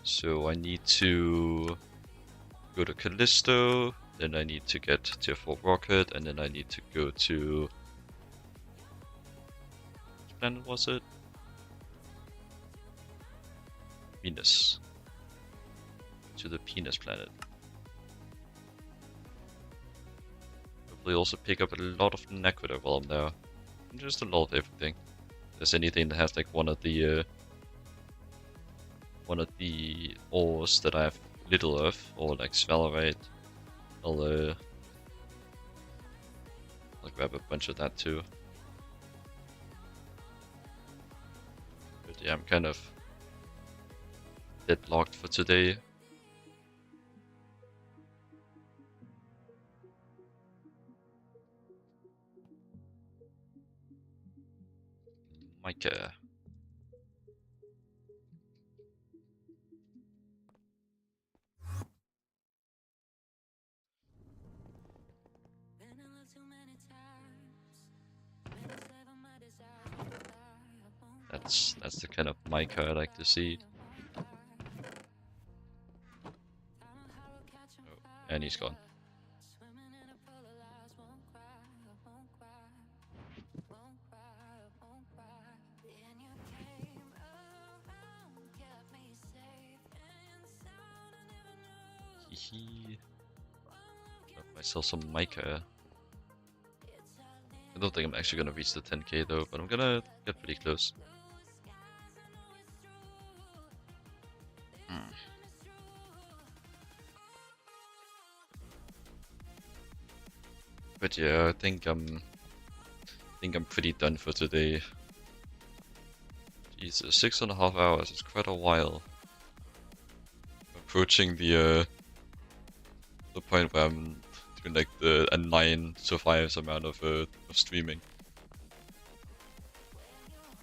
So I need to go to Callisto, then I need to get Tier 4 rocket, and then I need to go to, which planet was it? Venus. To the Penis planet. Hopefully also pick up a lot of Naquita while I'm there. And just a lot of everything. If there's anything that has like one of the ores that I have little of, or like Svalorite, I'll grab a bunch of that too. But yeah, I'm kind of deadlocked for today. Micah. That's the kind of mic I like to see. Oh, and he's gone. Hee. Got myself some mica. I don't think I'm actually gonna reach the 10k though, but I'm gonna get pretty close. But yeah, I think I'm pretty done for today. Jesus, 6.5 hours is quite a while. Approaching the point where I'm doing like a 9 to 5 amount of streaming.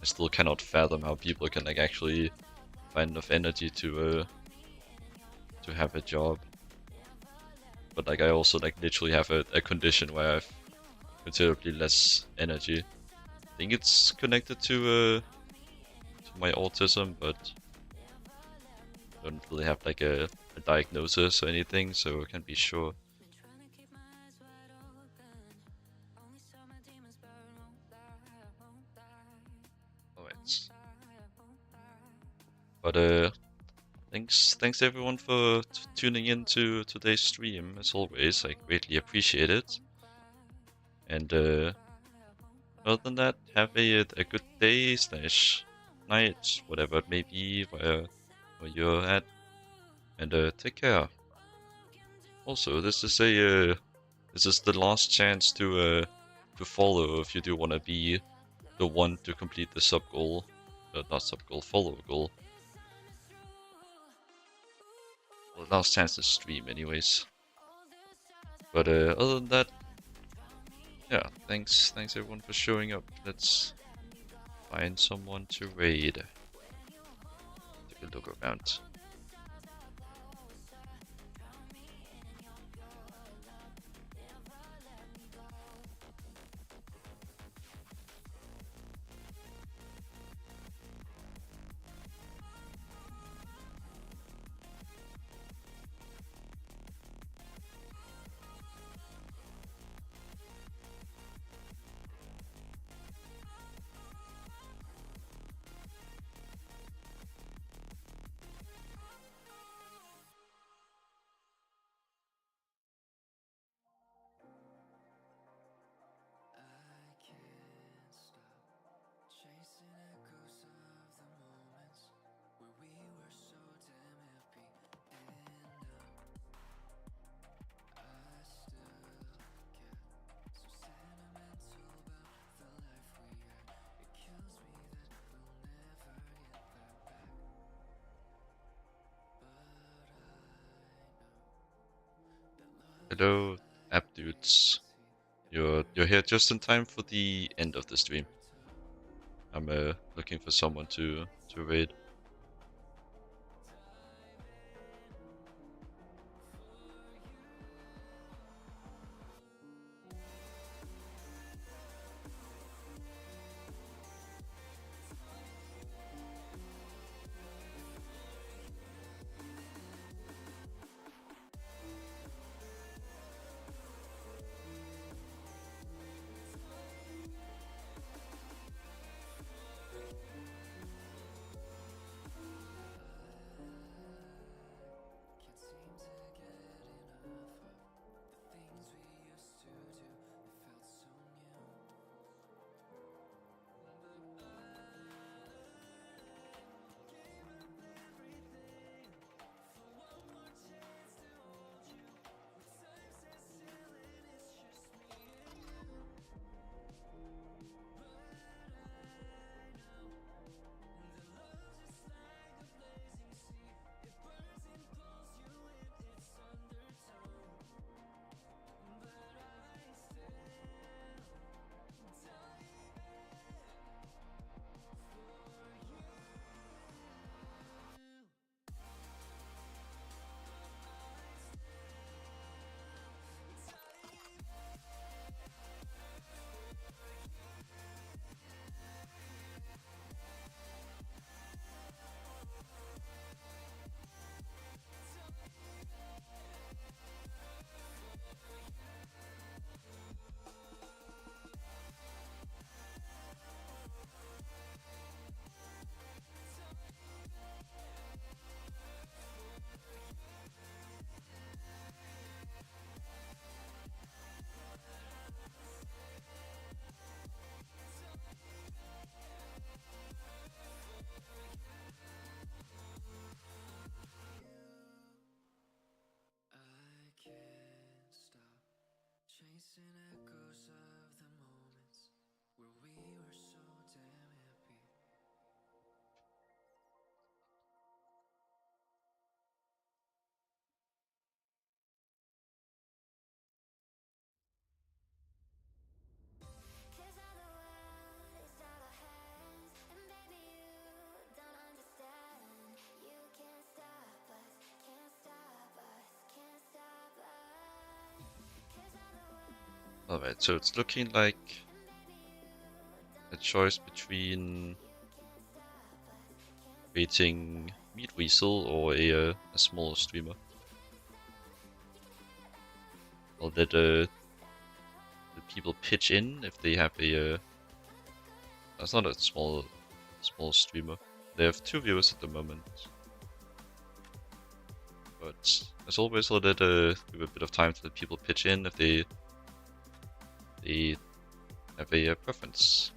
I still cannot fathom how people can like actually find enough energy to have a job. But like I also like literally have a condition where I have considerably less energy. I think it's connected to my autism, but I don't really have like a diagnosis or anything, so I can't be sure. Alright. But thanks everyone for tuning in to today's stream. As always, I greatly appreciate it. And other than that, have a good day / night, whatever it may be, where you're at, and take care. Also, this is the last chance to follow if you do want to be the one to complete the sub goal, not sub goal, follow goal. Well, last chance to stream, anyways. But other than that, yeah, thanks everyone for showing up. Let's find someone to raid. Take a look around. Hello, app dudes. You're here just in time for the end of the stream. I'm looking for someone to raid. Alright, so it's looking like a choice between creating Meat Weasel or a smaller streamer. I'll let the people pitch in if they have a. That's not a small streamer. They have 2 viewers at the moment. But as always, I'll let give a bit of time to let people pitch in if they have a preference.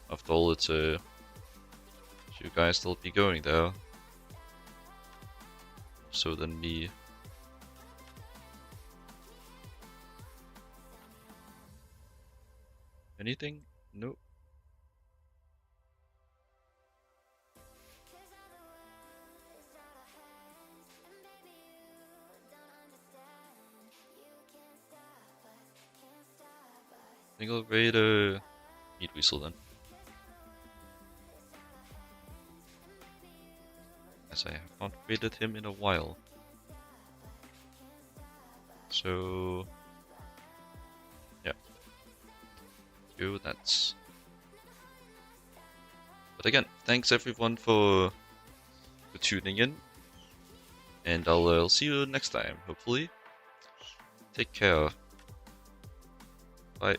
After all, it's you guys still be going there. So than me. Anything? Nope. I think I'll raid Meat Weasel then. As I have not raided him in a while. So yeah. Go nuts. But again, thanks everyone for tuning in. And I'll see you next time, hopefully. Take care. Bye.